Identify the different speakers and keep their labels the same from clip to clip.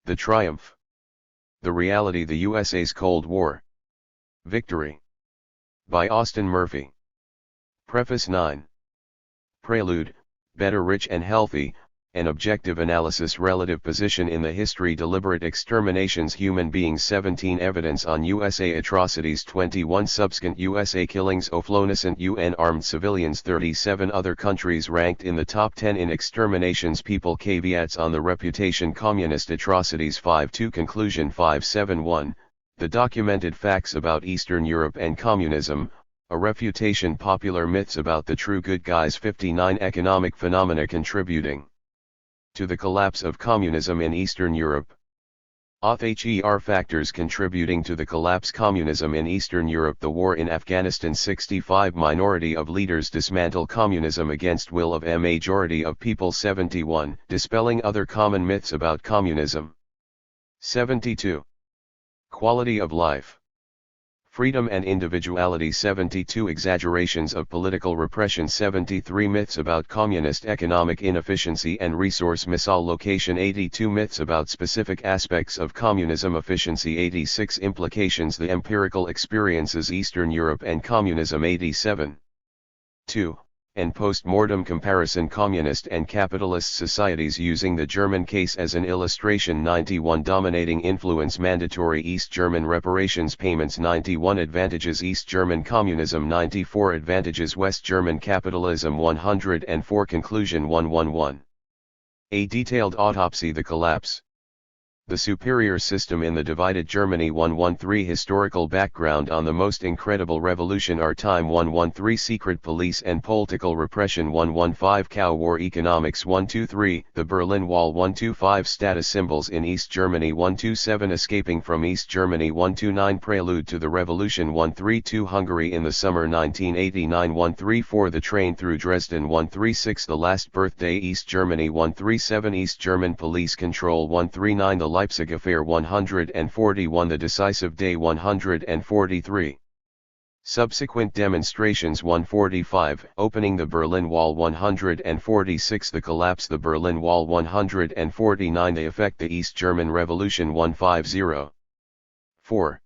Speaker 1: The Triumph. The Reality: The USA's Cold War Victory. By Austin Murphy. Preface 9. Prelude: Better Rich and Healthy, an objective analysis. Relative position in the history. Deliberate exterminations. Human beings. 17 Evidence on USA atrocities. 21 Subsequent USA killings of innocent UN armed civilians. 37 Other countries ranked in the top 10 in exterminations. People. Caveats on the reputation. Communist atrocities. 5.2 Conclusion. 5.7.1 The documented facts about Eastern Europe and communism, a refutation. Popular myths about the true good guys. 59 Economic phenomena contributing to the collapse of communism in Eastern Europe. Auth. Factors contributing to the collapse. Communism in Eastern Europe. The war in Afghanistan. 65 Minority of leaders dismantle communism against will of a majority of people. 71 Dispelling other common myths about communism. 72 Quality of life, freedom and individuality. 72 Exaggerations of political repression. 73 Myths about communist economic inefficiency and resource misallocation. 82 Myths about specific aspects of communism efficiency. 86 Implications. The empirical experiences. Eastern Europe and communism. 87 2. And post-mortem comparison. Communist and capitalist societies using the German case as an illustration. 91 Dominating influence. Mandatory East German reparations payments. 91 Advantages East German communism. 94 Advantages West German capitalism. 104 Conclusion. 111 A detailed autopsy. The collapse. The superior system in the divided Germany. 113 Historical background on the most incredible revolution. Our time. 113 Secret police and political repression. 115 Cow War economics. 123 The Berlin Wall. 125 Status symbols in East Germany. 127 Escaping from East Germany. 129 Prelude to the Revolution. 132 Hungary in the summer 1989. 134 The train through Dresden. 136 The last birthday. East Germany. 137 East German police control. 139 The Leipzig Affair. 141 The decisive day. 143 Subsequent demonstrations. 145 Opening the Berlin Wall. 146 The collapse the Berlin Wall. 149 The effect the East German Revolution. 150 4.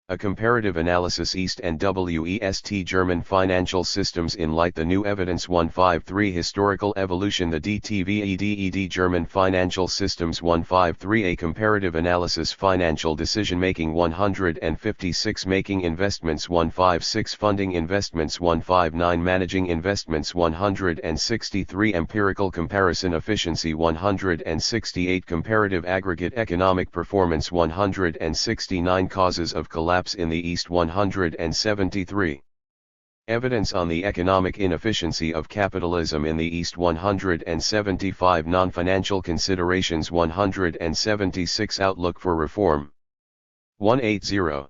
Speaker 1: A comparative analysis. East and West German financial systems in light. The new evidence. 153 Historical evolution. The DTVEDED German financial systems. 153 A comparative analysis. Financial decision-making. 156 Making investments. 156 Funding investments. 159 Managing investments. 163 Empirical comparison. Efficiency. 168 Comparative aggregate economic performance. 169 Causes of collapse in the East. 173 Evidence on the economic inefficiency of capitalism in the East. 175 Non-financial considerations. 176 Outlook for reform. 180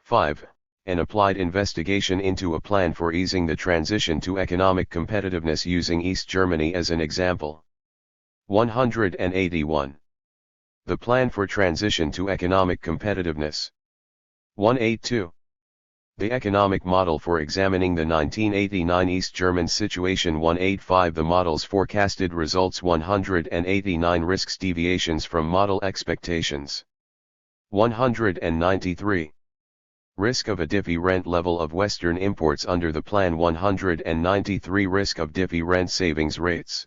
Speaker 1: 5. An applied investigation into a plan for easing the transition to economic competitiveness using East Germany as an example. 181. The plan for transition to economic competitiveness. 182. The economic model for examining the 1989 East German situation. 185. The model's forecasted results. 189 Risks deviations from model expectations. 193. Risk of a diffy rent level of Western imports under the plan. 193 Risk of diffy rent savings rates.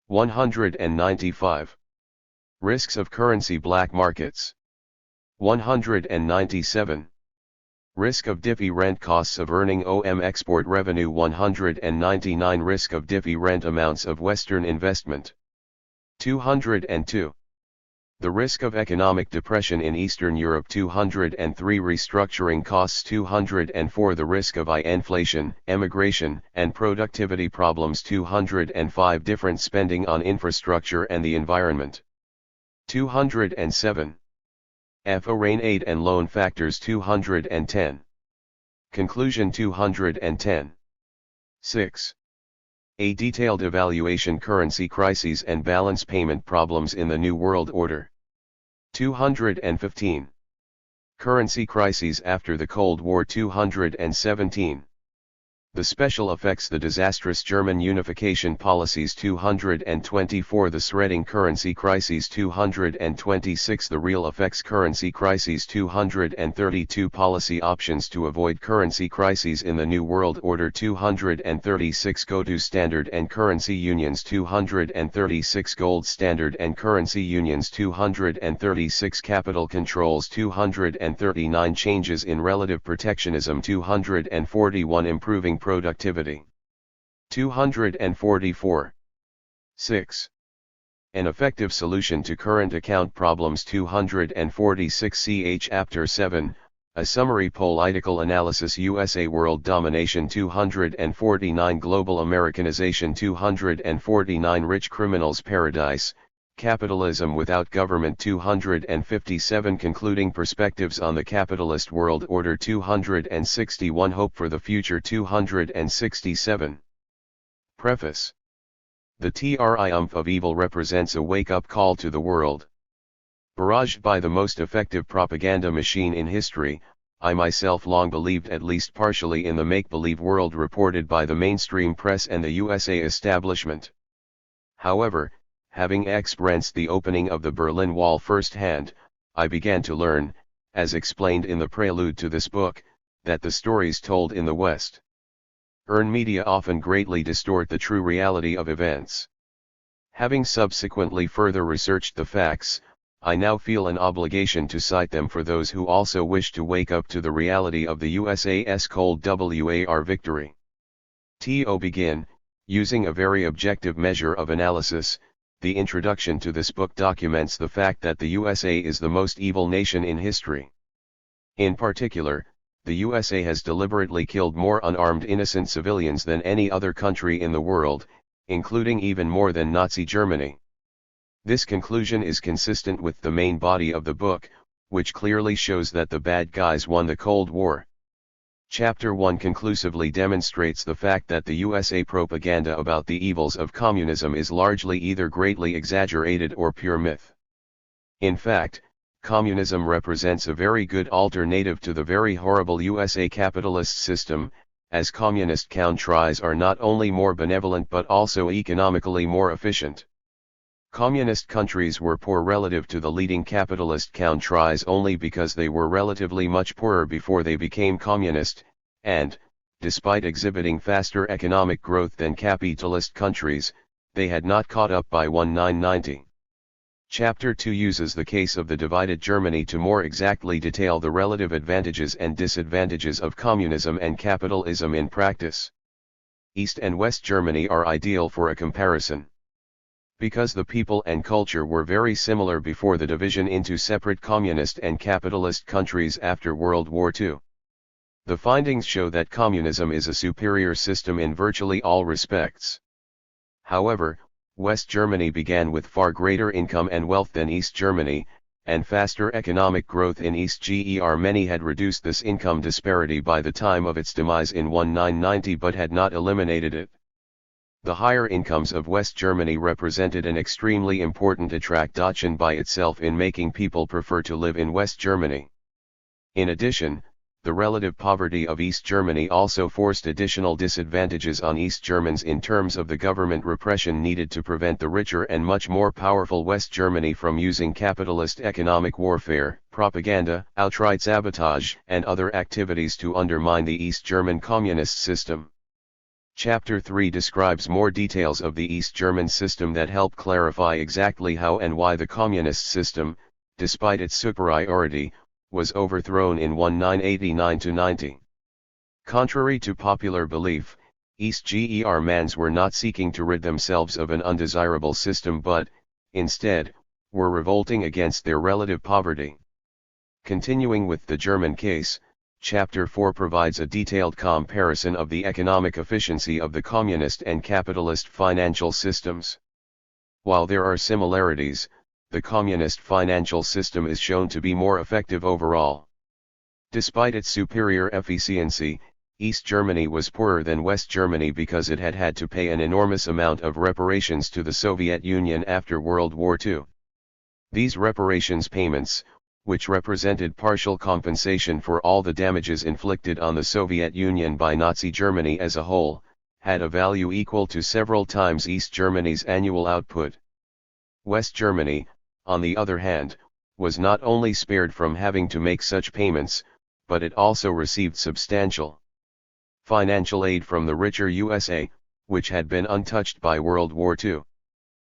Speaker 1: 195. Risks of currency black markets. 197. Risk of diffy rent costs of earning OM export revenue. 199 Risk of diffy rent amounts of Western investment. 202. The risk of economic depression in Eastern Europe. 203 Restructuring costs. 204 The risk of inflation, emigration, and productivity problems. 205 Different spending on infrastructure and the environment. 207. Foreign aid and loan factors. 210. Conclusion. 210. 6. A detailed evaluation. Currency crises and balance payment problems in the New World Order. 215. Currency crises after the Cold War. 217. The special effects: the disastrous German unification policies. 224 The shredding currency crises. 226 The real effects currency crises. 232 Policy options to avoid currency crises in the New World Order. 236 Go to standard and currency unions. 236 Gold standard and currency unions. 236 Capital controls. 239 Changes in relative protectionism. 241 Improving productivity. 244. 6. An effective solution to current account problems. 246 Ch. Chapter 7, a summary political analysis. USA world domination. 249 Global Americanization. 249 Rich criminals paradise, capitalism without government. 257 Concluding perspectives on the capitalist world order. 261 Hope for the future. 267. Preface. The triumph of evil represents a wake-up call to the world. Barraged by the most effective propaganda machine in history, I myself long believed at least partially in the make-believe world reported by the mainstream press and the USA establishment. However, having experienced the opening of the Berlin Wall firsthand, I began to learn, as explained in the prelude to this book, that the stories told in the West media often greatly distort the true reality of events. Having subsequently further researched the facts, I now feel an obligation to cite them for those who also wish to wake up to the reality of the USA's Cold War victory. To begin, using a very objective measure of analysis, the introduction to this book documents the fact that the USA is the most evil nation in history. In particular, the USA has deliberately killed more unarmed innocent civilians than any other country in the world, including even more than Nazi Germany. This conclusion is consistent with the main body of the book, which clearly shows that the bad guys won the Cold War. Chapter 1 conclusively demonstrates the fact that the USA propaganda about the evils of communism is largely either greatly exaggerated or pure myth. In fact, communism represents a very good alternative to the very horrible USA capitalist system, as communist countries are not only more benevolent but also economically more efficient. Communist countries were poor relative to the leading capitalist countries only because they were relatively much poorer before they became communist, and, despite exhibiting faster economic growth than capitalist countries, they had not caught up by 1990. Chapter 2 uses the case of the divided Germany to more exactly detail the relative advantages and disadvantages of communism and capitalism in practice. East and West Germany are ideal for a comparison. Because the people and culture were very similar before the division into separate communist and capitalist countries after World War II. The findings show that communism is a superior system in virtually all respects. However, West Germany began with far greater income and wealth than East Germany, and faster economic growth in East Germany. Many had reduced this income disparity by the time of its demise in 1990 but had not eliminated it. The higher incomes of West Germany represented an extremely important attraction by itself in making people prefer to live in West Germany. In addition, the relative poverty of East Germany also forced additional disadvantages on East Germans in terms of the government repression needed to prevent the richer and much more powerful West Germany from using capitalist economic warfare, propaganda, outright sabotage, and other activities to undermine the East German communist system. Chapter 3 describes more details of the East German system that help clarify exactly how and why the communist system, despite its superiority, was overthrown in 1989–90. Contrary to popular belief, East Germans were not seeking to rid themselves of an undesirable system but, instead, were revolting against their relative poverty. Continuing with the German case, Chapter 4 provides a detailed comparison of the economic efficiency of the communist and capitalist financial systems. While there are similarities, the communist financial system is shown to be more effective overall. Despite its superior efficiency, East Germany was poorer than West Germany because it had had to pay an enormous amount of reparations to the Soviet Union after World War II. These reparations payments, which represented partial compensation for all the damages inflicted on the Soviet Union by Nazi Germany as a whole, had a value equal to several times East Germany's annual output. West Germany, on the other hand, was not only spared from having to make such payments, but it also received substantial financial aid from the richer USA, which had been untouched by World War II.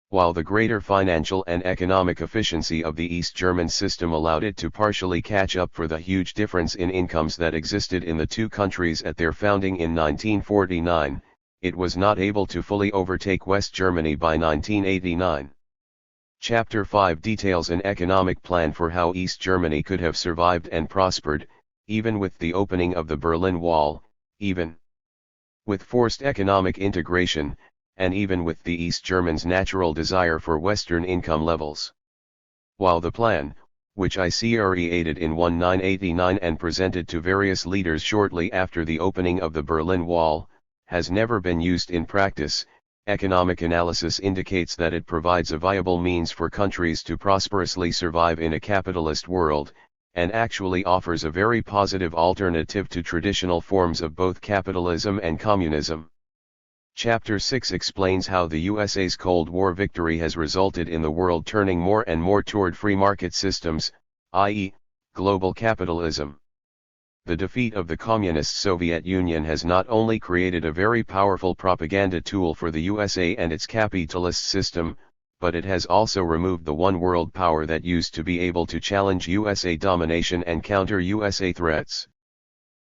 Speaker 1: While the greater financial and economic efficiency of the East German system allowed it to partially catch up for the huge difference in incomes that existed in the two countries at their founding in 1949, it was not able to fully overtake West Germany by 1989. Chapter 5 details an economic plan for how East Germany could have survived and prospered, even with the opening of the Berlin Wall, even with forced economic integration, and even with the East Germans' natural desire for Western income levels. While the plan, which I created in 1989 and presented to various leaders shortly after the opening of the Berlin Wall, has never been used in practice, economic analysis indicates that it provides a viable means for countries to prosperously survive in a capitalist world, and actually offers a very positive alternative to traditional forms of both capitalism and communism. Chapter 6 explains how the USA's Cold War victory has resulted in the world turning more and more toward free market systems, i.e., global capitalism. The defeat of the Communist Soviet Union has not only created a very powerful propaganda tool for the USA and its capitalist system, but it has also removed the one world power that used to be able to challenge USA domination and counter USA threats.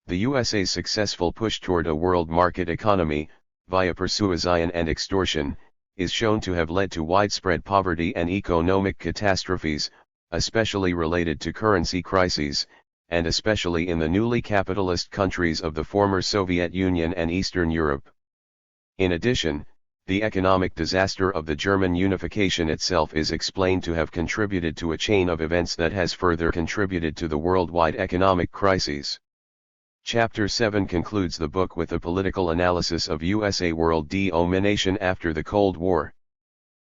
Speaker 1: The USA's successful push toward a world market economy, via persuasion and extortion, is shown to have led to widespread poverty and economic catastrophes, especially related to currency crises, and especially in the newly capitalist countries of the former Soviet Union and Eastern Europe. In addition, the economic disaster of the German unification itself is explained to have contributed to a chain of events that has further contributed to the worldwide economic crises. Chapter 7 concludes the book with a political analysis of USA world domination after the Cold War.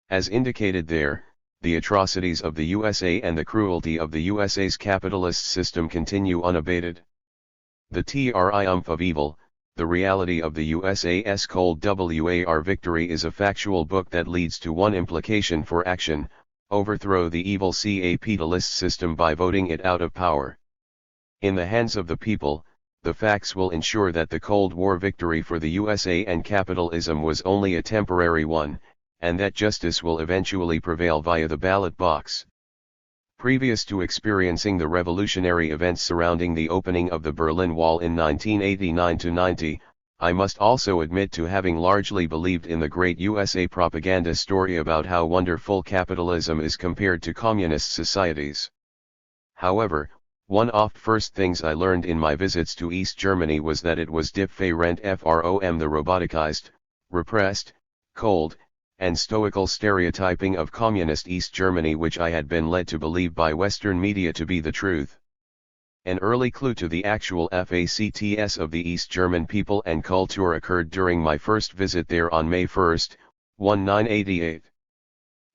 Speaker 1: As indicated there, the atrocities of the USA and the cruelty of the USA's capitalist system continue unabated. The Triumph of Evil, the reality of the USA's Cold War victory is a factual book that leads to one implication for action: overthrow the evil capitalist system by voting it out of power. In the hands of the people, the facts will ensure that the Cold War victory for the USA and capitalism was only a temporary one, and that justice will eventually prevail via the ballot box. Previous to experiencing the revolutionary events surrounding the opening of the Berlin Wall in 1989-90, I must also admit to having largely believed in the great USA propaganda story about how wonderful capitalism is compared to communist societies. However, one of the first things I learned in my visits to East Germany was that it was different from the roboticized, repressed, cold, and stoical stereotyping of communist East Germany which I had been led to believe by Western media to be the truth. An early clue to the actual facts of the East German people and culture occurred during my first visit there on May 1, 1988.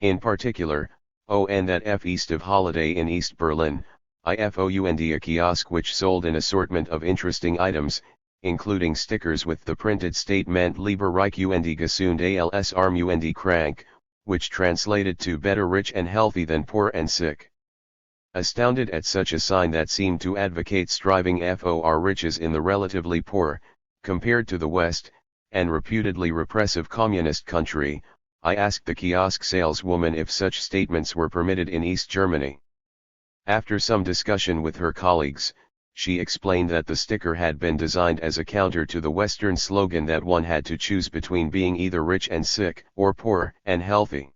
Speaker 1: In particular, on that Easter holiday in East Berlin, I found a kiosk which sold an assortment of interesting items, including stickers with the printed statement Lieber Reich und Gesund als Arm und Krank, which translated to better rich and healthy than poor and sick. Astounded at such a sign that seemed to advocate striving for riches in the relatively poor, compared to the West, and reputedly repressive communist country, I asked the kiosk saleswoman if such statements were permitted in East Germany. After some discussion with her colleagues, she explained that the sticker had been designed as a counter to the Western slogan that one had to choose between being either rich and sick or poor and healthy.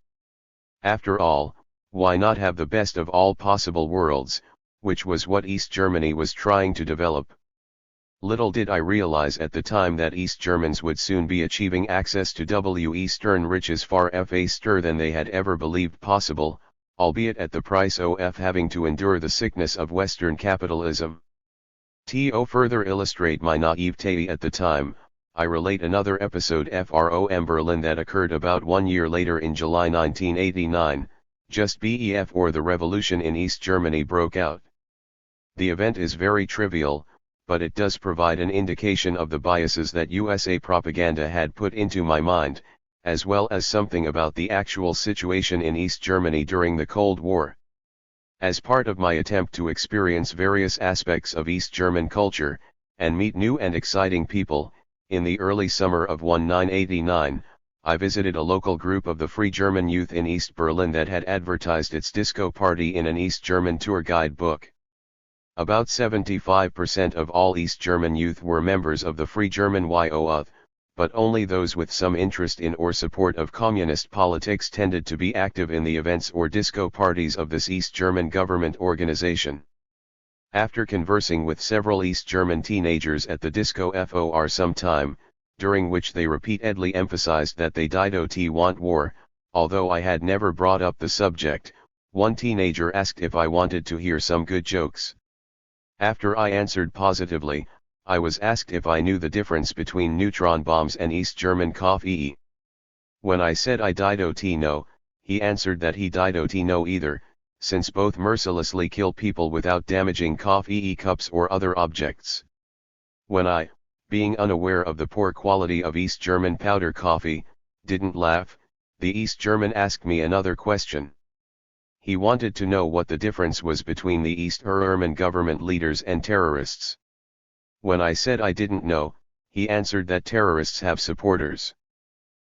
Speaker 1: After all, why not have the best of all possible worlds, which was what East Germany was trying to develop. Little did I realize at the time that East Germans would soon be achieving access to Eastern riches far faster than they had ever believed possible, albeit at the price of having to endure the sickness of Western capitalism. To further illustrate my naivete at the time, I relate another episode from Berlin that occurred about 1 year later in July 1989, just before the revolution in East Germany broke out. The event is very trivial, but it does provide an indication of the biases that USA propaganda had put into my mind, as well as something about the actual situation in East Germany during the Cold War. As part of my attempt to experience various aspects of East German culture, and meet new and exciting people, in the early summer of 1989, I visited a local group of the Free German Youth in East Berlin that had advertised its disco party in an East German tour guide book. About 75% of all East German youth were members of the Free German Youth, but only those with some interest in or support of communist politics tended to be active in the events or disco parties of this East German government organization. After conversing with several East German teenagers at the disco for some time, during which they repeatedly emphasized that they didn't want war, although I had never brought up the subject, one teenager asked if I wanted to hear some good jokes. After I answered positively, I was asked if I knew the difference between neutron bombs and East German coffee. When I said I didn't know, he answered that he didn't know either, since both mercilessly kill people without damaging coffee cups or other objects. When I, being unaware of the poor quality of East German powder coffee, didn't laugh, the East German asked me another question. He wanted to know what the difference was between the East German government leaders and terrorists. When I said I didn't know, he answered that terrorists have supporters.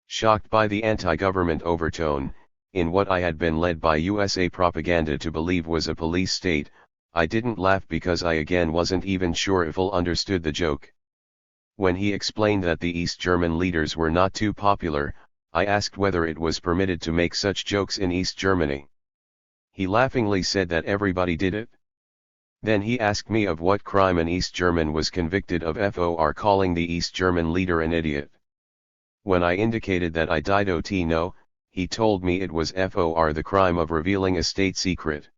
Speaker 1: Shocked by the anti-government overtone, in what I had been led by USA propaganda to believe was a police state, I didn't laugh because I again wasn't even sure if I understood the joke. When he explained that the East German leaders were not too popular, I asked whether it was permitted to make such jokes in East Germany. He laughingly said that everybody did it. Then he asked me of what crime an East German was convicted of for calling the East German leader an idiot. When I indicated that I didn't know, he told me it was for the crime of revealing a state secret.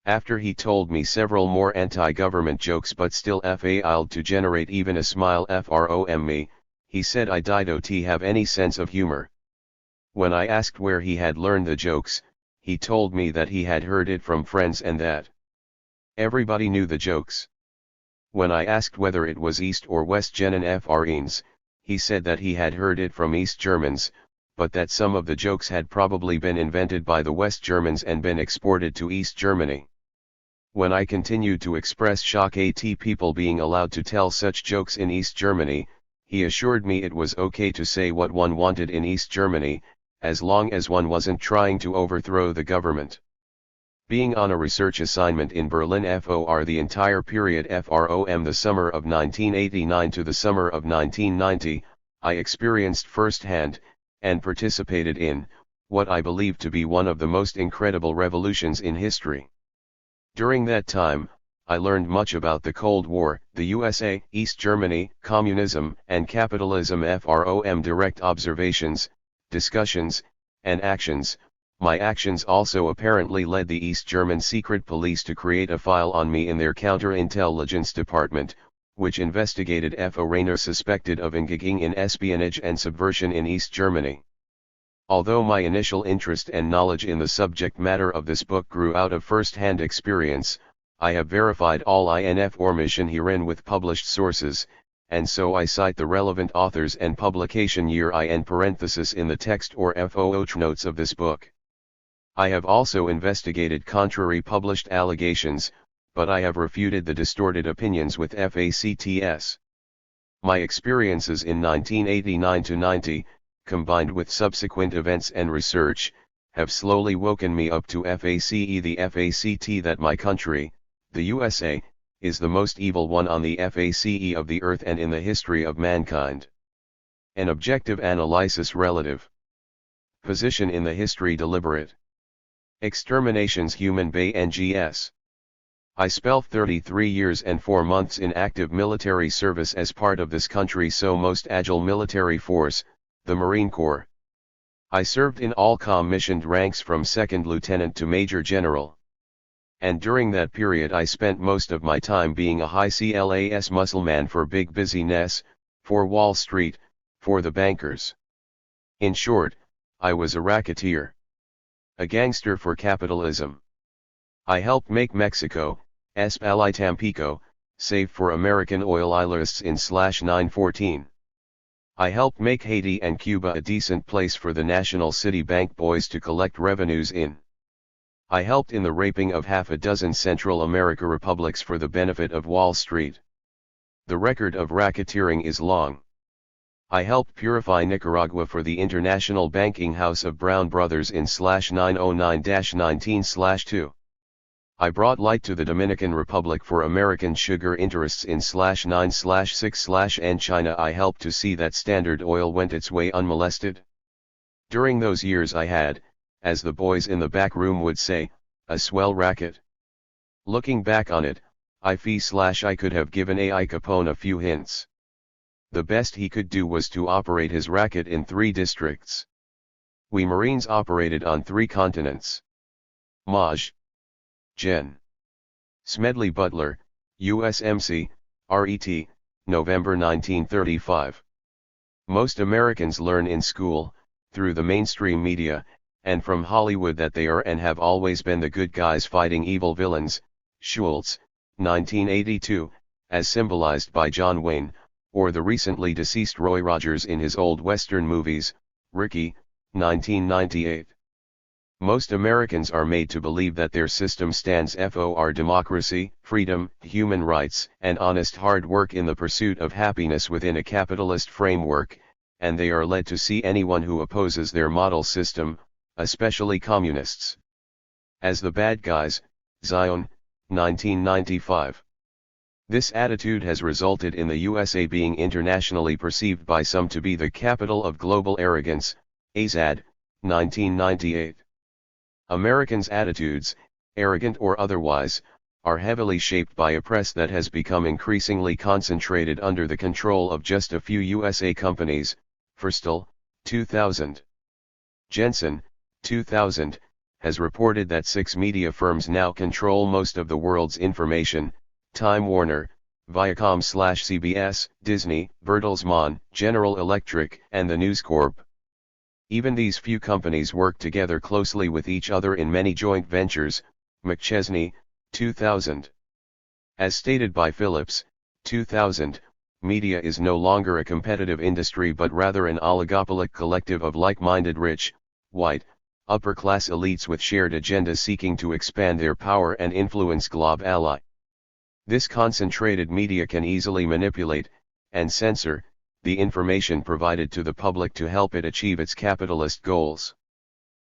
Speaker 1: After he told me several more anti-government jokes but still failed to generate even a smile from me, he said I didn't have any sense of humor. When I asked where he had learned the jokes, he told me that he had heard it from friends and that everybody knew the jokes. When I asked whether it was East or West German Frens, he said that he had heard it from East Germans, but that some of the jokes had probably been invented by the West Germans and been exported to East Germany. When I continued to express shock at people being allowed to tell such jokes in East Germany, he assured me it was okay to say what one wanted in East Germany, as long as one wasn't trying to overthrow the government. Being on a research assignment in Berlin for the entire period from the summer of 1989 to the summer of 1990, I experienced firsthand, and participated in, what I believe to be one of the most incredible revolutions in history. During that time, I learned much about the Cold War, the USA, East Germany, communism and capitalism from direct observations, discussions, and actions. My actions also apparently led the East German secret police to create a file on me in their counterintelligence department, which investigated foreigners suspected of engaging in espionage and subversion in East Germany. Although my initial interest and knowledge in the subject matter of this book grew out of first-hand experience, I have verified all information herein with published sources, and so I cite the relevant authors and publication year in parenthesis in the text or footnotes of this book. I have also investigated contrary published allegations, but I have refuted the distorted opinions with facts. My experiences in 1989 to 90, combined with subsequent events and research, have slowly woken me up to the fact that my country, the USA, is the most evil one on the face of the earth and in the history of mankind. An objective analysis relative. Position in the history deliberate. Exterminations human bay NGS. I spent 33 years and 4 months in active military service as part of this country's most agile military force, the Marine Corps. I served in all commissioned ranks from second lieutenant to major general. And during that period I spent most of my time being a high class muscleman for big business, for Wall Street, for the bankers. In short, I was a racketeer. A gangster for capitalism. I helped make Mexico, Espali Tampico, save for American oil lists in /914. I helped make Haiti and Cuba a decent place for the National City Bank boys to collect revenues in. I helped in the raping of half a dozen Central America republics for the benefit of Wall Street. The record of racketeering is long. I helped purify Nicaragua for the International Banking House of Brown Brothers in /909-19/2. I brought light to the Dominican Republic for American sugar interests in /9/6/ and China. I helped to see that Standard Oil went its way unmolested. During those years I had, as the boys in the back room would say, a swell racket. Looking back on it, I could have given Al Capone a few hints. The best he could do was to operate his racket in 3 districts. We Marines operated on 3 continents. Maj. Gen. Smedley Butler, USMC, RET, November 1935. Most Americans learn in school, through the mainstream media, and from Hollywood that they are and have always been the good guys fighting evil villains. Schultz, 1982, as symbolized by John Wayne, or the recently deceased Roy Rogers in his old Western movies, Ricky, 1998. Most Americans are made to believe that their system stands for democracy, freedom, human rights, and honest hard work in the pursuit of happiness within a capitalist framework, and they are led to see anyone who opposes their model system, especially communists, as the bad guys. Zion, 1995. This attitude has resulted in the USA being internationally perceived by some to be the capital of global arrogance. Azad, 1998. Americans' attitudes, arrogant or otherwise, are heavily shaped by a press that has become increasingly concentrated under the control of just a few USA companies. Forstall, 2000. Jensen, 2000, has reported that 6 media firms now control most of the world's information: Time Warner, Viacom/CBS, Disney, Bertelsmann, General Electric, and the News Corp. Even these few companies work together closely with each other in many joint ventures. McChesney, 2000. As stated by Phillips, 2000, media is no longer a competitive industry but rather an oligopolic collective of like-minded rich, white, upper-class elites with shared agendas seeking to expand their power and influence globally. This concentrated media can easily manipulate, and censor, the information provided to the public to help it achieve its capitalist goals.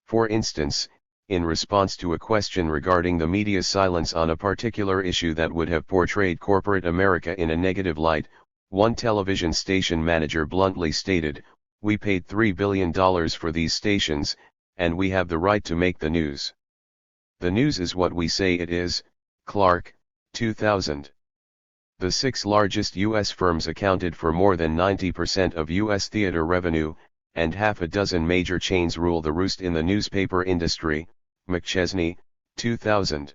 Speaker 1: For instance, in response to a question regarding the media's silence on a particular issue that would have portrayed corporate America in a negative light, one television station manager bluntly stated, "We paid $3 billion for these stations, and we have the right to make the news. The news is what we say it is." Clark, 2000. The 6 largest U.S. firms accounted for more than 90% of U.S. theater revenue, and half a dozen major chains rule the roost in the newspaper industry. McChesney, 2000.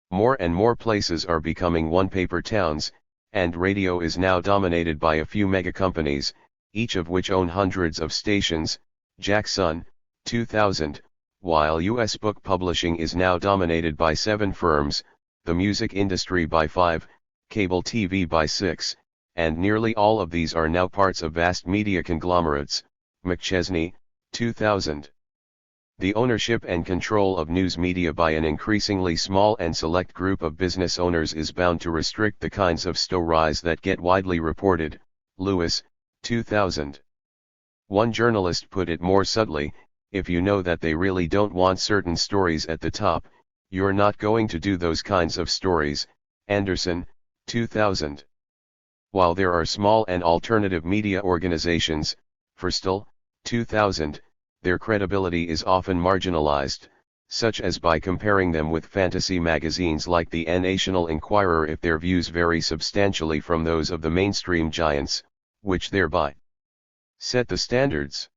Speaker 1: More and more places are becoming one-paper towns, and radio is now dominated by a few mega-companies, each of which own hundreds of stations. Jackson, 2000, while U.S. book publishing is now dominated by 7 firms, the music industry by 5, cable TV by 6, and nearly all of these are now parts of vast media conglomerates. McChesney, 2000. The ownership and control of news media by an increasingly small and select group of business owners is bound to restrict the kinds of stories that get widely reported. Lewis, 2000. One journalist put it more subtly, if you know that they really don't want certain stories at the top, you're not going to do those kinds of stories. Anderson, 2000. While there are small and alternative media organizations, Forstall, 2000, their credibility is often marginalized, such as by comparing them with fantasy magazines like the National Enquirer if their views vary substantially from those of the mainstream giants, which thereby set the standards.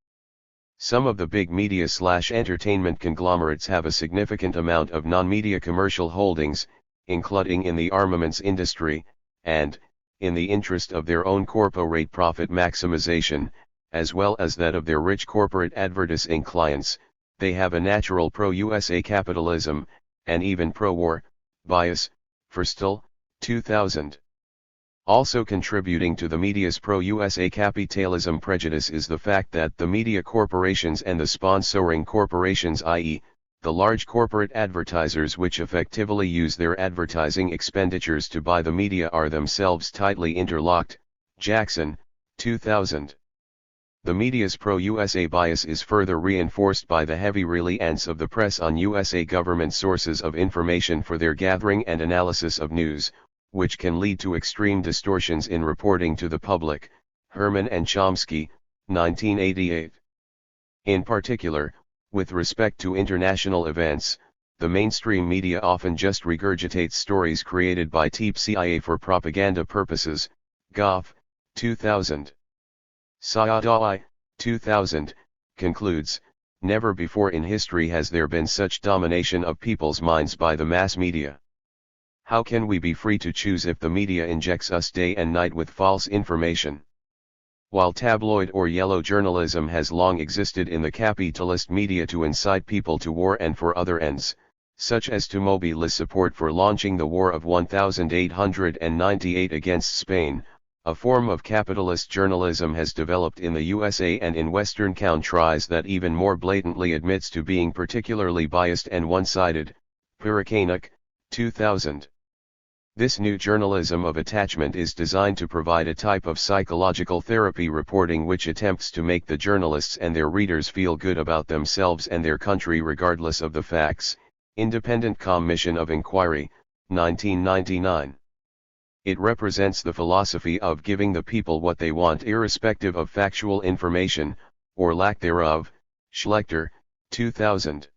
Speaker 1: Some of the big media/entertainment conglomerates have a significant amount of non-media commercial holdings, including in the armaments industry, and, in the interest of their own corporate profit maximization, as well as that of their rich corporate advertising clients, they have a natural pro-USA capitalism, and even pro-war, bias. Forstall, 2000. Also contributing to the media's pro-USA capitalism prejudice is the fact that the media corporations and the sponsoring corporations, i.e., the large corporate advertisers which effectively use their advertising expenditures to buy the media, are themselves tightly interlocked. Jackson, 2000. The media's pro-USA bias is further reinforced by the heavy reliance of the press on USA government sources of information for their gathering and analysis of news, which can lead to extreme distortions in reporting to the public. Herman and Chomsky, 1988. In particular, with respect to international events, the mainstream media often just regurgitates stories created by deep CIA for propaganda purposes. Goff, 2000. Sayadaw, 2000, concludes, never before in history has there been such domination of people's minds by the mass media. How can we be free to choose if the media injects us day and night with false information? While tabloid or yellow journalism has long existed in the capitalist media to incite people to war and for other ends, such as to mobilize support for launching the War of 1898 against Spain, a form of capitalist journalism has developed in the USA and in Western countries that even more blatantly admits to being particularly biased and one-sided. Purikanik, 2000. This new journalism of attachment is designed to provide a type of psychological therapy reporting which attempts to make the journalists and their readers feel good about themselves and their country regardless of the facts. Independent Commission of Inquiry, 1999. It represents the philosophy of giving the people what they want irrespective of factual information, or lack thereof. Schlechter, 2000.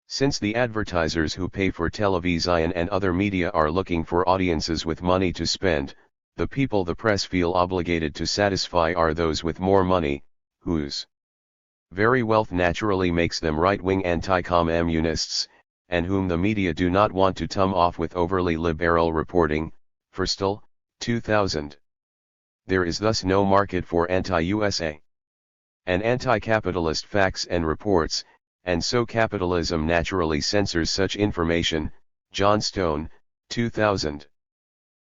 Speaker 1: Since the advertisers who pay for television and other media are looking for audiences with money to spend, the people the press feel obligated to satisfy are those with more money, whose very wealth naturally makes them right-wing anti-communists, and whom the media do not want to tum off with overly liberal reporting. Forstall, 2000. There is thus no market for anti-USA and anti-capitalist facts and reports, and so capitalism naturally censors such information. John Stone, 2000.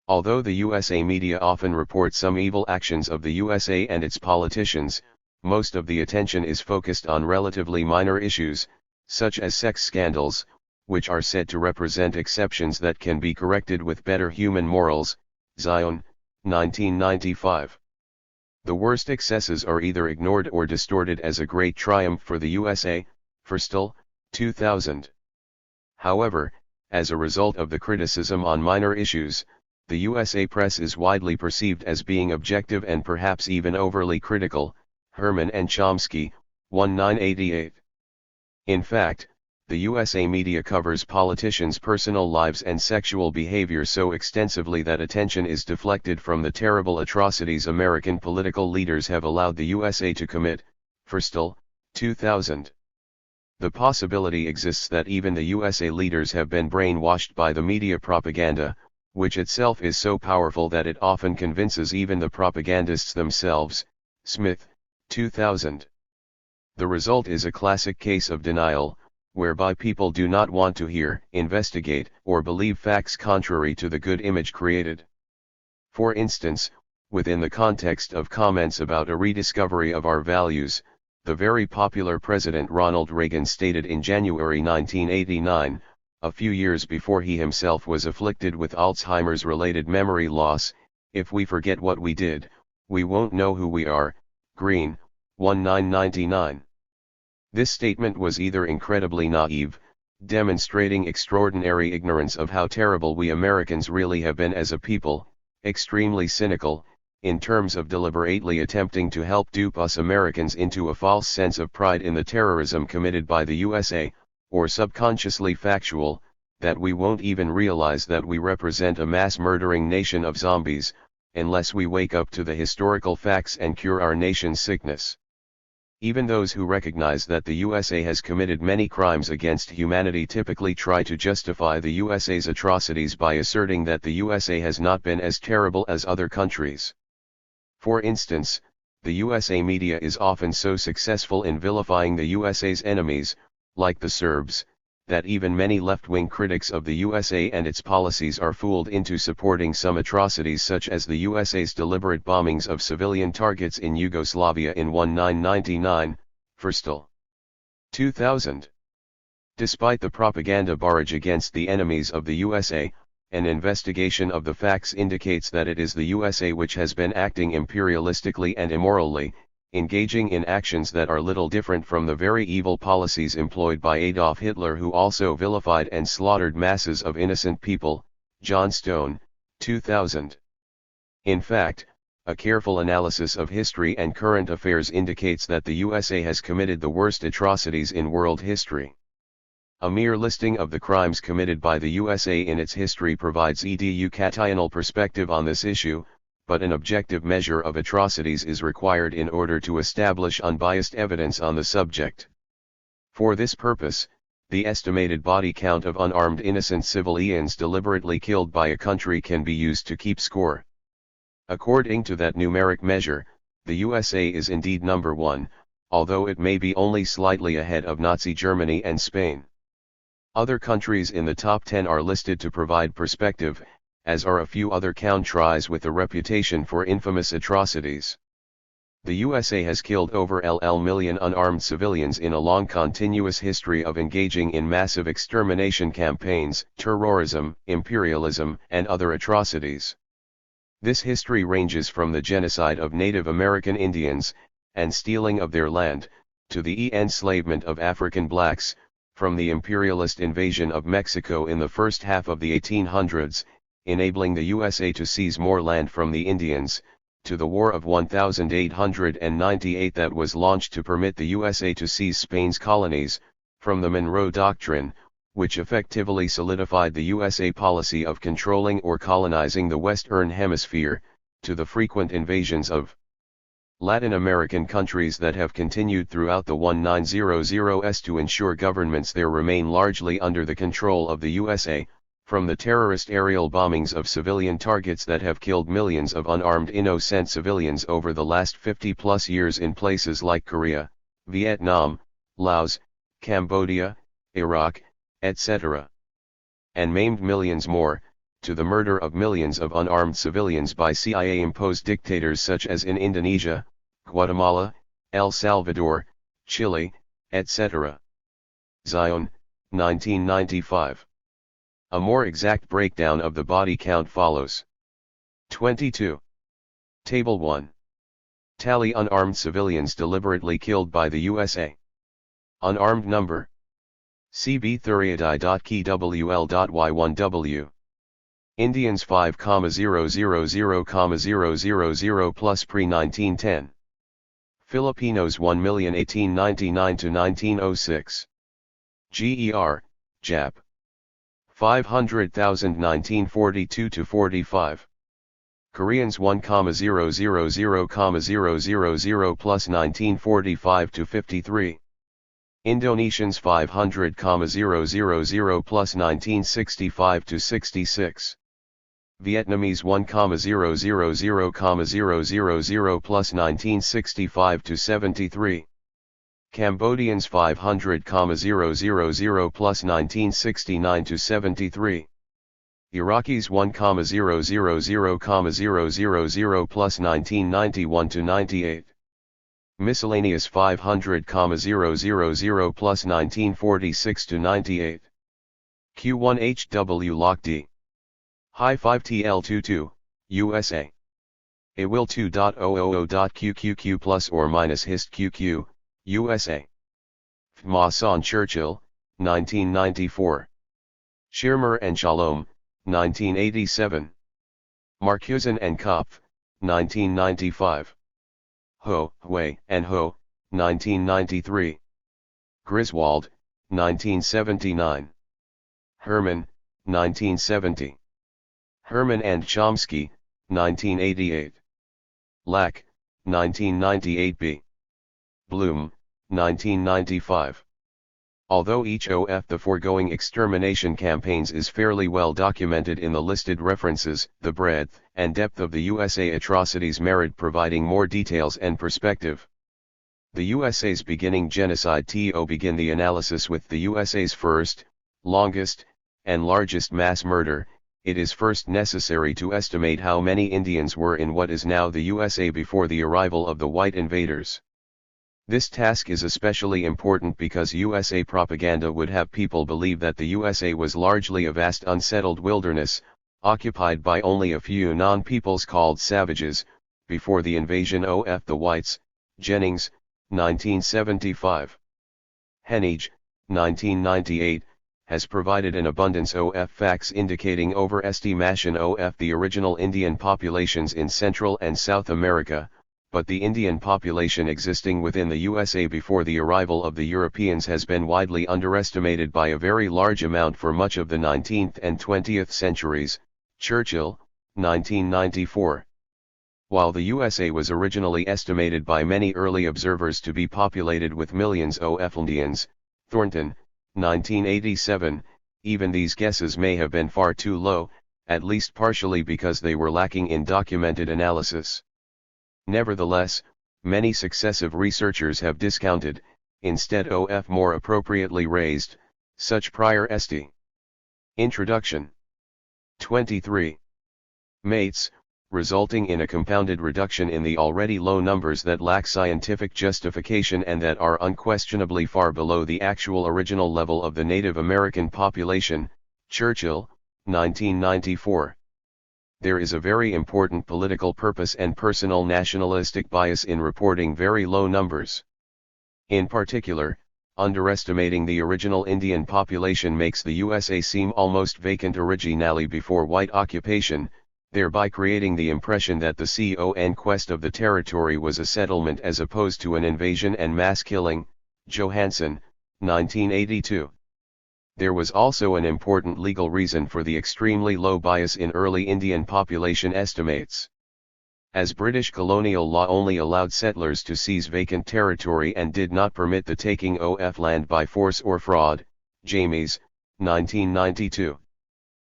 Speaker 1: Although the USA media often report some evil actions of the USA and its politicians, most of the attention is focused on relatively minor issues, such as sex scandals, which are said to represent exceptions that can be corrected with better human morals. Zion, 1995. The worst excesses are either ignored or distorted as a great triumph for the USA. Forstall, 2000. However, as a result of the criticism on minor issues, the USA press is widely perceived as being objective and perhaps even overly critical. Herman and Chomsky, 1988. In fact, the USA media covers politicians' personal lives and sexual behavior so extensively that attention is deflected from the terrible atrocities American political leaders have allowed the USA to commit. Forstall, 2000. The possibility exists that even the USA leaders have been brainwashed by the media propaganda, which itself is so powerful that it often convinces even the propagandists themselves. Smith, 2000. The result is a classic case of denial, whereby people do not want to hear, investigate, or believe facts contrary to the good image created. For instance, within the context of comments about a rediscovery of our values, the very popular President Ronald Reagan stated in January 1989, a few years before he himself was afflicted with Alzheimer's-related memory loss, "If we forget what we did, we won't know who we are." Green, 1999. This statement was either incredibly naive, demonstrating extraordinary ignorance of how terrible we Americans really have been as a people, extremely cynical, in terms of deliberately attempting to help dupe us Americans into a false sense of pride in the terrorism committed by the USA, or subconsciously factual, that we won't even realize that we represent a mass-murdering nation of zombies, unless we wake up to the historical facts and cure our nation's sickness. Even those who recognize that the USA has committed many crimes against humanity typically try to justify the USA's atrocities by asserting that the USA has not been as terrible as other countries. For instance, the USA media is often so successful in vilifying the USA's enemies, like the Serbs, that even many left-wing critics of the USA and its policies are fooled into supporting some atrocities such as the USA's deliberate bombings of civilian targets in Yugoslavia in 1999, Firstal 2000. Despite the propaganda barrage against the enemies of the USA, an investigation of the facts indicates that it is the USA which has been acting imperialistically and immorally, engaging in actions that are little different from the very evil policies employed by Adolf Hitler, who also vilified and slaughtered masses of innocent people, John Stone, 2000. In fact, a careful analysis of history and current affairs indicates that the USA has committed the worst atrocities in world history. A mere listing of the crimes committed by the USA in its history provides educational perspective on this issue, but an objective measure of atrocities is required in order to establish unbiased evidence on the subject. For this purpose, the estimated body count of unarmed innocent civilians deliberately killed by a country can be used to keep score. According to that numeric measure, the USA is indeed number one, although it may be only slightly ahead of Nazi Germany and Spain. Other countries in the top 10 are listed to provide perspective, as are a few other countries with a reputation for infamous atrocities. The USA has killed over LL million unarmed civilians in a long continuous history of engaging in massive extermination campaigns, terrorism, imperialism, and other atrocities. This history ranges from the genocide of Native American Indians, and stealing of their land, to the enslavement of African blacks, from the imperialist invasion of Mexico in the first half of the 1800s, enabling the USA to seize more land from the Indians, to the War of 1898 that was launched to permit the USA to seize Spain's colonies, from the Monroe Doctrine, which effectively solidified the USA policy of controlling or colonizing the Western Hemisphere, to the frequent invasions of Latin American countries that have continued throughout the 1900s to ensure governments there remain largely under the control of the USA, from the terrorist aerial bombings of civilian targets that have killed millions of unarmed innocent civilians over the last 50+ years in places like Korea, Vietnam, Laos, Cambodia, Iraq, etc. And maimed millions more, to the murder of millions of unarmed civilians by CIA-imposed dictators such as in Indonesia, Guatemala, El Salvador, Chile, etc. Zion, 1995. A more exact breakdown of the body count follows. 22. Table 1. Tally unarmed civilians deliberately killed by the USA. Unarmed number. CB Thuriadai.KWL.Y1W. Indians 5,000,000 plus pre-1910. Filipinos 1,018,99 to 1906. GER, Jap. 500,000 1942 to 45. Koreans 1,000,000 plus 1945 to 53. Indonesians 500,000 plus 1965 to 66. Vietnamese 1,000,000 plus 1965 to 73. Cambodians 500,000 plus 1969 to 73. Iraqis 1,000,000 plus 1991 to 98. Miscellaneous 500,000 plus 1946 to 98. Q1HW Lock D. High 5TL22, USA. AWIL 2.000.QQQ plus or minus HIST QQ, USA. Mason Churchill, 1994. Schirmer and Shalom, 1987. Marcuson and Kopf, 1995. Ho, Hui, and Ho, 1993. Griswold, 1979. Herman, 1970. Herman and Chomsky, 1988. Lack, 1998b. Bloom, 1995. Although each of the foregoing extermination campaigns is fairly well documented in the listed references, the breadth and depth of the USA atrocities merit providing more details and perspective. The USA's beginning genocide to begin the analysis with the USA's first, longest, and largest mass murder, it is first necessary to estimate how many Indians were in what is now the USA before the arrival of the white invaders. This task is especially important because USA propaganda would have people believe that the USA was largely a vast unsettled wilderness, occupied by only a few non-peoples called savages, before the invasion of the whites. Jennings, 1975. Heneage, 1998, has provided an abundance of facts indicating overestimation of the original Indian populations in Central and South America, but the Indian population existing within the USA before the arrival of the Europeans has been widely underestimated by a very large amount for much of the 19th and 20th centuries. Churchill, 1994. While the USA was originally estimated by many early observers to be populated with millions of Indians, Thornton, 1987, even these guesses may have been far too low, at least partially because they were lacking in documented analysis. Nevertheless, many successive researchers have discounted, instead of more appropriately raised, such prior esti. Introduction. 23. Mates, resulting in a compounded reduction in the already low numbers that lack scientific justification and that are unquestionably far below the actual original level of the Native American population. Churchill, 1994. There is a very important political purpose and personal nationalistic bias in reporting very low numbers. In particular, underestimating the original Indian population makes the USA seem almost vacant originally before white occupation, thereby creating the impression that the conquest of the territory was a settlement as opposed to an invasion and mass killing. Johansson, 1982. There was also an important legal reason for the extremely low bias in early Indian population estimates. As British colonial law only allowed settlers to seize vacant territory and did not permit the taking of land by force or fraud. James, 1992.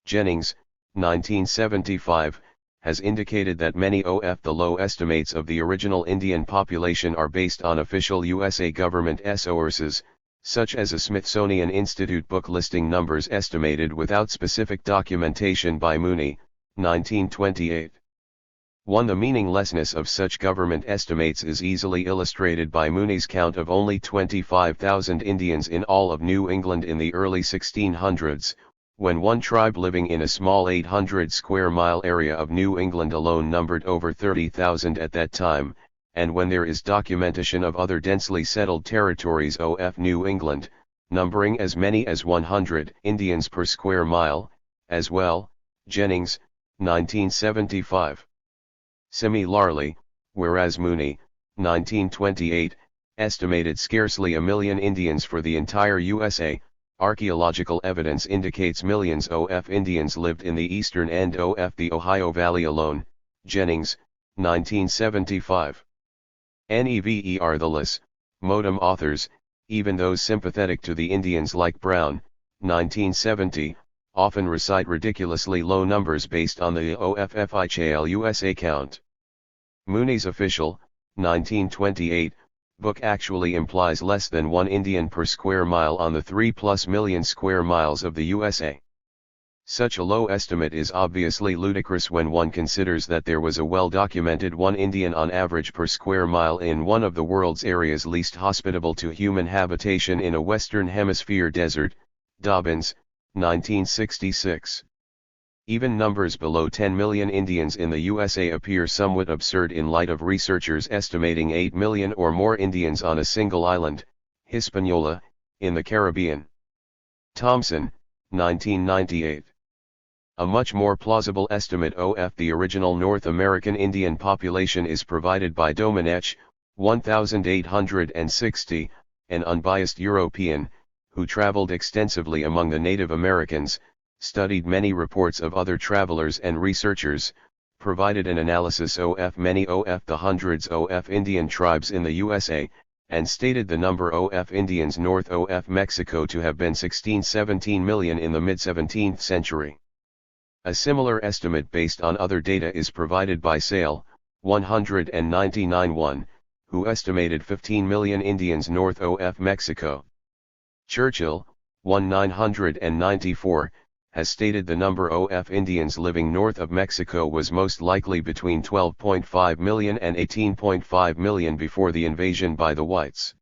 Speaker 1: Jennings, 1975, has indicated that many of the low estimates of the original Indian population are based on official USA government sources, such as a Smithsonian Institute book listing numbers estimated without specific documentation by Mooney, 1928. 1. The meaninglessness of such government estimates is easily illustrated by Mooney's count of only 25,000 Indians in all of New England in the early 1600s, when one tribe living in a small 800 square mile area of New England alone numbered over 30,000 at that time, and when there is documentation of other densely settled territories of New England, numbering as many as 100 Indians per square mile, as well. Jennings, 1975. Similarly, whereas Mooney, 1928, estimated scarcely 1 million Indians for the entire USA, archaeological evidence indicates millions of Indians lived in the eastern end of the Ohio Valley alone. Jennings, 1975. Nevertheless, modem authors, even those sympathetic to the Indians like Brown, 1970, often recite ridiculously low numbers based on the OFFICHAL USA count. Mooney's official, 1928, book actually implies less than 1 Indian per square mile on the 3+ million square miles of the USA. Such a low estimate is obviously ludicrous when one considers that there was a well-documented 1 Indian on average per square mile in one of the world's areas least hospitable to human habitation in a Western Hemisphere desert. Dobbins, 1966. Even numbers below 10 million Indians in the USA appear somewhat absurd in light of researchers estimating 8 million or more Indians on a single island, Hispaniola, in the Caribbean. Thompson, 1998. A much more plausible estimate of the original North American Indian population is provided by Domenech, 1860, an unbiased European, who traveled extensively among the Native Americans, studied many reports of other travelers and researchers, provided an analysis of many of the hundreds of Indian tribes in the USA, and stated the number of Indians north of Mexico to have been 16-17 million in the mid-17th century. A similar estimate based on other data is provided by Sale, 199, who estimated 15 million Indians north of Mexico. Churchill, 1994, has stated the number of Indians living north of Mexico was most likely between 12.5 million and 18.5 million before the invasion by the whites.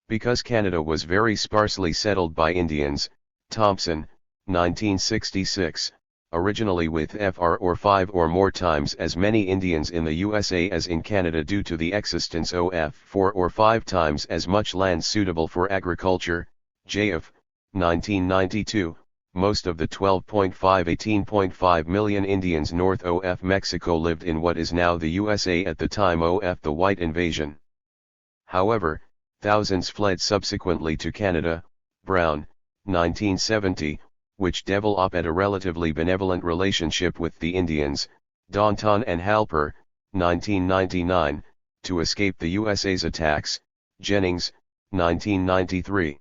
Speaker 1: Because Canada was very sparsely settled by Indians, Thompson, 1966, originally with 5 or more times as many Indians in the USA as in Canada due to the existence of 4 or 5 times as much land suitable for agriculture, JF, 1992, most of the 12.5–18.5 million Indians north of Mexico lived in what is now the USA at the time of the white invasion. However, thousands fled subsequently to Canada. Brown, 1970, which developed a relatively benevolent relationship with the Indians. Daunton and Halper, 1999, to escape the USA's attacks. Jennings, 1993.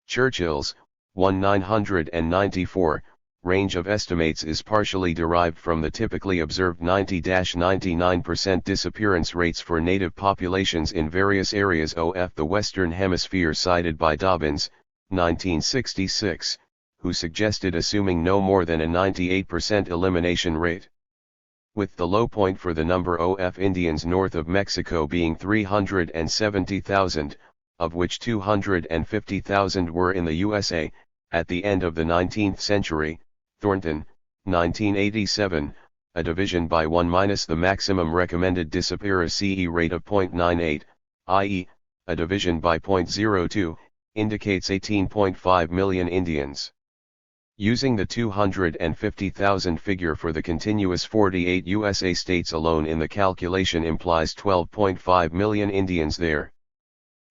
Speaker 1: Churchill's, 1994, range of estimates is partially derived from the typically observed 90–99% disappearance rates for native populations in various areas of the Western Hemisphere cited by Dobbins, 1966, who suggested assuming no more than a 98% elimination rate. With the low point for the number of Indians north of Mexico being 370,000, of which 250,000 were in the USA, at the end of the 19th century. Thornton, 1987, a division by 1 minus the maximum recommended disappearance rate of 0.98, i.e., a division by 0.02, indicates 18.5 million Indians. Using the 250,000 figure for the continuous 48 USA states alone in the calculation implies 12.5 million Indians there.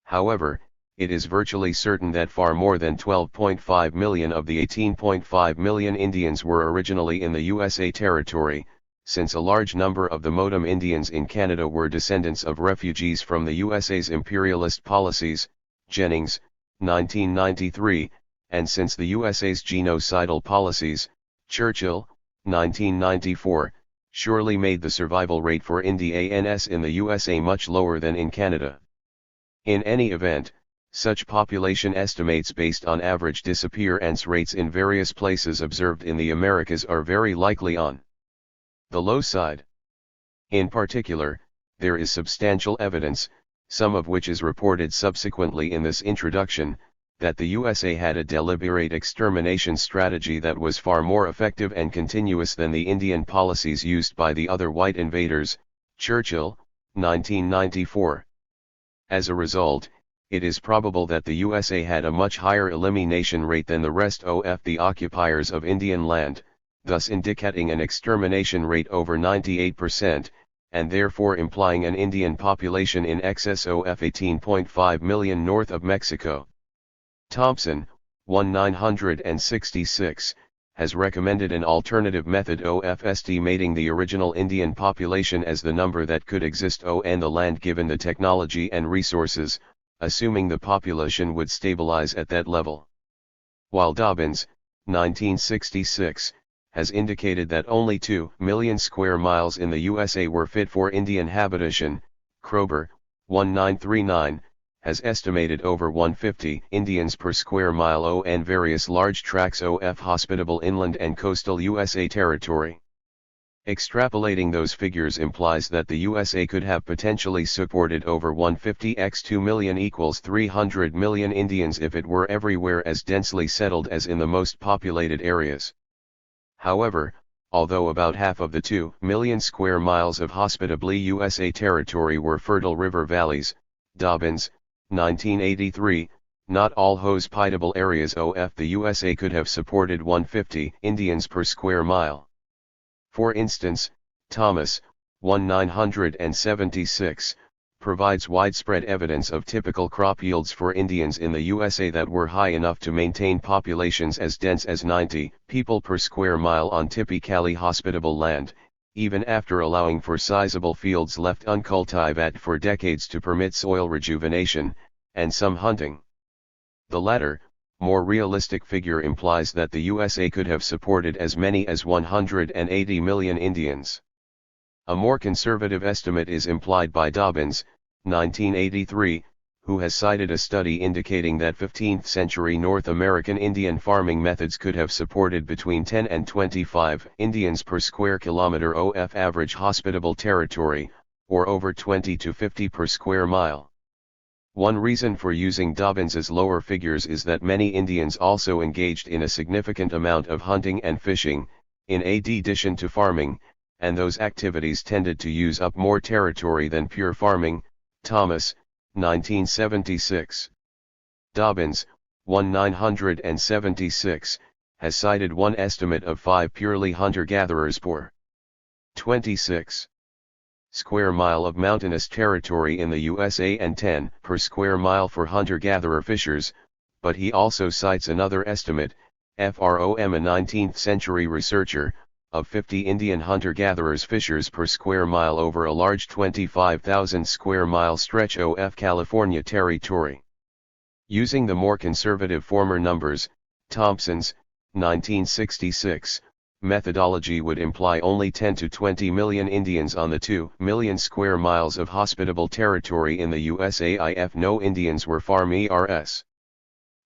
Speaker 1: However, it is virtually certain that far more than 12.5 million of the 18.5 million Indians were originally in the USA territory, since a large number of the Motum Indians in Canada were descendants of refugees from the USA's imperialist policies. Jennings, 1993, and since the USA's genocidal policies. Churchill, 1994, surely made the survival rate for Indians in the USA much lower than in Canada. In any event, such population estimates based on average disappearance rates in various places observed in the Americas are very likely on the low side. In particular, there is substantial evidence, some of which is reported subsequently in this introduction, that the USA had a deliberate extermination strategy that was far more effective and continuous than the Indian policies used by the other white invaders. Churchill, 1994. As a result, it is probable that the USA had a much higher elimination rate than the rest of the occupiers of Indian land, thus indicating an extermination rate over 98%, and therefore implying an Indian population in excess of 18.5 million north of Mexico. Thompson, 1966, has recommended an alternative method of estimating the original Indian population as the number that could exist on the land given the technology and resources, assuming the population would stabilize at that level. While Dobbins, 1966, has indicated that only 2 million square miles in the USA were fit for Indian habitation, Kroeber, 1939, has estimated over 150 Indians per square mile on various large tracts of hospitable inland and coastal USA territory. Extrapolating those figures implies that the USA could have potentially supported over 150 x 2 million equals 300 million Indians if it were everywhere as densely settled as in the most populated areas. However, although about half of the 2 million square miles of hospitably USA territory were fertile river valleys, Dobbins, 1983, not all hospitable areas of the USA could have supported 150 Indians per square mile. For instance, Thomas, 1976, provides widespread evidence of typical crop yields for Indians in the USA that were high enough to maintain populations as dense as 90 people per square mile on typically hospitable land, even after allowing for sizable fields left uncultivated for decades to permit soil rejuvenation, and some hunting. The latter, more realistic figure implies that the USA could have supported as many as 180 million Indians. A more conservative estimate is implied by Dobbins, 1983, who has cited a study indicating that 15th century North American Indian farming methods could have supported between 10 and 25 Indians per square kilometer of average hospitable territory, or over 20 to 50 per square mile. One reason for using Dobbins's lower figures is that many Indians also engaged in a significant amount of hunting and fishing, in addition to farming, and those activities tended to use up more territory than pure farming. Thomas, 1976. Dobbins, 1976, has cited one estimate of 5 purely hunter-gatherers per 26 square mile of mountainous territory in the USA and 10 per square mile for hunter-gatherer fishers, but he also cites another estimate, from a 19th century researcher, of 50 Indian hunter-gatherers fishers per square mile over a large 25,000 square mile stretch of California territory. Using the more conservative former numbers, Thompson's, 1966, methodology would imply only 10 to 20 million Indians on the 2 million square miles of hospitable territory in the USA if no Indians were farmers.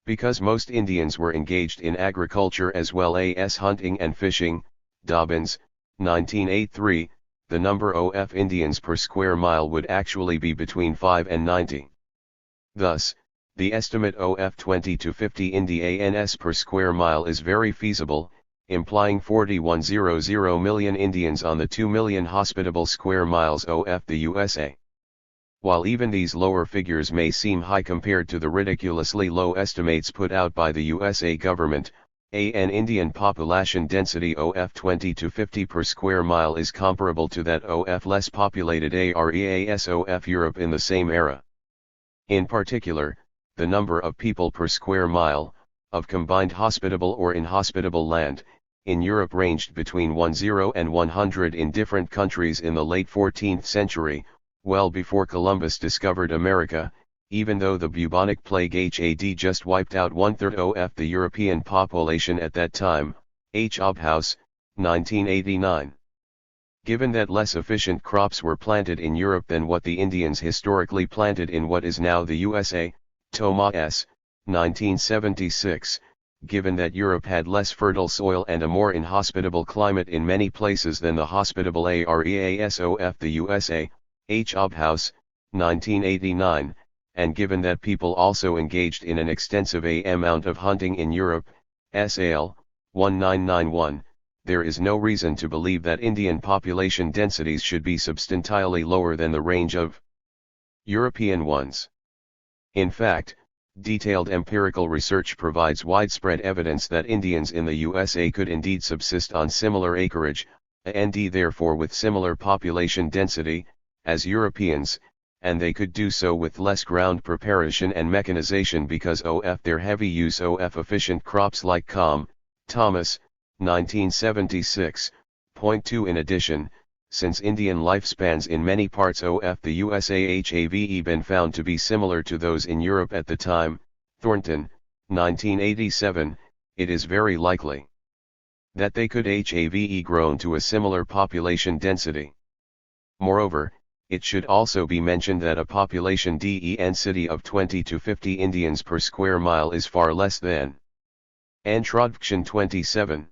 Speaker 1: Because most Indians were engaged in agriculture as well as hunting and fishing, Dobbins, 1983, the number of Indians per square mile would actually be between 5 and 90. Thus, the estimate of 20 to 50 Indians per square mile is very feasible, implying 4100 million Indians on the 2 million hospitable square miles of the USA. While even these lower figures may seem high compared to the ridiculously low estimates put out by the USA government, an Indian population density of 20 to 50 per square mile is comparable to that of less populated areas of Europe in the same era. In particular, the number of people per square mile, of combined hospitable or inhospitable land, in Europe ranged between 10 and 100 in different countries in the late 14th century, well before Columbus discovered America, even though the bubonic plague had just wiped out 1/3 of the European population at that time. H. Obhouse, 1989. Given that less efficient crops were planted in Europe than what the Indians historically planted in what is now the USA, Thomas, 1976, given that Europe had less fertile soil and a more inhospitable climate in many places than the hospitable areas of the USA, H. Obhouse, 1989, and given that people also engaged in an extensive amount of hunting in Europe, SAL, 1991, there is no reason to believe that Indian population densities should be substantially lower than the range of European ones. In fact, detailed empirical research provides widespread evidence that Indians in the USA could indeed subsist on similar acreage, and therefore with similar population density, as Europeans, and they could do so with less ground preparation and mechanization because of their heavy use of efficient crops like Thomas, 1976. Point 2. In addition, since Indian lifespans in many parts of the USA have been found to be similar to those in Europe at the time, Thornton, 1987, it is very likely that they could have grown to a similar population density. Moreover, it should also be mentioned that a population density of 20 to 50 Indians per square mile is far less than Introduction 27.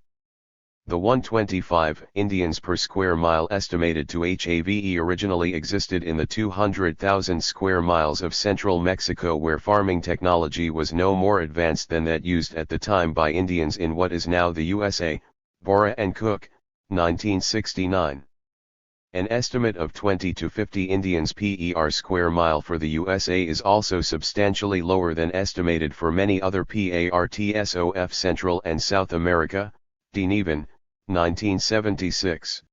Speaker 1: The 125 Indians per square mile estimated to have originally existed in the 200,000 square miles of central Mexico where farming technology was no more advanced than that used at the time by Indians in what is now the USA, Bora and Cook, 1969. An estimate of 20 to 50 Indians per square mile for the USA is also substantially lower than estimated for many other parts of Central and South America, Denevan, 1976.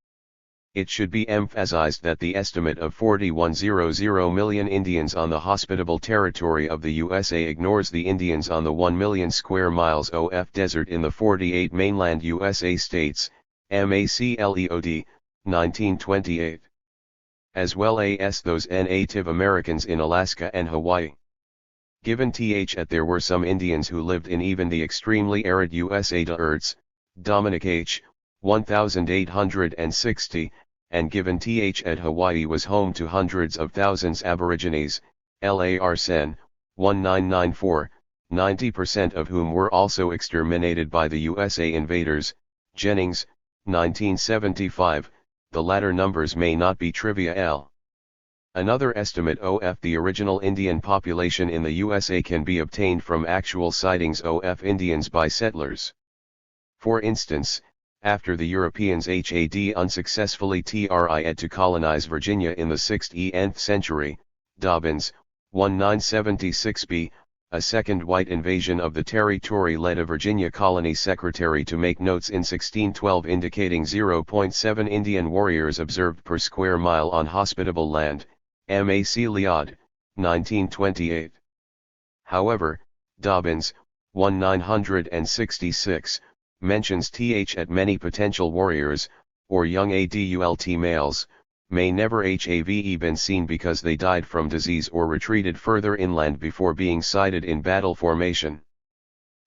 Speaker 1: It should be emphasized that the estimate of 4100 million Indians on the hospitable territory of the USA ignores the Indians on the 1 million square miles of desert in the 48 mainland USA states, MACLEOD, 1928. As well as those Native Americans in Alaska and Hawaii. Given that there were some Indians who lived in even the extremely arid USA deserts, Dominic H., 1860, and given at Hawaii was home to hundreds of thousands Aborigines, Larsen, 1994, 90% of whom were also exterminated by the USA invaders. Jennings, 1975, the latter numbers may not be trivia. Another estimate of the original Indian population in the USA can be obtained from actual sightings of Indians by settlers. For instance, after the Europeans had unsuccessfully tried to colonize Virginia in the 6th century, Dobbins, 1976b, a second white invasion of the territory led a Virginia colony secretary to make notes in 1612 indicating 0.7 Indian warriors observed per square mile on hospitable land, Mac Leod, 1928. However, Dobbins, 1966, mentions at many potential warriors, or young adult males, may never have been seen because they died from disease or retreated further inland before being sighted in battle formation.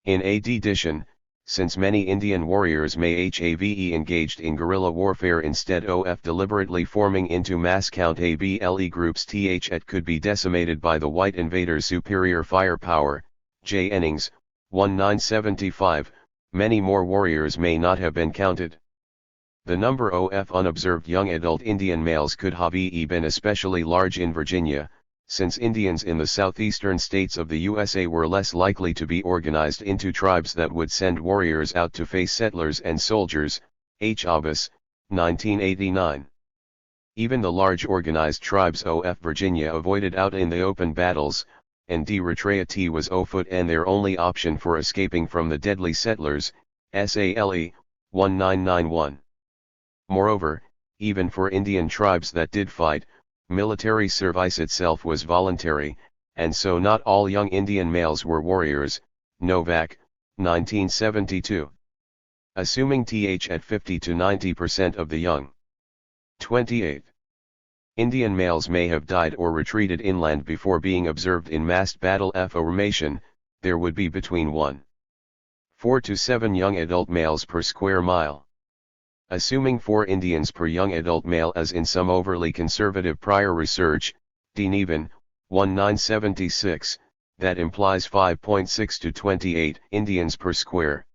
Speaker 1: In addition, since many Indian warriors may have engaged in guerrilla warfare instead of deliberately forming into mass count able groups, it could be decimated by the white invaders' superior firepower. J. Ennings, 1975, many more warriors may not have been counted. The number of unobserved young adult Indian males could have been especially large in Virginia, since Indians in the southeastern states of the USA were less likely to be organized into tribes that would send warriors out to face settlers and soldiers. H. Abbas, 1989. Even the large organized tribes of Virginia avoided out in the open battles, and de retraite was afoot and their only option for escaping from the deadly settlers. Sale, 1991. Moreover, even for Indian tribes that did fight, military service itself was voluntary, and so not all young Indian males were warriors. Novak, 1972. Assuming at 50 to 90% of the young. 28. Indian males may have died or retreated inland before being observed in massed battle formation. There would be between 1.4 to 7 young adult males per square mile. Assuming 4 Indians per young adult male as in some overly conservative prior research, Denevan, 1976, that implies 5.6 to 28 Indians per square.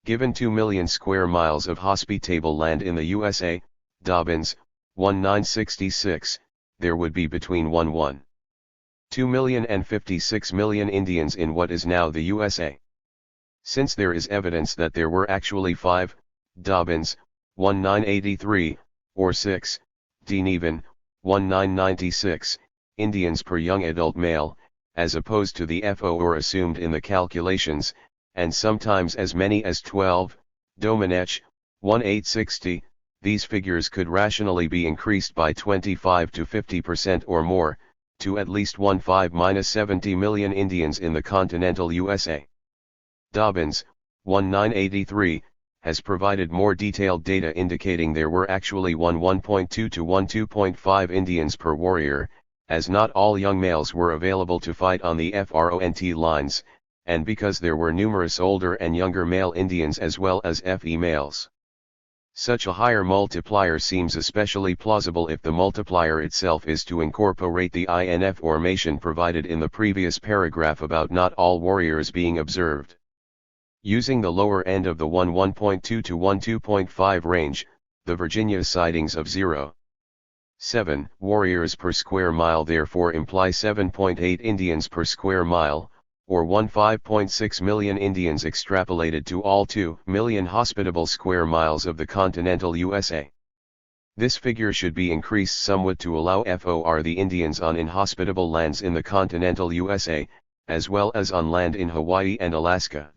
Speaker 1: Given 2 million square miles of hospitable land in the USA, Dobbins, 1966, there would be between 1.2 million and 56 million Indians in what is now the USA. Since there is evidence that there were actually 5, Dobbins, 1983, or 6, Denevan, 1996, Indians per young adult male, as opposed to the or assumed in the calculations, and sometimes as many as 12, Domenech, 1860, these figures could rationally be increased by 25 to 50% or more, to at least 15-70 million Indians in the continental USA. Dobbins, 1983, has provided more detailed data indicating there were actually 1.2 to 2.5 Indians per warrior, as not all young males were available to fight on the front lines, and because there were numerous older and younger male Indians as well as FE males. Such a higher multiplier seems especially plausible if the multiplier itself is to incorporate the INF formation provided in the previous paragraph about not all warriors being observed. Using the lower end of the 1.2 to 2.5 range, the Virginia sightings of 0.7 warriors per square mile therefore imply 7.8 Indians per square mile, or 5.6 million Indians extrapolated to all 2 million hospitable square miles of the continental USA. This figure should be increased somewhat to allow for the Indians on inhospitable lands in the continental USA, as well as on land in Hawaii and Alaska.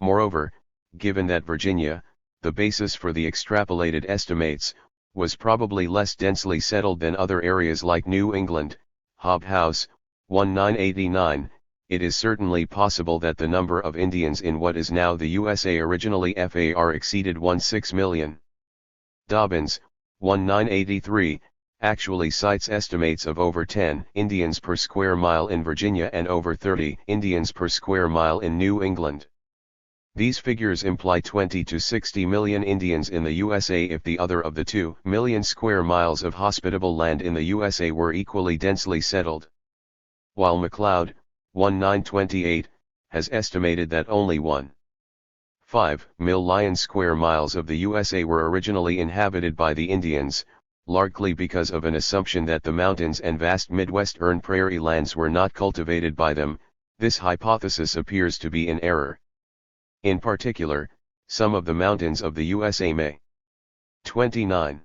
Speaker 1: Moreover, given that Virginia, the basis for the extrapolated estimates, was probably less densely settled than other areas like New England, Hobhouse, 1989, it is certainly possible that the number of Indians in what is now the USA originally exceeded 16 million. Dobbins, 1983, actually cites estimates of over 10 Indians per square mile in Virginia and over 30 Indians per square mile in New England. These figures imply 20 to 60 million Indians in the USA if the other of the 2 million square miles of hospitable land in the USA were equally densely settled. while MacLeod, 1928, has estimated that only 1.5 million square miles of the USA were originally inhabited by the Indians, largely because of an assumption that the mountains and vast Midwestern prairie lands were not cultivated by them. This hypothesis appears to be in error. In particular, some of the mountains of the USA may 29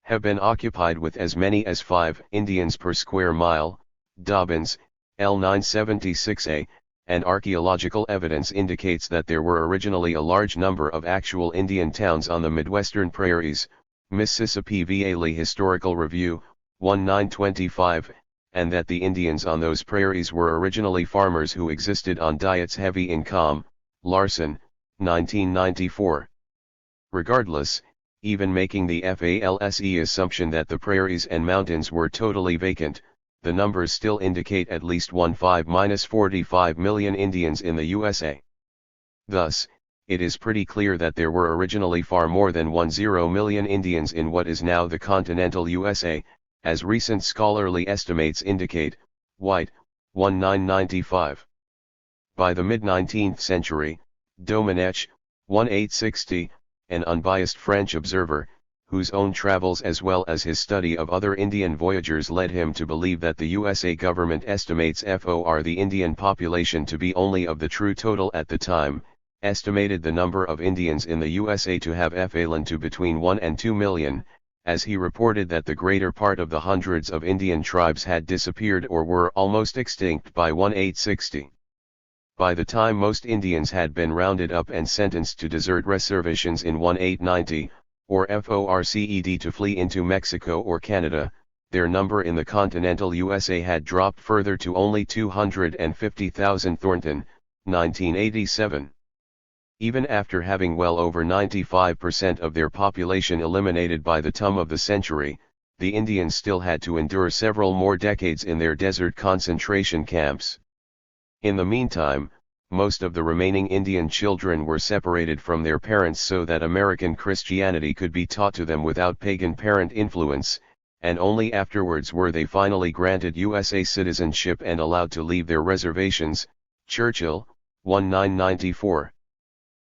Speaker 1: have been occupied with as many as 5 Indians per square mile, Dobbins, L976a, and archaeological evidence indicates that there were originally a large number of actual Indian towns on the Midwestern prairies, Mississippi Valley Historical Review, 1925, and that the Indians on those prairies were originally farmers who existed on diets heavy in Com, Larson, 1994. Regardless, even making the FALSE assumption that the prairies and mountains were totally vacant, the numbers still indicate at least 15-45 million Indians in the USA. Thus, it is pretty clear that there were originally far more than 10 million Indians in what is now the continental USA, as recent scholarly estimates indicate. White, 1995. By the mid-19th century, Domenech, 1860, an unbiased French observer, whose own travels as well as his study of other Indian voyagers led him to believe that the USA government estimates the Indian population to be only of the true total at the time, estimated the number of Indians in the USA to have fallen to between 1 and 2 million, as he reported that the greater part of the hundreds of Indian tribes had disappeared or were almost extinct by 1860. By the time most Indians had been rounded up and sentenced to desert reservations in 1890, or forced to flee into Mexico or Canada, their number in the continental USA had dropped further to only 250,000. Thornton, 1987. Even after having well over 95% of their population eliminated by the turn of the century, the Indians still had to endure several more decades in their desert concentration camps. In the meantime, most of the remaining Indian children were separated from their parents so that American Christianity could be taught to them without pagan parent influence, and only afterwards were they finally granted USA citizenship and allowed to leave their reservations. Churchill, 1994.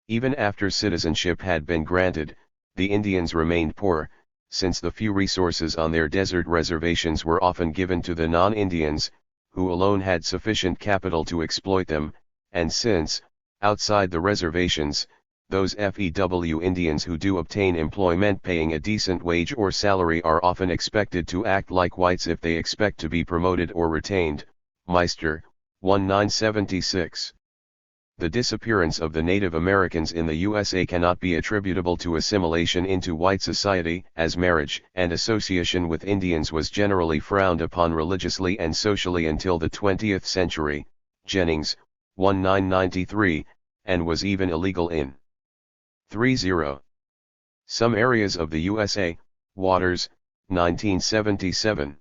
Speaker 1: Even after citizenship had been granted, the Indians remained poor, since the few resources on their desert reservations were often given to the non-Indians, who alone had sufficient capital to exploit them, and since, outside the reservations, those FEW Indians who do obtain employment paying a decent wage or salary are often expected to act like whites if they expect to be promoted or retained. Meister, 1976. The disappearance of the Native Americans in the USA cannot be attributable to assimilation into white society, as marriage and association with Indians was generally frowned upon religiously and socially until the 20th century, Jennings, 1993, and was even illegal in 30. Some areas of the USA, Waters, 1977.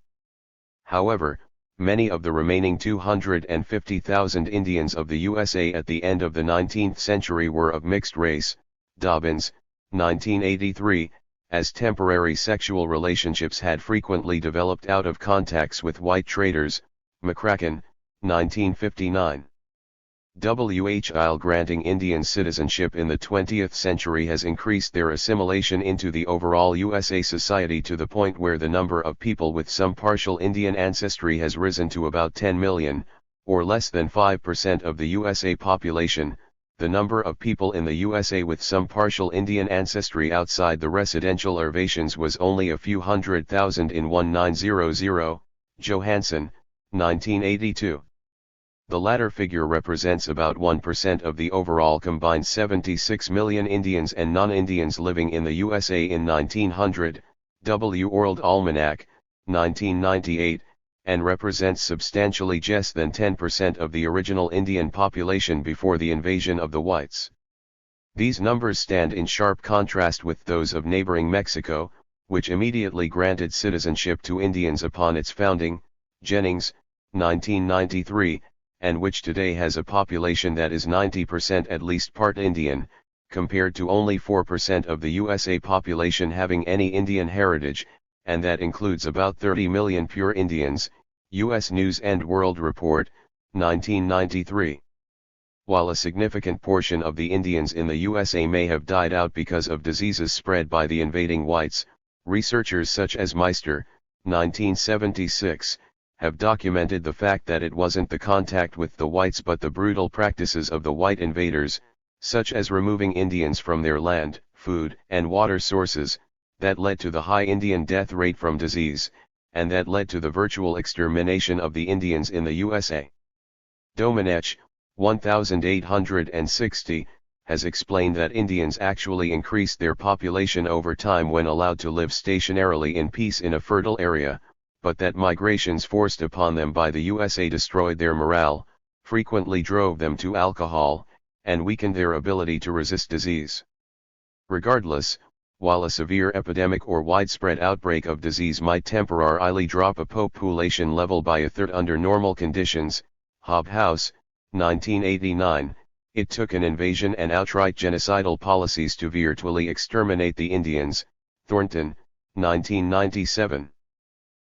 Speaker 1: However, many of the remaining 250,000 Indians of the USA at the end of the 19th century were of mixed race. Dobbins, 1983, as temporary sexual relationships had frequently developed out of contacts with white traders. McCracken, 1959. While granting Indian citizenship in the 20th century has increased their assimilation into the overall USA society to the point where the number of people with some partial Indian ancestry has risen to about 10 million, or less than 5% of the USA population. The number of people in the USA with some partial Indian ancestry outside the residential reservations was only a few 100,000 in 1900, Johansson, 1982. The latter figure represents about 1% of the overall combined 76 million Indians and non-Indians living in the USA in 1900, World Almanac, 1998, and represents substantially less than 10% of the original Indian population before the invasion of the whites. These numbers stand in sharp contrast with those of neighboring Mexico, which immediately granted citizenship to Indians upon its founding, Jennings, 1993, and which today has a population that is 90% at least part Indian, compared to only 4% of the USA population having any Indian heritage, and that includes about 30 million pure Indians. U.S. News & World Report, 1993. While a significant portion of the Indians in the USA may have died out because of diseases spread by the invading whites, researchers such as Meister, 1976, have documented the fact that it wasn't the contact with the whites but the brutal practices of the white invaders, such as removing Indians from their land, food, and water sources, that led to the high Indian death rate from disease, and that led to the virtual extermination of the Indians in the USA. Domenech, 1860, has explained that Indians actually increased their population over time when allowed to live stationarily in peace in a fertile area, but that migrations forced upon them by the USA destroyed their morale, frequently drove them to alcohol, and weakened their ability to resist disease. Regardless, while a severe epidemic or widespread outbreak of disease might temporarily drop a population level by a third under normal conditions, Hobhouse, 1989, it took an invasion and outright genocidal policies to virtually exterminate the Indians, Thornton, 1997.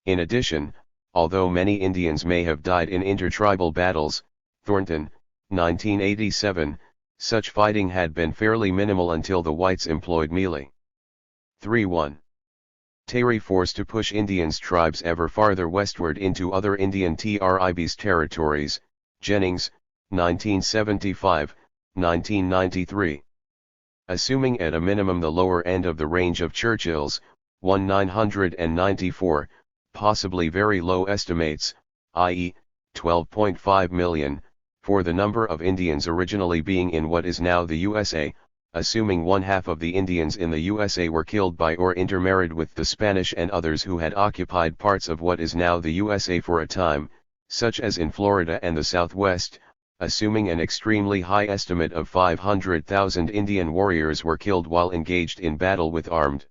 Speaker 1: In addition, although many Indians may have died in intertribal battles, Thornton, 1987, such fighting had been fairly minimal until the whites employed melee. 3-1. Terry forced to push Indians tribes ever farther westward into other Indian tribes territories, Jennings, 1975, 1993. Assuming at a minimum the lower end of the range of Churchill's, 1994, possibly very low estimates, i.e., 12.5 million, for the number of Indians originally being in what is now the USA, assuming one half of the Indians in the USA were killed by or intermarried with the Spanish and others who had occupied parts of what is now the USA for a time, such as in Florida and the Southwest, assuming an extremely high estimate of 500,000 Indian warriors were killed while engaged in battle with armed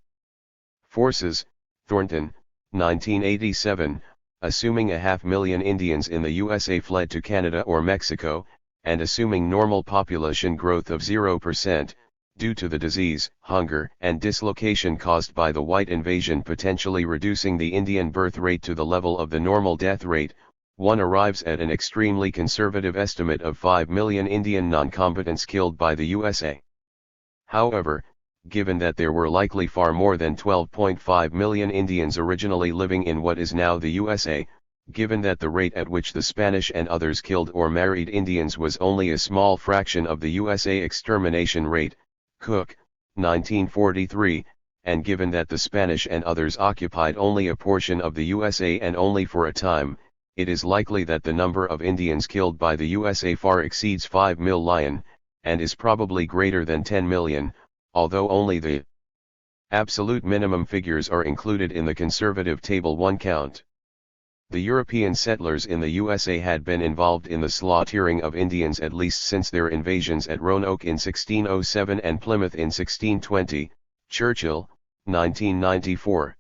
Speaker 1: forces, Thornton, 1987, assuming 500,000 Indians in the USA fled to Canada or Mexico, and assuming normal population growth of 0%, due to the disease, hunger, and dislocation caused by the white invasion potentially reducing the Indian birth rate to the level of the normal death rate, one arrives at an extremely conservative estimate of 5 million Indian non-combatants killed by the USA. However, given that there were likely far more than 12.5 million Indians originally living in what is now the USA, given that the rate at which the Spanish and others killed or married Indians was only a small fraction of the USA extermination rate, Cook, 1943, and given that the Spanish and others occupied only a portion of the USA and only for a time, it is likely that the number of Indians killed by the USA far exceeds 5 million, and is probably greater than 10 million, although only the absolute minimum figures are included in the conservative Table 1 count. The European settlers in the USA had been involved in the slaughtering of Indians at least since their invasions at Roanoke in 1607 and Plymouth in 1620, Churchill, 1994.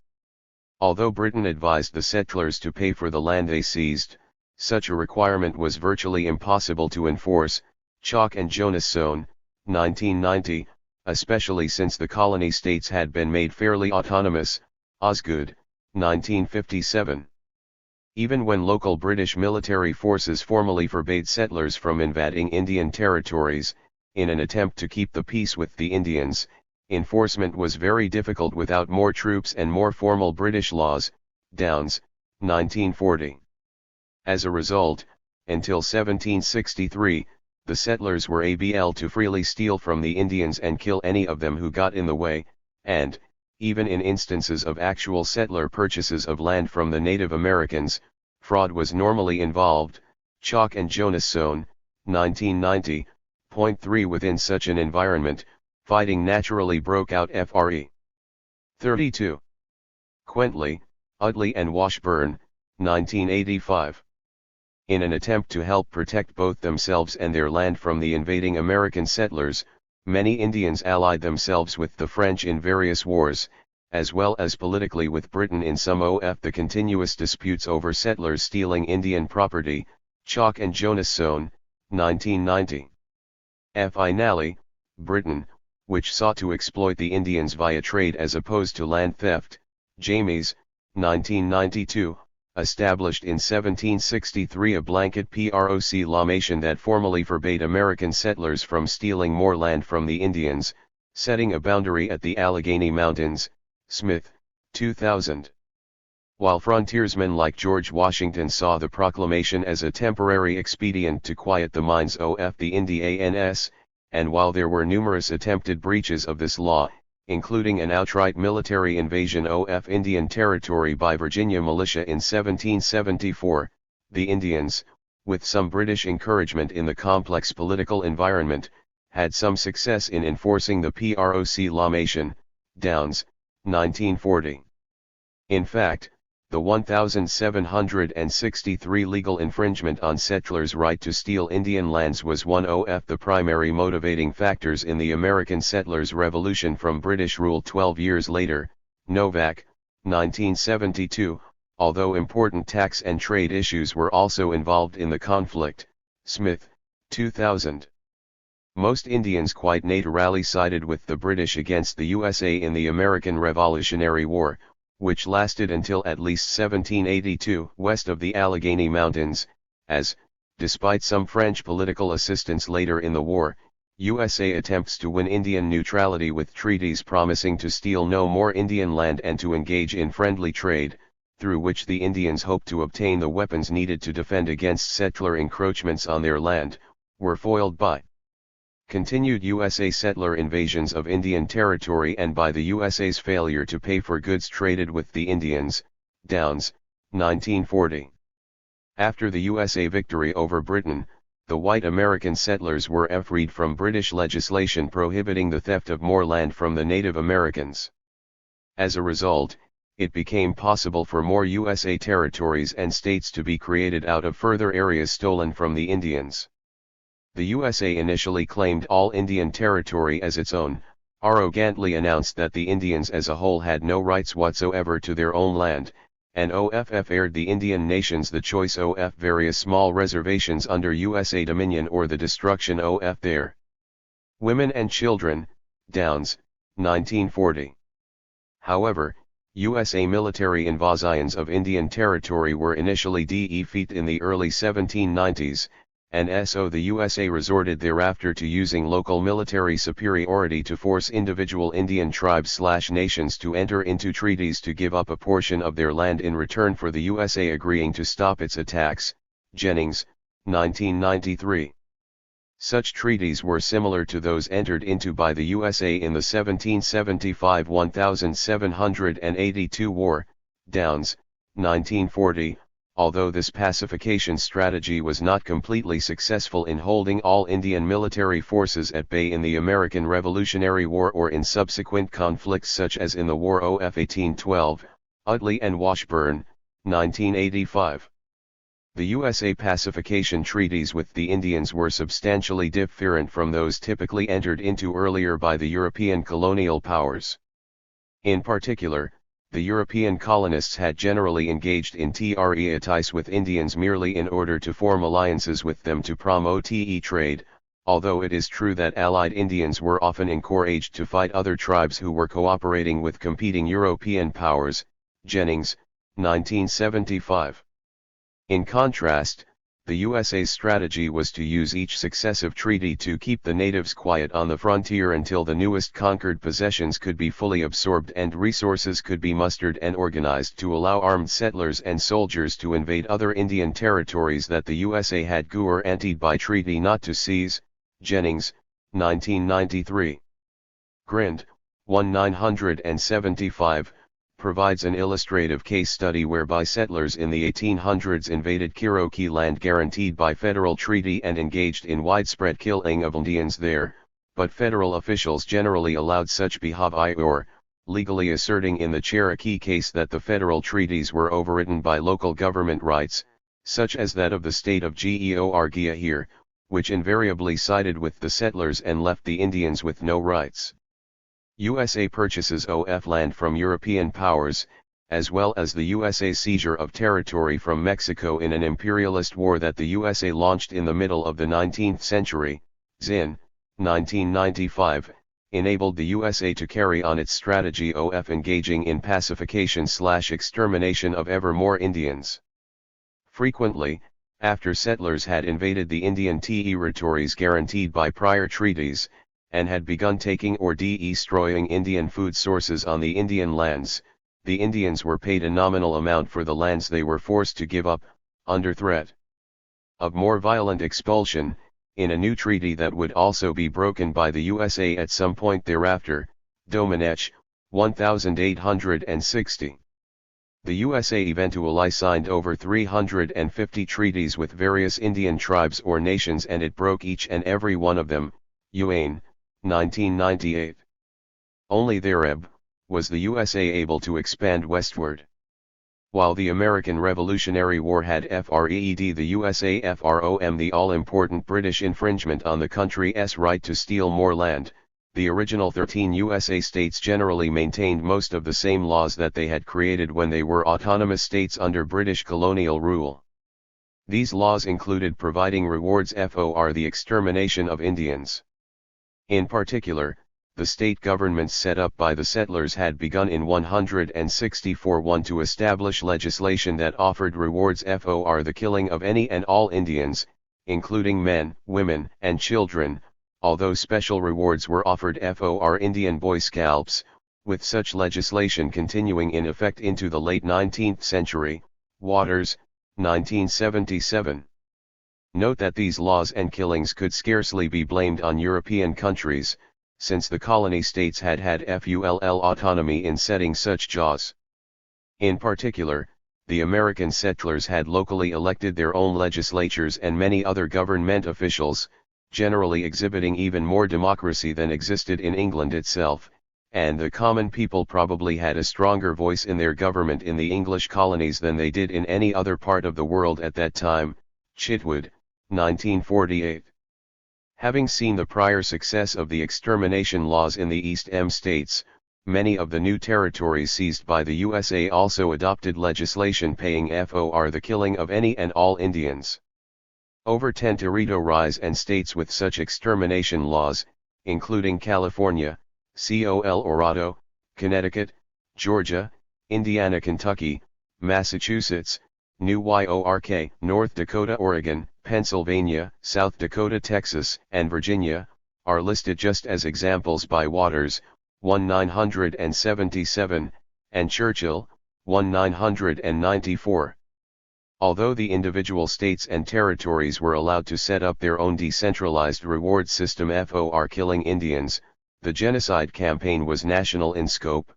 Speaker 1: Although Britain advised the settlers to pay for the land they seized, such a requirement was virtually impossible to enforce, Chalk and Jonas Sohn, 1990, especially since the colony states had been made fairly autonomous, Osgood, 1957. Even when local British military forces formally forbade settlers from invading Indian territories, in an attempt to keep the peace with the Indians, enforcement was very difficult without more troops and more formal British laws, Downes, 1940. As a result, until 1763, the settlers were able to freely steal from the Indians and kill any of them who got in the way, and, even in instances of actual settler purchases of land from the Native Americans, fraud was normally involved, Chalk and Jonas Sohn, 1990.3. Within such an environment, fighting naturally broke out. Fre. 32. Quentley, Utley and Washburn, 1985. In an attempt to help protect both themselves and their land from the invading American settlers, many Indians allied themselves with the French in various wars, as well as politically with Britain in some of the continuous disputes over settlers stealing Indian property, Chalk and Jonas Sohn, 1990. Finally, Britain, which sought to exploit the Indians via trade as opposed to land theft, Jamies, 1992, established in 1763 a blanket proclamation that formally forbade American settlers from stealing more land from the Indians, setting a boundary at the Allegheny Mountains. Smith, 2000. While frontiersmen like George Washington saw the proclamation as a temporary expedient to quiet the minds of the Indians, and while there were numerous attempted breaches of this law, including an outright military invasion of Indian Territory by Virginia militia in 1774, the Indians, with some British encouragement in the complex political environment, had some success in enforcing the proclamation. Downes, 1940. In fact, the 1763 legal infringement on settlers' right to steal Indian lands was one of the primary motivating factors in the American settlers' revolution from British rule 12 years later. Novak, 1972, although important tax and trade issues were also involved in the conflict. Smith, 2000. Most Indians quite naturally sided with the British against the USA in the American Revolutionary War, which lasted until at least 1782 west of the Allegheny Mountains, as, despite some French political assistance later in the war, USA attempts to win Indian neutrality with treaties promising to steal no more Indian land and to engage in friendly trade, through which the Indians hoped to obtain the weapons needed to defend against settler encroachments on their land, were foiled by continued USA settler invasions of Indian territory and by the USA's failure to pay for goods traded with the Indians. Downes, 1940. After the USA victory over Britain, the white American settlers were freed from British legislation prohibiting the theft of more land from the Native Americans. As a result, it became possible for more USA territories and states to be created out of further areas stolen from the Indians. The USA initially claimed all Indian territory as its own, arrogantly announced that the Indians as a whole had no rights whatsoever to their own land, and aired the Indian nations the choice of various small reservations under USA dominion or the destruction of their women and children. Downes, 1940. However, USA military invasions of Indian territory were initially defeated in the early 1790s, and so the USA resorted thereafter to using local military superiority to force individual Indian tribes/nations to enter into treaties to give up a portion of their land in return for the USA agreeing to stop its attacks. Jennings, 1993. Such treaties were similar to those entered into by the USA in the 1775-1782 war. Downes, 1940. Although this pacification strategy was not completely successful in holding all Indian military forces at bay in the American Revolutionary War or in subsequent conflicts such as in the War of 1812, Utley and Washburn, 1985. The USA pacification treaties with the Indians were substantially different from those typically entered into earlier by the European colonial powers. In particular, the European colonists had generally engaged in treaties with Indians merely in order to form alliances with them to promote trade, although it is true that allied Indians were often encouraged to fight other tribes who were cooperating with competing European powers. Jennings, 1975. In contrast, the USA's strategy was to use each successive treaty to keep the natives quiet on the frontier until the newest conquered possessions could be fully absorbed and resources could be mustered and organized to allow armed settlers and soldiers to invade other Indian territories that the USA had guaranteed by treaty not to seize. Jennings, 1993. Grind, 1975, provides an illustrative case study whereby settlers in the 1800s invaded Cherokee land guaranteed by federal treaty and engaged in widespread killing of Indians there, but federal officials generally allowed such behavior, legally asserting in the Cherokee case that the federal treaties were overridden by local government rights, such as that of the state of Georgia here, which invariably sided with the settlers and left the Indians with no rights. USA purchases of land from European powers, as well as the USA's seizure of territory from Mexico in an imperialist war that the USA launched in the middle of the 19th century, Zinn, 1995, enabled the USA to carry on its strategy of engaging in pacification/extermination of ever more Indians. Frequently, after settlers had invaded the Indian territories guaranteed by prior treaties, and had begun taking or destroying Indian food sources on the Indian lands, the Indians were paid a nominal amount for the lands they were forced to give up, under threat of more violent expulsion, in a new treaty that would also be broken by the USA at some point thereafter, Domenech, 1860. The USA eventually signed over 350 treaties with various Indian tribes or nations, and it broke each and every one of them. Uane, 1998. Only thereby was the USA able to expand westward. While the American Revolutionary War had freed the USA from the all-important British infringement on the country's right to steal more land, the original 13 USA states generally maintained most of the same laws that they had created when they were autonomous states under British colonial rule. These laws included providing rewards for the extermination of Indians. In particular, the state governments set up by the settlers had begun in 164 to establish legislation that offered rewards for the killing of any and all Indians, including men, women, and children, although special rewards were offered for Indian boy scalps, with such legislation continuing in effect into the late 19th century. Waters, 1977. Note that these laws and killings could scarcely be blamed on European countries, since the colony states had full autonomy in setting such laws. In particular, the American settlers had locally elected their own legislatures and many other government officials, generally exhibiting even more democracy than existed in England itself, and the common people probably had a stronger voice in their government in the English colonies than they did in any other part of the world at that time. Chitwood, 1948. Having seen the prior success of the extermination laws in the East states, many of the new territories seized by the USA also adopted legislation paying for the killing of any and all Indians. Over 10 territories and states with such extermination laws, including California, Colorado, Connecticut, Georgia, Indiana, Kentucky, Massachusetts, New York, North Dakota, Oregon, Pennsylvania, South Dakota, Texas, and Virginia, are listed just as examples by Waters, 1977, and Churchill, 1994. Although the individual states and territories were allowed to set up their own decentralized reward system for killing Indians, the genocide campaign was national in scope.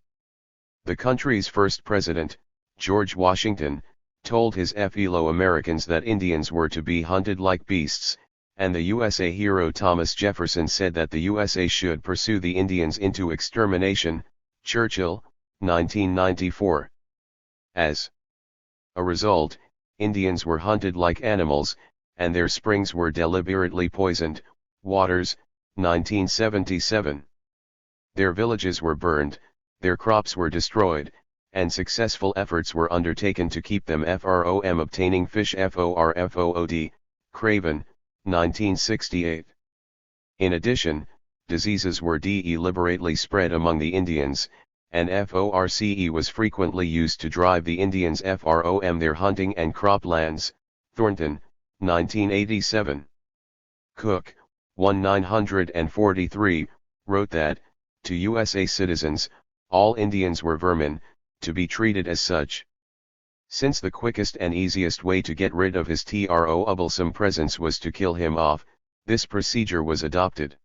Speaker 1: The country's first president, George Washington, told his fellow Americans that Indians were to be hunted like beasts, and the USA hero Thomas Jefferson said that the USA should pursue the Indians into extermination. Churchill, 1994. As a result, Indians were hunted like animals, and their springs were deliberately poisoned. Waters, 1977. Their villages were burned, their crops were destroyed, and successful efforts were undertaken to keep them from obtaining fish. FOD, Craven, 1968. In addition, diseases were deliberately spread among the Indians, and FORCE was frequently used to drive the Indians from their hunting and crop lands. Thornton, 1987. Cook, 1943, wrote that, to USA citizens, all Indians were vermin, to be treated as such. Since the quickest and easiest way to get rid of his troublesome presence was to kill him off, this procedure was adopted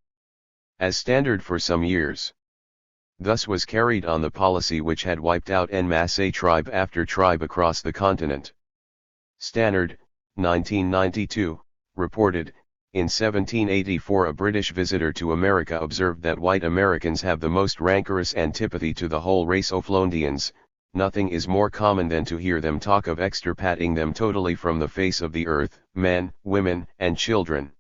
Speaker 1: as standard for some years. Thus was carried on the policy which had wiped out en masse tribe after tribe across the continent. Stannard, 1992, reported, in 1784 a British visitor to America observed that white Americans have the most rancorous antipathy to the whole race of Indians. Nothing is more common than to hear them talk of extirpating them totally from the face of the earth, men, women, and children.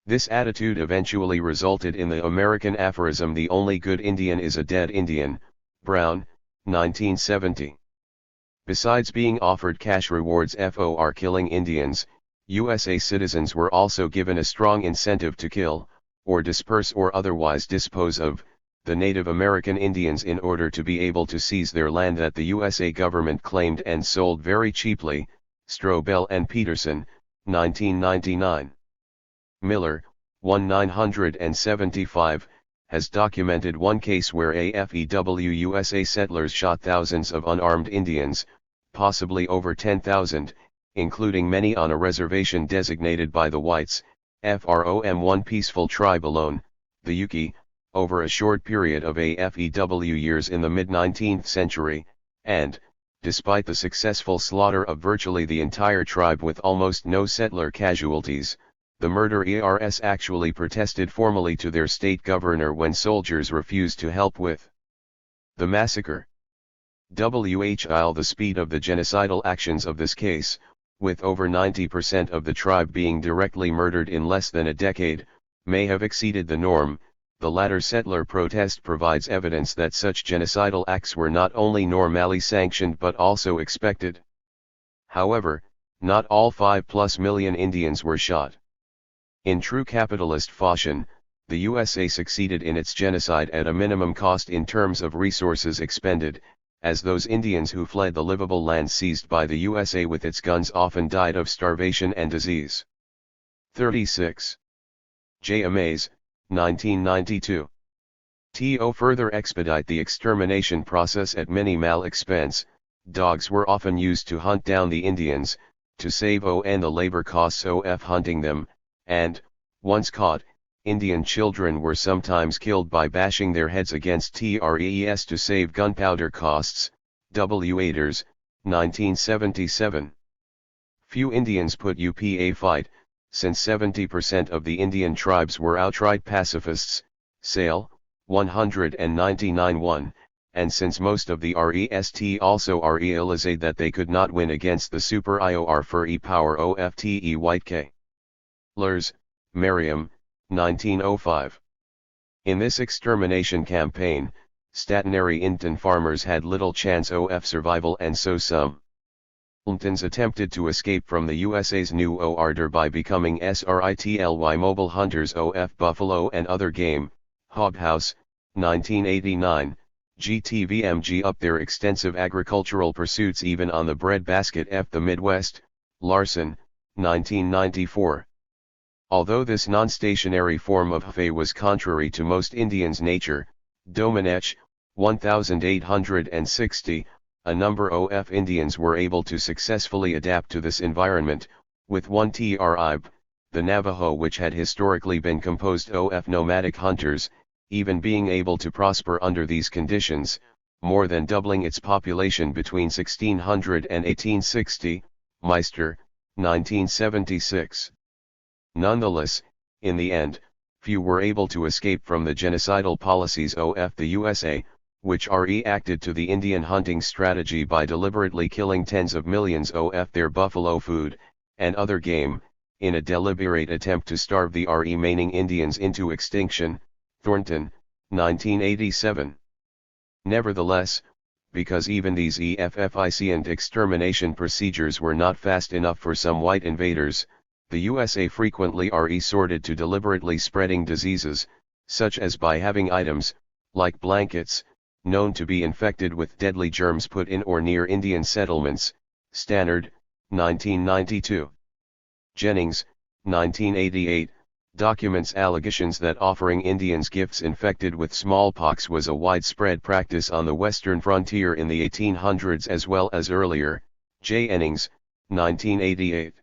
Speaker 1: This attitude eventually resulted in the American aphorism "the only good Indian is a dead Indian." Brown, 1970. Besides being offered cash rewards for killing Indians, USA citizens were also given a strong incentive to kill, or disperse or otherwise dispose of, the Native American Indians in order to be able to seize their land that the USA government claimed and sold very cheaply. Strobel and Peterson, 1999. Miller, 1975, has documented one case where AFEW USA settlers shot thousands of unarmed Indians, possibly over 10,000, including many on a reservation designated by the whites, from peaceful tribe alone, the Yuki, over a short period of AFEW years in the mid-19th century, and, despite the successful slaughter of virtually the entire tribe with almost no settler casualties, the murderers actually protested formally to their state governor when soldiers refused to help with the massacre. While the speed of the genocidal actions of this case, with over 90% of the tribe being directly murdered in less than a decade, may have exceeded the norm, the latter settler protest provides evidence that such genocidal acts were not only normally sanctioned but also expected. However, not all 5+ million Indians were shot. In true capitalist fashion, the USA succeeded in its genocide at a minimum cost in terms of resources expended, as those Indians who fled the livable land seized by the USA with its guns often died of starvation and disease. 36. J. Amaze, 1992. To further expedite the extermination process at minimal expense, dogs were often used to hunt down the Indians, to save the labor costs of hunting them, and, once caught, Indian children were sometimes killed by bashing their heads against trees to save gunpowder costs. W. Aders, 1977. Few Indians put up a fight, since 70% of the Indian tribes were outright pacifists, Sale, 199-1, and since most of the rest also realized that they could not win against the superior fur power of the white K. Lurs, Merriam, 1905. In this extermination campaign, stationary Indian farmers had little chance of survival, and so some Indians attempted to escape from the USA's new order by becoming SRITLY mobile hunters of buffalo and other game. Hobhouse, 1989, GTVMG up their extensive agricultural pursuits even on the breadbasket of the Midwest. Larson, 1994. Although this non-stationary form of HFA was contrary to most Indians' nature, Domenech, 1860, a number of Indians were able to successfully adapt to this environment, with one tribe, the Navajo, which had historically been composed of nomadic hunters, even being able to prosper under these conditions, more than doubling its population between 1600 and 1860, Meister, 1976. Nonetheless, in the end, few were able to escape from the genocidal policies of the USA, which reacted to the Indian hunting strategy by deliberately killing tens of millions of their buffalo food, and other game, in a deliberate attempt to starve the remaining Indians into extinction. Thornton, 1987. Nevertheless, because even these efficient extermination procedures were not fast enough for some white invaders, the USA frequently resorted to deliberately spreading diseases, such as by having items, like blankets, known to be infected with deadly germs put in or near Indian settlements. Stannard, 1992. Jennings, 1988, documents allegations that offering Indians gifts infected with smallpox was a widespread practice on the western frontier in the 1800s as well as earlier. J. Ennings, 1988.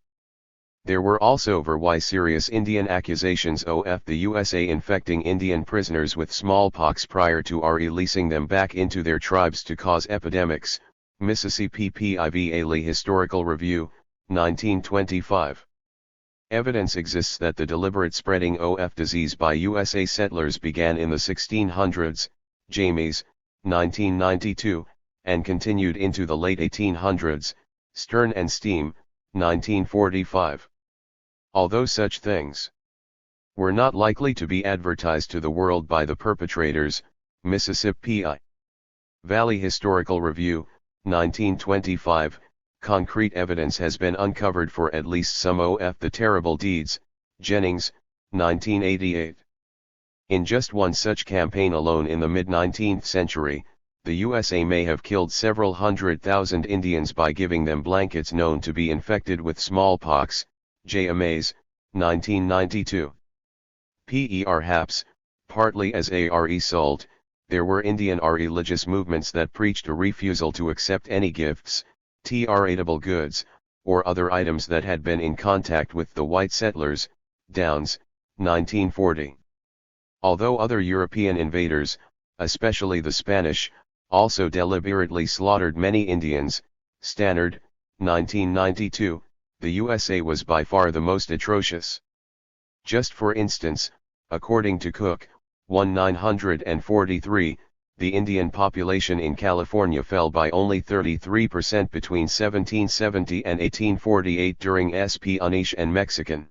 Speaker 1: There were also very serious Indian accusations of the USA infecting Indian prisoners with smallpox prior to releasing them back into their tribes to cause epidemics. Mississippi Private Historical Review, 1925. Evidence exists that the deliberate spreading of disease by USA settlers began in the 1600s, Jamies, 1992, and continued into the late 1800s, Stern and Steam, 1945. Although such things were not likely to be advertised to the world by the perpetrators, Mississippi Valley Historical Review, 1925, concrete evidence has been uncovered for at least some of the terrible deeds. Jennings, 1988. In just one such campaign alone in the mid-19th century, the USA may have killed several 100,000 Indians by giving them blankets known to be infected with smallpox. J. Amaze, 1992. Perhaps, partly as a result, there were Indian religious movements that preached a refusal to accept any gifts, tradable goods, or other items that had been in contact with the white settlers. Downes, 1940. Although other European invaders, especially the Spanish, also deliberately slaughtered many Indians, Stannard, 1992, the USA was by far the most atrocious. Just for instance, according to Cook, 1943, the Indian population in California fell by only 33% between 1770 and 1848 during Spanish and Mexican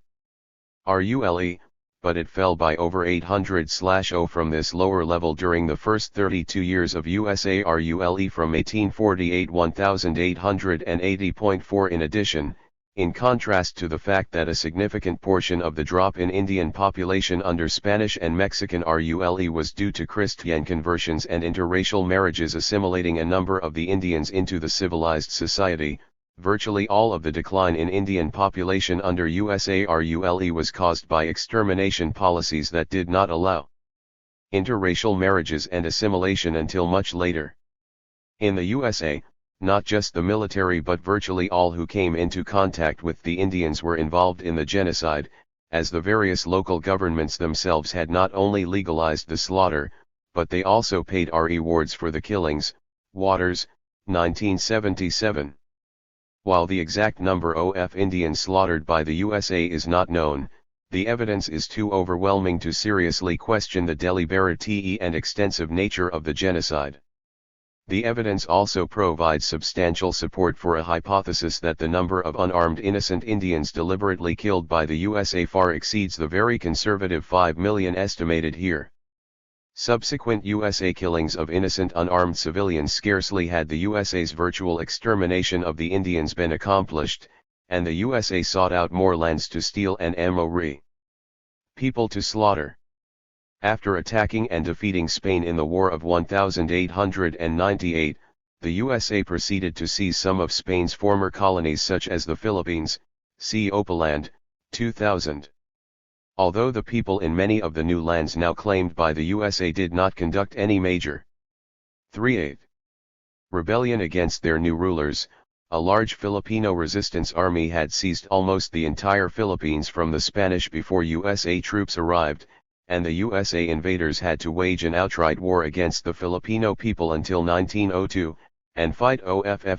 Speaker 1: RULE, but it fell by over 800/0 from this lower level during the first 32 years of USA RULE from 1848 1880.4. In addition, in contrast to the fact that a significant portion of the drop in Indian population under Spanish and Mexican RULE was due to Christian conversions and interracial marriages assimilating a number of the Indians into the civilized society, virtually all of the decline in Indian population under USA RULE was caused by extermination policies that did not allow interracial marriages and assimilation until much later. In the USA, not just the military but virtually all who came into contact with the Indians were involved in the genocide, as the various local governments themselves had not only legalized the slaughter, but they also paid rewards for the killings. Waters, 1977. While the exact number of Indians slaughtered by the USA is not known, the evidence is too overwhelming to seriously question the deliberate and extensive nature of the genocide. The evidence also provides substantial support for a hypothesis that the number of unarmed innocent Indians deliberately killed by the USA far exceeds the very conservative 5 million estimated here. Subsequent USA killings of innocent unarmed civilians scarcely had the USA's virtual extermination of the Indians been accomplished, and the USA sought out more lands to steal and people to slaughter. After attacking and defeating Spain in the War of 1898, the USA proceeded to seize some of Spain's former colonies such as the Philippines, see Opaland, 2000. Although the people in many of the new lands now claimed by the USA did not conduct any major 3/8 rebellion against their new rulers, a large Filipino resistance army had seized almost the entire Philippines from the Spanish before USA troops arrived, and the USA invaders had to wage an outright war against the Filipino people until 1902, and fight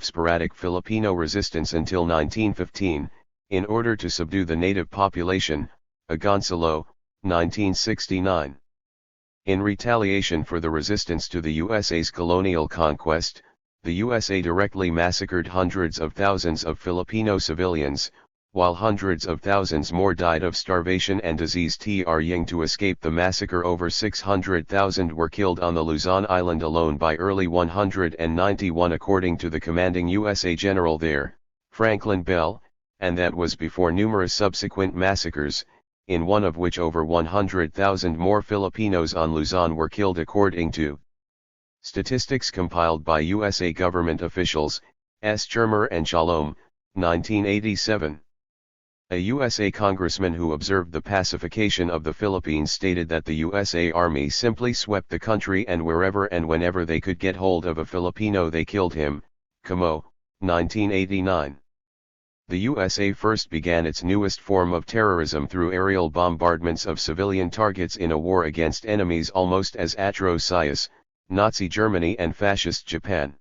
Speaker 1: sporadic Filipino resistance until 1915, in order to subdue the native population. Agoncillo, 1969. In retaliation for the resistance to the USA's colonial conquest, the USA directly massacred hundreds of thousands of Filipino civilians, while hundreds of thousands more died of starvation and disease. To escape the massacre, over 600,000 were killed on the Luzon Island alone by early 191 according to the commanding USA general there, Franklin Bell, and that was before numerous subsequent massacres, in one of which over 100,000 more Filipinos on Luzon were killed according to statistics compiled by USA government officials. Schermer and Shalom, 1987. A USA congressman who observed the pacification of the Philippines stated that the USA Army simply swept the country, and wherever and whenever they could get hold of a Filipino they killed him. Camo, 1989. The USA first began its newest form of terrorism through aerial bombardments of civilian targets in a war against enemies almost as atrocious, Nazi Germany and Fascist Japan.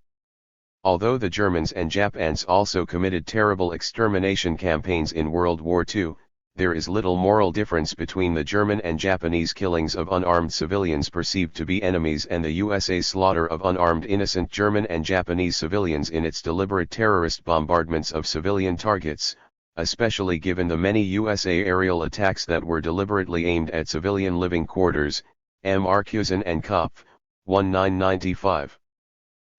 Speaker 1: Although the Germans and Japans also committed terrible extermination campaigns in World War II, there is little moral difference between the German and Japanese killings of unarmed civilians perceived to be enemies and the USA's slaughter of unarmed innocent German and Japanese civilians in its deliberate terrorist bombardments of civilian targets, especially given the many USA aerial attacks that were deliberately aimed at civilian living quarters. M. Arcusin and Kopf, 1995.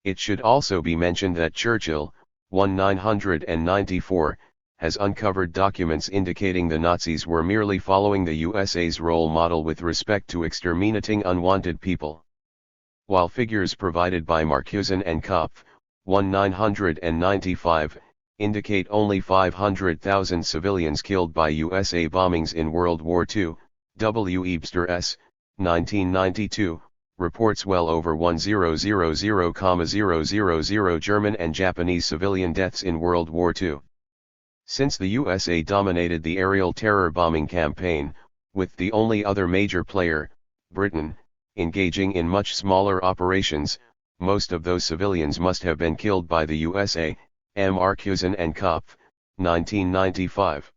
Speaker 1: It should also be mentioned that Churchill, 1994, has uncovered documents indicating the Nazis were merely following the USA's role model with respect to exterminating unwanted people. while figures provided by Marcuson and Kopf, 1995, indicate only 500,000 civilians killed by USA bombings in World War II. W. Eebster S., 1992, reports well over 1000,000 German and Japanese civilian deaths in World War II. Since the USA dominated the aerial terror bombing campaign, with the only other major player, Britain, engaging in much smaller operations, most of those civilians must have been killed by the USA, M. Marcuson and Kopf, 1995.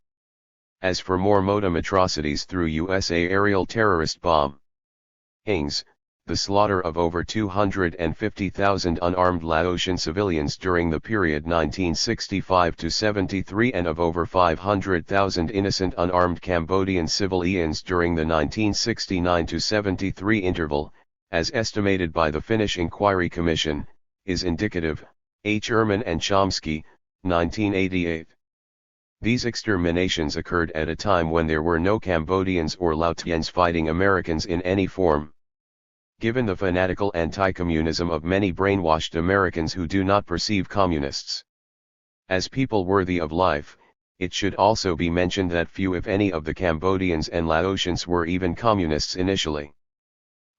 Speaker 1: As for more modem atrocities through USA aerial terrorist bombings, the slaughter of over 250,000 unarmed Laotian civilians during the period 1965 to 73 and of over 500,000 innocent unarmed Cambodian civilians during the 1969 to 73 interval, as estimated by the Finnish Inquiry Commission, is indicative. H. Ehrman and Chomsky, 1988. These exterminations occurred at a time when there were no Cambodians or Laotians fighting Americans in any form. Given the fanatical anti-communism of many brainwashed Americans who do not perceive communists as people worthy of life, it should also be mentioned that few if any of the Cambodians and Laotians were even communists initially.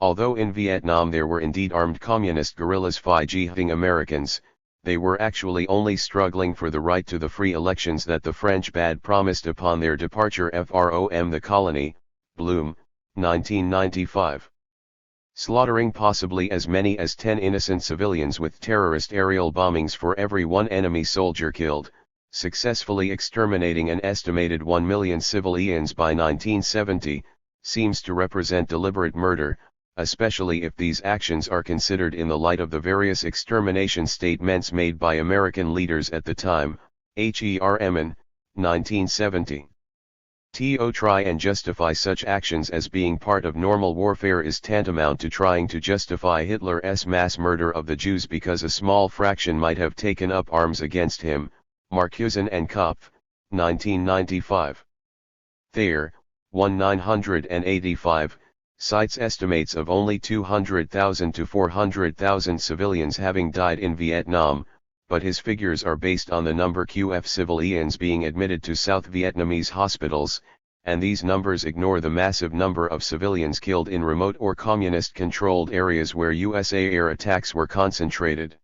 Speaker 1: Although in Vietnam there were indeed armed communist guerrillas fighting Americans, they were actually only struggling for the right to the free elections that the French bad promised upon their departure from the colony. Bloom, 1995. Slaughtering possibly as many as 10 innocent civilians with terrorist aerial bombings for every one enemy soldier killed, successfully exterminating an estimated 1 million civilians by 1970, seems to represent deliberate murder, especially if these actions are considered in the light of the various extermination statements made by American leaders at the time. H.E.R. Emin, 1970. To try and justify such actions as being part of normal warfare is tantamount to trying to justify Hitler's mass murder of the Jews because a small fraction might have taken up arms against him. Marcuson and Kopf, 1995. Thayer, 1985, cites estimates of only 200,000 to 400,000 civilians having died in Vietnam, but his figures are based on the number of civilians being admitted to South Vietnamese hospitals, and these numbers ignore the massive number of civilians killed in remote or communist-controlled areas where USA air attacks were concentrated.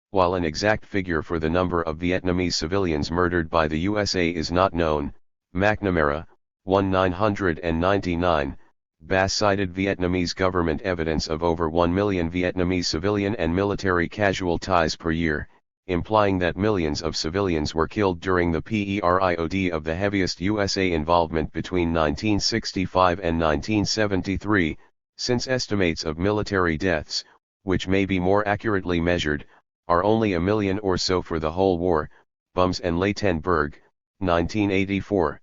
Speaker 1: While an exact figure for the number of Vietnamese civilians murdered by the USA is not known, McNamara, 1999, Bass cited Vietnamese government evidence of over 1 million Vietnamese civilian and military casualties per year, implying that millions of civilians were killed during the period of the heaviest USA involvement between 1965 and 1973, since estimates of military deaths, which may be more accurately measured, are only a million or so for the whole war. Bums and Latenberg, 1984.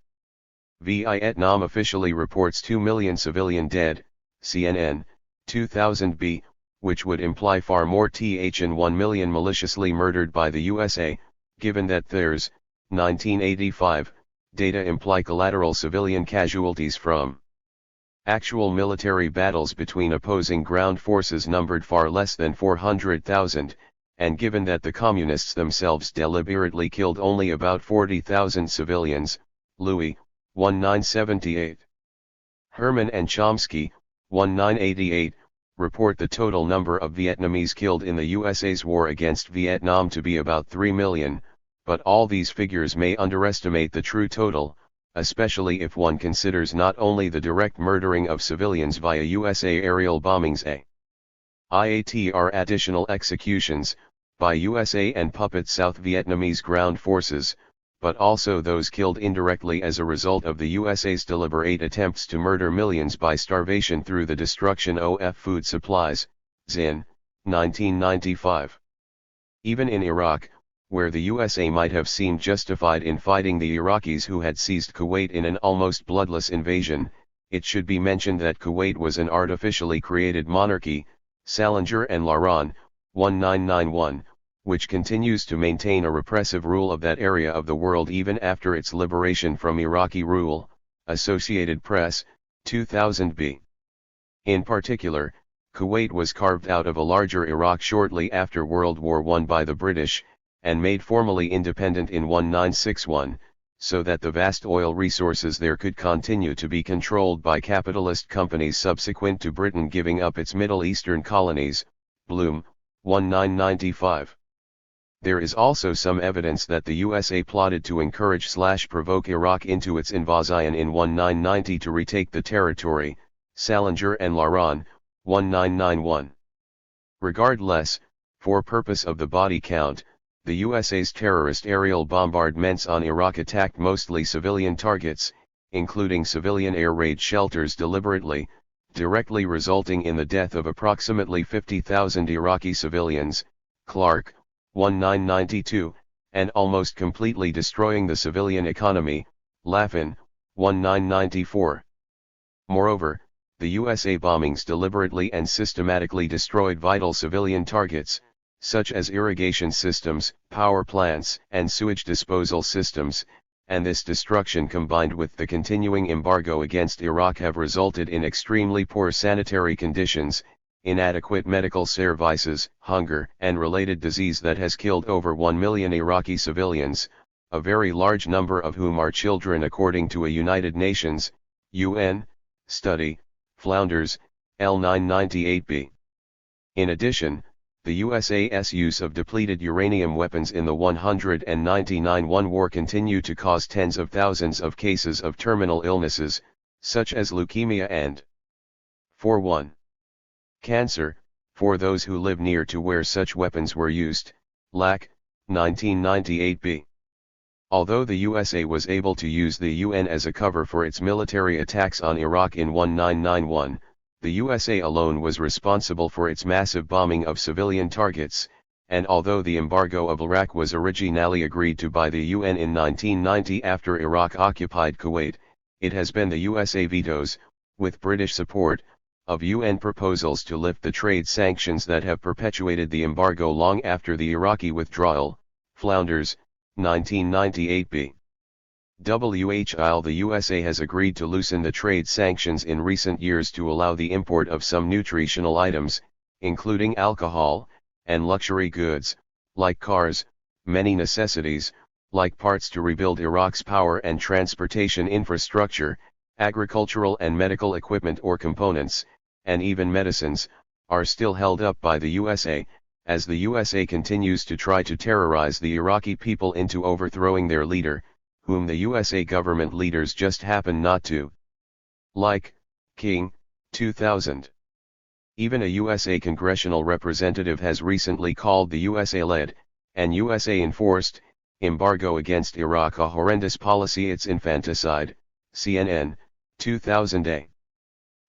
Speaker 1: Vietnam officially reports 2 million civilian dead, CNN, 2000b, which would imply far more than 1 million maliciously murdered by the USA, given that there's, 1985, data imply collateral civilian casualties from actual military battles between opposing ground forces numbered far less than 400,000, and given that the communists themselves deliberately killed only about 40,000 civilians. Louis, 1978. Herman and Chomsky, 1988, report the total number of Vietnamese killed in the USA's war against Vietnam to be about 3 million, but all these figures may underestimate the true total, especially if one considers not only the direct murdering of civilians via USA aerial bombings IATR additional executions, by USA and puppet South Vietnamese ground forces, but also those killed indirectly as a result of the USA's deliberate attempts to murder millions by starvation through the destruction of food supplies. Zinn, 1995. Even in Iraq, where the USA might have seemed justified in fighting the Iraqis who had seized Kuwait in an almost bloodless invasion, it should be mentioned that Kuwait was an artificially created monarchy, Salinger and Laron, 1991, which continues to maintain a repressive rule of that area of the world even after its liberation from Iraqi rule. Associated Press, 2000b. In particular, Kuwait was carved out of a larger Iraq shortly after World War I by the British, and made formally independent in 1961, so that the vast oil resources there could continue to be controlled by capitalist companies subsequent to Britain giving up its Middle Eastern colonies. Bloom, 1995. There is also some evidence that the USA plotted to encourage/provoke Iraq into its invasion in 1990 to retake the territory. Salinger and Laron, 1991. Regardless, for purpose of the body count, the USA's terrorist aerial bombardments on Iraq attacked mostly civilian targets, including civilian air raid shelters deliberately, directly resulting in the death of approximately 50,000 Iraqi civilians. Clark, 1992, and almost completely destroying the civilian economy. Laffin, 1994. Moreover, the USA bombings deliberately and systematically destroyed vital civilian targets, such as irrigation systems, power plants, and sewage disposal systems, and this destruction combined with the continuing embargo against Iraq have resulted in extremely poor sanitary conditions, inadequate medical services, hunger, and related disease that has killed over 1 million Iraqi civilians, a very large number of whom are children according to a United Nations, UN, study, Flounders, L998b. In addition, the USA's use of depleted uranium weapons in the 199 war continue to cause tens of thousands of cases of terminal illnesses, such as leukemia and 4.1. Cancer, for those who live near to where such weapons were used. Lack, 1998b. Although the USA was able to use the UN as a cover for its military attacks on Iraq in 1991, the USA alone was responsible for its massive bombing of civilian targets, and although the embargo of Iraq was originally agreed to by the UN in 1990 after Iraq occupied Kuwait, it has been the USA vetoes, with British support, of UN proposals to lift the trade sanctions that have perpetuated the embargo long after the Iraqi withdrawal. Flounders, 1998b. While the USA has agreed to loosen the trade sanctions in recent years to allow the import of some nutritional items, including alcohol, and luxury goods, like cars, many necessities, like parts to rebuild Iraq's power and transportation infrastructure, agricultural and medical equipment or components, and even medicines, are still held up by the USA, as the USA continues to try to terrorize the Iraqi people into overthrowing their leader, whom the USA government leaders just happen not to like. King, 2000. Even a USA congressional representative has recently called the USA-led, and USA-enforced, embargo against Iraq a horrendous policy. It's infanticide. CNN, 2000a.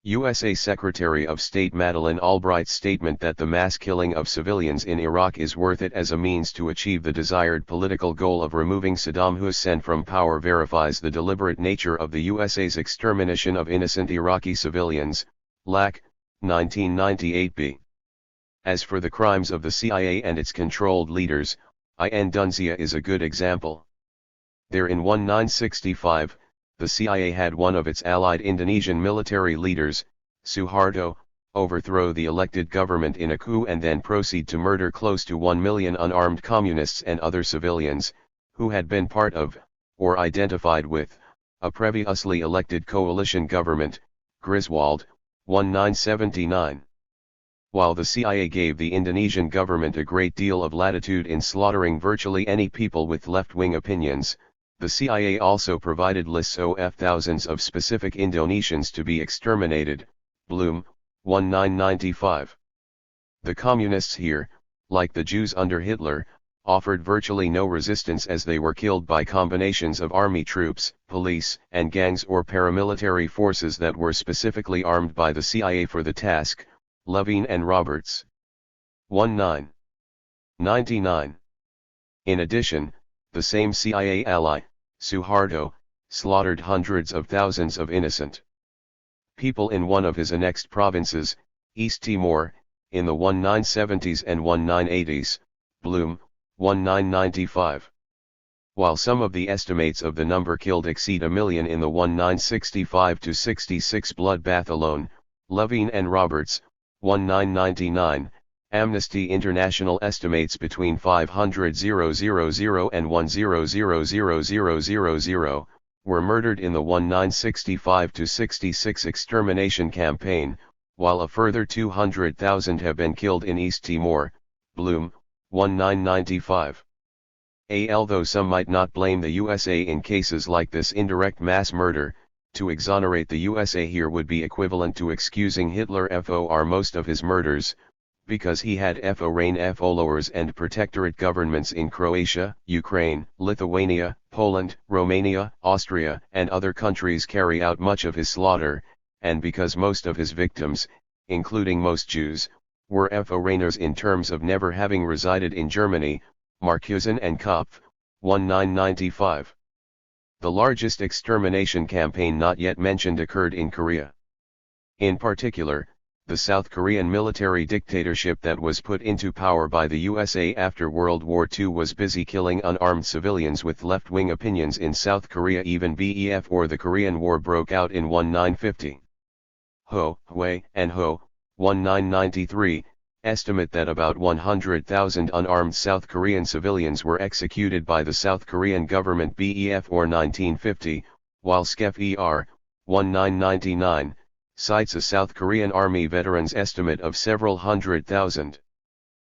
Speaker 1: USA Secretary of State Madeleine Albright's statement that the mass killing of civilians in Iraq is worth it as a means to achieve the desired political goal of removing Saddam Hussein from power verifies the deliberate nature of the USA's extermination of innocent Iraqi civilians. Lack, 1998b. As for the crimes of the CIA and its controlled leaders, Indonesia is a good example. There in 1965, the CIA had one of its allied Indonesian military leaders, Suharto, overthrow the elected government in a coup and then proceed to murder close to 1 million unarmed communists and other civilians, who had been part of, or identified with, a previously elected coalition government. Griswold, 1979. While the CIA gave the Indonesian government a great deal of latitude in slaughtering virtually any people with left-wing opinions, the CIA also provided lists of thousands of specific Indonesians to be exterminated. Bloom, 1995. The communists here, like the Jews under Hitler, offered virtually no resistance as they were killed by combinations of army troops, police, and gangs or paramilitary forces that were specifically armed by the CIA for the task. Levine and Roberts. 1999. In addition, the same CIA ally, Suharto, slaughtered hundreds of thousands of innocent people in one of his annexed provinces, East Timor, in the 1970s and 1980s. Bloom, 1995. While some of the estimates of the number killed exceed 1 million in the 1965-66 bloodbath alone, Levine and Roberts, 1999, Amnesty International estimates between 500,000 and 100,000 were murdered in the 1965-66 extermination campaign, while a further 200,000 have been killed in East Timor, Bloom, 1995. Although some might not blame the USA in cases like this indirect mass murder, to exonerate the USA here would be equivalent to excusing Hitler for most of his murders, because he had foreign followers and protectorate governments in Croatia, Ukraine, Lithuania, Poland, Romania, Austria and other countries carry out much of his slaughter, and because most of his victims, including most Jews, were foreigners in terms of never having resided in Germany, Marcuson and Kopf, 1995. The largest extermination campaign not yet mentioned occurred in Korea. In particular, the South Korean military dictatorship that was put into power by the USA after World War II was busy killing unarmed civilians with left-wing opinions in South Korea even before the Korean War broke out in 1950. Ho, Wei, and Ho, 1993, estimate that about 100,000 unarmed South Korean civilians were executed by the South Korean government before 1950, while SCEF 1999, cites a South Korean Army veterans estimate of several hundred thousand.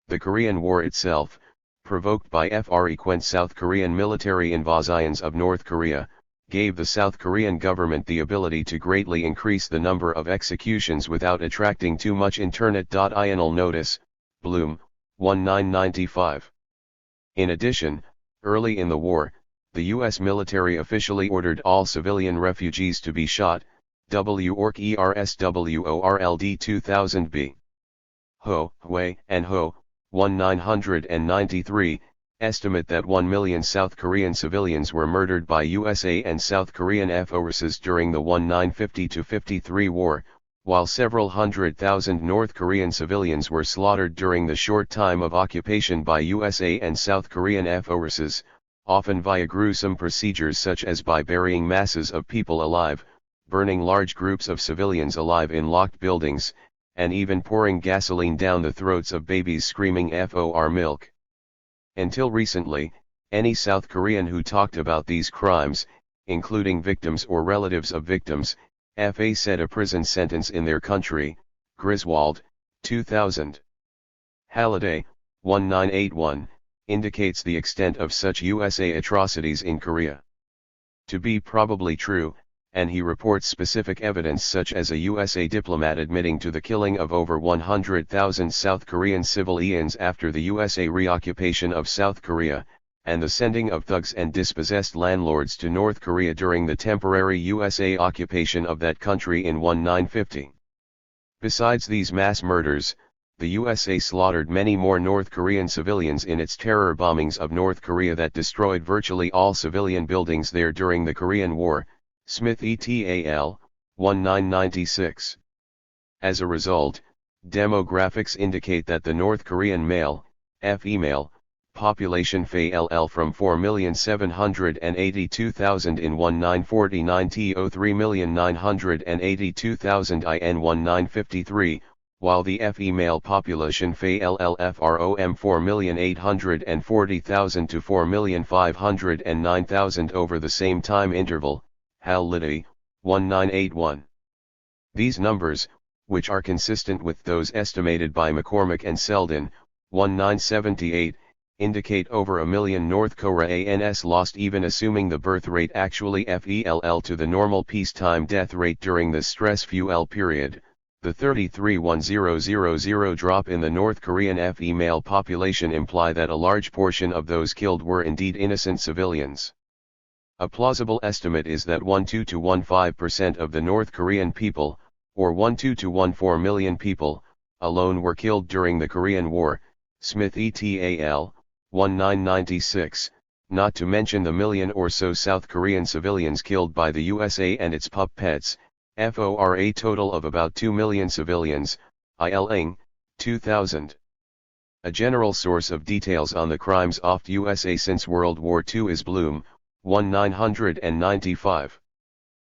Speaker 1: The Korean War itself, provoked by frequent South Korean military invasions of North Korea, gave the South Korean government the ability to greatly increase the number of executions without attracting too much international notice, Bloom, 1995. In addition, early in the war, the U.S. military officially ordered all civilian refugees to be shot, WORK ERSWORLD 2000b. Ho, Wei, and Ho, 1993, estimate that 1 million South Korean civilians were murdered by USA and South Korean forces during the 1950-53 war, while several hundred thousand North Korean civilians were slaughtered during the short time of occupation by USA and South Korean forces, often via gruesome procedures such as by burying masses of people alive, burning large groups of civilians alive in locked buildings, and even pouring gasoline down the throats of babies screaming for milk. Until recently, any South Korean who talked about these crimes, including victims or relatives of victims, said a prison sentence in their country. Griswold, 2000. Halliday, 1981, indicates the extent of such USA atrocities in Korea to be probably true, and he reports specific evidence such as a USA diplomat admitting to the killing of over 100,000 South Korean civilians after the USA reoccupation of South Korea, and the sending of thugs and dispossessed landlords to North Korea during the temporary USA occupation of that country in 1950. Besides these mass murders, the USA slaughtered many more North Korean civilians in its terror bombings of North Korea that destroyed virtually all civilian buildings there during the Korean War, Smith et al., 1996. As a result, demographics indicate that the North Korean male, female, population fell from 4,782,000 in 1949 to 3,982,000 in 1953, while the female population fell from 4,840,000 to 4,509,000 over the same time interval. Halliday, 1981. These numbers, which are consistent with those estimated by McCormick and Selden, 1978, indicate over a million North Koreans lost even assuming the birth rate actually fell to the normal peacetime death rate during the stress fuel period. The 33,1000 drop in the North Korean female population imply that a large portion of those killed were indeed innocent civilians. A plausible estimate is that 12 to 15% of the North Korean people, or 12 to 14 million people, alone were killed during the Korean War, Smith et al., 1996, not to mention the million or so South Korean civilians killed by the USA and its puppets, for a total of about 2 million civilians, Illing, 2000. A general source of details on the crimes of USA since World War II is Bloom, 1995.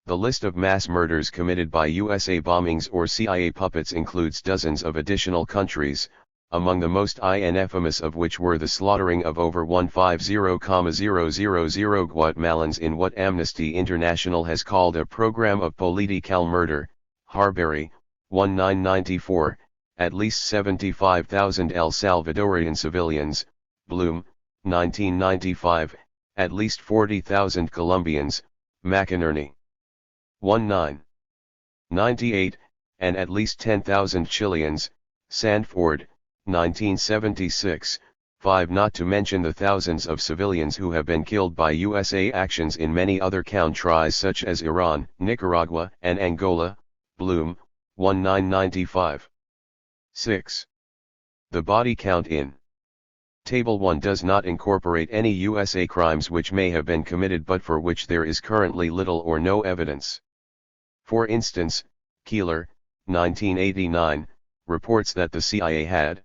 Speaker 1: The list of mass murders committed by USA bombings or CIA puppets includes dozens of additional countries, among the most infamous of which were the slaughtering of over 150,000 Guatemalans in what Amnesty International has called a program of political murder. Harberry, 1994, at least 75,000 El Salvadorian civilians. Bloom, 1995, at least 40,000 Colombians. McInerney, 1998, and at least 10,000 Chileans. Sandford, 1976, 5. Not to mention the thousands of civilians who have been killed by USA actions in many other countries such as Iran, Nicaragua, and Angola. Bloom, 1995. 6. The body count in Table 1 does not incorporate any USA crimes which may have been committed but for which there is currently little or no evidence. For instance, Keeler, 1989, reports that the CIA had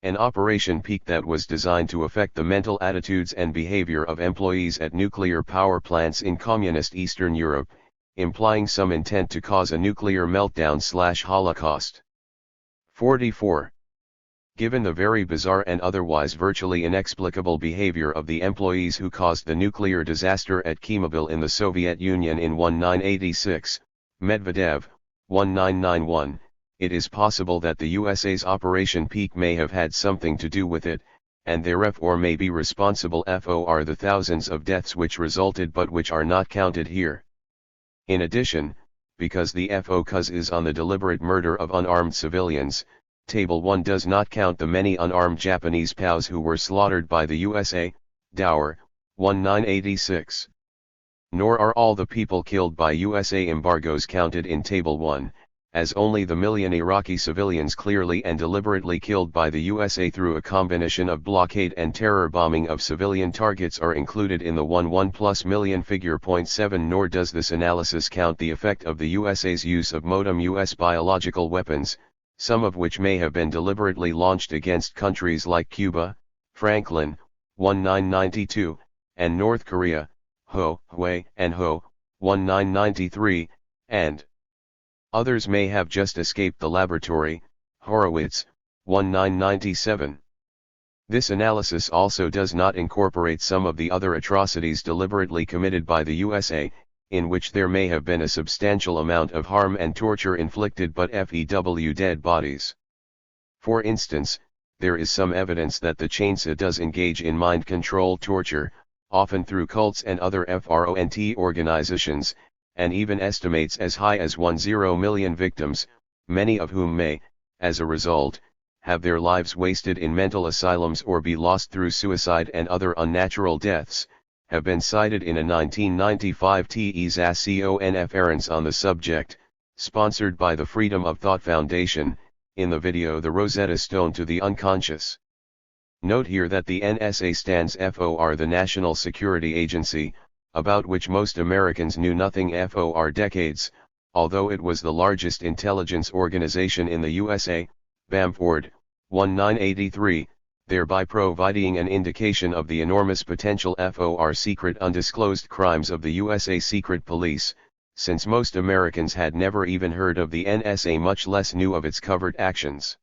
Speaker 1: an Operation Peak that was designed to affect the mental attitudes and behavior of employees at nuclear power plants in communist Eastern Europe, implying some intent to cause a nuclear meltdown/Holocaust. 44. Given the very bizarre and otherwise virtually inexplicable behavior of the employees who caused the nuclear disaster at Chernobyl in the Soviet Union in 1986, Medvedev, 1991, it is possible that the USA's Operation Peak may have had something to do with it, and therefore may be responsible for the thousands of deaths which resulted but which are not counted here. In addition, because the focus is on the deliberate murder of unarmed civilians, Table 1 does not count the many unarmed Japanese POWs who were slaughtered by the USA, Dower, 1986. Nor are all the people killed by USA embargoes counted in Table 1, as only the million Iraqi civilians clearly and deliberately killed by the USA through a combination of blockade and terror bombing of civilian targets are included in the 1+ million figure. 7 Nor does this analysis count the effect of the USA's use of modern US biological weapons, some of which may have been deliberately launched against countries like Cuba, Franklin, 1992, and North Korea, Ho, Hue, and Ho, 1993, and others may have just escaped the laboratory, Horowitz, 1997. This analysis also does not incorporate some of the other atrocities deliberately committed by the USA, in which there may have been a substantial amount of harm and torture inflicted but few dead bodies. For instance, there is some evidence that the Chainsaw does engage in mind control torture, often through cults and other front organizations, and even estimates as high as 10 million victims, many of whom may, as a result, have their lives wasted in mental asylums or be lost through suicide and other unnatural deaths, have been cited in a 1995 TES conference on the subject, sponsored by the Freedom of Thought Foundation, in the video The Rosetta Stone to the Unconscious. Note here that the NSA stands for the National Security Agency, about which most Americans knew nothing for decades, although it was the largest intelligence organization in the USA. Bamford, 1983, thereby providing an indication of the enormous potential for secret undisclosed crimes of the USA Secret Police, since most Americans had never even heard of the NSA, much less knew of its covert actions.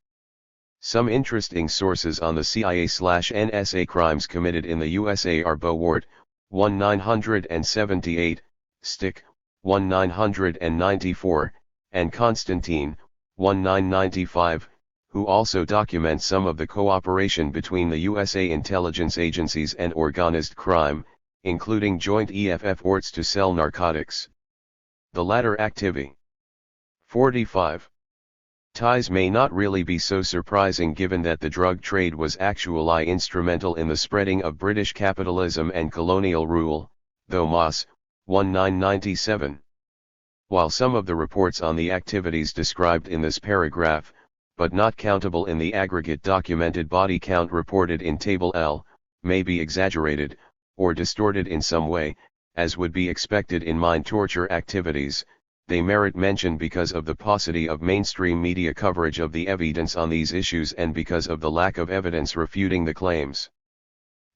Speaker 1: Some interesting sources on the CIA/NSA crimes committed in the USA are Bowart, 1978, Stick, 1994, and Constantine, 1995, who also document some of the cooperation between the USA intelligence agencies and organized crime, including joint efforts to sell narcotics. The latter activity. 45. Ties may not really be so surprising given that the drug trade was actually instrumental in the spreading of British capitalism and colonial rule, though Moss, 1997. While some of the reports on the activities described in this paragraph, but not countable in the aggregate documented body count reported in Table L, may be exaggerated, or distorted in some way, as would be expected in mind torture activities, they merit mention because of the paucity of mainstream media coverage of the evidence on these issues and because of the lack of evidence refuting the claims.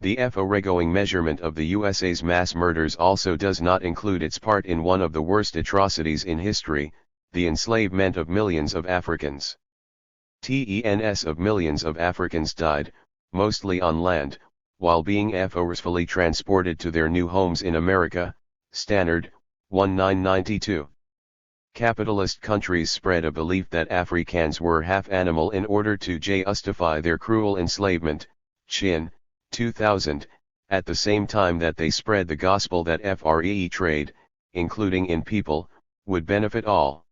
Speaker 1: The foregoing measurement of the USA's mass murders also does not include its part in one of the worst atrocities in history, the enslavement of millions of Africans. Tens of millions of Africans died, mostly on land, while being forcefully transported to their new homes in America. Stannard, 1992. Capitalist countries spread a belief that Africans were half animal in order to justify their cruel enslavement. Chin, 2000, at the same time that they spread the gospel that free trade, including in people, would benefit all.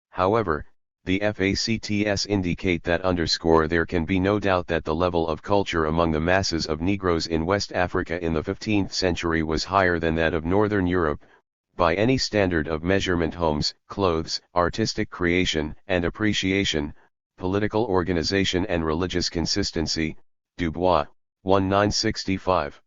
Speaker 1: However, the facts indicate that there can be no doubt that the level of culture among the masses of Negroes in West Africa in the 15th century was higher than that of Northern Europe, by any standard of measurement. Homes, clothes, artistic creation and appreciation, political organization and religious consistency. Dubois, 1965.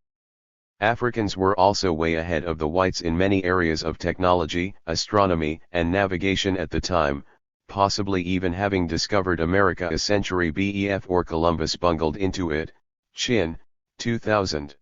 Speaker 1: Africans were also way ahead of the whites in many areas of technology, astronomy and navigation at the time, possibly even having discovered America a century before Columbus bungled into it. Chin, 2000.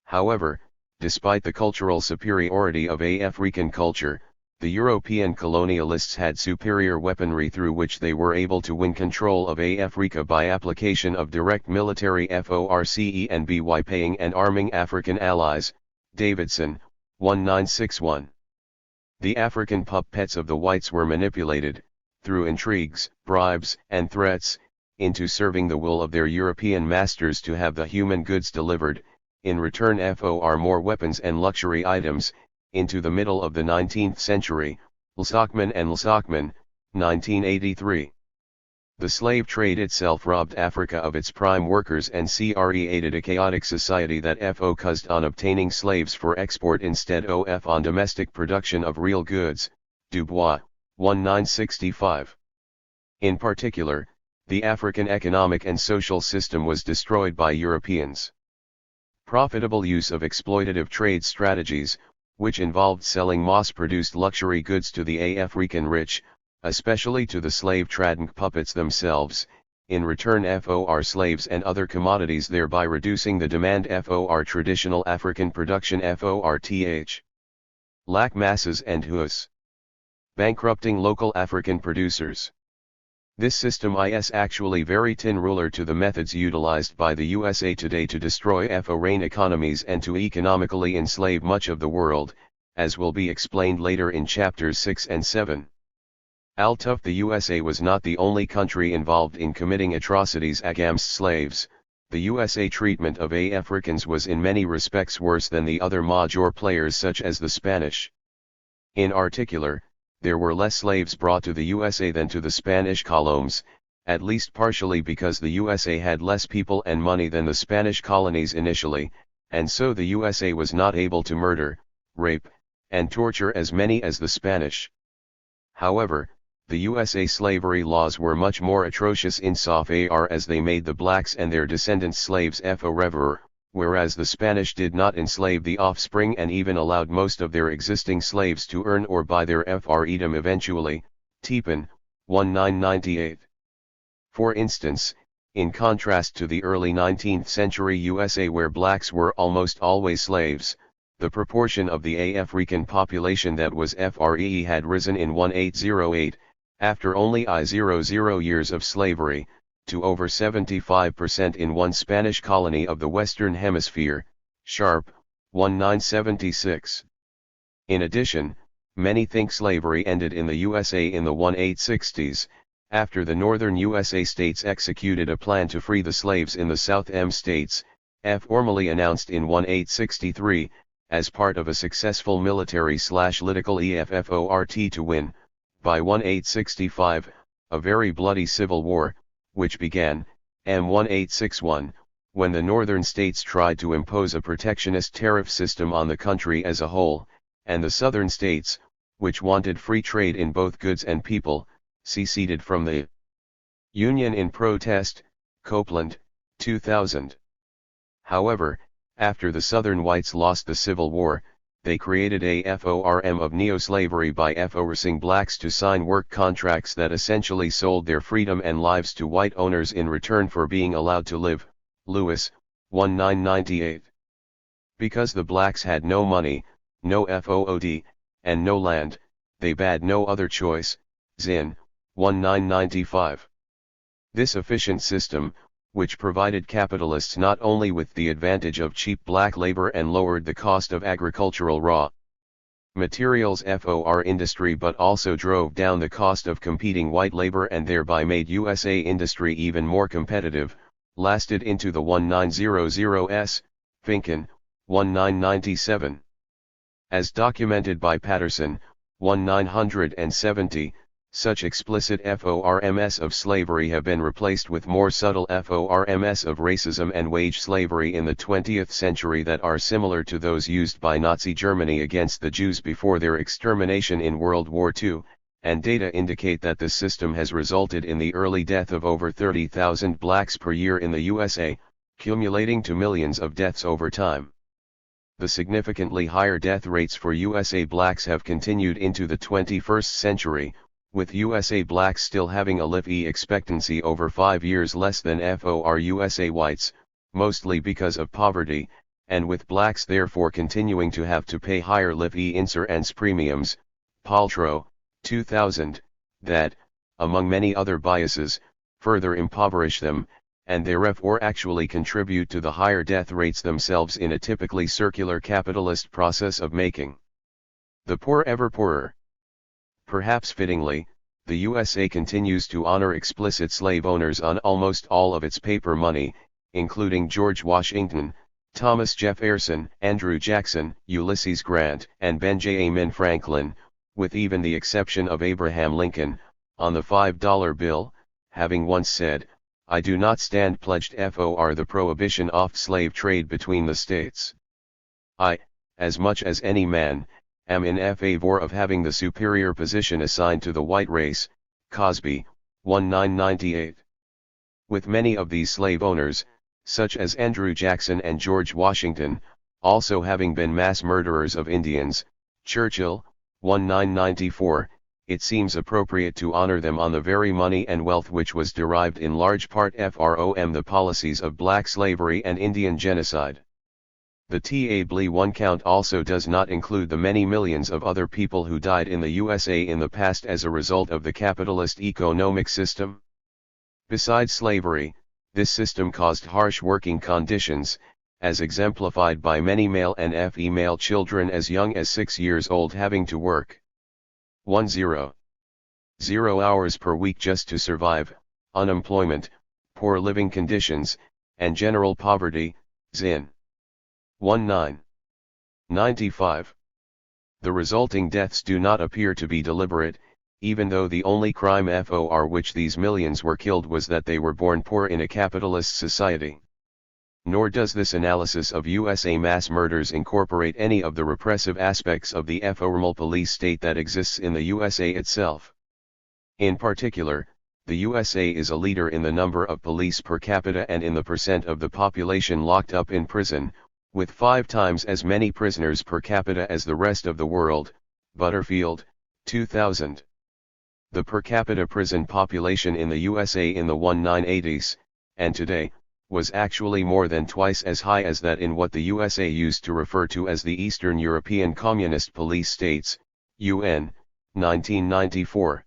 Speaker 1: However, despite the cultural superiority of African culture, the European colonialists had superior weaponry through which they were able to win control of Africa by application of direct military force and by paying and arming African allies. Davidson, 1961. The African puppets of the whites were manipulated, through intrigues, bribes, and threats, into serving the will of their European masters to have the human goods delivered, in return for more weapons and luxury items. Into the middle of the 19th century, Lsakman and Lsakman, 1983. The slave trade itself robbed Africa of its prime workers and created a chaotic society that focused on obtaining slaves for export instead of on domestic production of real goods. Dubois, 1965. In particular, the African economic and social system was destroyed by Europeans. Profitable use of exploitative trade strategies, which involved selling mass-produced luxury goods to the African rich, especially to the slave-trading puppets themselves, in return for slaves and other commodities, thereby reducing the demand for traditional African production forth. Lack masses and hus. Bankrupting local African producers. This system is actually very tin ruler to the methods utilized by the USA today to destroy foreign economies and to economically enslave much of the world, as will be explained later in chapters 6 and 7. Although the USA was not the only country involved in committing atrocities against slaves, the USA treatment of Africans was in many respects worse than the other major players such as the Spanish. In particular, there were less slaves brought to the USA than to the Spanish colonies, at least partially because the USA had less people and money than the Spanish colonies initially, and so the USA was not able to murder, rape, and torture as many as the Spanish. However, the USA slavery laws were much more atrocious insofar as they made the blacks and their descendants slaves forever, whereas the Spanish did not enslave the offspring and even allowed most of their existing slaves to earn or buy their freedom eventually. Tepin, 1998. For instance, in contrast to the early 19th century USA where blacks were almost always slaves, the proportion of the African population that was free had risen in 1808, after only 00 years of slavery, to over 75% in one Spanish colony of the Western Hemisphere. Sharp, 1976. In addition, many think slavery ended in the USA in the 1860s, after the northern USA states executed a plan to free the slaves in the South states, formally announced in 1863, as part of a successful military/political effort to win, by 1865, a very bloody civil war, which began, 1861, when the northern states tried to impose a protectionist tariff system on the country as a whole, and the southern states, which wanted free trade in both goods and people, seceded from the Union in protest. Copeland, 2000. However, after the southern whites lost the Civil War, they created a form of neo-slavery by forcing blacks to sign work contracts that essentially sold their freedom and lives to white owners in return for being allowed to live. Lewis, 1998. Because the blacks had no money, no food, and no land, they bad no other choice, Zinn, 1995. This efficient system, which provided capitalists not only with the advantage of cheap black labor and lowered the cost of agricultural raw materials for industry but also drove down the cost of competing white labor and thereby made USA industry even more competitive, lasted into the 1900s, Finken, 1997. As documented by Patterson, 1970, such explicit forms of slavery have been replaced with more subtle forms of racism and wage slavery in the 20th century that are similar to those used by Nazi Germany against the Jews before their extermination in World War II, and data indicate that this system has resulted in the early death of over 30,000 blacks per year in the USA, cumulating to millions of deaths over time. The significantly higher death rates for USA blacks have continued into the 21st century, with USA blacks still having a life expectancy over 5 years less than for USA whites, mostly because of poverty, and with blacks therefore continuing to have to pay higher life insurance premiums, Paltrow, 2000, that, among many other biases, further impoverish them, and therefore actually contribute to the higher death rates themselves in a typically circular capitalist process of making the poor ever poorer. Perhaps fittingly, the USA continues to honor explicit slave owners on almost all of its paper money, including George Washington, Thomas Jefferson, Andrew Jackson, Ulysses Grant, and Benjamin Franklin, with even the exception of Abraham Lincoln, on the $5 bill, having once said, "I do not stand pledged for the prohibition of slave trade between the states. I, as much as any man, am in favor of having the superior position assigned to the white race," Cosby, 1998. With many of these slave owners, such as Andrew Jackson and George Washington, also having been mass murderers of Indians, Churchill, 1994, it seems appropriate to honor them on the very money and wealth which was derived in large part from the policies of black slavery and Indian genocide. The Table 1 count also does not include the many millions of other people who died in the USA in the past as a result of the capitalist economic system. Besides slavery, this system caused harsh working conditions, as exemplified by many male and female children as young as 6 years old having to work 100 hours per week just to survive, unemployment, poor living conditions, and general poverty, Zinn. 1995. The resulting deaths do not appear to be deliberate, even though the only crime for which these millions were killed was that they were born poor in a capitalist society. Nor does this analysis of USA mass murders incorporate any of the repressive aspects of the formal police state that exists in the USA itself. In particular, the USA is a leader in the number of police per capita and in the percent of the population locked up in prison, with 5 times as many prisoners per capita as the rest of the world, Butterfield, 2000. The per capita prison population in the USA in the 1980s, and today, was actually more than twice as high as that in what the USA used to refer to as the Eastern European Communist Police States, UN, 1994.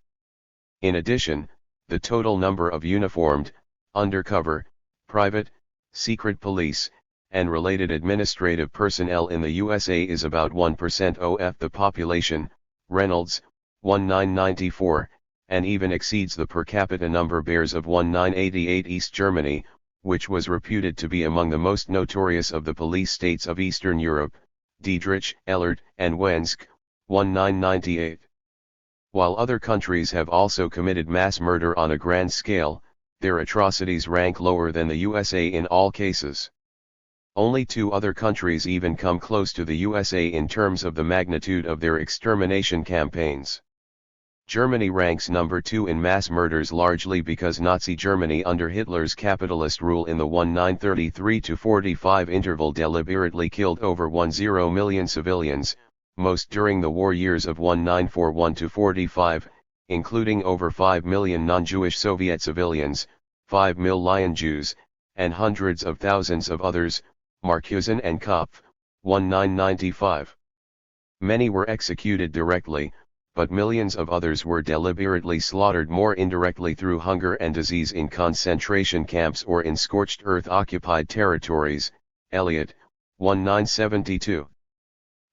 Speaker 1: In addition, the total number of uniformed, undercover, private, secret police, and related administrative personnel in the USA is about 1% of the population, Reynolds, 1994, and even exceeds the per capita number bears of 1988 East Germany, which was reputed to be among the most notorious of the police states of Eastern Europe, Diedrich, Ellert, and Wensk, 1998. While other countries have also committed mass murder on a grand scale, their atrocities rank lower than the USA in all cases. Only 2 other countries even come close to the USA in terms of the magnitude of their extermination campaigns. Germany ranks number 2 in mass murders largely because Nazi Germany under Hitler's capitalist rule in the 1933–45 interval deliberately killed over 10 million civilians, most during the war years of 1941–45, including over 5 million non-Jewish Soviet civilians, 5 million Jews, and hundreds of thousands of others, Marcuson and Kopf, 1995. Many were executed directly, but millions of others were deliberately slaughtered more indirectly through hunger and disease in concentration camps or in scorched earth-occupied territories, Elliott, 1972.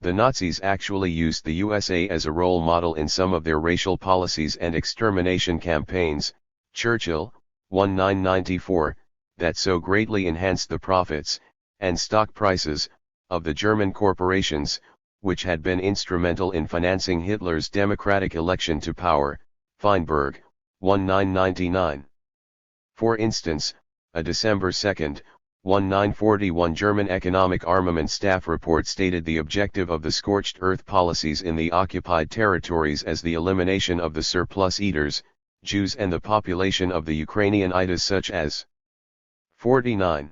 Speaker 1: The Nazis actually used the USA as a role model in some of their racial policies and extermination campaigns, Churchill, 1994, that so greatly enhanced the profits, and stock prices, of the German corporations, which had been instrumental in financing Hitler's democratic election to power, Feinberg, 1999. For instance, a December 2, 1941 German Economic Armament Staff report stated the objective of the scorched earth policies in the occupied territories as the elimination of the surplus eaters, Jews, and the population of the Ukrainianites such as 49.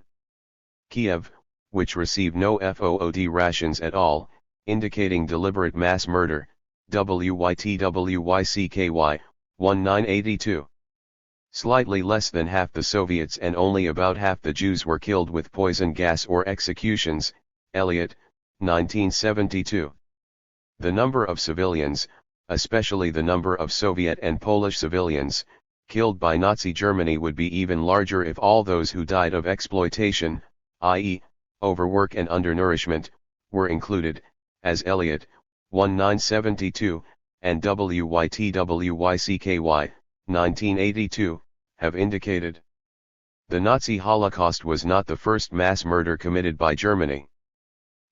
Speaker 1: Kiev, which received no FOOD rations at all, indicating deliberate mass murder, WYTWYCKY, 1982. Slightly less than half the Soviets and only about half the Jews were killed with poison gas or executions, Elliott, 1972. The number of civilians, especially the number of Soviet and Polish civilians, killed by Nazi Germany would be even larger if all those who died of exploitation, i.e., overwork and undernourishment, were included, as Elliott, 1972, and WYTWYCKY, 1982, have indicated. The Nazi Holocaust was not the first mass murder committed by Germany.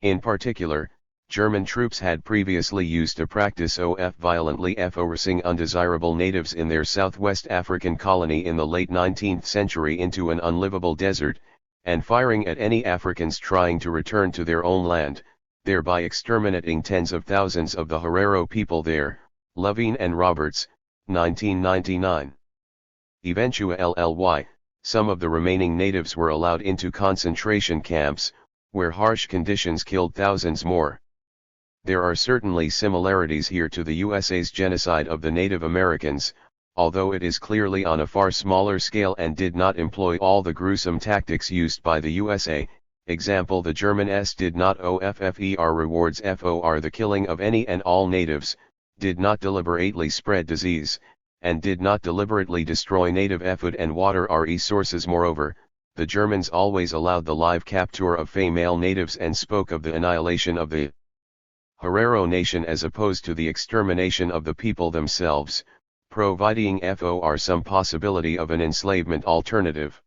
Speaker 1: In particular, German troops had previously used a practice of violently forcing undesirable natives in their southwest African colony in the late 19th century into an unlivable desert, and firing at any Africans trying to return to their own land, thereby exterminating tens of thousands of the Herero people there, Levine and Roberts, 1999. Eventually, some of the remaining natives were allowed into concentration camps, where harsh conditions killed thousands more. There are certainly similarities here to the USA's genocide of the Native Americans, although it is clearly on a far smaller scale and did not employ all the gruesome tactics used by the USA. Example: the Germans did not offer rewards for the killing of any and all natives, did not deliberately spread disease, and did not deliberately destroy native food and water resources. Moreover, the Germans always allowed the live capture of female natives and spoke of the annihilation of the Herero nation as opposed to the extermination of the people themselves, providing for some possibility of an enslavement alternative.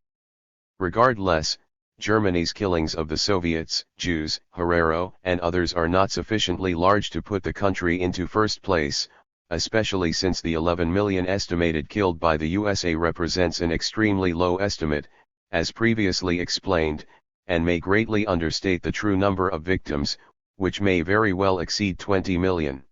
Speaker 1: Regardless, Germany's killings of the Soviets, Jews, Herero, and others are not sufficiently large to put the country into first place, especially since the 11 million estimated killed by the USA represents an extremely low estimate, as previously explained, and may greatly understate the true number of victims, which may very well exceed 20 million.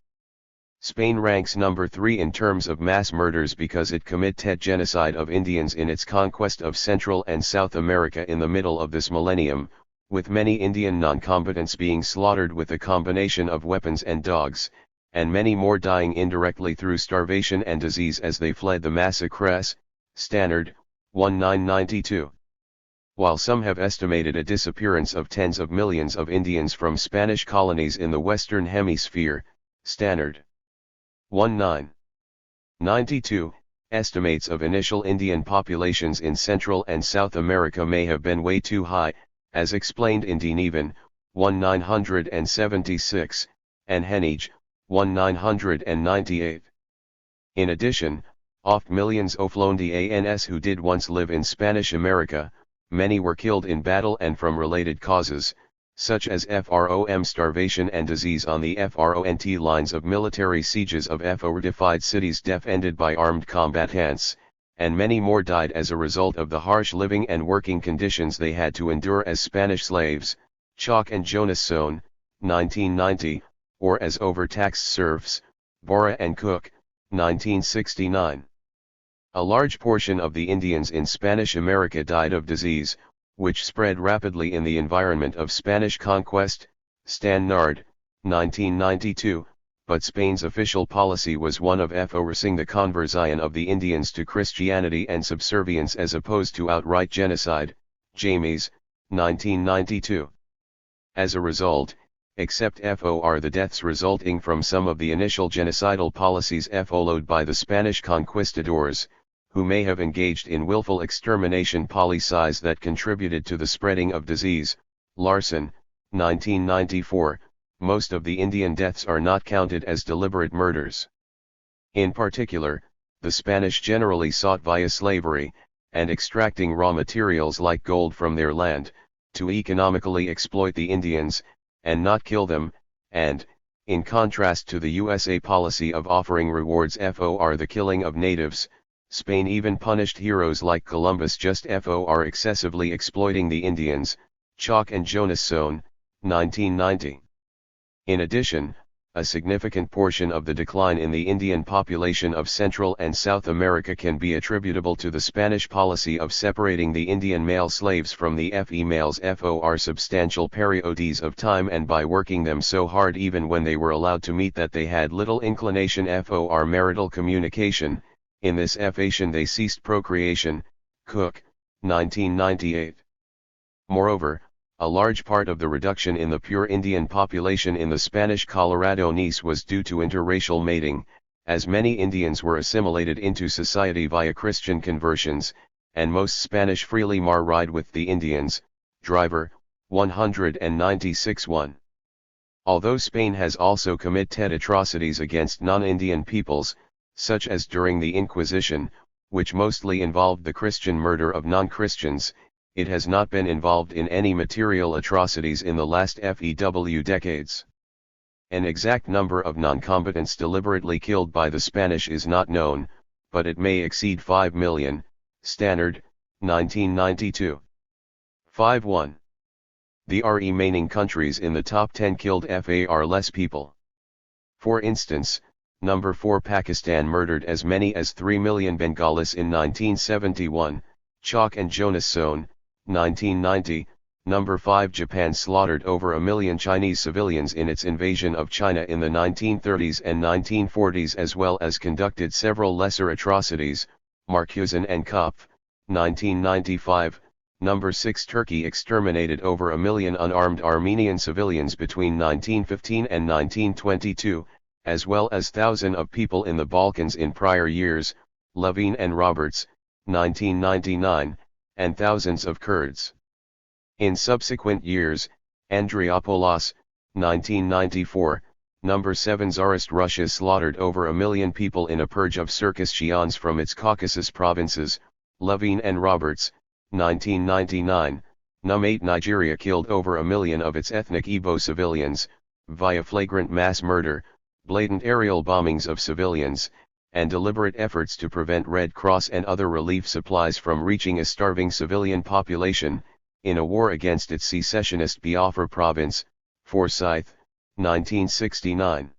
Speaker 1: Spain ranks number 3 in terms of mass murders because it committed genocide of Indians in its conquest of Central and South America in the middle of this millennium, with many Indian non-combatants being slaughtered with a combination of weapons and dogs, and many more dying indirectly through starvation and disease as they fled the massacres, Stannard, 1992. While some have estimated a disappearance of tens of millions of Indians from Spanish colonies in the Western Hemisphere, Stannard, 1992, estimates of initial Indian populations in Central and South America may have been way too high, as explained in Denevan, 1976, and Henige, 1998. In addition, of millions of Flondians who did once live in Spanish America, many were killed in battle and from related causes, such as starvation and disease on the front lines of military sieges of fortified cities defended by armed combatants, and many more died as a result of the harsh living and working conditions they had to endure as Spanish slaves, Chalk and Jonas Sohn, 1990, or as overtaxed serfs, Bora and Cook, 1969. A large portion of the Indians in Spanish America died of disease, which spread rapidly in the environment of Spanish conquest, Stannard, 1992, but Spain's official policy was one of forcing the conversion of the Indians to Christianity and subservience as opposed to outright genocide, James, 1992. As a result, except FOR the deaths resulting from some of the initial genocidal policies followed by the Spanish conquistadors, who may have engaged in willful extermination policies that contributed to the spreading of disease, Larson, 1994, most of the Indian deaths are not counted as deliberate murders. In particular, the Spanish generally sought via slavery, and extracting raw materials like gold from their land, to economically exploit the Indians, and not kill them, and, in contrast to the USA policy of offering rewards for the killing of natives, Spain even punished heroes like Columbus just for excessively exploiting the Indians, Chalk and Jonas Sohn, 1990. In addition, a significant portion of the decline in the Indian population of Central and South America can be attributable to the Spanish policy of separating the Indian male slaves from the females for substantial periods of time and by working them so hard even when they were allowed to meet that they had little inclination for marital communication. In this fashion they ceased procreation, Cook, 1998. Moreover, a large part of the reduction in the pure Indian population in the Spanish Coloradonese was due to interracial mating, as many Indians were assimilated into society via Christian conversions, and most Spanish freely married with the Indians, Driver, 196-1. Although Spain has also committed atrocities against non-Indian peoples, such as during the Inquisition, which mostly involved the Christian murder of non-Christians, it has not been involved in any material atrocities in the last few decades. An exact number of non-combatants deliberately killed by the Spanish is not known, but it may exceed 5 million, Stannard, 1992. 5-1. The remaining countries in the top 10 killed far less people. For instance, number 4 Pakistan murdered as many as 3 million Bengalis in 1971, Chalk and Jonas Sohn, 1990, number 5 Japan slaughtered over 1 million Chinese civilians in its invasion of China in the 1930s and 1940s as well as conducted several lesser atrocities, Marcuson and Kopf, 1995, number 6 Turkey exterminated over 1 million unarmed Armenian civilians between 1915 and 1922, as well as thousands of people in the Balkans in prior years, Levine and Roberts, 1999, and thousands of Kurds. In subsequent years, Andriopoulos, 1994, number 7 Tsarist Russia slaughtered over 1 million people in a purge of Circassians from its Caucasus provinces, Levine and Roberts, 1999, Num 8 Nigeria killed over 1 million of its ethnic Igbo civilians, via flagrant mass murder, blatant aerial bombings of civilians, and deliberate efforts to prevent Red Cross and other relief supplies from reaching a starving civilian population, in a war against its secessionist Biafra province, Forsyth, 1969.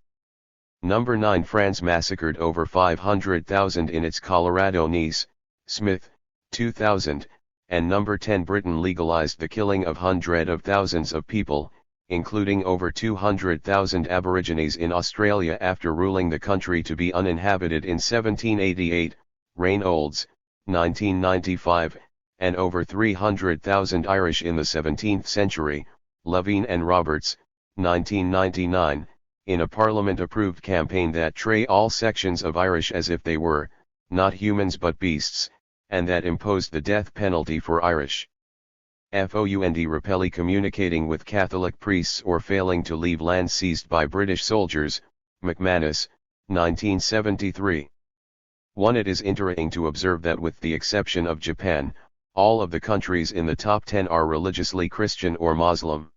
Speaker 1: Number 9 France massacred over 500,000 in its Coloradonese, Smith, 2000, and number 10 Britain legalized the killing of hundreds of thousands of people, including over 200,000 Aborigines in Australia after ruling the country to be uninhabited in 1788, Reynolds, 1995, and over 300,000 Irish in the 17th century, Levine and Roberts, 1999, in a Parliament-approved campaign that treated all sections of Irish as if they were, not humans but beasts, and that imposed the death penalty for Irish. Found repelli communicating with Catholic priests or failing to leave land seized by British soldiers, McManus, 1973. 1. It is interesting to observe that with the exception of Japan, all of the countries in the top 10 are religiously Christian or Muslim.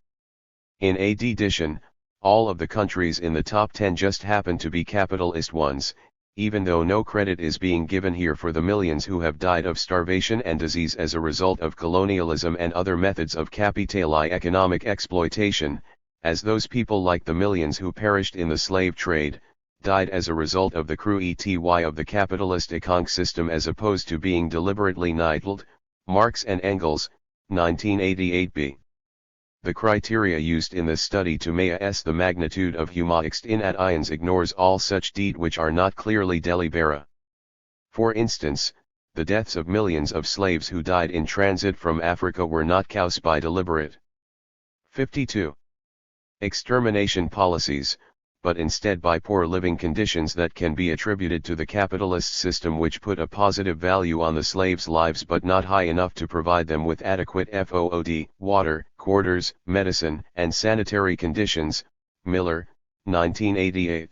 Speaker 1: In addition, all of the countries in the top 10 just happen to be capitalist ones, even though no credit is being given here for the millions who have died of starvation and disease as a result of colonialism and other methods of capitalistic economic exploitation, as those people like the millions who perished in the slave trade, died as a result of the cruelty of the capitalist economic system as opposed to being deliberately nidled, Marx and Engels, 1988b. The criteria used in this study to assess the magnitude of humanist inadvertence ignores all such deeds which are not clearly deliberate. For instance, the deaths of millions of slaves who died in transit from Africa were not caused by deliberate 52. Extermination policies, but instead by poor living conditions that can be attributed to the capitalist system, which put a positive value on the slaves' lives but not high enough to provide them with adequate food, water, quarters, medicine, and sanitary conditions. Miller, 1988.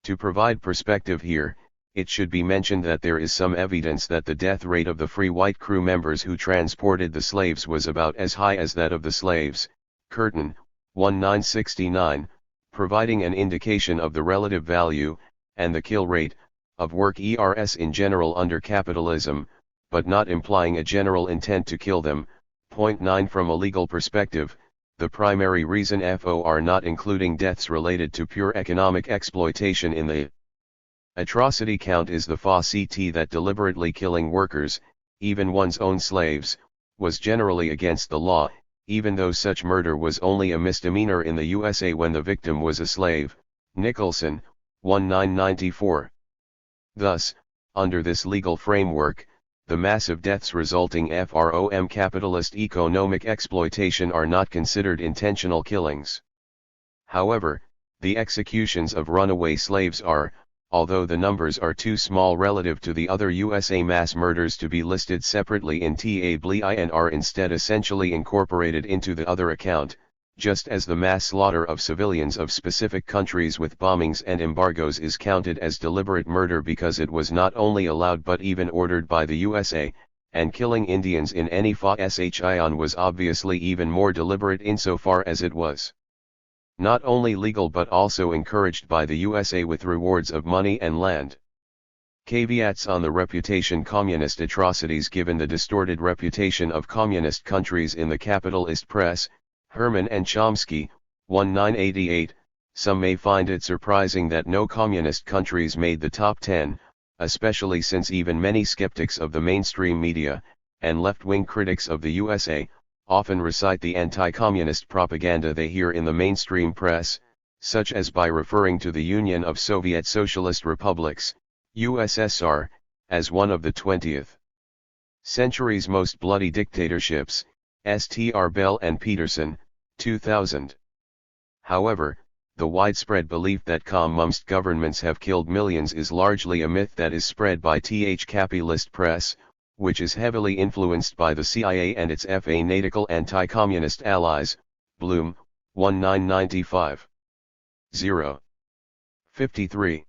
Speaker 1: To provide perspective here, it should be mentioned that there is some evidence that the death rate of the free white crew members who transported the slaves was about as high as that of the slaves. Curtin, 1969, providing an indication of the relative value, and the kill rate, of work ERS in general under capitalism, but not implying a general intent to kill them. Point 9. From a legal perspective, the primary reason for not including deaths related to pure economic exploitation in the atrocity count is the falsity that deliberately killing workers, even one's own slaves, was generally against the law, even though such murder was only a misdemeanor in the USA when the victim was a slave. Nicholson, 1994. Thus, under this legal framework, the massive deaths resulting from capitalist economic exploitation are not considered intentional killings. However, the executions of runaway slaves are, although the numbers are too small relative to the other USA mass murders to be listed separately in TABLI and are instead essentially incorporated into the other account, just as the mass slaughter of civilians of specific countries with bombings and embargoes is counted as deliberate murder because it was not only allowed but even ordered by the USA, and killing Indians in any fashion was obviously even more deliberate insofar as it was not only legal but also encouraged by the USA with rewards of money and land. Caveats on the reputation communist atrocities. Given the distorted reputation of communist countries in the capitalist press, Herman and Chomsky, 1988, some may find it surprising that no communist countries made the top 10, especially since even many skeptics of the mainstream media, and left-wing critics of the USA, often recite the anti-communist propaganda they hear in the mainstream press, such as by referring to the Union of Soviet Socialist Republics, USSR, as one of the 20th century's most bloody dictatorships. Str. Bell and Peterson, 2000. However, the widespread belief that communist governments have killed millions is largely a myth that is spread by the capitalist press, which is heavily influenced by the CIA and its fanatical anti-communist allies. Bloom, 1995. 0. 53.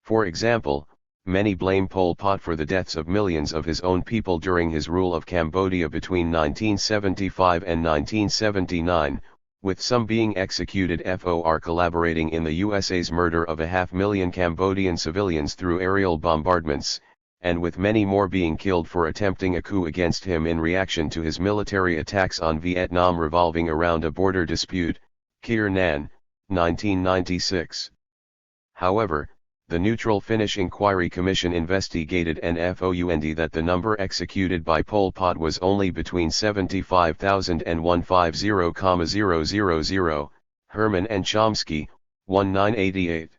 Speaker 1: For example, many blame Pol Pot for the deaths of millions of his own people during his rule of Cambodia between 1975 and 1979, with some being executed for collaborating in the USA's murder of 500,000 Cambodian civilians through aerial bombardments, and with many more being killed for attempting a coup against him in reaction to his military attacks on Vietnam revolving around a border dispute. Kiernan, 1996. However, the neutral Finnish Inquiry Commission investigated and found that the number executed by Pol Pot was only between 75,000 and 150,000. Herman and Chomsky, 1988.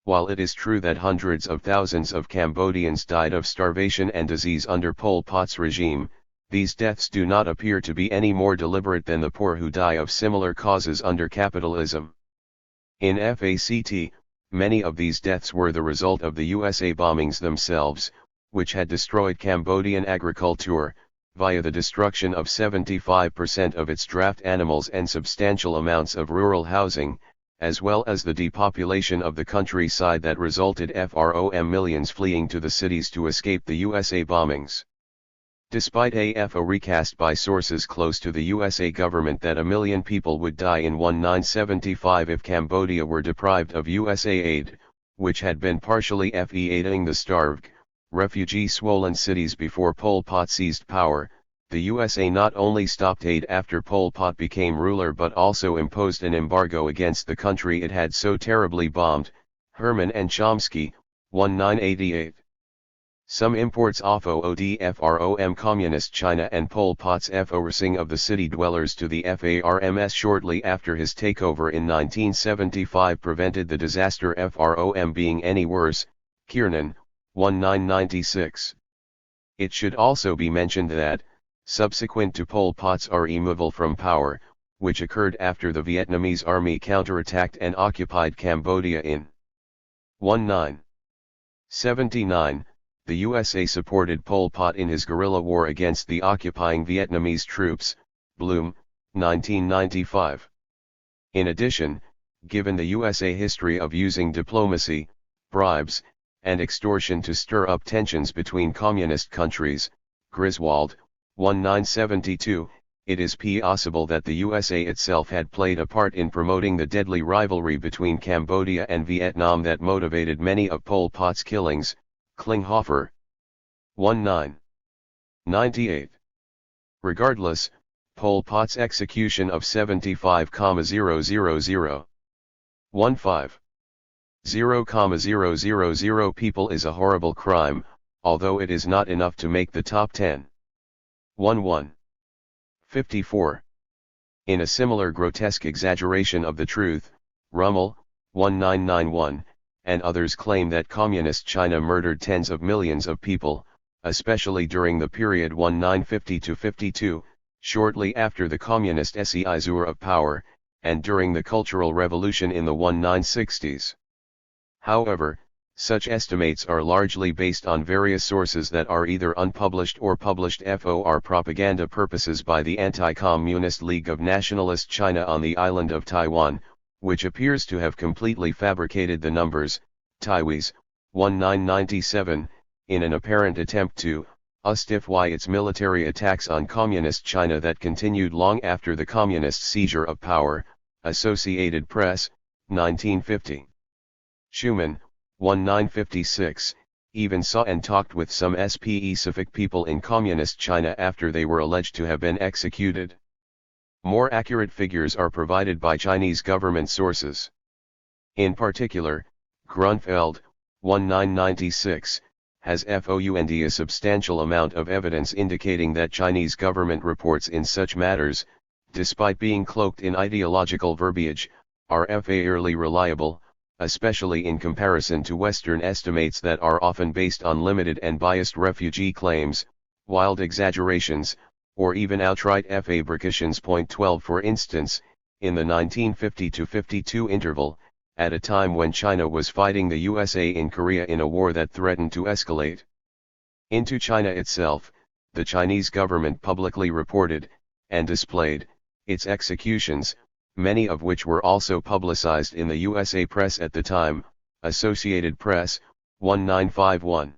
Speaker 1: While it is true that hundreds of thousands of Cambodians died of starvation and disease under Pol Pot's regime, these deaths do not appear to be any more deliberate than the poor who die of similar causes under capitalism. In fact, many of these deaths were the result of the USA bombings themselves, which had destroyed Cambodian agriculture, via the destruction of 75% of its draft animals and substantial amounts of rural housing, as well as the depopulation of the countryside that resulted from millions fleeing to the cities to escape the USA bombings. Despite a recast by sources close to the USA government that 1 million people would die in 1975 if Cambodia were deprived of USA aid, which had been partially aiding the starved, refugee-swollen cities before Pol Pot seized power, the USA not only stopped aid after Pol Pot became ruler but also imposed an embargo against the country it had so terribly bombed. Herman and Chomsky, 1988. Some imports from Communist China and Pol Pot's forcing of the city dwellers to the FARMS shortly after his takeover in 1975 prevented the disaster from being any worse. Kiernan, 1996. It should also be mentioned that, subsequent to Pol Pot's removal from power, which occurred after the Vietnamese army counterattacked and occupied Cambodia in 1979, the USA supported Pol Pot in his guerrilla war against the occupying Vietnamese troops, Bloom, 1995. In addition, given the USA history of using diplomacy, bribes, and extortion to stir up tensions between communist countries, Griswold, 1972, it is possible that the USA itself had played a part in promoting the deadly rivalry between Cambodia and Vietnam that motivated many of Pol Pot's killings, Klinghoffer, 1998. Regardless, Pol Pot's execution of 75,000,000 people is a horrible crime, although it is not enough to make the top 10. 54. In a similar grotesque exaggeration of the truth, Rummel, 1991, and others claim that Communist China murdered tens of millions of people, especially during the period 1950–52, shortly after the Communist seizure of power, and during the Cultural Revolution in the 1960s. However, such estimates are largely based on various sources that are either unpublished or published for propaganda purposes by the Anti-Communist League of Nationalist China on the island of Taiwan, which appears to have completely fabricated the numbers, Taiwis, 1997, in an apparent attempt to justify its military attacks on Communist China that continued long after the Communist seizure of power, Associated Press, 1950. Schumann, 1956, even saw and talked with some specific people in Communist China after they were alleged to have been executed. More accurate figures are provided by Chinese government sources. In particular, Grunfeld, 1996, has found a substantial amount of evidence indicating that Chinese government reports in such matters, despite being cloaked in ideological verbiage, are fairly reliable, especially in comparison to Western estimates that are often based on limited and biased refugee claims, wild exaggerations, or even outright fabrications. 12 For instance, in the 1950–52 interval, at a time when China was fighting the USA in Korea in a war that threatened to escalate into China itself, the Chinese government publicly reported, and displayed, its executions, many of which were also publicized in the USA press at the time, Associated Press, 1951.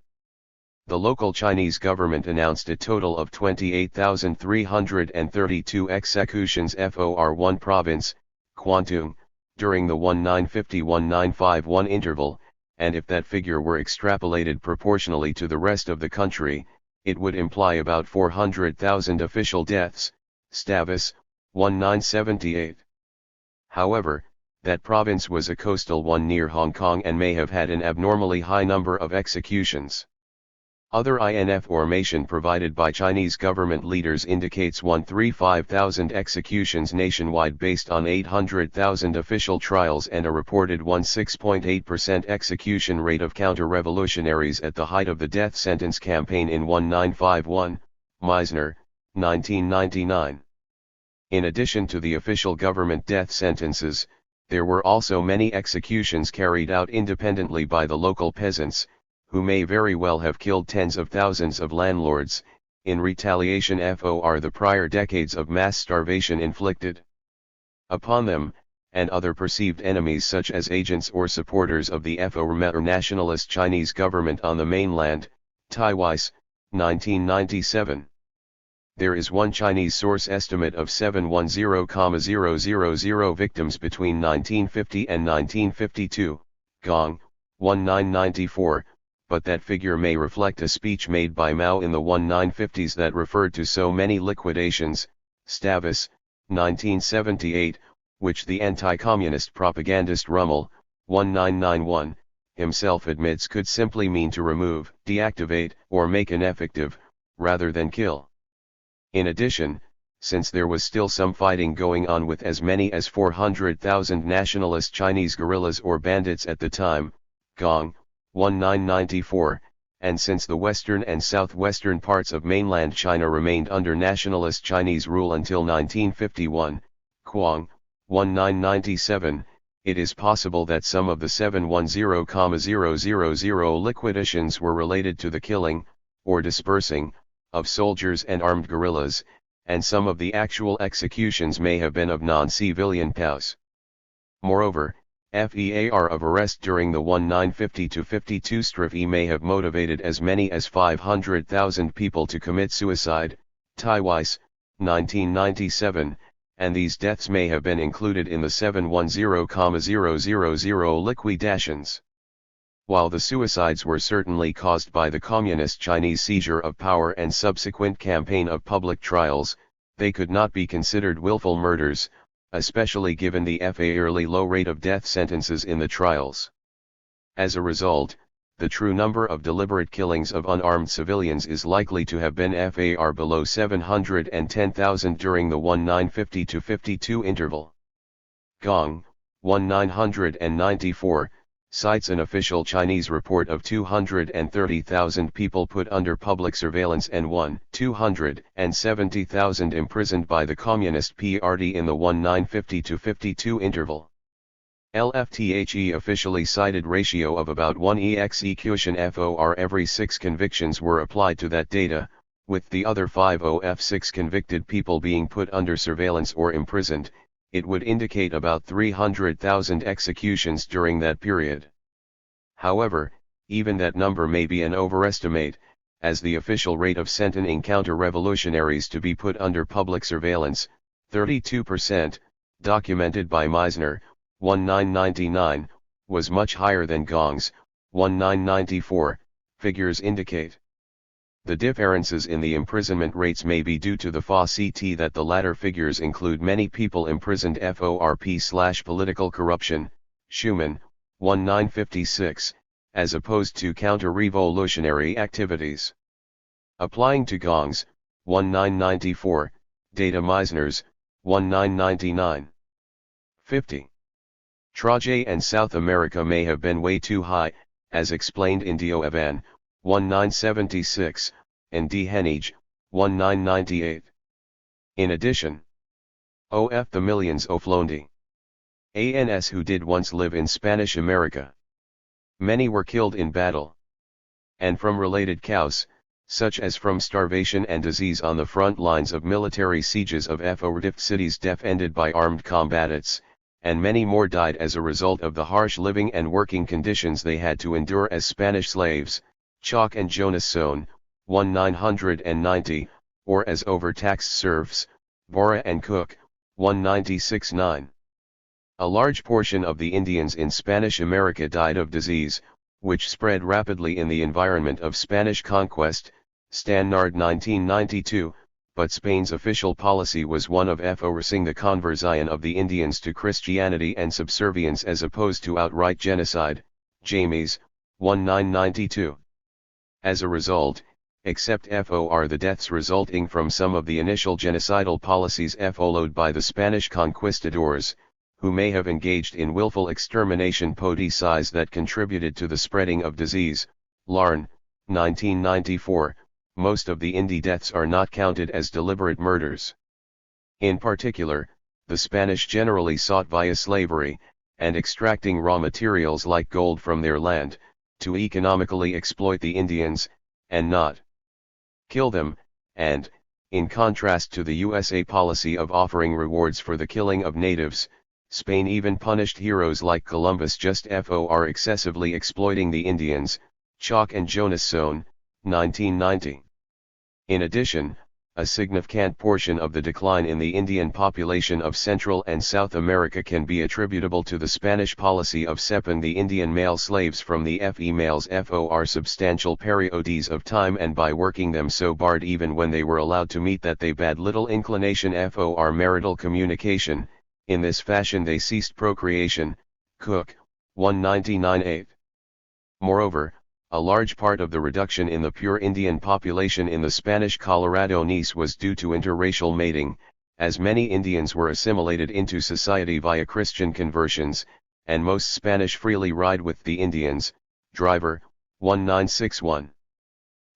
Speaker 1: The local Chinese government announced a total of 28,332 executions for one province, Kwantung, during the 1950–1951 interval, and if that figure were extrapolated proportionally to the rest of the country, it would imply about 400,000 official deaths, Stavis, 1978. However, that province was a coastal one near Hong Kong and may have had an abnormally high number of executions. Other information provided by Chinese government leaders indicates 135,000 executions nationwide based on 800,000 official trials and a reported 16.8% execution rate of counter-revolutionaries at the height of the death sentence campaign in 1951, Meisner, 1999. In addition to the official government death sentences, there were also many executions carried out independently by the local peasants, who may very well have killed tens of thousands of landlords, in retaliation for the prior decades of mass starvation inflicted upon them, and other perceived enemies such as agents or supporters of the former nationalist Chinese government on the mainland, Taiwais, 1997. There is one Chinese source estimate of 710,000 victims between 1950 and 1952, Gong, 1994, but that figure may reflect a speech made by Mao in the 1950s that referred to so many liquidations, Stavis, 1978, which the anti-communist propagandist Rummel, 1991, himself admits could simply mean to remove, deactivate, or make ineffective, rather than kill. In addition, since there was still some fighting going on with as many as 400,000 nationalist Chinese guerrillas or bandits at the time, Gong, 1994, and since the western and southwestern parts of mainland China remained under nationalist Chinese rule until 1951, Quang, 1997, it is possible that some of the 710,000 liquidations were related to the killing, or dispersing, of soldiers and armed guerrillas, and some of the actual executions may have been of non-civilian POWs. Moreover, FEAR of arrest during the 1950-52 Stravy may have motivated as many as 500,000 people to commit suicide, Taiwais, 1997, and these deaths may have been included in the 710,000 liquidations. While the suicides were certainly caused by the Communist Chinese seizure of power and subsequent campaign of public trials, they could not be considered willful murders, especially given the fairly low rate of death sentences in the trials. As a result, the true number of deliberate killings of unarmed civilians is likely to have been FAR below 710,000 during the 1950-52 interval. Gong, 1994, cites an official Chinese report of 230,000 people put under public surveillance and 270,000 imprisoned by the Communist PRD in the 1950-52 interval. LFTHE officially cited ratio of about 1 execution FOR every 6 convictions were applied to that data, with the other 50F6 convicted people being put under surveillance or imprisoned. It would indicate about 300,000 executions during that period. However, even that number may be an overestimate, as the official rate of sentencing counter-revolutionaries to be put under public surveillance, 32%, documented by Meisner, 1999, was much higher than Gong's, 1994, figures indicate. The differences in the imprisonment rates may be due to the FACT that the latter figures include many people imprisoned FORP/political corruption, Schumann, 1956, as opposed to counter-revolutionary activities. Applying to Gong's, 1994, data Meisner's, 1999. 50. Traje and South America may have been way too high, as explained in Dio Evan, 1976, and D. Henige, 1998. In addition, OF the millions of Flondi ANS who did once live in Spanish America. Many were killed in battle. And from related causes, such as from starvation and disease on the front lines of military sieges of FORDIF cities defended by armed combatants, and many more died as a result of the harsh living and working conditions they had to endure as Spanish slaves, Chalk and Jonas Sohn, 1990, or as overtaxed serfs, Bora and Cook, 1969. A large portion of the Indians in Spanish America died of disease, which spread rapidly in the environment of Spanish conquest, Stannard 1992, but Spain's official policy was one of forcing the conversion of the Indians to Christianity and subservience as opposed to outright genocide, James, 1992. As a result, except FOR the deaths resulting from some of the initial genocidal policies followed by the Spanish conquistadors, who may have engaged in willful extermination policies that contributed to the spreading of disease, Larn, 1994, most of the Indi deaths are not counted as deliberate murders. In particular, the Spanish generally sought via slavery, and extracting raw materials like gold from their land, to economically exploit the Indians, and not kill them, and, in contrast to the USA policy of offering rewards for the killing of natives, Spain even punished heroes like Columbus just for excessively exploiting the Indians, Chalk and Jonas Sohn, 1990. In addition, a significant portion of the decline in the Indian population of Central and South America can be attributable to the Spanish policy of separating the Indian male slaves from the females for substantial periods of time and by working them so hard even when they were allowed to meet that they had little inclination for marital communication. In this fashion they ceased procreation, Cook, 1998. Moreover, a large part of the reduction in the pure Indian population in the Spanish Coloradonese was due to interracial mating, as many Indians were assimilated into society via Christian conversions, and most Spanish freely ride with the Indians, Driver, 1961.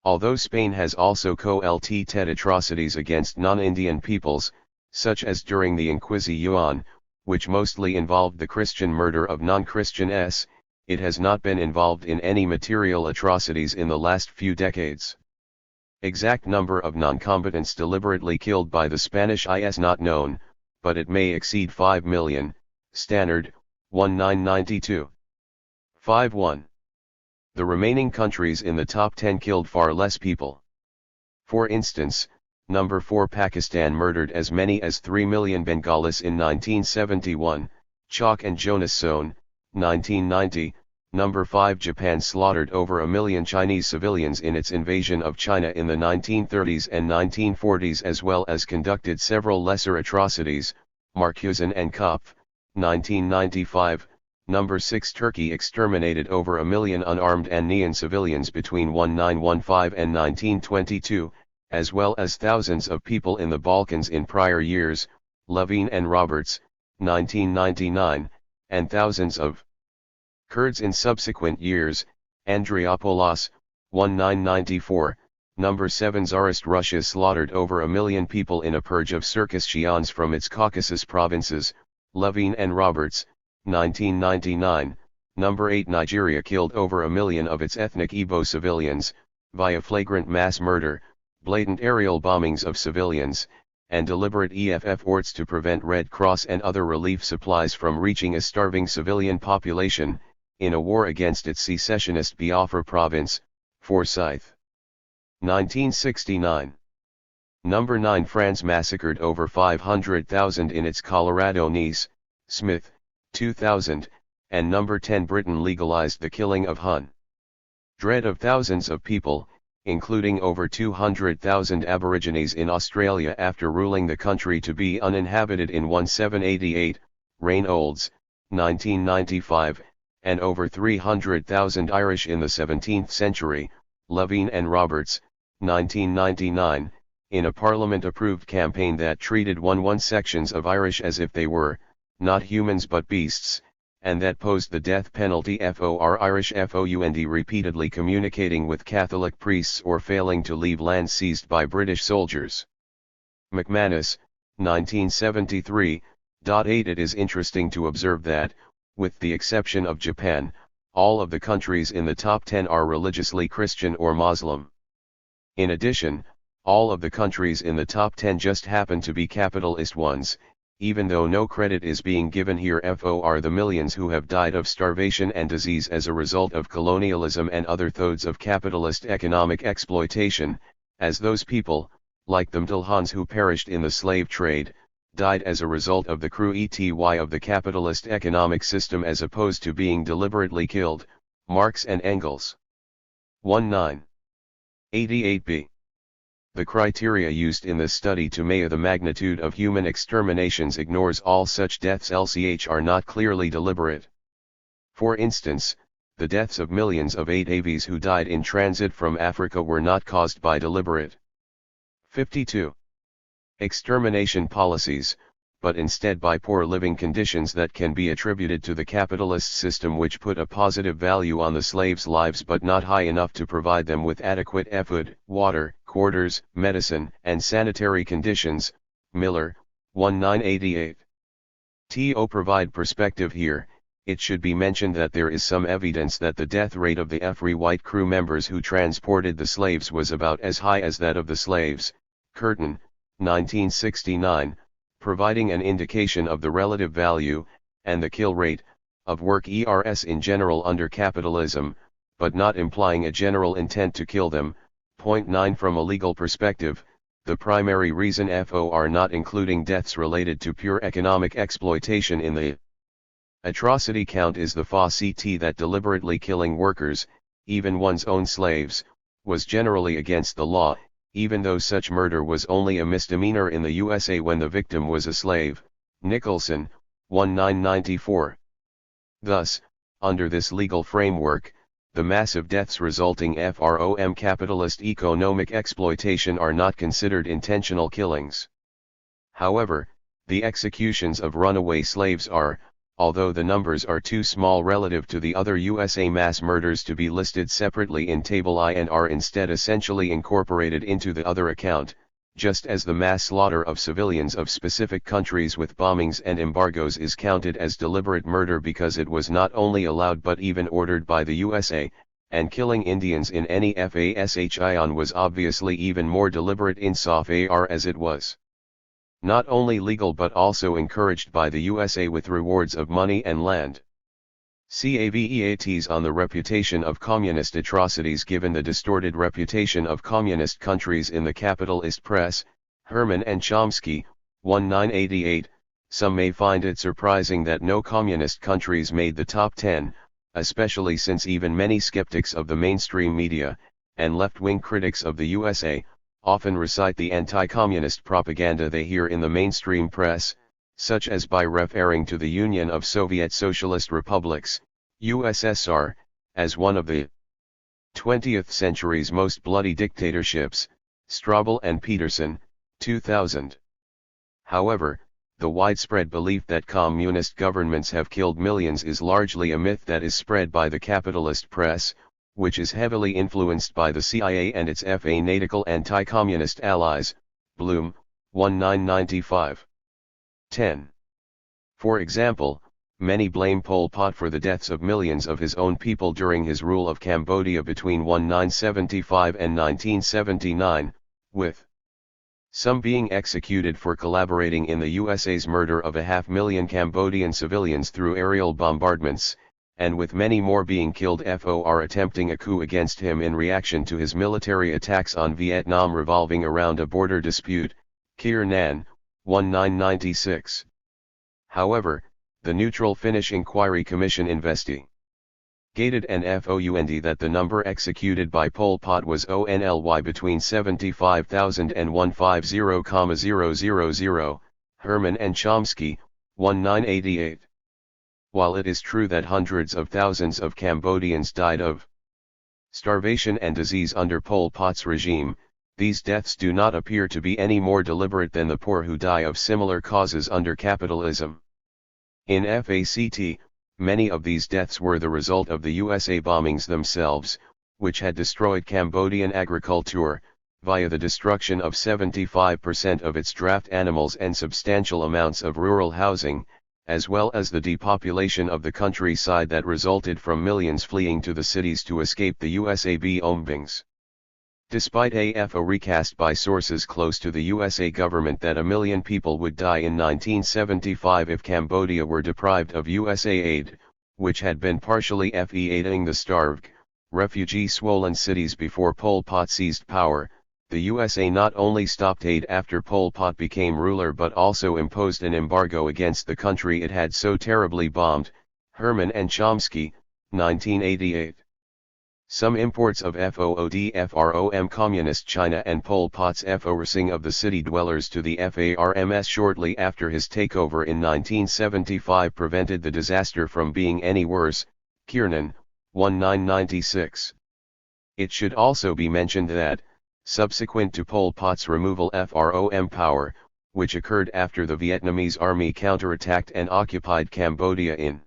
Speaker 1: Although Spain has also committed atrocities against non-Indian peoples, such as during the Inquisition, which mostly involved the Christian murder of non-Christians, it has not been involved in any material atrocities in the last few decades. Exact number of non-combatants deliberately killed by the Spanish is not known, but it may exceed 5 million, Stannard, 1992. 5.1. The remaining countries in the top 10 killed far less people. For instance, number 4 Pakistan murdered as many as 3 million Bengalis in 1971, Chalk and Jonas Sohn, 1990, number 5 Japan slaughtered over 1 million Chinese civilians in its invasion of China in the 1930s and 1940s as well as conducted several lesser atrocities, Marcuson and Kopf, 1995, number 6 Turkey exterminated over 1 million unarmed and neon civilians between 1915 and 1922, as well as thousands of people in the Balkans in prior years, Levine and Roberts, 1999, and thousands of Kurds in subsequent years, Andriopoulos, 1994, number 7 Tsarist Russia slaughtered over 1 million people in a purge of Circassians from its Caucasus provinces, Levine and Roberts, 1999, number 8 Nigeria killed over 1 million of its ethnic Igbo civilians, via flagrant mass murder, blatant aerial bombings of civilians, and deliberate efforts to prevent Red Cross and other relief supplies from reaching a starving civilian population, in a war against its secessionist Biafra province, Forsyth. 1969. Number 9 France massacred over 500,000 in its Colorado Nice, Smith, 2000, and number 10 Britain legalized the killing of Hun. Dread of thousands of people, including over 200,000 Aborigines in Australia after ruling the country to be uninhabited in 1788, Reynolds, 1995, and over 300,000 Irish in the 17th century, Levine and Roberts, 1999, in a parliament-approved campaign that treated 1 sections of Irish as if they were, not humans but beasts, and that posed the death penalty for Irish found repeatedly communicating with Catholic priests or failing to leave land seized by British soldiers. McManus, 1973. 8 It is interesting to observe that, with the exception of Japan, all of the countries in the top 10 are religiously Christian or Muslim. In addition, all of the countries in the top 10 just happen to be capitalist ones, even though no credit is being given here for the millions who have died of starvation and disease as a result of colonialism and other methods of capitalist economic exploitation, as those people, like the Mdalhans who perished in the slave trade, died as a result of the cruelty of the capitalist economic system as opposed to being deliberately killed, Marx and Engels. 1988b. The criteria used in this study to measure the magnitude of human exterminations ignores all such deaths LCH are not clearly deliberate. For instance, the deaths of millions of ADVs who died in transit from Africa were not caused by deliberate 52. Extermination policies, but instead by poor living conditions that can be attributed to the capitalist system which put a positive value on the slaves' lives but not high enough to provide them with adequate food, water, quarters, medicine, and sanitary conditions, Miller, 1988. To provide perspective here, it should be mentioned that there is some evidence that the death rate of the free white crew members who transported the slaves was about as high as that of the slaves, Curtin, 1969, providing an indication of the relative value, and the kill rate, of work ERS in general under capitalism, but not implying a general intent to kill them. Point 9 From a legal perspective, the primary reason for not including deaths related to pure economic exploitation in the atrocity count is the falsity that deliberately killing workers, even one's own slaves, was generally against the law, even though such murder was only a misdemeanor in the USA when the victim was a slave, Nicholson, 1994. Thus, under this legal framework, the massive deaths resulting from capitalist economic exploitation are not considered intentional killings. However, the executions of runaway slaves are, although the numbers are too small relative to the other USA mass murders to be listed separately in Table I and are instead essentially incorporated into the other account, just as the mass slaughter of civilians of specific countries with bombings and embargoes is counted as deliberate murder because it was not only allowed but even ordered by the USA, and killing Indians in any FASHION was obviously even more deliberate insofar as it was not only legal but also encouraged by the USA with rewards of money and land. Caveats on the reputation of communist atrocities. Given the distorted reputation of communist countries in the capitalist press, Herman and Chomsky, 1988, some may find it surprising that no communist countries made the top 10, especially since even many skeptics of the mainstream media, and left-wing critics of the USA, often recite the anti-communist propaganda they hear in the mainstream press, such as by referring to the Union of Soviet Socialist Republics, USSR, as one of the 20th century's most bloody dictatorships, Strobel and Peterson, 2000. However, the widespread belief that communist governments have killed millions is largely a myth that is spread by the capitalist press, which is heavily influenced by the CIA and its fanatical anti-communist allies, Bloom, 1995. 10. For example, many blame Pol Pot for the deaths of millions of his own people during his rule of Cambodia between 1975 and 1979, with some being executed for collaborating in the USA's murder of 500,000 Cambodian civilians through aerial bombardments, and with many more being killed for attempting a coup against him in reaction to his military attacks on Vietnam revolving around a border dispute, Kier Nan, 1996. However, the neutral Finnish Inquiry Commission investigated and found that the number executed by Pol Pot was only between 75,000 and 150,000, Herman and Chomsky, 1988. While it is true that hundreds of thousands of Cambodians died of starvation and disease under Pol Pot's regime, these deaths do not appear to be any more deliberate than the poor who die of similar causes under capitalism. In fact, many of these deaths were the result of the USA bombings themselves, which had destroyed Cambodian agriculture, via the destruction of 75% of its draft animals and substantial amounts of rural housing, as well as the depopulation of the countryside that resulted from millions fleeing to the cities to escape the USA bombings. Despite a recast by sources close to the USA government that 1 million people would die in 1975 if Cambodia were deprived of USA aid, which had been partially aiding the starved, refugee-swollen cities before Pol Pot seized power, the USA not only stopped aid after Pol Pot became ruler but also imposed an embargo against the country it had so terribly bombed, Herman and Chomsky, 1988. Some imports of FOOD from Communist China and Pol Pot's forcing of the city dwellers to the FARMS shortly after his takeover in 1975 prevented the disaster from being any worse, Kiernan, 1996. It should also be mentioned that, subsequent to Pol Pot's removal from power, which occurred after the Vietnamese army counterattacked and occupied Cambodia in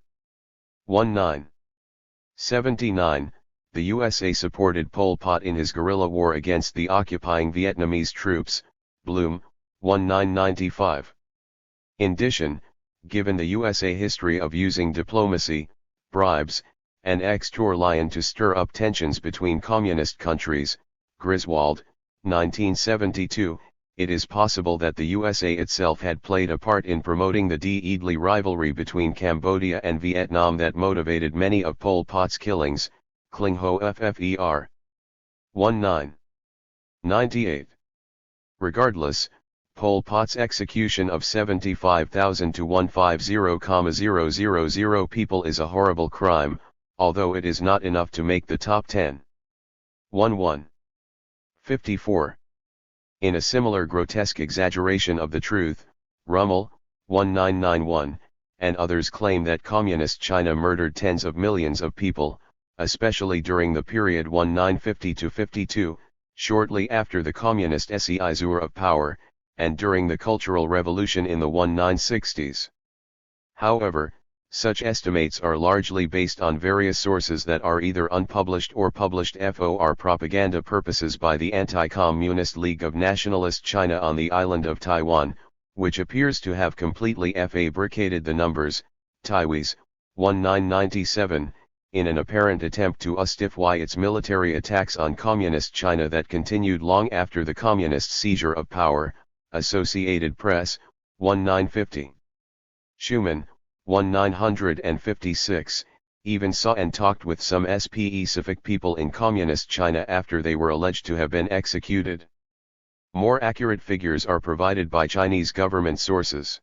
Speaker 1: 1979, the USA supported Pol Pot in his guerrilla war against the occupying Vietnamese troops, Bloom, 1995. In addition, given the USA history of using diplomacy, bribes, and extortion to stir up tensions between communist countries, Griswold, 1972, it is possible that the USA itself had played a part in promoting the deadly rivalry between Cambodia and Vietnam that motivated many of Pol Pot's killings, Kling Ho FFER. 1998. Regardless, Pol Pot's execution of 75,000 to 150,000 people is a horrible crime, although it is not enough to make the top 10. 54. In a similar grotesque exaggeration of the truth, Rummel, 1991, and others claim that Communist China murdered tens of millions of people, especially during the period 1950–52, shortly after the Communist seizure of power, and during the Cultural Revolution in the 1960s. However, Such estimates are largely based on various sources that are either unpublished or published for propaganda purposes by the Anti-Communist League of Nationalist China on the island of Taiwan, which appears to have completely fabricated the numbers, Taiwis, 1997, in an apparent attempt to justify its military attacks on Communist China that continued long after the Communist seizure of power. Associated Press, 1950. Schumann, 1956, even saw and talked with some specific people in Communist China after they were alleged to have been executed. More accurate figures are provided by Chinese government sources.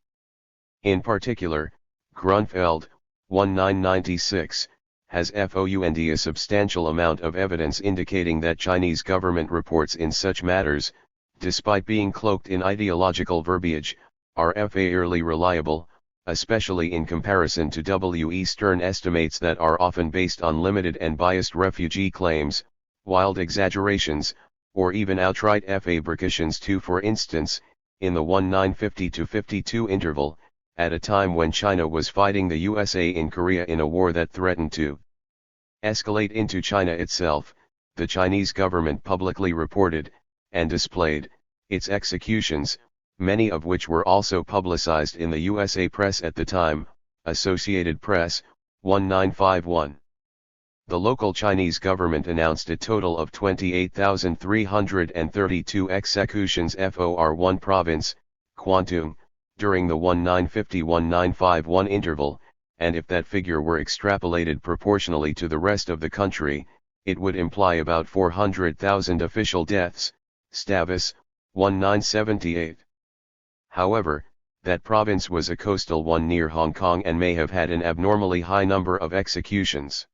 Speaker 1: In particular, Grunfeld, 1996, has found a substantial amount of evidence indicating that Chinese government reports in such matters, despite being cloaked in ideological verbiage, are fairly reliable, especially in comparison to W. Stern estimates that are often based on limited and biased refugee claims, wild exaggerations, or even outright fabrications too. For instance, in the 1950-52 interval, at a time when China was fighting the USA in Korea in a war that threatened to escalate into China itself, the Chinese government publicly reported, and displayed, its executions, many of which were also publicized in the USA press at the time. Associated Press, 1951. The local Chinese government announced a total of 28,332 executions for one province, Kwantung, during the 1950-1951 interval, and if that figure were extrapolated proportionally to the rest of the country, it would imply about 400,000 official deaths. Stavis, 1978. However, that province was a coastal one near Hong Kong and may have had an abnormally high number of executions.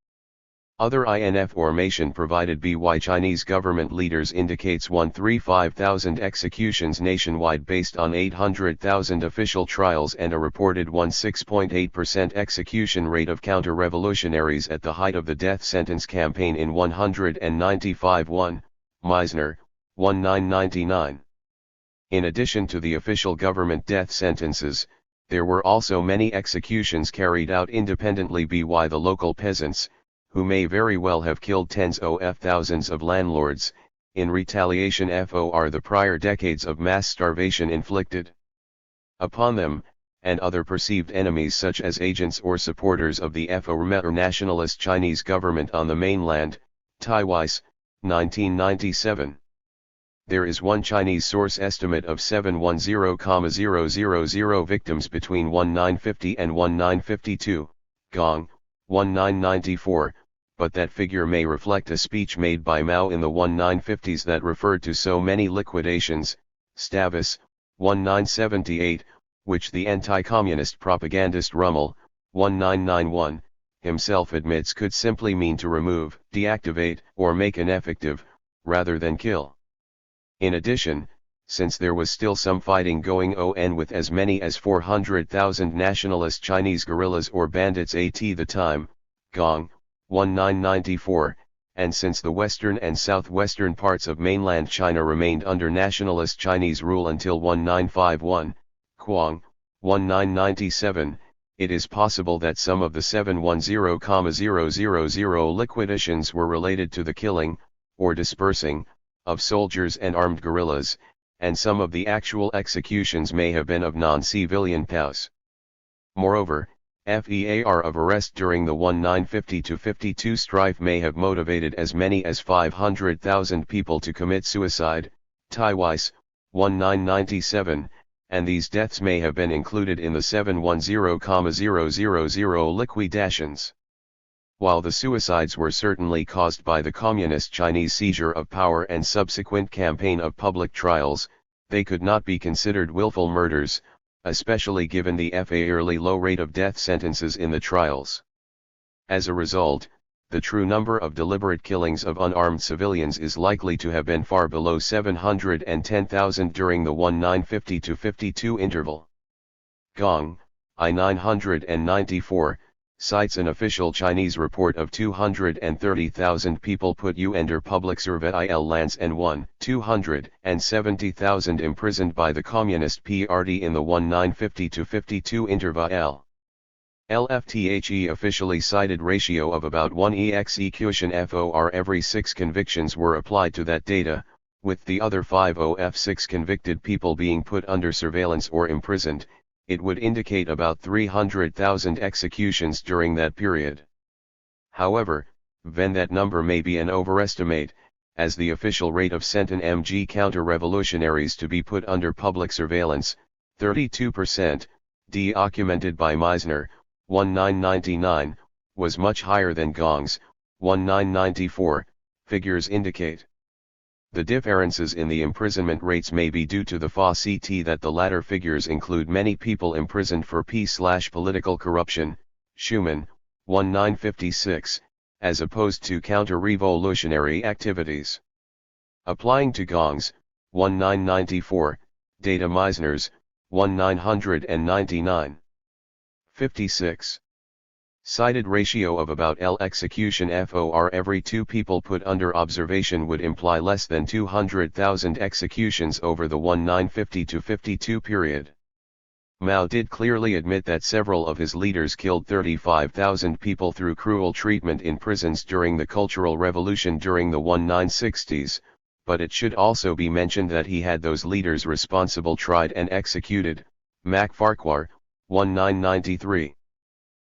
Speaker 1: Other information provided by Chinese government leaders indicates 135,000 executions nationwide based on 800,000 official trials and a reported 16.8% execution rate of counter-revolutionaries at the height of the death sentence campaign in 195-1, Meisner, 1999. In addition to the official government death sentences, there were also many executions carried out independently by the local peasants, who may very well have killed tens of thousands of landlords, in retaliation for the prior decades of mass starvation inflicted upon them, and other perceived enemies such as agents or supporters of the former nationalist Chinese government on the mainland. Taiwais, 1997. There is one Chinese source estimate of 710,000 victims between 1950 and 1952, Gong, 1994, but that figure may reflect a speech made by Mao in the 1950s that referred to so many liquidations. Stavis, 1978, which the anti-communist propagandist Rummel, 1991, himself admits could simply mean to remove, deactivate, or make ineffective, rather than kill. In addition, since there was still some fighting going on with as many as 400,000 nationalist Chinese guerrillas or bandits at the time, Gong, 1994, and since the western and southwestern parts of mainland China remained under nationalist Chinese rule until 1951, Quang, 1997, it is possible that some of the 710,000 liquidations were related to the killing, or dispersing, of soldiers and armed guerrillas, and some of the actual executions may have been of non-civilian POWs. Moreover, FEAR of arrest during the 1950-52 strife may have motivated as many as 500,000 people to commit suicide. Taiwais, 1997, and these deaths may have been included in the 710,000 liquidations. While the suicides were certainly caused by the Communist Chinese seizure of power and subsequent campaign of public trials, they could not be considered willful murders, especially given the fairly low rate of death sentences in the trials. As a result, the true number of deliberate killings of unarmed civilians is likely to have been far below 710,000 during the 1950-52 interval. Gong, I-994, cites an official Chinese report of 230,000 people put under public surveillance and 270,000 imprisoned by the Communist Party in the 1950-52 interval. LFTHE officially cited ratio of about 1 execution FOR every 6 convictions were applied to that data, with the other 5 OF6 convicted people being put under surveillance or imprisoned. It would indicate about 300,000 executions during that period. However, then that number may be an overestimate, as the official rate of Centon MG counter-revolutionaries to be put under public surveillance, 32%, documented by Meisner, 1999, was much higher than Gong's, 1994, figures indicate. The differences in the imprisonment rates may be due to the FA-CT that the latter figures include many people imprisoned for peace/political corruption, Schumann, 1956, as opposed to counter-revolutionary activities. Applying to Gong's, 1994, data Meisner's, 1999. 56. Cited ratio of about L execution FOR every 2 people put under observation would imply less than 200,000 executions over the 1950-52 period. Mao did clearly admit that several of his leaders killed 35,000 people through cruel treatment in prisons during the Cultural Revolution during the 1960s, but it should also be mentioned that he had those leaders responsible tried and executed. Mac Farquhar, 1993.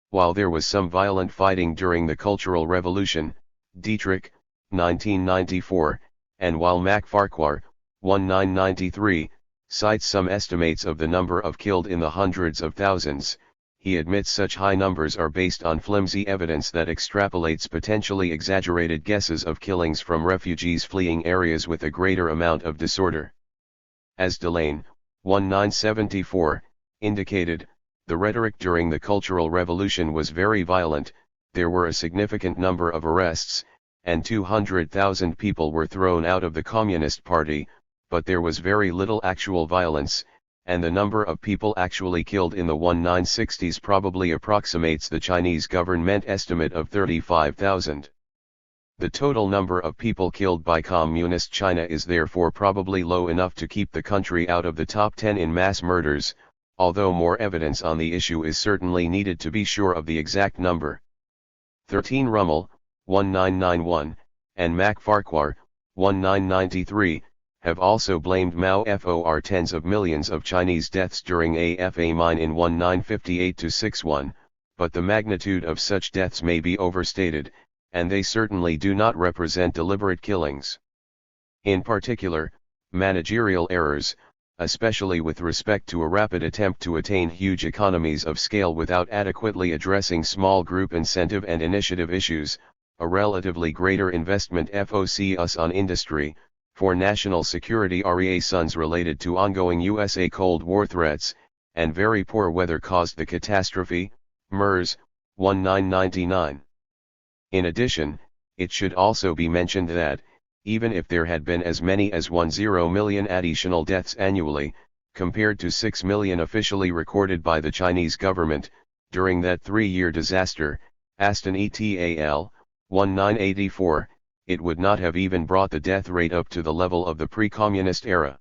Speaker 1: While there was some violent fighting during the Cultural Revolution, Dietrich, 1994, and while Mac Farquhar, 1993, cites some estimates of the number of killed in the hundreds of thousands, he admits such high numbers are based on flimsy evidence that extrapolates potentially exaggerated guesses of killings from refugees fleeing areas with a greater amount of disorder. As Delane, 1974, indicated, the rhetoric during the Cultural Revolution was very violent, there were a significant number of arrests, and 200,000 people were thrown out of the Communist Party, but there was very little actual violence, and the number of people actually killed in the 1960s probably approximates the Chinese government estimate of 35,000. The total number of people killed by Communist China is therefore probably low enough to keep the country out of the top 10 in mass murders, although more evidence on the issue is certainly needed to be sure of the exact number. 13 Rummel, 1991, and Mac Farquhar, 1993, have also blamed Mao for tens of millions of Chinese deaths during a famine in 1958-61, but the magnitude of such deaths may be overstated, and they certainly do not represent deliberate killings. In particular, managerial errors, especially with respect to a rapid attempt to attain huge economies of scale without adequately addressing small group incentive and initiative issues, a relatively greater investment focus on industry, for national security reasons related to ongoing USA Cold War threats, and very poor weather caused the catastrophe, MERS, 1999. In addition, it should also be mentioned that, even if there had been as many as 10 million additional deaths annually, compared to 6 million officially recorded by the Chinese government, during that 3-year disaster, Aston et al., 1984, it would not have even brought the death rate up to the level of the pre-communist era.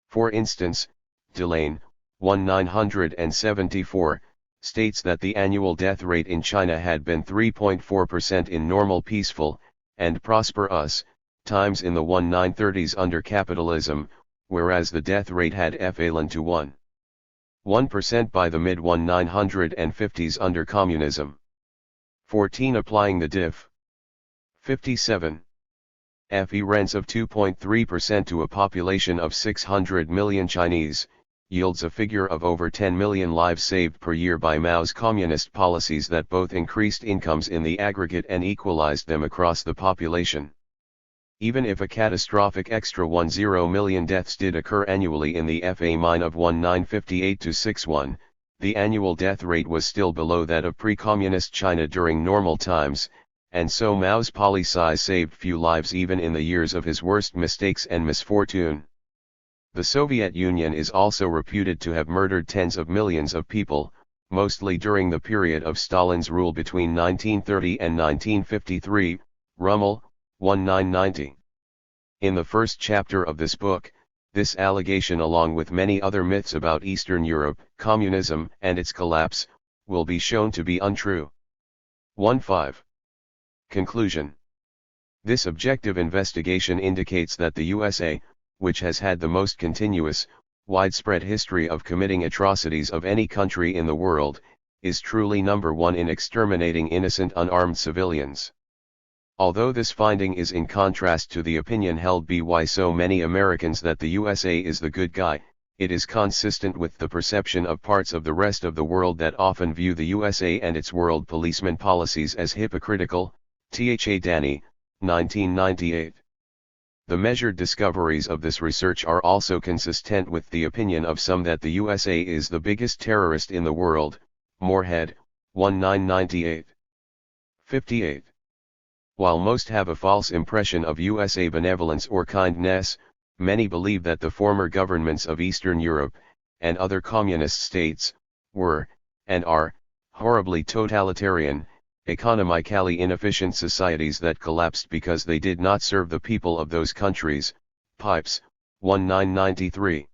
Speaker 1: For instance, Delane, 1974, states that the annual death rate in China had been 3.4% in normal peaceful, and prosperous, times in the 1930s under capitalism, whereas the death rate had fallen to 1% by the mid-1950s under communism. 14 Applying the diff. 57. FE rents of 2.3% to a population of 600 million Chinese, yields a figure of over 10 million lives saved per year by Mao's communist policies that both increased incomes in the aggregate and equalized them across the population. Even if a catastrophic extra 10 million deaths did occur annually in the famine of 1958-61, the annual death rate was still below that of pre-communist China during normal times, and so Mao's policies saved few lives even in the years of his worst mistakes and misfortune. The Soviet Union is also reputed to have murdered tens of millions of people, mostly during the period of Stalin's rule between 1930 and 1953, Rummel, 1990. In the first chapter of this book, this allegation along with many other myths about Eastern Europe, communism and its collapse, will be shown to be untrue. 1.5. Conclusion. This objective investigation indicates that the USA, which has had the most continuous, widespread history of committing atrocities of any country in the world, is truly number one in exterminating innocent unarmed civilians. Although this finding is in contrast to the opinion held by so many Americans that the USA is the good guy, it is consistent with the perception of parts of the rest of the world that often view the USA and its world policeman policies as hypocritical. Tha Danny, 1998. The measured discoveries of this research are also consistent with the opinion of some that the USA is the biggest terrorist in the world. Moorhead, 1998. 58. While most have a false impression of USA benevolence or kindness, many believe that the former governments of Eastern Europe, and other communist states, were, and are, horribly totalitarian, economically inefficient societies that collapsed because they did not serve the people of those countries. Pipes, 1993.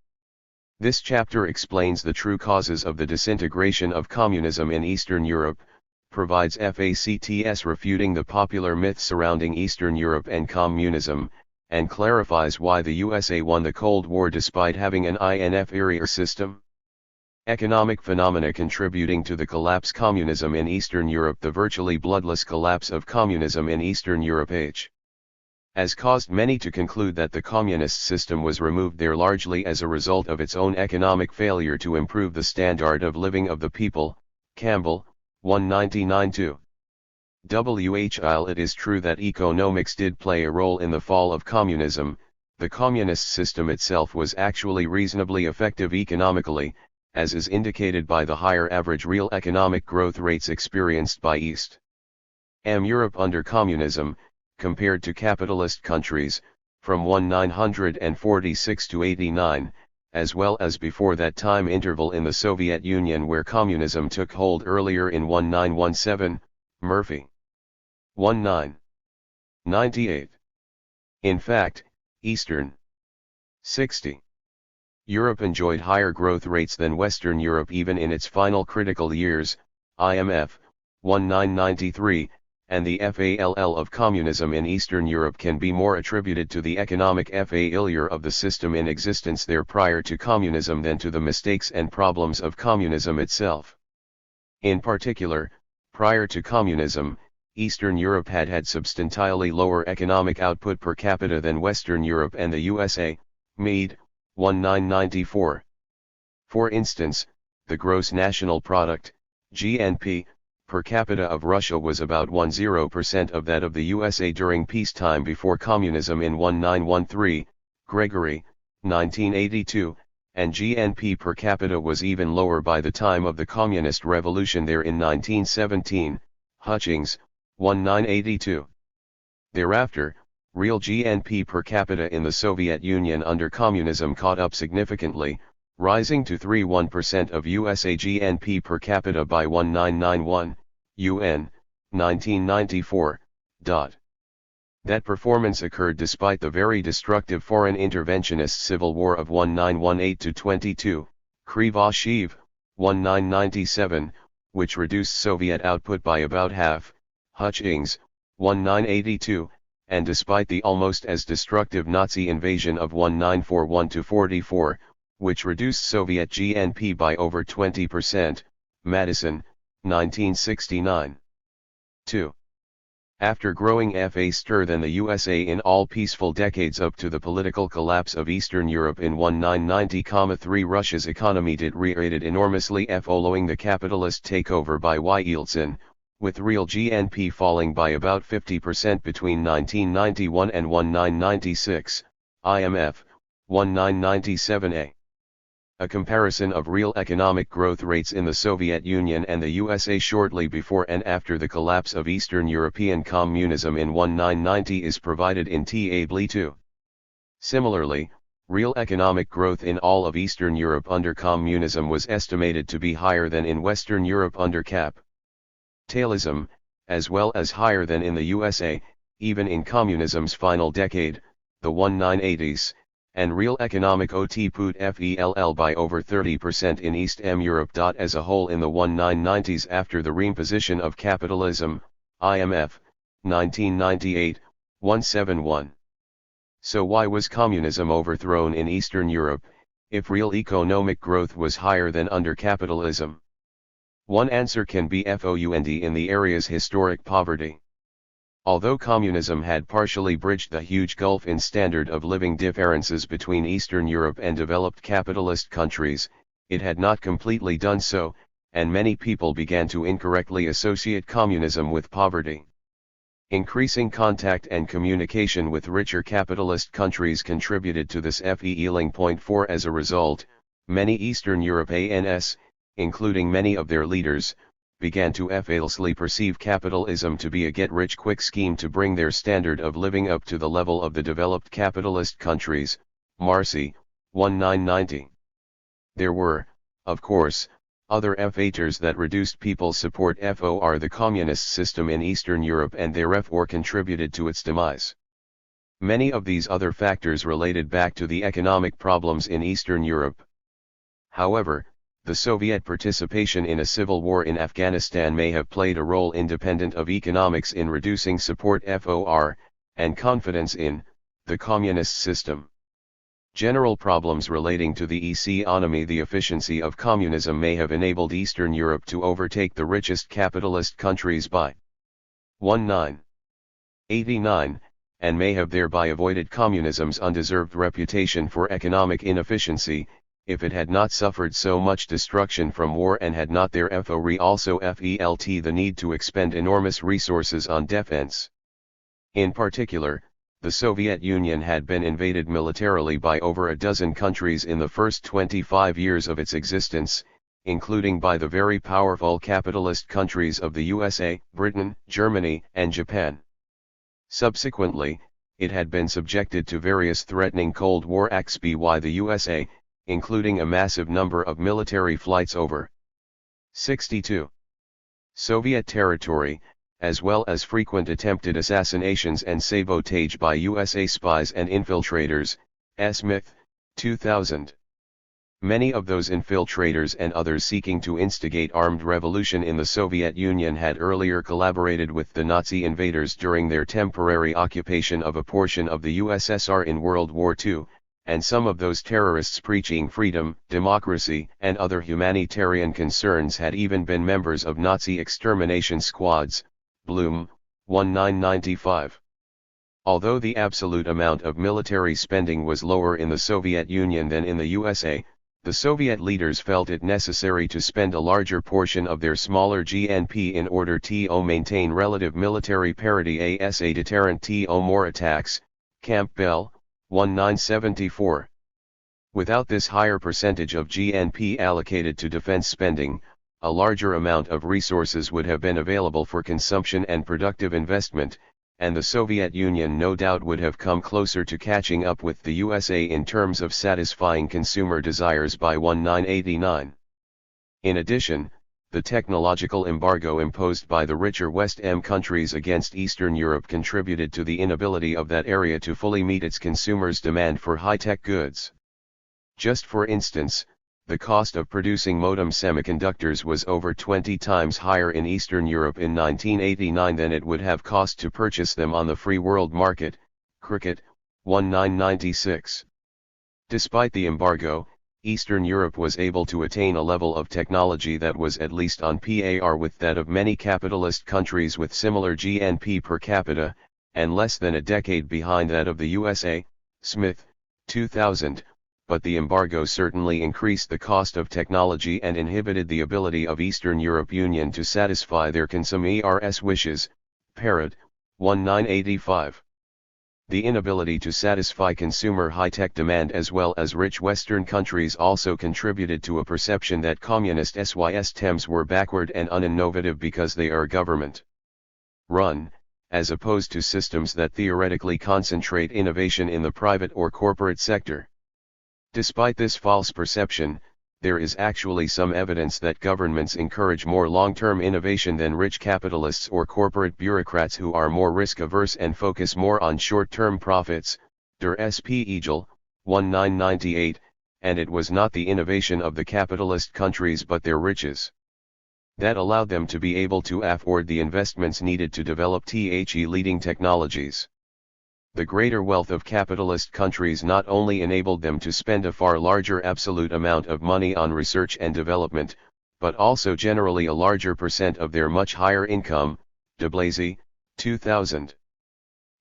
Speaker 1: This chapter explains the true causes of the disintegration of communism in Eastern Europe, provides facts refuting the popular myths surrounding Eastern Europe and communism, and clarifies why the USA won the Cold War despite having an inferior system. Economic phenomena contributing to the collapse communism in Eastern Europe. The virtually bloodless collapse of communism in Eastern Europe has caused many to conclude that the communist system was removed there largely as a result of its own economic failure to improve the standard of living of the people. Campbell, 1992. While it is true that economics did play a role in the fall of communism, the communist system itself was actually reasonably effective economically, as is indicated by the higher average real economic growth rates experienced by East Europe under communism, compared to capitalist countries, from 1946 to 89, as well as before that time interval in the Soviet Union where communism took hold earlier in 1917, Murphy. 1998. In fact, Eastern 60. Europe enjoyed higher growth rates than Western Europe even in its final critical years. IMF, 1993, and the fall of communism in Eastern Europe can be more attributed to the economic failure of the system in existence there prior to communism than to the mistakes and problems of communism itself. In particular, prior to communism, Eastern Europe had substantially lower economic output per capita than Western Europe and the USA. Mead, 1994. For instance, the gross national product, GNP, per capita of Russia was about 10% of that of the USA during peacetime before communism in 1913, Gregory, 1982, and GNP per capita was even lower by the time of the Communist Revolution there in 1917, Hutchings, 1982. Thereafter, real GNP per capita in the Soviet Union under communism caught up significantly, rising to 31% of USA GNP per capita by 1991, UN, 1994. That performance occurred despite the very destructive foreign interventionist civil war of 1918-22, Krivoshev, 1997, which reduced Soviet output by about half, Hutchings, 1982, and despite the almost as destructive Nazi invasion of 1941-44, which reduced Soviet GNP by over 20%, Madison, 1969. 2. After growing faster than the USA in all peaceful decades up to the political collapse of Eastern Europe in 1990-3, Russia's economy deteriorated enormously following the capitalist takeover by Yeltsin, with real GNP falling by about 50% between 1991 and 1996, IMF, 1997a. A comparison of real economic growth rates in the Soviet Union and the USA shortly before and after the collapse of Eastern European communism in 1990 is provided in Table 2. Similarly, real economic growth in all of Eastern Europe under communism was estimated to be higher than in Western Europe under capitalism, as well as higher than in the USA, even in communism's final decade, the 1980s, and real economic output fell by over 30% in East Europe. As a whole in the 1990s after the reimposition of capitalism, IMF, 1998, 171. So why was communism overthrown in Eastern Europe, if real economic growth was higher than under capitalism? One answer can be found in the area's historic poverty. Although communism had partially bridged the huge gulf in standard of living differences between Eastern Europe and developed capitalist countries, it had not completely done so, and many people began to incorrectly associate communism with poverty. Increasing contact and communication with richer capitalist countries contributed to this feeling. Point 4. As a result, many Eastern Europeans, including many of their leaders, began to falsely perceive capitalism to be a get-rich-quick scheme to bring their standard of living up to the level of the developed capitalist countries. Marcy, 1990. There were, of course, other factors that reduced people's support for the communist system in Eastern Europe and therefore contributed to its demise. Many of these other factors related back to the economic problems in Eastern Europe. However, the Soviet participation in a civil war in Afghanistan may have played a role independent of economics in reducing support for, and confidence in, the communist system. General problems relating to the economy. The efficiency of communism may have enabled Eastern Europe to overtake the richest capitalist countries by 1989, and may have thereby avoided communism's undeserved reputation for economic inefficiency, if it had not suffered so much destruction from war and had not therefore also felt the need to expend enormous resources on defense. In particular, the Soviet Union had been invaded militarily by over a dozen countries in the first 25 years of its existence, including by the very powerful capitalist countries of the USA, Britain, Germany, and Japan. Subsequently, it had been subjected to various threatening Cold War acts by the USA, including a massive number of military flights over 62 Soviet territory, as well as frequent attempted assassinations and sabotage by USA spies and infiltrators. Smith, 2000. Many of those infiltrators and others seeking to instigate armed revolution in the Soviet Union had earlier collaborated with the Nazi invaders during their temporary occupation of a portion of the USSR in World War II. And some of those terrorists preaching freedom, democracy, and other humanitarian concerns had even been members of Nazi extermination squads. Bloom, 1995. Although the absolute amount of military spending was lower in the Soviet Union than in the USA, the Soviet leaders felt it necessary to spend a larger portion of their smaller GNP in order to maintain relative military parity as a deterrent to more attacks. Campbell, 1974. Without this higher percentage of GNP allocated to defense spending, a larger amount of resources would have been available for consumption and productive investment, and the Soviet Union no doubt would have come closer to catching up with the USA in terms of satisfying consumer desires by 1989. In addition, the technological embargo imposed by the richer West countries against Eastern Europe contributed to the inability of that area to fully meet its consumers' demand for high-tech goods. Just for instance, the cost of producing modem semiconductors was over 20 times higher in Eastern Europe in 1989 than it would have cost to purchase them on the free world market. Cricket, 1996. Despite the embargo, Eastern Europe was able to attain a level of technology that was at least on par with that of many capitalist countries with similar GNP per capita, and less than a decade behind that of the USA. Smith, 2000, but the embargo certainly increased the cost of technology and inhibited the ability of Eastern Europe Union to satisfy their consumers' wishes. Parrott, 1985. The inability to satisfy consumer high-tech demand as well as rich Western countries also contributed to a perception that communist systems were backward and uninnovative because they are government-run, as opposed to systems that theoretically concentrate innovation in the private or corporate sector. Despite this false perception, there is actually some evidence that governments encourage more long-term innovation than rich capitalists or corporate bureaucrats who are more risk-averse and focus more on short-term profits. Der Spiegel, 1998, and it was not the innovation of the capitalist countries but their riches that allowed them to be able to afford the investments needed to develop leading technologies. The greater wealth of capitalist countries not only enabled them to spend a far larger absolute amount of money on research and development, but also generally a larger percent of their much higher income. De Blasey, 2000.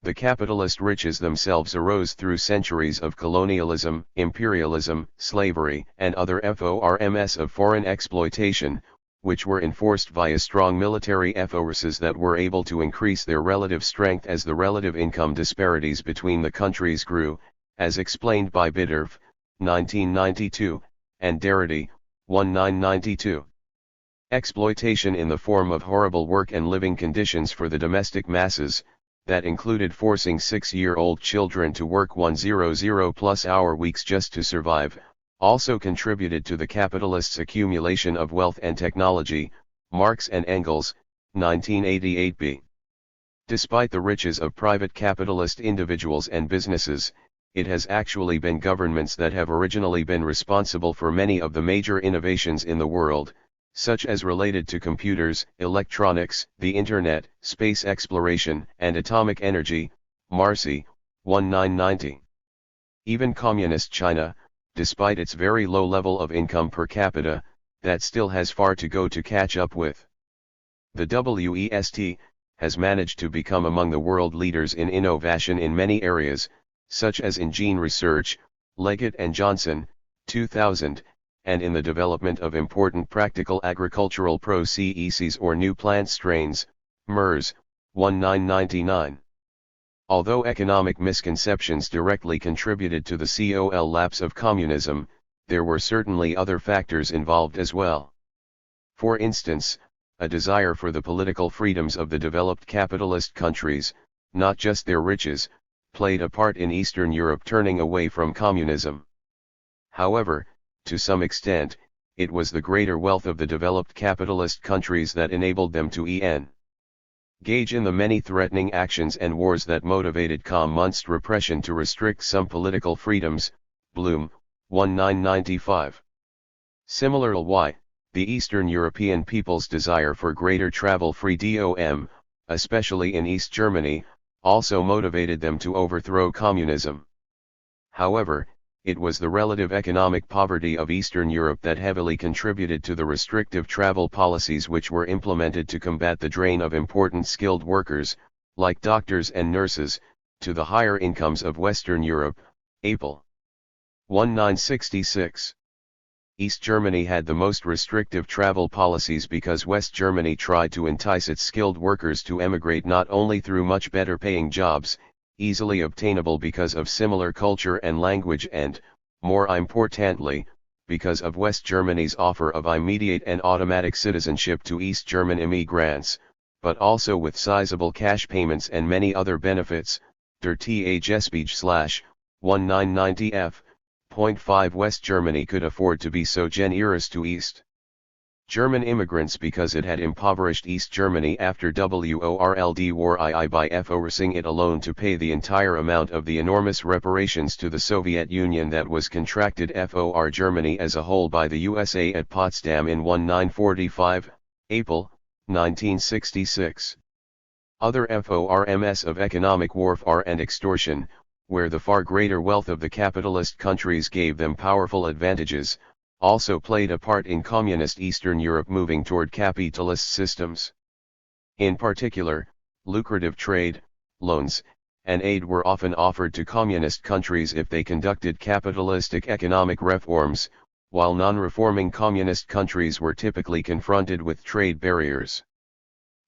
Speaker 1: The capitalist riches themselves arose through centuries of colonialism, imperialism, slavery, and other forms of foreign exploitation, which were enforced via strong military forces that were able to increase their relative strength as the relative income disparities between the countries grew, as explained by Biddorf, 1992, and Darity, 1992. Exploitation in the form of horrible work and living conditions for the domestic masses, that included forcing 6-year-old children to work 100+ hour weeks just to survive, also contributed to the capitalists' accumulation of wealth and technology. Marx and Engels, 1988b. Despite the riches of private capitalist individuals and businesses, it has actually been governments that have originally been responsible for many of the major innovations in the world, such as related to computers, electronics, the internet, space exploration, and atomic energy. Marcy, 1990. Even communist China, despite its very low level of income per capita, that still has far to go to catch up with. The West has managed to become among the world leaders in innovation in many areas, such as in gene research, Leggett and Johnson, 2000, and in the development of important practical agricultural processes or new plant strains. Mers, 1999. Although economic misconceptions directly contributed to the collapse of communism, there were certainly other factors involved as well. For instance, a desire for the political freedoms of the developed capitalist countries, not just their riches, played a part in Eastern Europe turning away from communism. However, to some extent, it was the greater wealth of the developed capitalist countries that enabled them to engage in the many threatening actions and wars that motivated Communist repression to restrict some political freedoms. Bloom, 1995. Similarly, the Eastern European people's desire for greater travel-free freedom, especially in East Germany, also motivated them to overthrow communism. However, it was the relative economic poverty of Eastern Europe that heavily contributed to the restrictive travel policies which were implemented to combat the drain of important skilled workers, like doctors and nurses, to the higher incomes of Western Europe. Apel, 1966. East Germany had the most restrictive travel policies because West Germany tried to entice its skilled workers to emigrate not only through much better paying jobs, easily obtainable because of similar culture and language and, more importantly, because of West Germany's offer of immediate and automatic citizenship to East German immigrants, but also with sizable cash payments and many other benefits. Der Tagespage, 1990 f.5 West Germany could afford to be so generous to East German immigrants because it had impoverished East Germany after World War II by forcing it alone to pay the entire amount of the enormous reparations to the Soviet Union that was contracted for Germany as a whole by the USA at Potsdam in 1945, April, 1966. Other forms of economic warfare and extortion, where the far greater wealth of the capitalist countries gave them powerful advantages, also played a part in communist Eastern Europe moving toward capitalist systems. In particular, lucrative trade, loans, and aid were often offered to communist countries if they conducted capitalistic economic reforms, while non-reforming communist countries were typically confronted with trade barriers.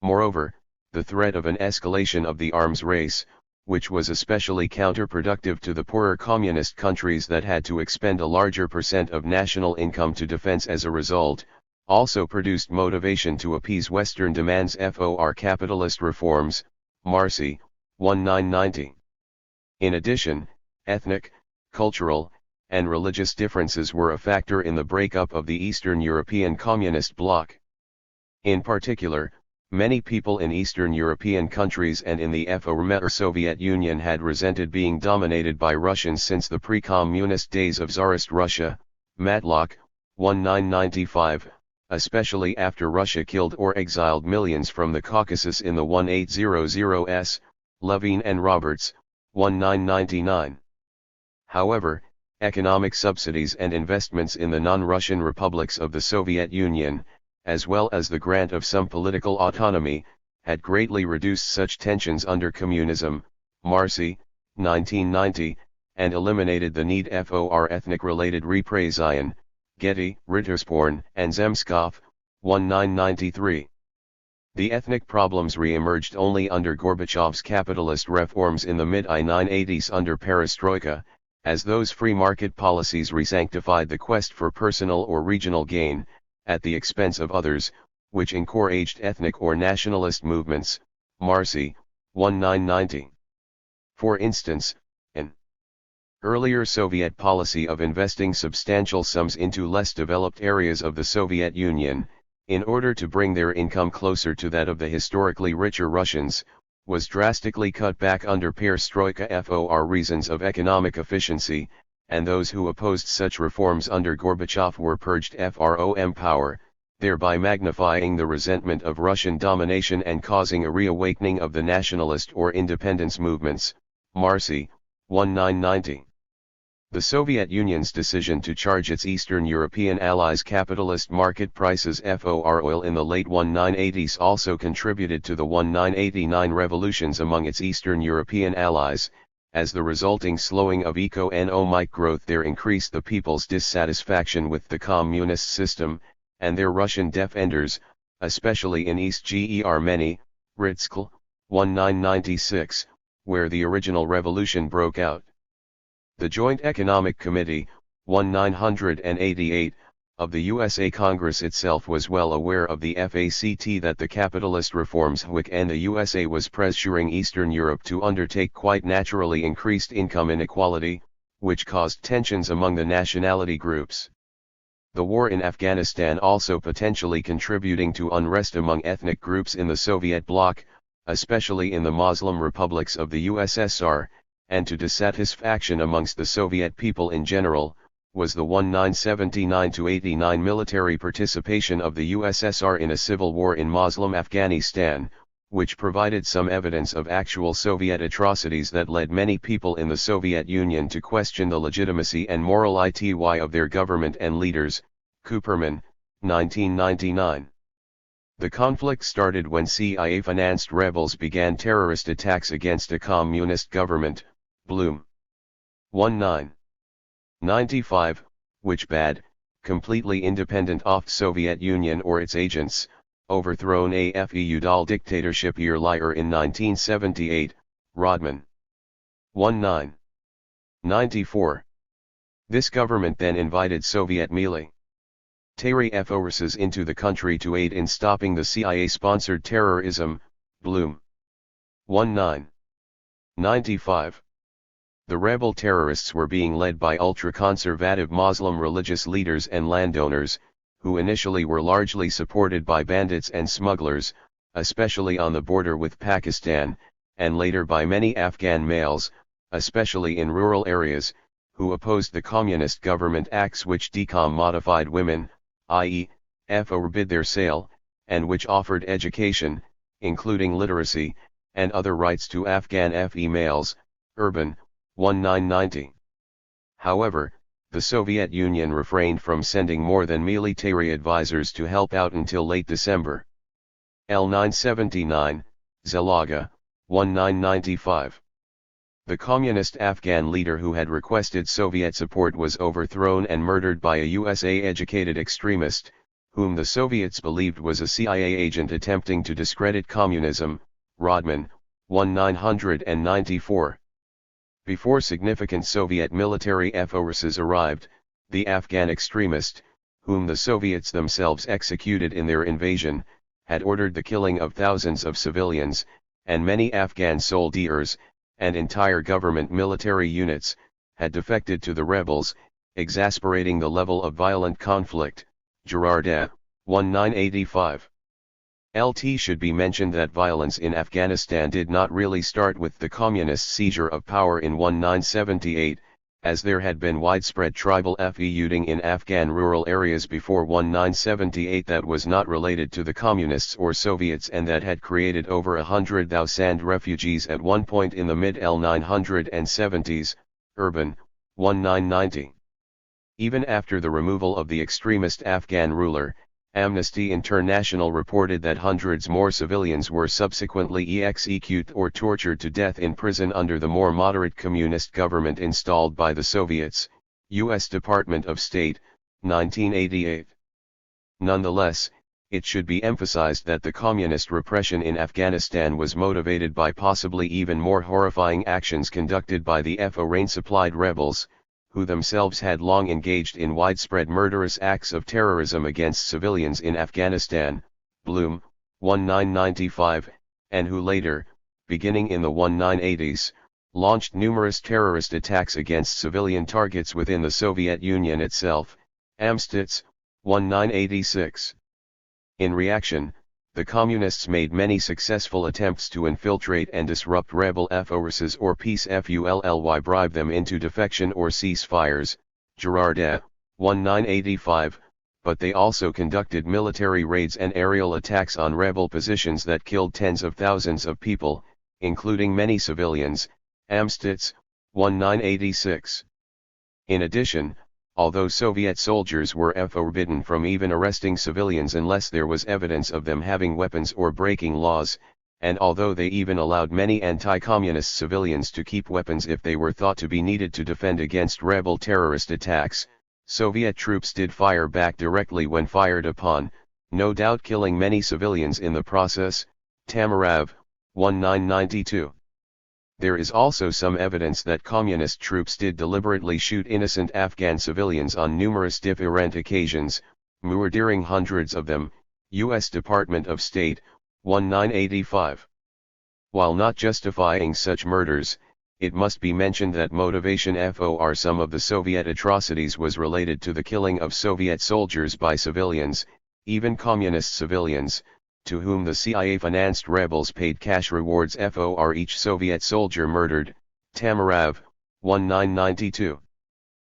Speaker 1: Moreover, the threat of an escalation of the arms race, which was especially counterproductive to the poorer communist countries that had to expend a larger percent of national income to defense as a result, also produced motivation to appease Western demands for capitalist reforms. Marcy, 1990. In addition, ethnic, cultural, and religious differences were a factor in the breakup of the Eastern European Communist bloc. In particular, Many people in Eastern European countries and in the former Soviet Union had resented being dominated by Russians since the pre-communist days of Tsarist Russia. Matlock, 1995, especially after Russia killed or exiled millions from the Caucasus in the 1800s, Levine and Roberts, 1999. However, economic subsidies and investments in the non-Russian republics of the Soviet Union, as well as the grant of some political autonomy, had greatly reduced such tensions under communism. Marcy, 1990, and eliminated the need for ethnic-related repression. Getty, Rittersporn and Zemskov, 1993. The ethnic problems re-emerged only under Gorbachev's capitalist reforms in the mid-1980s under Perestroika, as those free market policies re-sanctified the quest for personal or regional gain, at the expense of others, which encouraged ethnic or nationalist movements. Marcy, 1990. For instance, an earlier Soviet policy of investing substantial sums into less developed areas of the Soviet Union, in order to bring their income closer to that of the historically richer Russians, was drastically cut back under Perestroika for reasons of economic efficiency, and those who opposed such reforms under Gorbachev were purged from power, thereby magnifying the resentment of Russian domination and causing a reawakening of the nationalist or independence movements. Marcy, 1990. The Soviet Union's decision to charge its Eastern European allies capitalist market prices for oil in the late 1980s also contributed to the 1989 revolutions among its Eastern European allies, as the resulting slowing of economic growth there increased the people's dissatisfaction with the communist system, and their Russian defenders, especially in East Germany, Ritschl, 1996, where the original revolution broke out. The Joint Economic Committee, 1988, of the USA Congress itself was well aware of the fact that the capitalist reforms which and the USA was pressuring Eastern Europe to undertake quite naturally increased income inequality, which caused tensions among the nationality groups. The war in Afghanistan also potentially contributing to unrest among ethnic groups in the Soviet bloc, especially in the Muslim republics of the USSR, and to dissatisfaction amongst the Soviet people in general, was the 1979-89 military participation of the USSR in a civil war in Muslim Afghanistan, which provided some evidence of actual Soviet atrocities that led many people in the Soviet Union to question the legitimacy and morality of their government and leaders. Cooperman, 1999. The conflict started when CIA-financed rebels began terrorist attacks against a communist government. Bloom. 1995, which bade, completely independent of Soviet Union or its agents, overthrown a feudal dictatorship year later in 1978, Rodman. 1994. This government then invited Soviet military forces into the country to aid in stopping the CIA-sponsored terrorism. Bloom. 1995. The rebel terrorists were being led by ultra-conservative Muslim religious leaders and landowners, who initially were largely supported by bandits and smugglers, especially on the border with Pakistan, and later by many Afghan males, especially in rural areas, who opposed the communist government acts which decommodified women, i.e., forbid their sale, and which offered education, including literacy, and other rights to Afghan females. Urban, 1990. However, the Soviet Union refrained from sending more than military advisors to help out until late December. L979, Zalaga, 1995. The communist Afghan leader who had requested Soviet support was overthrown and murdered by a USA-educated extremist, whom the Soviets believed was a CIA agent attempting to discredit communism. Rodman, 1994. Before significant Soviet military forces arrived, the Afghan extremist, whom the Soviets themselves executed in their invasion, had ordered the killing of thousands of civilians, and many Afghan soldiers, and entire government military units, had defected to the rebels, exasperating the level of violent conflict. Girardet, 1985. LT should be mentioned that violence in Afghanistan did not really start with the communist seizure of power in 1978, as there had been widespread tribal feuding in Afghan rural areas before 1978 that was not related to the communists or Soviets and that had created over 100,000 refugees at one point in the mid-1970s, Urban, 1990. Even after the removal of the extremist Afghan ruler, Amnesty International reported that hundreds more civilians were subsequently executed or tortured to death in prison under the more moderate communist government installed by the Soviets, U.S. Department of State, 1988. Nonetheless, it should be emphasized that the communist repression in Afghanistan was motivated by possibly even more horrifying actions conducted by the foreign-supplied rebels, who themselves had long engaged in widespread murderous acts of terrorism against civilians in Afghanistan, Bloom, 1995, and who later, beginning in the 1980s, launched numerous terrorist attacks against civilian targets within the Soviet Union itself, Amstutz, 1986. In reaction, the Communists made many successful attempts to infiltrate and disrupt rebel forces or peace fully bribe them into defection or ceasefires, Girardet, 1985, but they also conducted military raids and aerial attacks on rebel positions that killed tens of thousands of people, including many civilians, Amstutz, 1986. In addition, although Soviet soldiers were forbidden from even arresting civilians unless there was evidence of them having weapons or breaking laws, and although they even allowed many anti-communist civilians to keep weapons if they were thought to be needed to defend against rebel terrorist attacks, Soviet troops did fire back directly when fired upon, no doubt killing many civilians in the process, Tamarov, 1992. There is also some evidence that communist troops did deliberately shoot innocent Afghan civilians on numerous different occasions, murdering hundreds of them, U.S. Department of State, 1985. While not justifying such murders, it must be mentioned that motivation for some of the Soviet atrocities was related to the killing of Soviet soldiers by civilians, even communist civilians, to whom the CIA-financed rebels paid cash rewards for each Soviet soldier murdered, Tamarov, 1992.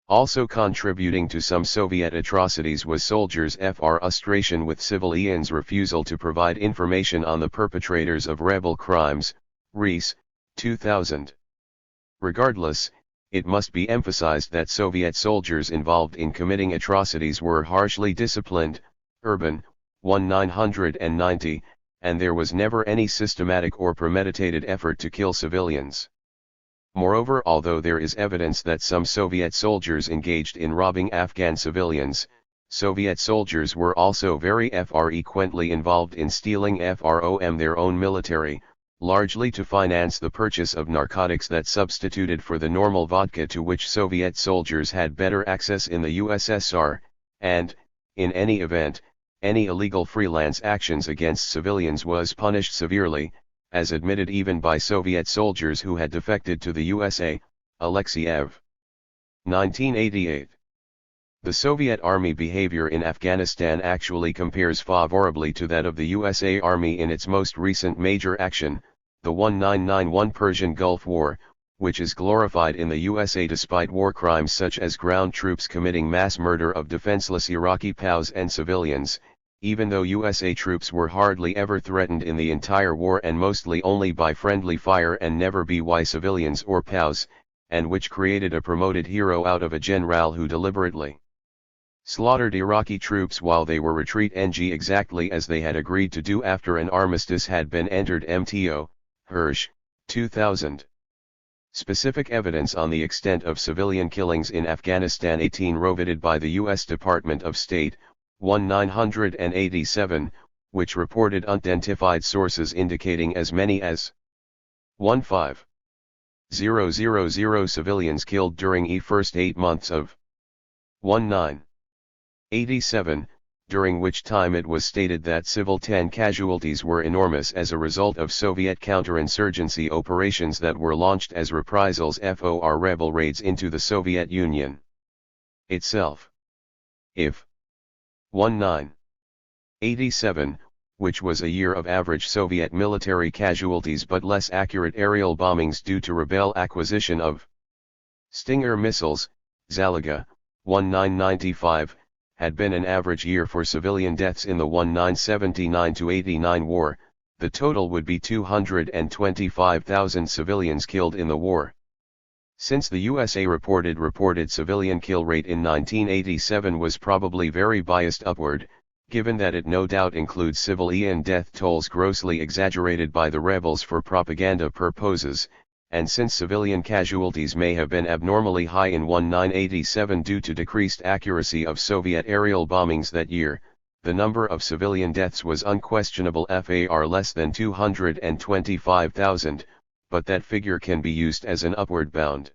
Speaker 1: Also contributing to some Soviet atrocities was soldiers' frustration with civilians' refusal to provide information on the perpetrators of rebel crimes, Rees, 2000. Regardless, it must be emphasized that Soviet soldiers involved in committing atrocities were harshly disciplined, Urban, 1990, and there was never any systematic or premeditated effort to kill civilians. Moreover, although there is evidence that some Soviet soldiers engaged in robbing Afghan civilians, Soviet soldiers were also very frequently involved in stealing from their own military, largely to finance the purchase of narcotics that substituted for the normal vodka to which Soviet soldiers had better access in the USSR, and, in any event, any illegal freelance actions against civilians was punished severely, as admitted even by Soviet soldiers who had defected to the USA, Alexeyev. 1988. The Soviet Army behavior in Afghanistan actually compares favorably to that of the USA Army in its most recent major action, the 1991 Persian Gulf War, which is glorified in the USA despite war crimes such as ground troops committing mass murder of defenseless Iraqi POWs and civilians, even though USA troops were hardly ever threatened in the entire war and mostly only by friendly fire and never by civilians or POWs, and which created a promoted hero out of a general who deliberately slaughtered Iraqi troops while they were retreating exactly as they had agreed to do after an armistice had been entered. MTO, Hirsch, 2000. Specific evidence on the extent of civilian killings in Afghanistan 18 provided by the U.S. Department of State, 1987, which reported unidentified sources indicating as many as 15,000 civilians killed during the first 8 months of 1987, during which time it was stated that civil casualties were enormous as a result of Soviet counterinsurgency operations that were launched as reprisals for rebel raids into the Soviet Union itself. If 1987 which was a year of average Soviet military casualties but less accurate aerial bombings due to rebel acquisition of Stinger missiles. Zalaga, 1995, had been an average year for civilian deaths in the 1979-89 war. The total would be 225,000 civilians killed in the war. Since the USA reported civilian kill rate in 1987 was probably very biased upward, given that it no doubt includes civilian death tolls grossly exaggerated by the rebels for propaganda purposes, and since civilian casualties may have been abnormally high in 1987 due to decreased accuracy of Soviet aerial bombings that year, the number of civilian deaths was unquestionable far less than 225,000, but that figure can be used as an upward bound.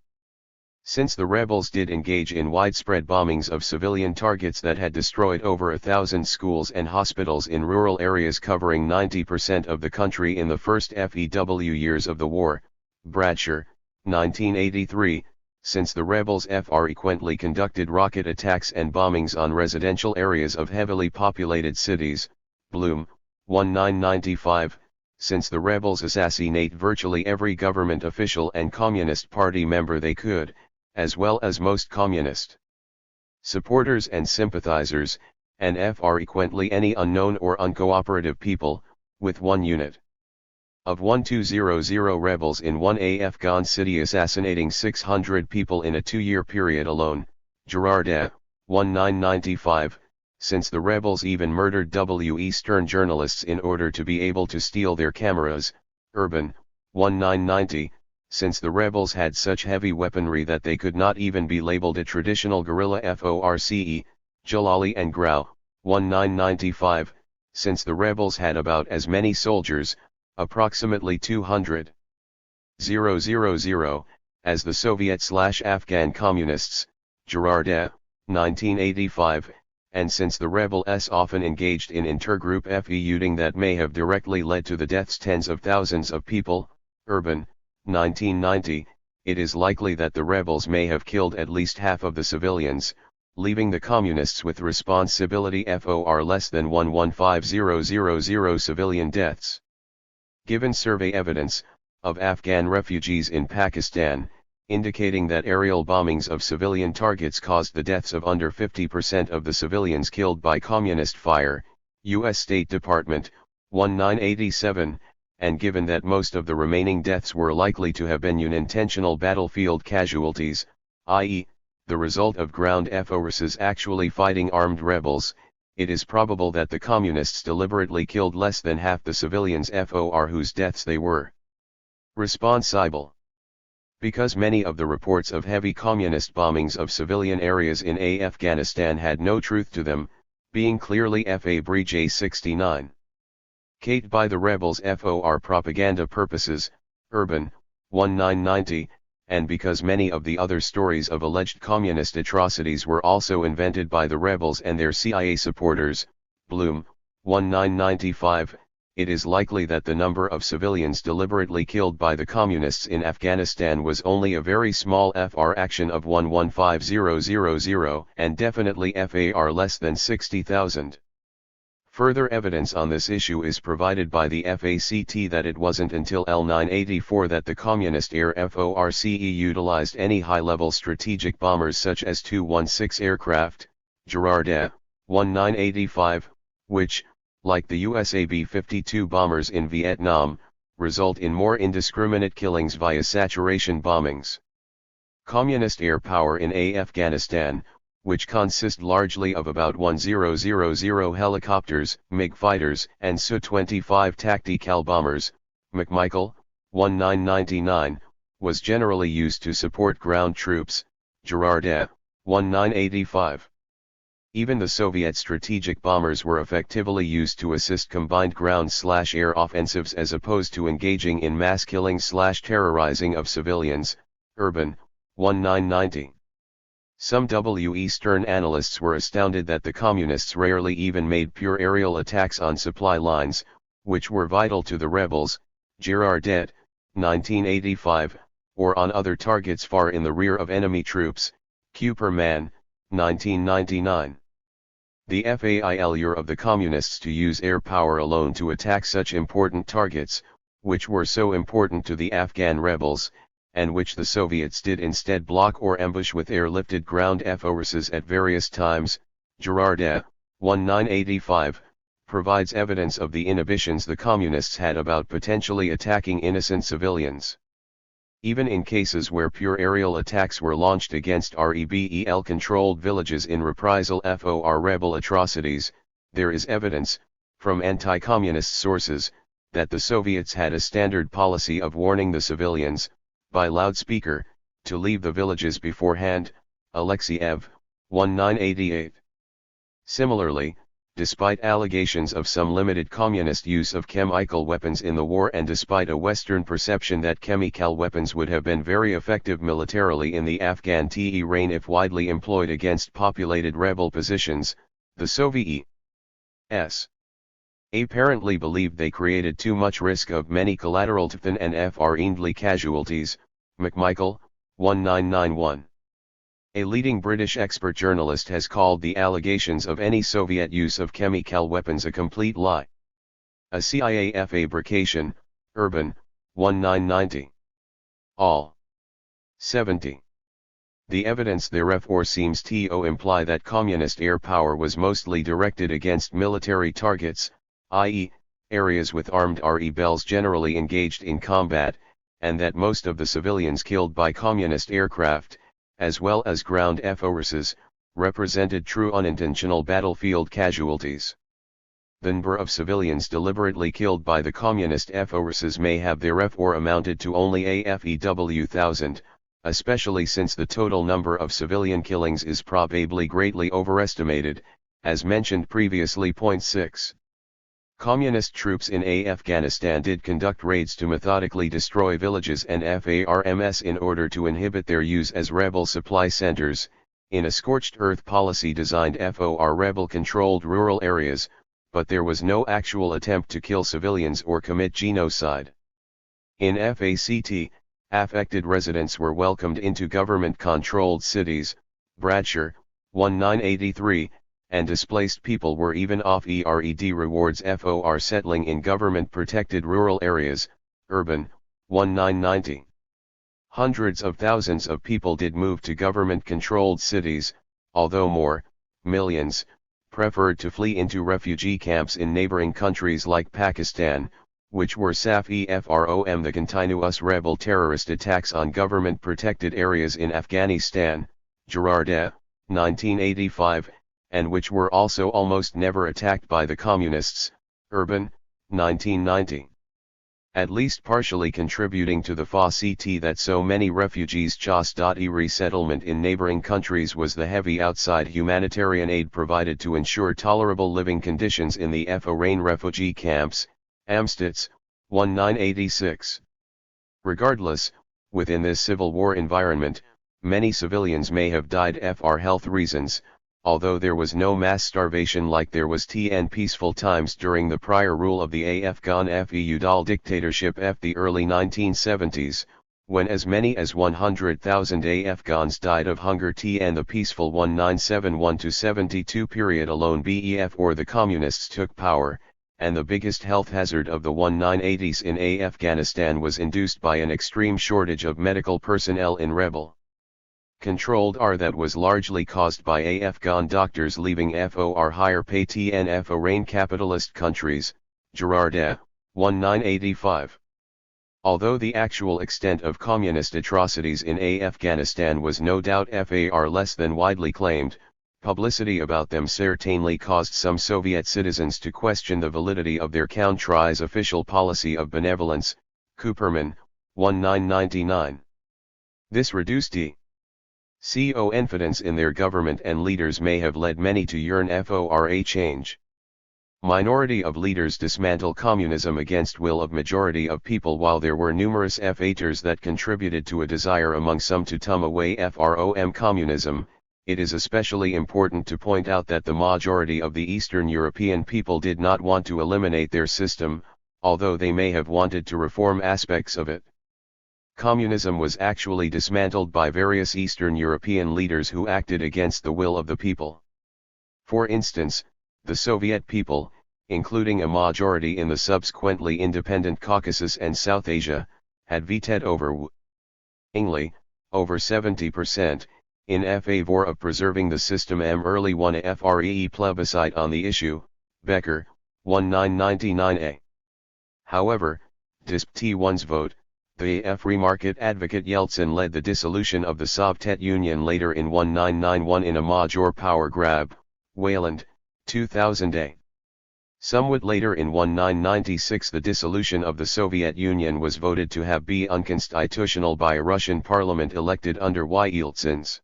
Speaker 1: Since the rebels did engage in widespread bombings of civilian targets that had destroyed over 1,000 schools and hospitals in rural areas covering 90% of the country in the first FEW years of the war, Bradshaw, 1983, since the rebels frequently conducted rocket attacks and bombings on residential areas of heavily populated cities, Bloom, 1995, since the rebels assassinate virtually every government official and Communist Party member they could, as well as most communist supporters and sympathizers, and frequently any unknown or uncooperative people, with one unit of 1200 rebels in one Afghan city assassinating 600 people in a 2-year period alone, Girardet, 1995, since the rebels even murdered Eastern journalists in order to be able to steal their cameras, Urban, 1990, since the rebels had such heavy weaponry that they could not even be labeled a traditional guerrilla force, Jalali and Grau, 1995, since the rebels had about as many soldiers, approximately 200,000, as the Soviet/Afghan communists, Girardet, 1985, and since the rebels often engaged in intergroup feuding that may have directly led to the deaths tens of thousands of people, Urban, 1990, it is likely that the rebels may have killed at least half of the civilians, leaving the communists with responsibility for less than 115,000 civilian deaths. Given survey evidence of Afghan refugees in Pakistan, indicating that aerial bombings of civilian targets caused the deaths of under 50% of the civilians killed by communist fire, U.S. State Department, 1987, and given that most of the remaining deaths were likely to have been unintentional battlefield casualties, i.e., the result of ground forces actually fighting armed rebels, it is probable that the communists deliberately killed less than half the civilians for whose deaths they were responsible. Because many of the reports of heavy communist bombings of civilian areas in Afghanistan had no truth to them, being clearly Fabrige 69. Kate by the rebels for propaganda purposes, Urban, 1990, and because many of the other stories of alleged communist atrocities were also invented by the rebels and their CIA supporters, Bloom, 1995, it is likely that the number of civilians deliberately killed by the communists in Afghanistan was only a very small fraction of 115,000 and definitely far less than 60,000. Further evidence on this issue is provided by the FACT that it wasn't until L984 that the Communist Air Force utilized any high-level strategic bombers such as Tu-16 aircraft, Girardet, 1985, which, like the USA B-52 bombers in Vietnam, result in more indiscriminate killings via saturation bombings. Communist air power in Afghanistan, which consist largely of about 1000 helicopters, MiG fighters, and Su-25 tactical bombers, McMichael, 1999, was generally used to support ground troops, Girardet, 1985. Even the Soviet strategic bombers were effectively used to assist combined ground/air offensives as opposed to engaging in mass killing/terrorizing of civilians, Urban, 1990. Some Eastern analysts were astounded that the Communists rarely even made pure aerial attacks on supply lines, which were vital to the rebels, Girardet, 1985, or on other targets far in the rear of enemy troops, Kuperman, 1999. The failure of the Communists to use air power alone to attack such important targets, which were so important to the Afghan rebels, and which the Soviets did instead block or ambush with airlifted ground forces at various times, Girardet, 1985, provides evidence of the inhibitions the Communists had about potentially attacking innocent civilians. Even in cases where pure aerial attacks were launched against rebel-controlled villages in reprisal for rebel atrocities, there is evidence, from anti-communist sources, that the Soviets had a standard policy of warning the civilians, by loudspeaker, to leave the villages beforehand, Alexeyev, 1988. Similarly, despite allegations of some limited communist use of chemical weapons in the war and despite a Western perception that chemical weapons would have been very effective militarily in the Afghan terrain if widely employed against populated rebel positions, the Soviets apparently believed they created too much risk of many collateral Tfn and friendly casualties, McMichael, 1991. A leading British expert journalist has called the allegations of any Soviet use of chemical weapons a complete lie. A CIA fabrication, Urban, 1990. All. 70. The evidence therefore seems to imply that communist air power was mostly directed against military targets, i.e., areas with armed rebels generally engaged in combat, and that most of the civilians killed by communist aircraft, as well as ground forces, represented true unintentional battlefield casualties. The number of civilians deliberately killed by the communist forces may have therefore amounted to only a few thousand, especially since the total number of civilian killings is probably greatly overestimated, as mentioned previously. 6. Communist troops in Afghanistan did conduct raids to methodically destroy villages and farms in order to inhibit their use as rebel supply centers, in a scorched earth policy designed for rebel-controlled rural areas, but there was no actual attempt to kill civilians or commit genocide. In FACT, affected residents were welcomed into government-controlled cities, Bradshaw, 1983, and displaced people were even offered rewards for settling in government-protected rural areas, Urban, 1990. Hundreds of thousands of people did move to government-controlled cities, although more, millions, preferred to flee into refugee camps in neighboring countries like Pakistan, which were suffering from the continuous rebel terrorist attacks on government-protected areas in Afghanistan, Girardet, 1985, and which were also almost never attacked by the Communists, Urban, 1990. At least partially contributing to the fact that so many refugees chose resettlement in neighboring countries was the heavy outside humanitarian aid provided to ensure tolerable living conditions in the foreign refugee camps, Amstutz, 1986. Regardless, within this civil war environment, many civilians may have died for health reasons, although there was no mass starvation like there was in peaceful times during the prior rule of the Afghan feudal dictatorship of the early 1970s, when as many as 100,000 Afghans died of hunger in the peaceful 1971-72 period alone before the Communists took power, and the biggest health hazard of the 1980s in Afghanistan was induced by an extreme shortage of medical personnel in rebel controlled that was largely caused by Afghan doctors leaving for higher pay in foreign capitalist countries, Girardet, 1985. Although the actual extent of communist atrocities in Afghanistan was no doubt far less than widely claimed, publicity about them certainly caused some Soviet citizens to question the validity of their country's official policy of benevolence, Cooperman, 1999. This reduced confidence in their government and leaders may have led many to yearn for a change. Minority of leaders dismantle communism against will of majority of people. While there were numerous factors that contributed to a desire among some to turn away from communism, it is especially important to point out that the majority of the Eastern European people did not want to eliminate their system, although they may have wanted to reform aspects of it. Communism was actually dismantled by various Eastern European leaders who acted against the will of the people. For instance, the Soviet people, including a majority in the subsequently independent Caucasus and South Asia, had vetoed overwhelmingly, over 70%, in favor of preserving the system. Early won a FREE plebiscite on the issue, Becker, 1999a. However, despite T1's vote, the free market advocate Yeltsin led the dissolution of the Soviet Union later in 1991 in a major power grab, Wayland, 2000a. Somewhat later in 1996 the dissolution of the Soviet Union was voted to have been unconstitutional by a Russian parliament elected under Yeltsin's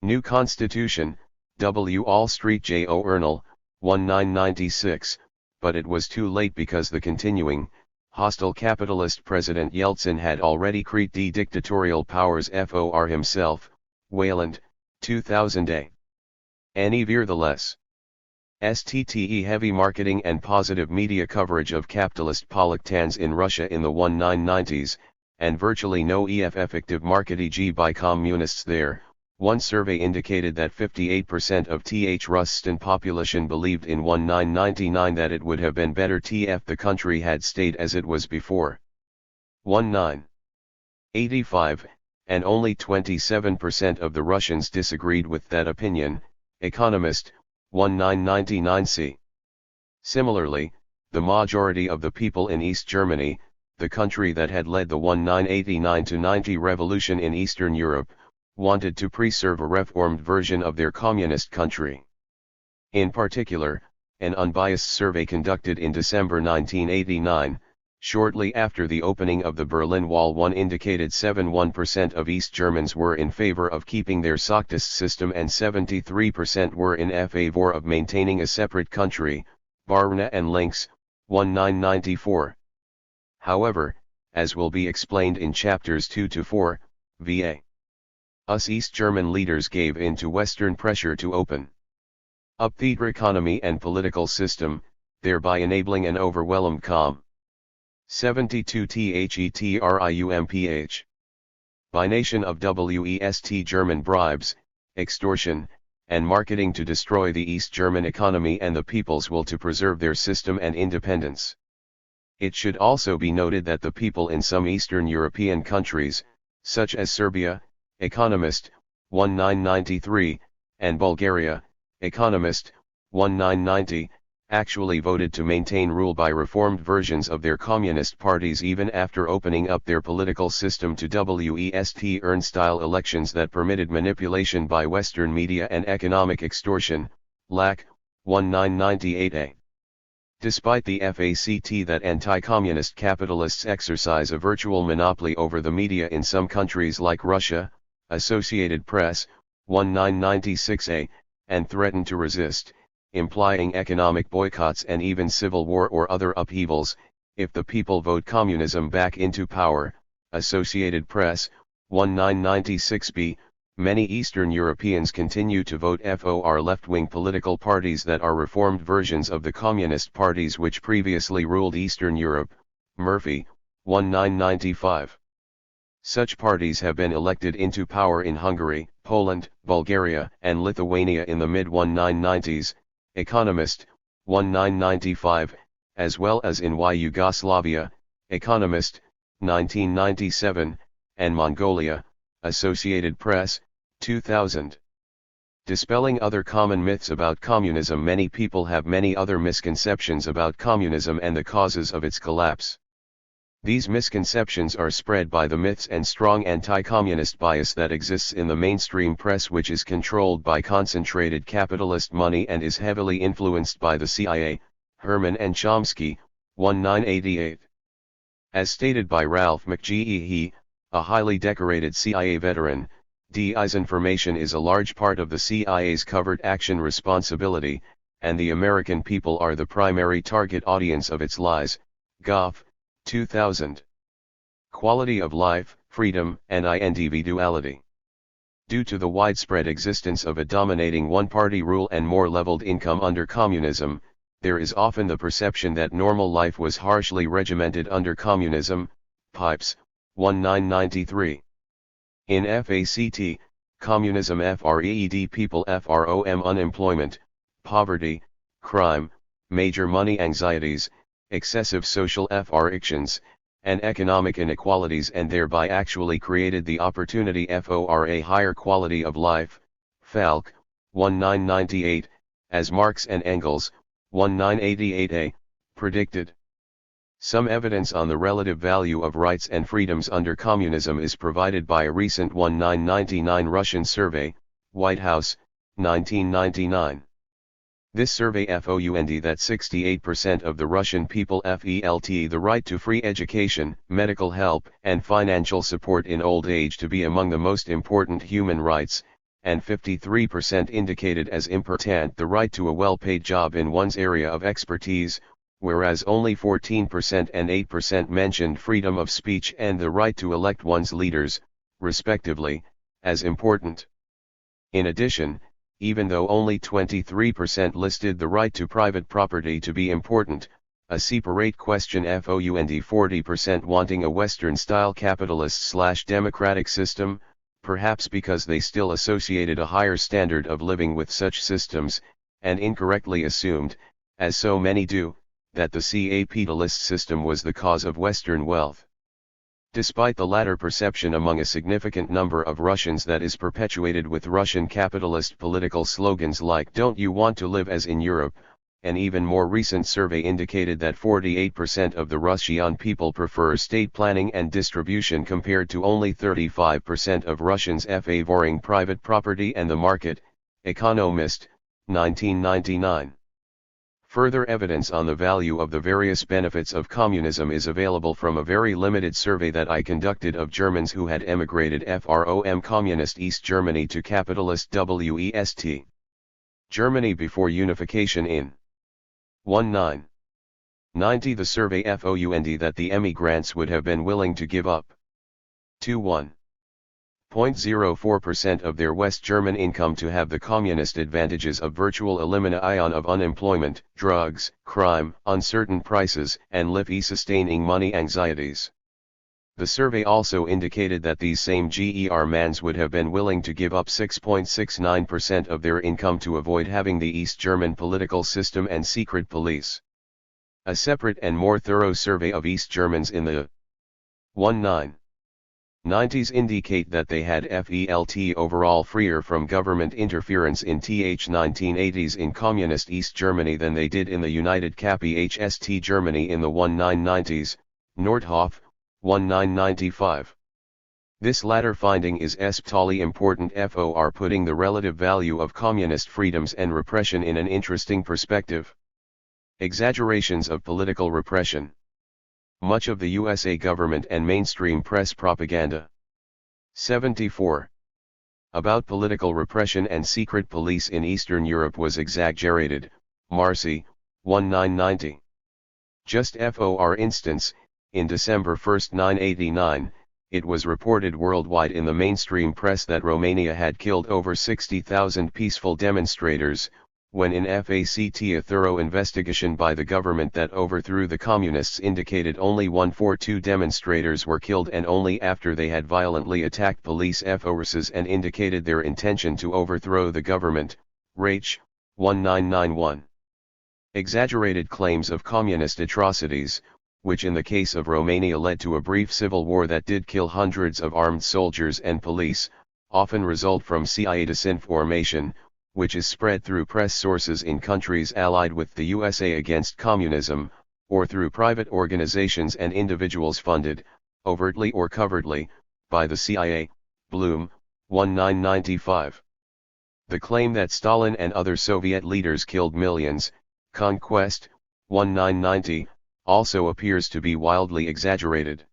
Speaker 1: new constitution, Wall Street Journal, 1996, but it was too late because the continuing, hostile capitalist President Yeltsin had already created the dictatorial powers for himself, Wayland, 2000a. Nevertheless, STTE heavy marketing and positive media coverage of capitalist politics in Russia in the 1990s, and virtually no effective marketing by communists there. One survey indicated that 58% of Russian population believed in 1999 that it would have been better if the country had stayed as it was before 1985, and only 27% of the Russians disagreed with that opinion, Economist, 1999c. Similarly, the majority of the people in East Germany, the country that had led the 1989-90 revolution in Eastern Europe, wanted to preserve a reformed version of their communist country. In particular, an unbiased survey conducted in December 1989, shortly after the opening of the Berlin Wall indicated 71% of East Germans were in favor of keeping their socialist system and 73% were in favor of maintaining a separate country, Barna and Links, 1994. However, as will be explained in chapters 2 to 4, va. Us East German leaders gave in to Western pressure to open up the economy and political system, thereby enabling an overwhelmed calm. 72 Thetriumph. By nation of West German bribes, extortion, and marketing to destroy the East German economy and the people's will to preserve their system and independence. It should also be noted that the people in some Eastern European countries, such as Serbia, Economist, 1993, and Bulgaria, Economist, 1990, actually voted to maintain rule by reformed versions of their communist parties even after opening up their political system to West-style elections that permitted manipulation by Western media and economic extortion, LAC, 1998a. Despite the fact that anti-communist capitalists exercise a virtual monopoly over the media in some countries like Russia, Associated Press, 1996a, and threaten to resist, implying economic boycotts and even civil war or other upheavals, if the people vote communism back into power, Associated Press, 1996b, many Eastern Europeans continue to vote for left-wing political parties that are reformed versions of the communist parties which previously ruled Eastern Europe, Murphy, 1995. Such parties have been elected into power in Hungary, Poland, Bulgaria, and Lithuania in the mid-1990s, Economist, 1995, as well as in Yugoslavia, Economist, 1997, and Mongolia, Associated Press, 2000. Dispelling other common myths about communism. Many people have many other misconceptions about communism and the causes of its collapse. These misconceptions are spread by the myths and strong anti-communist bias that exists in the mainstream press, which is controlled by concentrated capitalist money and is heavily influenced by the CIA, Herman and Chomsky, 1988. As stated by Ralph McGehee, a highly decorated CIA veteran, disinformation is a large part of the CIA's covert action responsibility, and the American people are the primary target audience of its lies. Goff, 2000. Quality of life, freedom, and individuality. Due to the widespread existence of a dominating one-party rule and more leveled income under communism, there is often the perception that normal life was harshly regimented under communism. Pipes, 1993. In FACT, communism FREED people FROM unemployment, poverty, crime, major money anxieties, excessive social frictions, and economic inequalities, and thereby actually created the opportunity for a higher quality of life, Falk, 1998, as Marx and Engels, 1988a, predicted. Some evidence on the relative value of rights and freedoms under communism is provided by a recent 1999 Russian survey, White House, 1999. This survey found that 68% of the Russian people felt the right to free education, medical help, and financial support in old age to be among the most important human rights, and 53% indicated as important the right to a well-paid job in one's area of expertise, whereas only 14% and 8% mentioned freedom of speech and the right to elect one's leaders, respectively, as important. In addition, even though only 23% listed the right to private property to be important, a separate question found 40% wanting a Western-style capitalist/democratic system, perhaps because they still associated a higher standard of living with such systems, and incorrectly assumed, as so many do, that the capitalist system was the cause of Western wealth. Despite the latter perception among a significant number of Russians that is perpetuated with Russian capitalist political slogans like "Don't you want to live as in Europe?" An even more recent survey indicated that 48% of the Russian people prefer state planning and distribution compared to only 35% of Russians favoring private property and the market, Economist, 1999. Further evidence on the value of the various benefits of communism is available from a very limited survey that I conducted of Germans who had emigrated from communist East Germany to capitalist West Germany before unification in 1990. The survey found that the emigrants would have been willing to give up 21.04% of their West German income to have the communist advantages of virtual elimination of unemployment, drugs, crime, uncertain prices, and life-sustaining money anxieties. The survey also indicated that these same Germans would have been willing to give up 6.69% of their income to avoid having the East German political system and secret police. A separate and more thorough survey of East Germans in the 1990s indicate that they had felt overall freer from government interference in the 1980s in communist East Germany than they did in the United Capitalist Germany in the 1990s, Nordhoff, 1995. This latter finding is especially important for putting the relative value of communist freedoms and repression in an interesting perspective. Exaggerations of political repression. Much of the USA government and mainstream press propaganda. 74. About political repression and secret police in Eastern Europe was exaggerated, Marcy, 1990. Just for instance, in December 1, 1989, it was reported worldwide in the mainstream press that Romania had killed over 60,000 peaceful demonstrators, when in fact a thorough investigation by the government that overthrew the communists indicated only 142 demonstrators were killed, and only after they had violently attacked police forces and indicated their intention to overthrow the government, Raich, 1991. Exaggerated claims of communist atrocities, which in the case of Romania led to a brief civil war that did kill hundreds of armed soldiers and police, often result from CIA disinformation, which is spread through press sources in countries allied with the USA against communism, or through private organizations and individuals funded, overtly or covertly, by the CIA, Bloom, 1995. The claim that Stalin and other Soviet leaders killed millions, Conquest, 1990, also appears to be wildly exaggerated.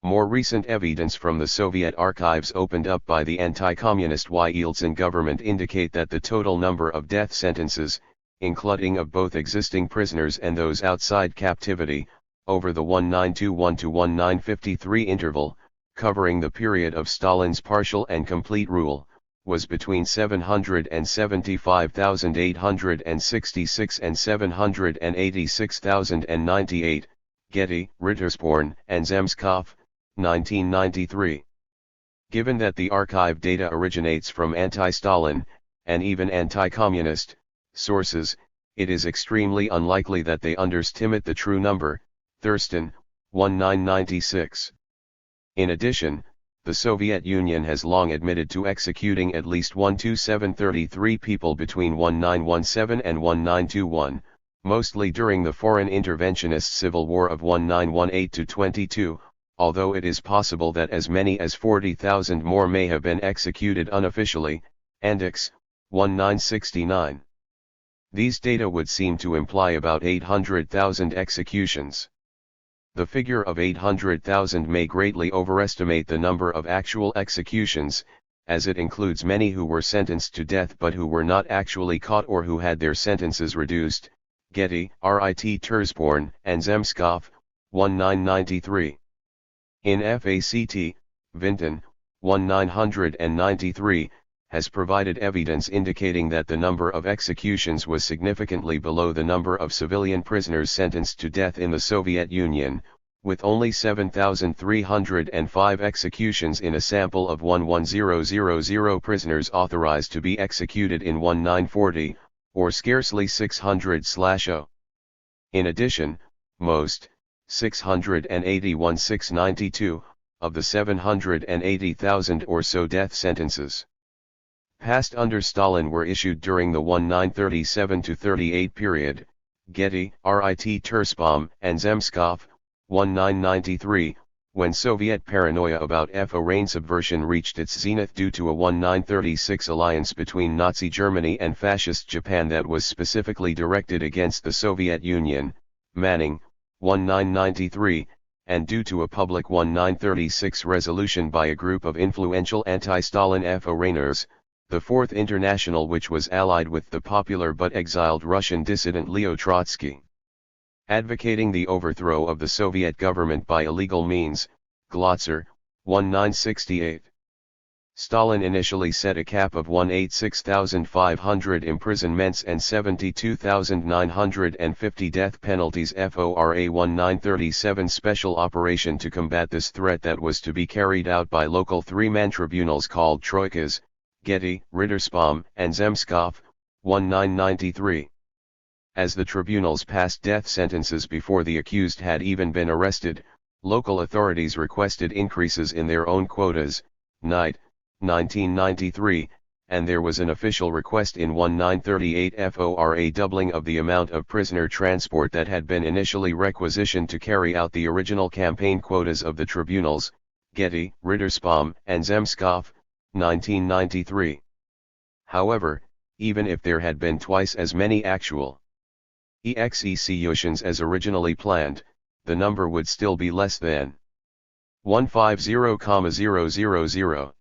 Speaker 1: More recent evidence from the Soviet archives opened up by the anti-communist Yeltsin government indicate that the total number of death sentences, including of both existing prisoners and those outside captivity, over the 1921 to 1953 interval, covering the period of Stalin's partial and complete rule, was between 775,866 and 786,098, Getty, Rittersporn, and Zemskov, 1993. Given that the archive data originates from anti-Stalin, and even anti-communist, Sources: it is extremely unlikely that they underestimate the true number. Thurston, 1996. In addition, the Soviet Union has long admitted to executing at least 12733 people between 1917 and 1921, mostly during the foreign interventionist civil war of 1918-22, although it is possible that as many as 40,000 more may have been executed unofficially. Andix, 1969. These data would seem to imply about 800,000 executions. The figure of 800,000 may greatly overestimate the number of actual executions, as it includes many who were sentenced to death but who were not actually caught or who had their sentences reduced. Getty, RIT Tersborn and Zemskov, 1993. In FACT, Vinton, 1993, has provided evidence indicating that the number of executions was significantly below the number of civilian prisoners sentenced to death in the Soviet Union, with only 7,305 executions in a sample of 11,000 prisoners authorized to be executed in 1940, or scarcely 600/0. In addition, most, 681,692, of the 780,000 or so death sentences passed under Stalin were issued during the 1937-38 period. Getty, RIT Tersbaum and Zemskov, 1993, when Soviet paranoia about foreign subversion reached its zenith due to a 1936 alliance between Nazi Germany and Fascist Japan that was specifically directed against the Soviet Union. Manning, 1993, and due to a public 1936 resolution by a group of influential anti-Stalin foreigners, the Fourth International, which was allied with the popular but exiled Russian dissident Leo Trotsky, advocating the overthrow of the Soviet government by illegal means. Glotzer, 1968. Stalin initially set a cap of 186,500 imprisonments and 72,950 death penalties FORA 1937 special operation to combat this threat that was to be carried out by local three-man tribunals called troikas. Getty, Rittersbaum and Zemskov, 1993. As the tribunals passed death sentences before the accused had even been arrested, local authorities requested increases in their own quotas. Knight, 1993, and there was an official request in 1938 for a doubling of the amount of prisoner transport that had been initially requisitioned to carry out the original campaign quotas of the tribunals. Getty, Rittersbaum and Zemskov, 1993. However, even if there had been twice as many actual executions as originally planned, the number would still be less than 150,000.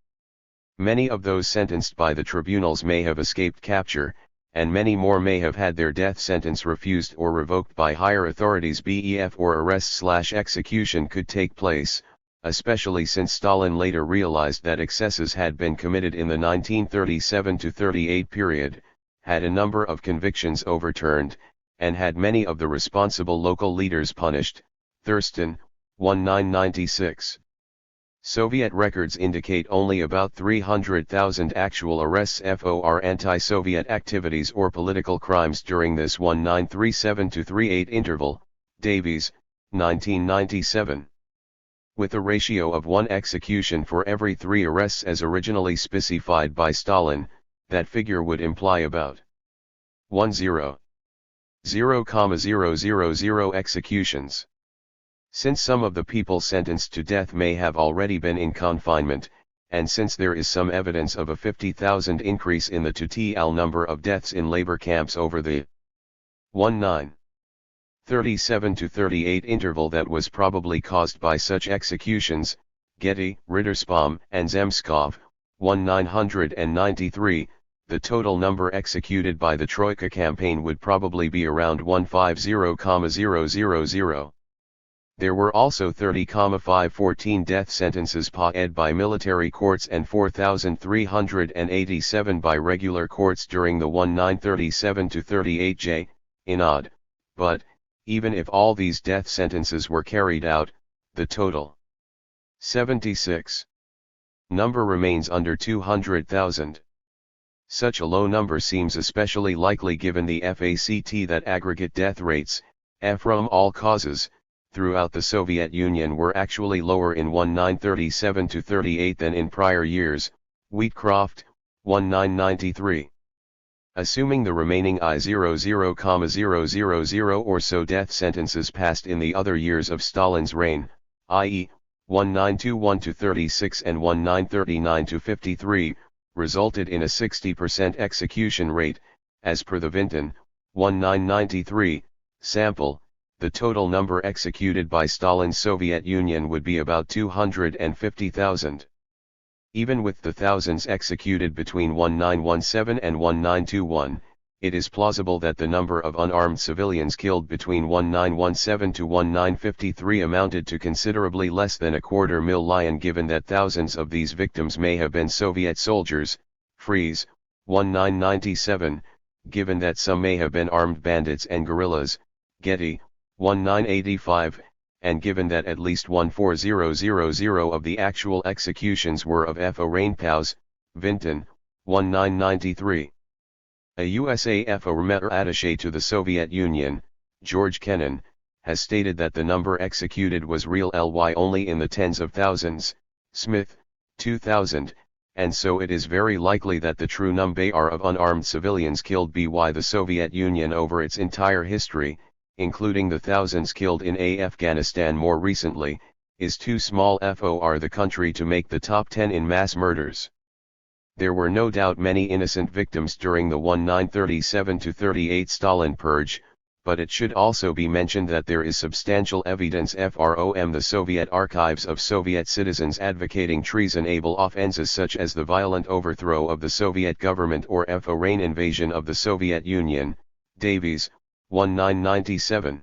Speaker 1: Many of those sentenced by the tribunals may have escaped capture, and many more may have had their death sentence refused or revoked by higher authorities before arrest/execution could take place, especially since Stalin later realized that excesses had been committed in the 1937-38 period, had a number of convictions overturned, and had many of the responsible local leaders punished. Thurston, 1996. Soviet records indicate only about 300,000 actual arrests for anti-Soviet activities or political crimes during this 1937-38 interval. Davies, 1997. With a ratio of 1 execution for every 3 arrests as originally specified by Stalin, that figure would imply about 1,000,000 executions. Since some of the people sentenced to death may have already been in confinement, and since there is some evidence of a 50,000 increase in the total number of deaths in labor camps over the 1937-38 interval that was probably caused by such executions, Getty, Rittersbaum and Zemskov, 1993, the total number executed by the Troika campaign would probably be around 150,000. There were also 30,514 death sentences passed by military courts and 4,387 by regular courts during the 1937-38 in odd, but, even if all these death sentences were carried out, the total 76 number remains under 200,000. Such a low number seems especially likely given the fact that aggregate death rates, from all causes, throughout the Soviet Union were actually lower in 1937-38 than in prior years, Wheatcroft, 1993. Assuming the remaining I00,000 or so death sentences passed in the other years of Stalin's reign, i.e., 1921-36 and 1939-53, resulted in a 60% execution rate, as per the Vinton, 1993, sample. The total number executed by Stalin's Soviet Union would be about 250,000. Even with the thousands executed between 1917 and 1921, it is plausible that the number of unarmed civilians killed between 1917 to 1953 amounted to considerably less than 250,000, given that thousands of these victims may have been Soviet soldiers. Fries, 1997, given that some may have been armed bandits and guerrillas. Getty, 1985, and given that at least 14000 of the actual executions were of Foreign-POWs, Vinton, 1993. A USA Foreign attaché to the Soviet Union, George Kennan, has stated that the number executed was real ly only in the tens of thousands, Smith, 2000, and so it is very likely that the true number of unarmed civilians killed by the Soviet Union over its entire history, including the thousands killed in Afghanistan more recently, is too small for the country to make the top 10 in mass murders. There were no doubt many innocent victims during the 1937-38 Stalin purge, but it should also be mentioned that there is substantial evidence from the Soviet archives of Soviet citizens advocating treasonable offenses such as the violent overthrow of the Soviet government or foreign invasion of the Soviet Union. Davies, 1997.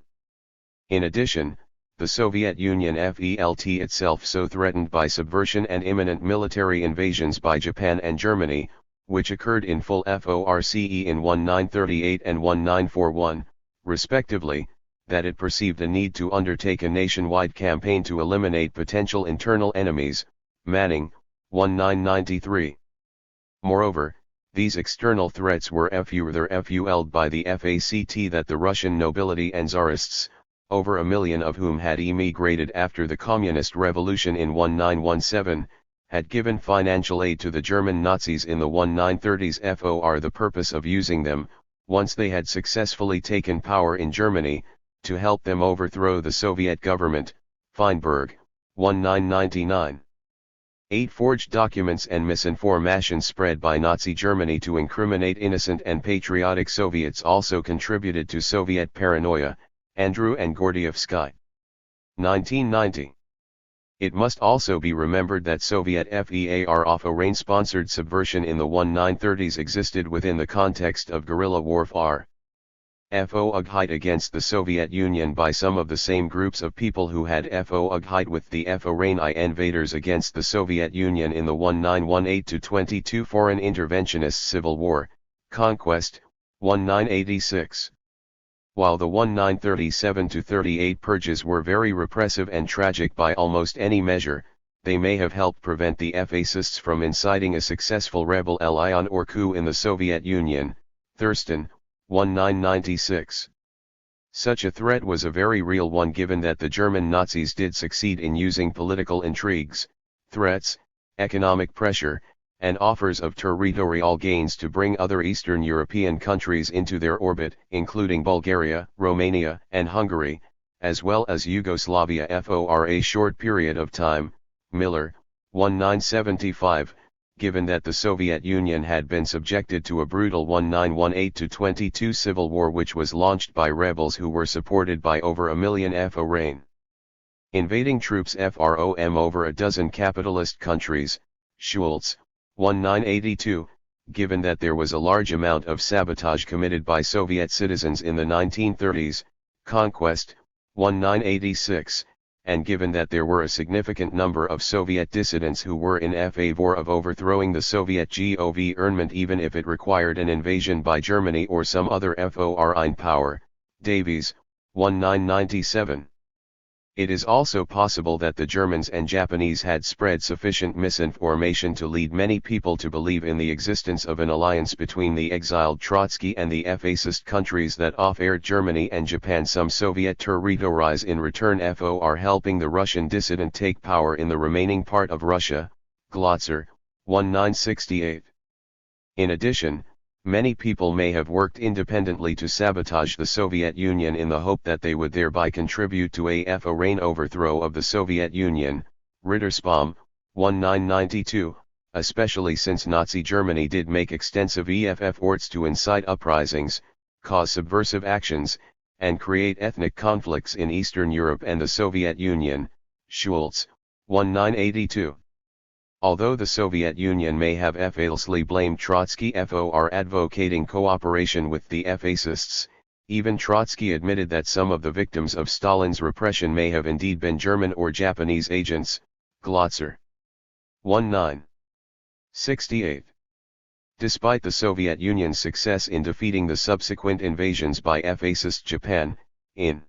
Speaker 1: In addition, the Soviet Union felt itself so threatened by subversion and imminent military invasions by Japan and Germany, which occurred in full force in 1938 and 1941, respectively, that it perceived a need to undertake a nationwide campaign to eliminate potential internal enemies. Manning, 1993. Moreover, these external threats were further fueled by the fact that the Russian nobility and czarists, over 1 million of whom had emigrated after the Communist Revolution in 1917, had given financial aid to the German Nazis in the 1930s for the purpose of using them, once they had successfully taken power in Germany, to help them overthrow the Soviet government. Feinberg, 1999. 8 forged documents and misinformation spread by Nazi Germany to incriminate innocent and patriotic Soviets also contributed to Soviet paranoia. Andrew and Gordievsky. 1990. It must also be remembered that Soviet foreign-sponsored subversion in the 1930s existed within the context of guerrilla warfare. Fougheit against the Soviet Union by some of the same groups of people who had fougheit with the foreign invaders against the Soviet Union in the 1918-22 Foreign Interventionist Civil War, Conquest, 1986. While the 1937-38 purges were very repressive and tragic by almost any measure, they may have helped prevent the fascists from inciting a successful rebellion or coup in the Soviet Union. Thurston, 1996. Such a threat was a very real one given that the German Nazis did succeed in using political intrigues, threats, economic pressure, and offers of territorial gains to bring other Eastern European countries into their orbit, including Bulgaria, Romania, and Hungary, as well as Yugoslavia for a short period of time. Miller, 1975, given that the Soviet Union had been subjected to a brutal 1918-22 civil war which was launched by rebels who were supported by over 1 million foreign invading troops from over a dozen capitalist countries. Schultz, 1982, given that there was a large amount of sabotage committed by Soviet citizens in the 1930s, Conquest, 1986, and given that there were a significant number of Soviet dissidents who were in favor of overthrowing the Soviet government even if it required an invasion by Germany or some other foreign power. Davies, 1997. It is also possible that the Germans and Japanese had spread sufficient misinformation to lead many people to believe in the existence of an alliance between the exiled Trotsky and the fascist countries that offered Germany and Japan some Soviet territories in return for helping the Russian dissident take power in the remaining part of Russia. Glotzer, 1968. In addition, many people may have worked independently to sabotage the Soviet Union in the hope that they would thereby contribute to a foreign overthrow of the Soviet Union. Rittersbaum, 1992, especially since Nazi Germany did make extensive efforts to incite uprisings, cause subversive actions, and create ethnic conflicts in Eastern Europe and the Soviet Union. Schultz, 1982. Although the Soviet Union may have falsely blamed Trotsky for advocating cooperation with the fascists, even Trotsky admitted that some of the victims of Stalin's repression may have indeed been German or Japanese agents. Glotzer. 1968. Despite the Soviet Union's success in defeating the subsequent invasions by fascist Japan, in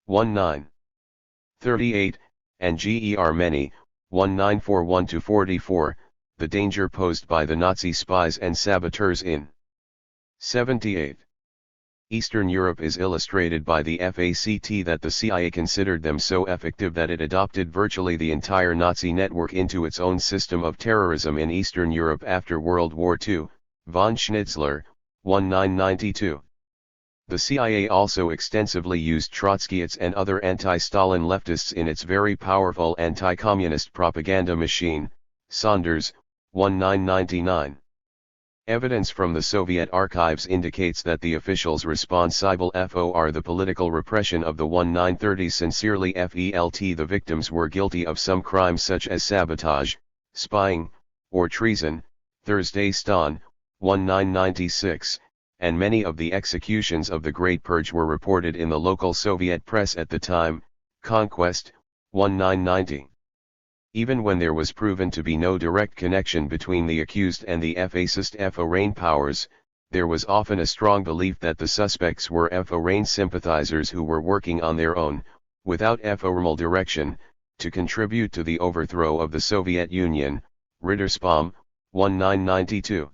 Speaker 1: 1938, and Gr. Many, 1941-44, the danger posed by the Nazi spies and saboteurs in 78. Eastern Europe is illustrated by the fact that the CIA considered them so effective that it adopted virtually the entire Nazi network into its own system of terrorism in Eastern Europe after World War II. Von Schnitzler, 1992. The CIA also extensively used Trotskyites and other anti-Stalin leftists in its very powerful anti-communist propaganda machine. Saunders, 1999. Evidence from the Soviet archives indicates that the officials responsible for the political repression of the 1930s sincerely felt the victims were guilty of some crime such as sabotage, spying, or treason. Thursday Stan, 1996. And many of the executions of the Great Purge were reported in the local Soviet press at the time. Conquest, 1990. Even when there was proven to be no direct connection between the accused and the fascist foreign powers, there was often a strong belief that the suspects were foreign sympathizers who were working on their own, without formal direction, to contribute to the overthrow of the Soviet Union. Rittersbaum, 1992.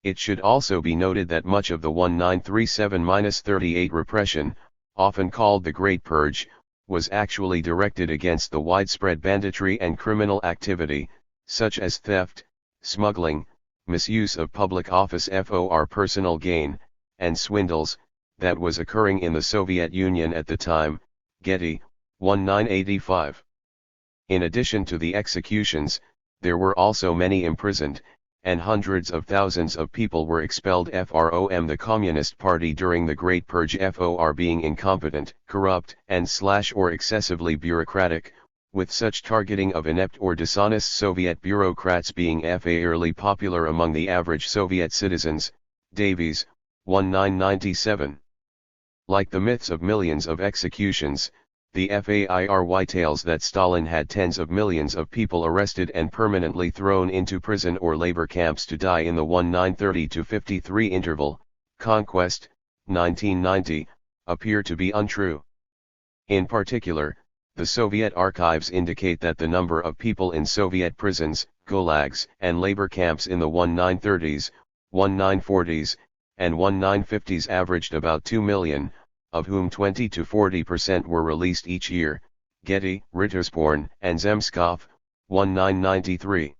Speaker 1: It should also be noted that much of the 1937-38 repression, often called the Great Purge, was actually directed against the widespread banditry and criminal activity, such as theft, smuggling, misuse of public office for personal gain, and swindles, that was occurring in the Soviet Union at the time. Getty, 1985. In addition to the executions, there were also many imprisoned, and hundreds of thousands of people were expelled from the Communist Party during the Great Purge for being incompetent, corrupt, and or excessively bureaucratic, with such targeting of inept or dishonest Soviet bureaucrats being fairly popular among the average Soviet citizens. Davies, 1997. Like the myths of millions of executions, the FAIRY tales that Stalin had tens of millions of people arrested and permanently thrown into prison or labor camps to die in the 1930-53 interval, Conquest, 1990, appear to be untrue. In particular, the Soviet archives indicate that the number of people in Soviet prisons, gulags, and labor camps in the 1930s, 1940s, and 1950s averaged about 2 million, of whom 20 to 40% were released each year. Getty, Rittersborn, and Zemskov, 1993.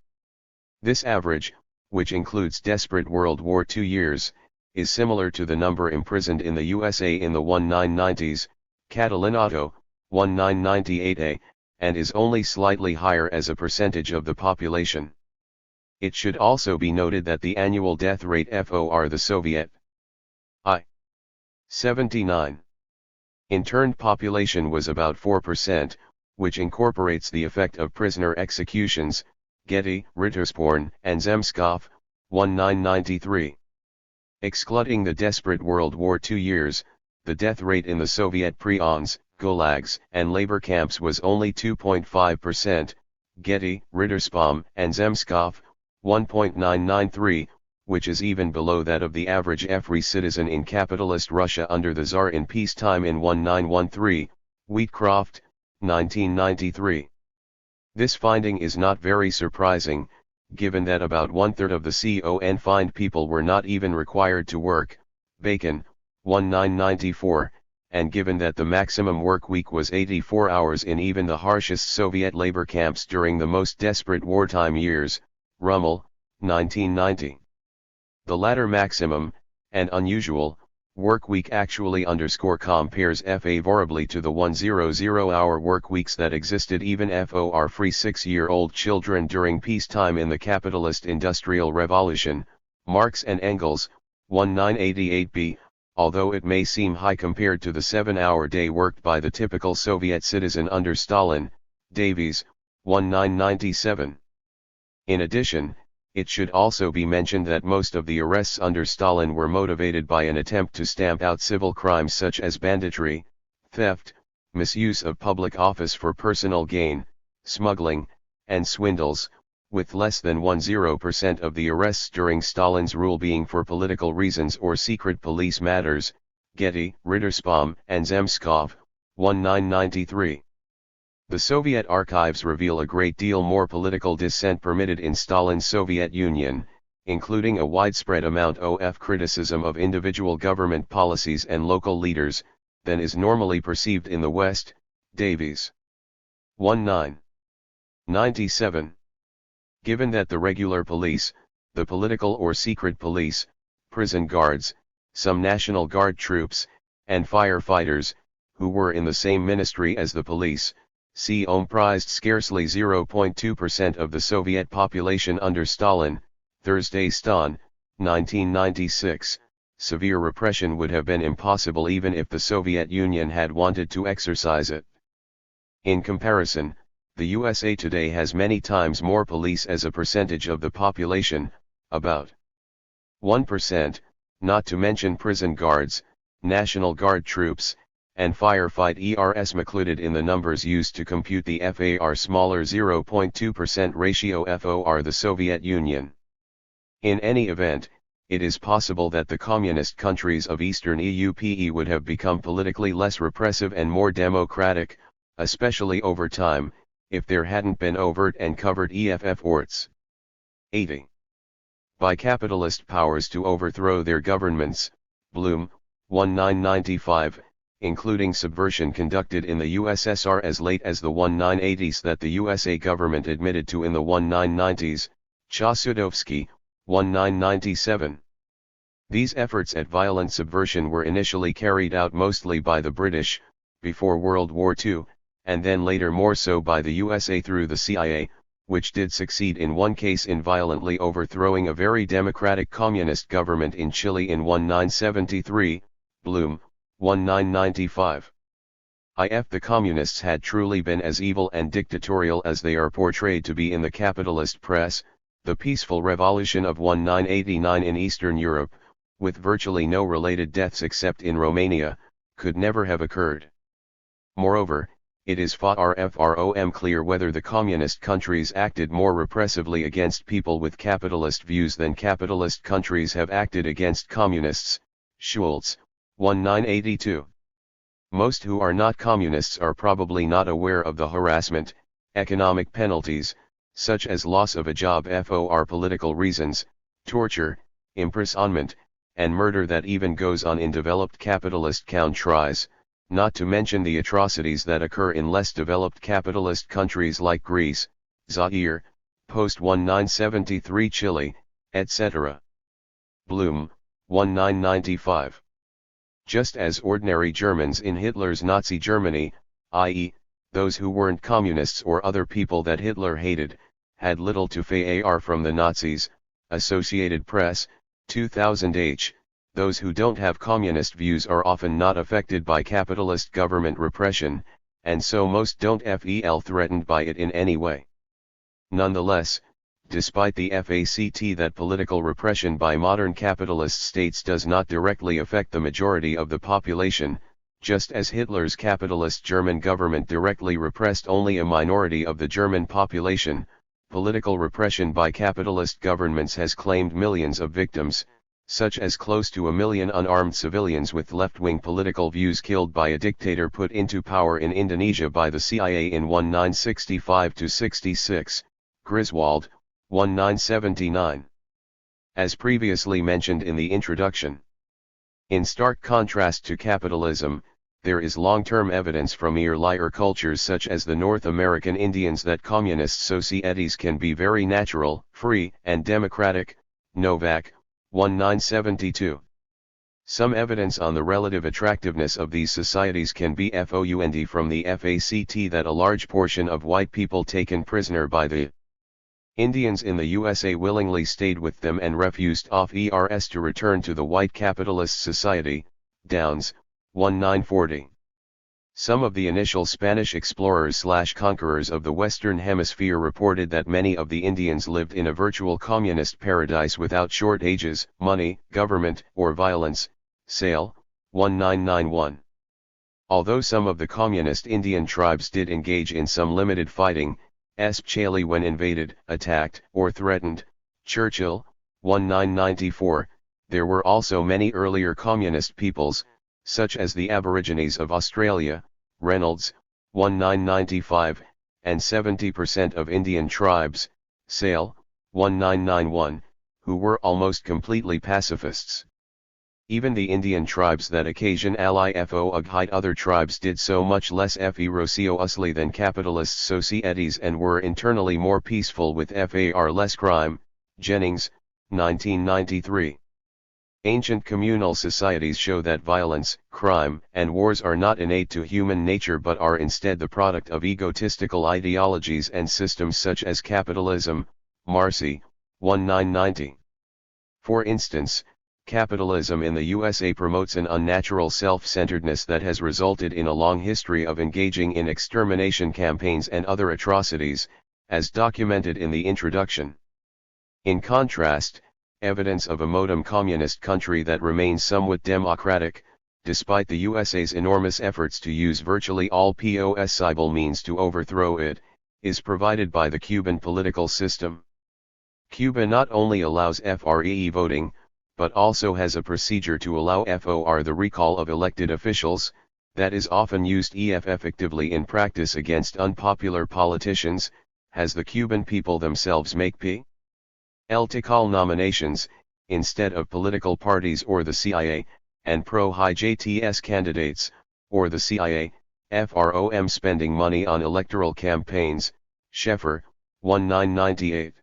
Speaker 1: This average, which includes desperate World War II years, is similar to the number imprisoned in the USA in the 1990s, Catalinato, 1998a, and is only slightly higher as a percentage of the population. It should also be noted that the annual death rate for the Soviet I-79 interned population was about 4%, which incorporates the effect of prisoner executions. Getty, Rittersborn, and Zemskov, 1993. Excluding the desperate World War II years, the death rate in the Soviet prions, gulags, and labor camps was only 2.5%. Getty, Rittersbaum, and Zemskov, 1.993, which is even below that of the average free citizen in capitalist Russia under the Tsar in peacetime in 1913. Wheatcroft, 1993. This finding is not very surprising, given that about one-third of the confined people were not even required to work, Bacon, 1994, and given that the maximum work week was 84 hours in even the harshest Soviet labor camps during the most desperate wartime years, Rummel, 1990. The latter maximum, and unusual, work week actually compares favorably to the 100-hour work weeks that existed even for free 6-year-old children during peacetime in the capitalist industrial revolution, Marx and Engels, 1988b, although it may seem high compared to the 7-hour day worked by the typical Soviet citizen under Stalin, Davies, 1997. In addition, it should also be mentioned that most of the arrests under Stalin were motivated by an attempt to stamp out civil crimes such as banditry, theft, misuse of public office for personal gain, smuggling, and swindles, with less than 10% of the arrests during Stalin's rule being for political reasons or secret police matters, Getty, Rittersbaum and Zemskov, 1993. The Soviet archives reveal a great deal more political dissent permitted in Stalin's Soviet Union, including a widespread amount of criticism of individual government policies and local leaders, than is normally perceived in the West, Davies. 1997. Given that the regular police, the political or secret police, prison guards, some National Guard troops, and firefighters, who were in the same ministry as the police, comprised scarcely 0.2% of the Soviet population under Stalin, Thursday Stan, 1996, severe repression would have been impossible even if the Soviet Union had wanted to exercise it. In comparison, the USA today has many times more police as a percentage of the population, about 1%, not to mention prison guards, National Guard troops, and firefight ERs included in the numbers used to compute the FAR smaller 0.2% ratio FOR the Soviet Union. In any event, it is possible that the communist countries of Eastern EUPE would have become politically less repressive and more democratic, especially over time, if there hadn't been overt and covert efforts. 80. By capitalist powers to overthrow their governments, Bloom, 1995, including subversion conducted in the USSR as late as the 1980s that the USA government admitted to in the 1990s, Chasudovsky, 1997. These efforts at violent subversion were initially carried out mostly by the British, before World War II, and then later more so by the USA through the CIA, which did succeed in one case in violently overthrowing a very democratic communist government in Chile in 1973, Bloom, 1995. If the communists had truly been as evil and dictatorial as they are portrayed to be in the capitalist press, the peaceful revolution of 1989 in Eastern Europe, with virtually no related deaths except in Romania, could never have occurred. Moreover, it is far from clear whether the communist countries acted more repressively against people with capitalist views than capitalist countries have acted against communists, Schultz, 1982. Most who are not communists are probably not aware of the harassment, economic penalties, such as loss of a job for political reasons, torture, imprisonment, and murder that even goes on in developed capitalist countries, not to mention the atrocities that occur in less developed capitalist countries like Greece, Zaire, post-1973 Chile, etc. Bloom, 1995. Just as ordinary Germans in Hitler's Nazi Germany, i.e., those who weren't communists or other people that Hitler hated, had little to fear from the Nazis, Associated Press, 2000 those who don't have communist views are often not affected by capitalist government repression, and so most don't feel threatened by it in any way. Nonetheless, despite the fact that political repression by modern capitalist states does not directly affect the majority of the population, just as Hitler's capitalist German government directly repressed only a minority of the German population, political repression by capitalist governments has claimed millions of victims, such as close to 1 million unarmed civilians with left-wing political views killed by a dictator put into power in Indonesia by the CIA in 1965-66, Griswold, 1979. As previously mentioned in the introduction. In stark contrast to capitalism, there is long-term evidence from earlier cultures such as the North American Indians that communist societies can be very natural, free, and democratic, Novak, 1972. Some evidence on the relative attractiveness of these societies can be found from the fact that a large portion of white people taken prisoner by the Indians in the USA willingly stayed with them and refused offers to return to the white capitalist society, Downs, 1940. Some of the initial Spanish explorers/conquerors of the Western Hemisphere reported that many of the Indians lived in a virtual communist paradise without shortages, money, government, or violence, Sale, 1991. Although some of the communist Indian tribes did engage in some limited fighting, especially when invaded, attacked, or threatened, Churchill, 1994, there were also many earlier communist peoples, such as the Aborigines of Australia, Reynolds, 1995, and 70% of Indian tribes, Sale, 1991, who were almost completely pacifists. Even the Indian tribes that occasion ally with other tribes did so much less ferociously than capitalist societies and were internally more peaceful with far less crime, Jennings, 1993. Ancient communal societies show that violence, crime, and wars are not innate to human nature but are instead the product of egotistical ideologies and systems such as capitalism, Marcy, 1990. For instance, capitalism in the USA promotes an unnatural self-centeredness that has resulted in a long history of engaging in extermination campaigns and other atrocities, as documented in the introduction. In contrast, evidence of a modern communist country that remains somewhat democratic, despite the USA's enormous efforts to use virtually all possible means to overthrow it, is provided by the Cuban political system. Cuba not only allows free voting, but also has a procedure to allow the recall of elected officials, that is often used effectively in practice against unpopular politicians, has the Cuban people themselves make political nominations, instead of political parties or the CIA, and pro-HJTS candidates, or the CIA, from spending money on electoral campaigns, Sheffer, 1998.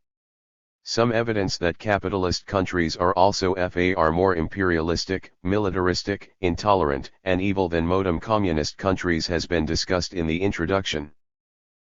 Speaker 1: Some evidence that capitalist countries are also far more imperialistic, militaristic, intolerant, and evil than modern communist countries has been discussed in the introduction.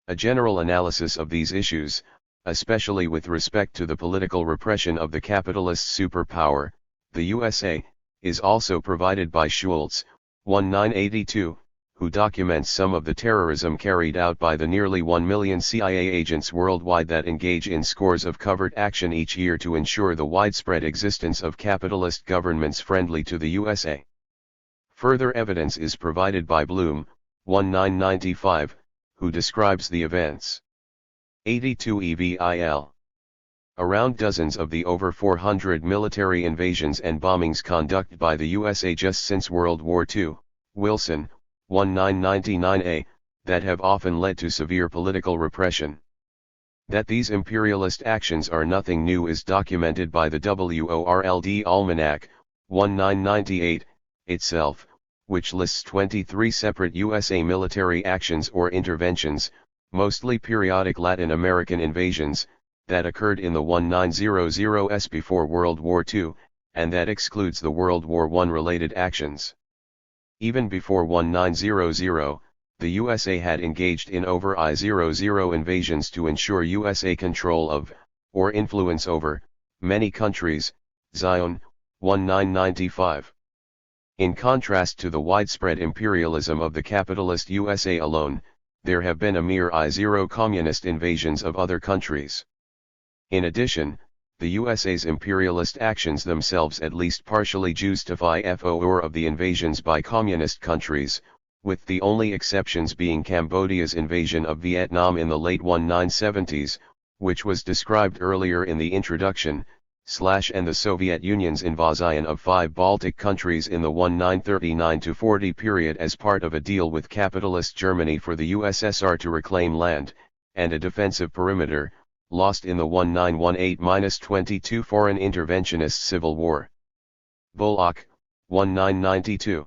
Speaker 1: A general analysis of these issues, especially with respect to the political repression of the capitalist superpower, the USA, is also provided by Schultz, 1982, who documents some of the terrorism carried out by the nearly 1 million CIA agents worldwide that engage in scores of covert action each year to ensure the widespread existence of capitalist governments friendly to the USA. Further evidence is provided by Bloom, 1995, who describes the events. 82 EVIL. Around dozens of the over 400 military invasions and bombings conducted by the USA just since World War II, Wilson, 1999a, that have often led to severe political repression. That these imperialist actions are nothing new is documented by the World Almanac, 1998, itself, which lists 23 separate USA military actions or interventions, mostly periodic Latin American invasions, that occurred in the 1900s before World War II, and that excludes the World War I related actions. Even before 1900, the USA had engaged in over 100 invasions to ensure USA control of, or influence over, many countries, Zion, 1995. In contrast to the widespread imperialism of the capitalist USA alone, there have been a mere 0 communist invasions of other countries. In addition, the USA's imperialist actions themselves at least partially justify of the invasions by communist countries, with the only exceptions being Cambodia's invasion of Vietnam in the late 1970s, which was described earlier in the introduction, and the Soviet Union's invasion of 5 Baltic countries in the 1939-40 period as part of a deal with capitalist Germany for the USSR to reclaim land, and a defensive perimeter, lost in the 1918-22 Foreign Interventionist Civil War. Bullock, 1992.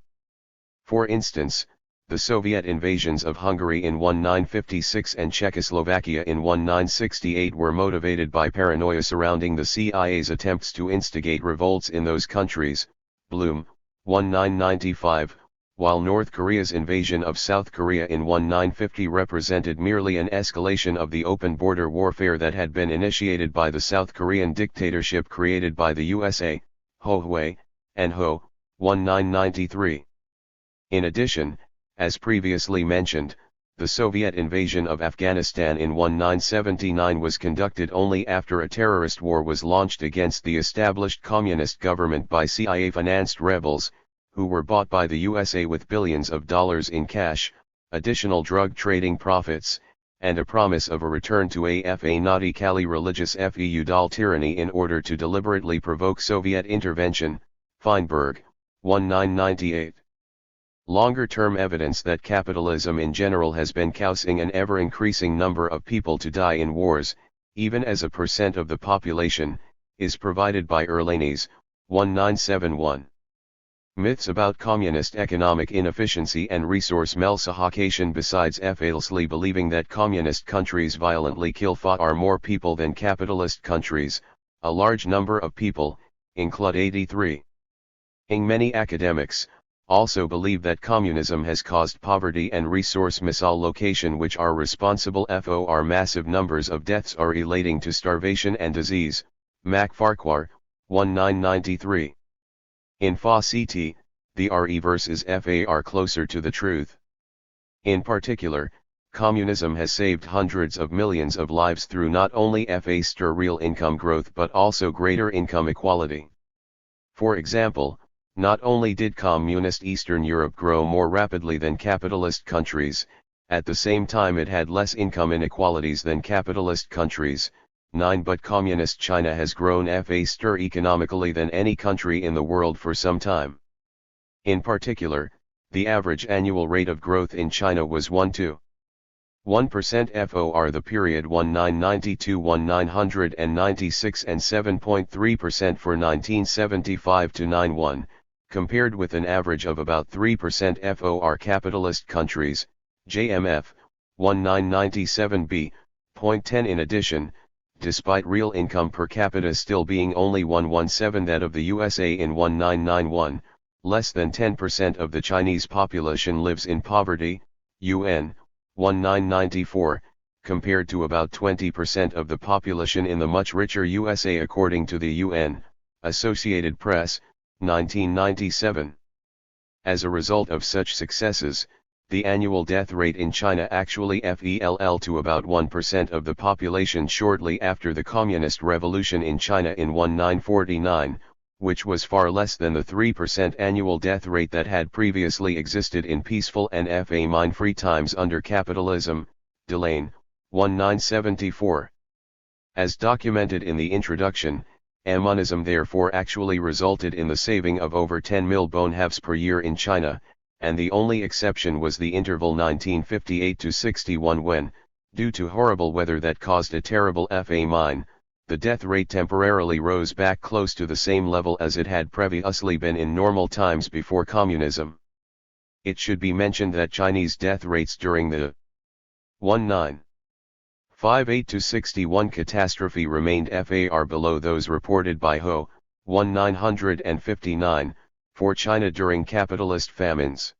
Speaker 1: For instance, the Soviet invasions of Hungary in 1956 and Czechoslovakia in 1968 were motivated by paranoia surrounding the CIA's attempts to instigate revolts in those countries. Bloom, 1995, while North Korea's invasion of South Korea in 1950 represented merely an escalation of the open border warfare that had been initiated by the South Korean dictatorship created by the USA, Ho Hui, and Ho, 1993. In addition, as previously mentioned, the Soviet invasion of Afghanistan in 1979 was conducted only after a terrorist war was launched against the established communist government by CIA-financed rebels, who were bought by the USA with billions of dollars in cash, additional drug trading profits, and a promise of a return to a Nazi Kali religious feudal tyranny in order to deliberately provoke Soviet intervention. Feinberg, 1998. Longer-term evidence that capitalism in general has been causing an ever-increasing number of people to die in wars, even as a percent of the population, is provided by Erlanes, 1971. Myths about communist economic inefficiency and resource malsahakation. Besides falsely believing that communist countries violently kill far more people than capitalist countries, a large number of people, include 83. Many academics, also believe that communism has caused poverty and resource misallocation, which are responsible for massive numbers of deaths are relating to starvation and disease. Macfarquhar, 1993. In FA-CT, the RE versus FA are closer to the truth. In particular, communism has saved hundreds of millions of lives through not only real income growth but also greater income equality. For example, not only did communist Eastern Europe grow more rapidly than capitalist countries, at the same time it had less income inequalities than capitalist countries. 9. But communist China has grown faster economically than any country in the world for some time. In particular, the average annual rate of growth in China was 1.1% for the period 1992-1996 and 7.3% for 1975-91. Compared with an average of about 3% for capitalist countries, JMF, 1997b, 0.10. In addition, despite real income per capita still being only 1/17 that of the USA in 1991, less than 10% of the Chinese population lives in poverty, UN, 1994, compared to about 20% of the population in the much richer USA according to the UN, Associated Press, 1997. As a result of such successes, the annual death rate in China actually fell to about 1% of the population shortly after the Communist Revolution in China in 1949, which was far less than the 3% annual death rate that had previously existed in peaceful and mine-free times under capitalism. Delane, 1974. As documented in the introduction, Monism therefore actually resulted in the saving of over 10 million halves per year in China, and the only exception was the interval 1958-61 when, due to horrible weather that caused a terrible famine, the death rate temporarily rose back close to the same level as it had previously been in normal times before communism. It should be mentioned that Chinese death rates during the 1958-61 catastrophe remained far below those reported by Ho, 1959, for China during capitalist famines.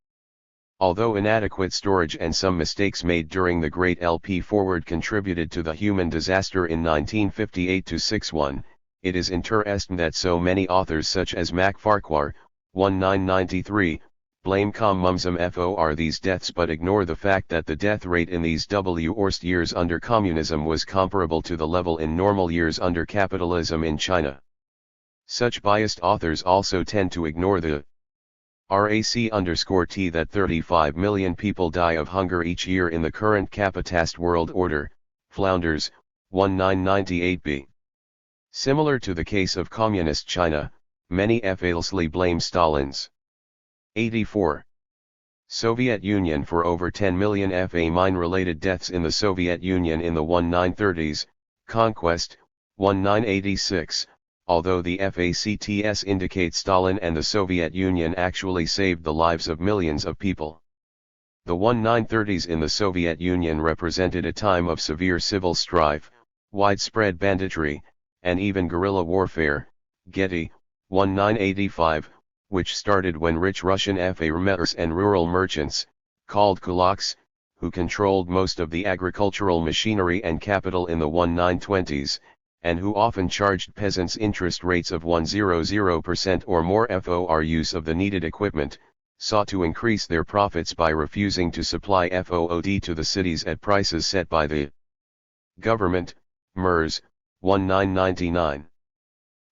Speaker 1: Although inadequate storage and some mistakes made during the Great LP Forward contributed to the human disaster in 1958-61, it is interesting that so many authors such as Macfarquhar, 1993, blame communism for these deaths but ignore the fact that the death rate in these worst years under communism was comparable to the level in normal years under capitalism in China. Such biased authors also tend to ignore the RAC_T that 35 million people die of hunger each year in the current capitalist world order. Flounders, 1998b. Similar to the case of Communist China, many falsely blame Stalin's 84. Soviet Union for over 10 million mine-related deaths in the Soviet Union in the 1930s, Conquest, 1986, although the FACTS indicates Stalin and the Soviet Union actually saved the lives of millions of people. The 1930s in the Soviet Union represented a time of severe civil strife, widespread banditry, and even guerrilla warfare. Getty, 1985, which started when rich Russian farmers and rural merchants, called kulaks, who controlled most of the agricultural machinery and capital in the 1920s, and who often charged peasants interest rates of 100% or more for use of the needed equipment, sought to increase their profits by refusing to supply FOOD to the cities at prices set by the government. Mers, 1999.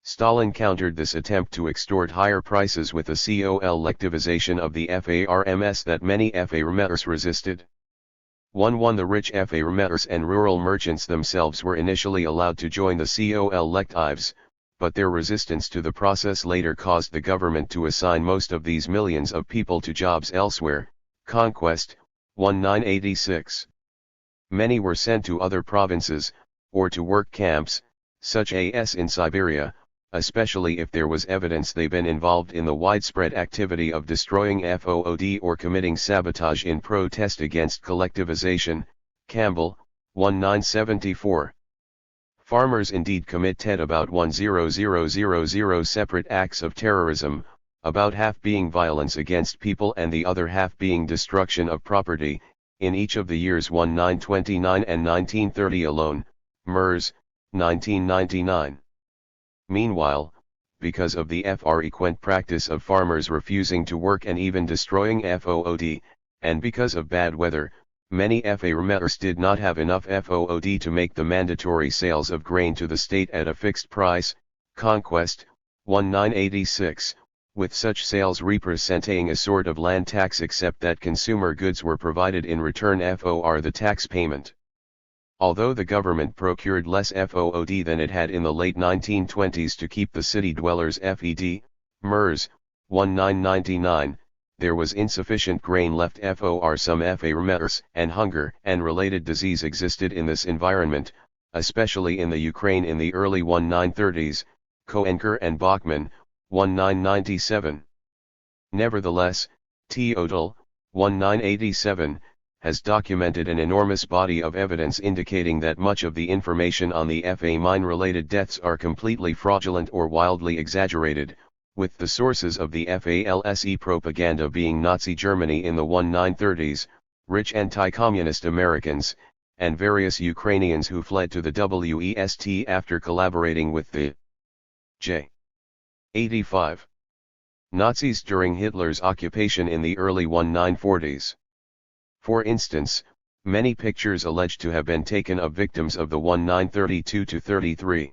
Speaker 1: Stalin countered this attempt to extort higher prices with a collectivization of the FARMS that many FARMers resisted. 1. The rich FARMers and rural merchants themselves were initially allowed to join the collectives, but their resistance to the process later caused the government to assign most of these millions of people to jobs elsewhere. Conquest, 1986. Many were sent to other provinces, or to work camps, such as in Siberia, especially if there was evidence they'd been involved in the widespread activity of destroying FOOD or committing sabotage in protest against collectivization. Campbell, 1974. Farmers indeed committed about 100,000 separate acts of terrorism, about half being violence against people and the other half being destruction of property, in each of the years 1929 and 1930 alone. Mers, 1999. Meanwhile, because of the frequent practice of farmers refusing to work and even destroying FOOD, and because of bad weather, many farmers did not have enough FOOD to make the mandatory sales of grain to the state at a fixed price. Conquest, 1986, with such sales representing a sort of land tax except that consumer goods were provided in return for the tax payment. Although the government procured less FOOD than it had in the late 1920s to keep the city dwellers fed, Mers, 1999, there was insufficient grain left for some farmers, and hunger and related disease existed in this environment, especially in the Ukraine in the early 1930s, Koenker and Bachmann, 1997. Nevertheless, Teodol, 1987, has documented an enormous body of evidence indicating that much of the information on the FA mine-related deaths are completely fraudulent or wildly exaggerated, with the sources of the FALSE propaganda being Nazi Germany in the 1930s, rich anti-communist Americans, and various Ukrainians who fled to the West after collaborating with the J. 85. Nazis during Hitler's occupation in the early 1940s. For instance, many pictures alleged to have been taken of victims of the 1932-33.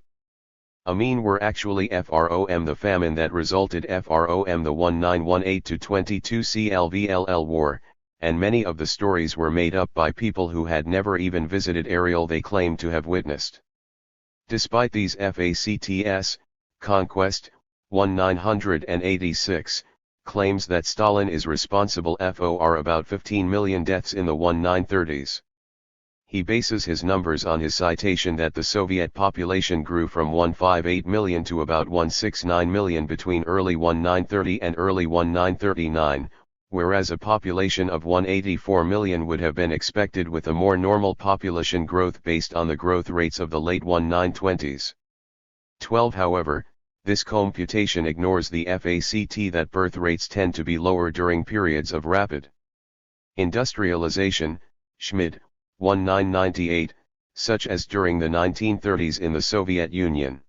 Speaker 1: Amin were actually from the famine that resulted from the 1918-22 CLVLL war, and many of the stories were made up by people who had never even visited areas they claimed to have witnessed. Despite these FACTS, Conquest, 1986, claims that Stalin is responsible for about 15 million deaths in the 1930s. He bases his numbers on his citation that the Soviet population grew from 158 million to about 169 million between early 1930 and early 1939, whereas a population of 184 million would have been expected with a more normal population growth based on the growth rates of the late 1920s. 12. However, this computation ignores the fact that birth rates tend to be lower during periods of rapid industrialization, Schmid, 1998, such as during the 1930s in the Soviet Union.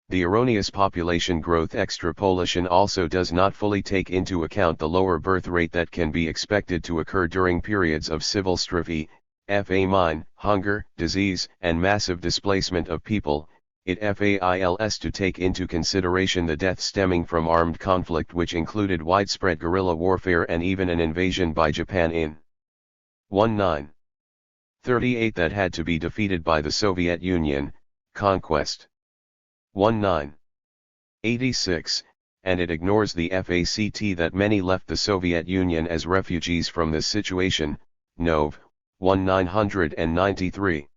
Speaker 1: The erroneous population growth extrapolation also does not fully take into account the lower birth rate that can be expected to occur during periods of civil strife, famine, hunger, disease, and massive displacement of people. It fails to take into consideration the deaths stemming from armed conflict, which included widespread guerrilla warfare and even an invasion by Japan in 1938 that had to be defeated by the Soviet Union. Conquest. 1986, and it ignores the fact that many left the Soviet Union as refugees from this situation. Nov. 1993.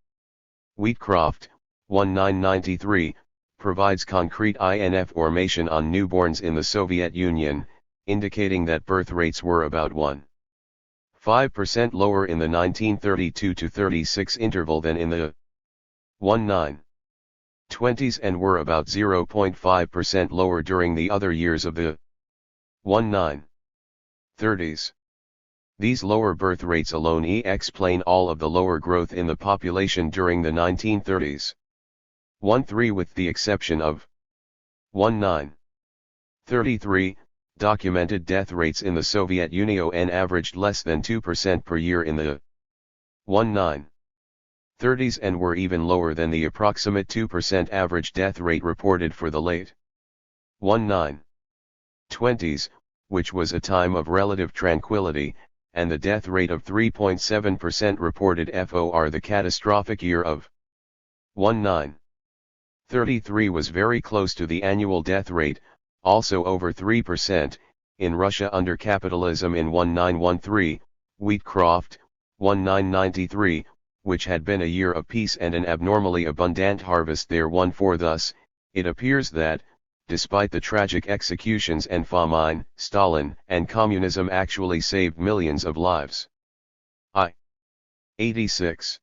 Speaker 1: Wheatcroft, 1993, provides concrete INF information on newborns in the Soviet Union, indicating that birth rates were about 1.5% lower in the 1932-36 interval than in the 1920s and were about 0.5% lower during the other years of the 1930s. These lower birth rates alone explain all of the lower growth in the population during the 1930s. 13 with the exception of 1933, documented death rates in the Soviet Union averaged less than 2% per year in the 1930s and were even lower than the approximate 2% average death rate reported for the late 1920s, which was a time of relative tranquility, and the death rate of 3.7% reported for the catastrophic year of 1933 was very close to the annual death rate, also over 3%, in Russia under capitalism in 1913, Wheatcroft, 1993, which had been a year of peace and an abnormally abundant harvest there. 14 Thus, it appears that, despite the tragic executions and famine, Stalin and communism actually saved millions of lives. 86.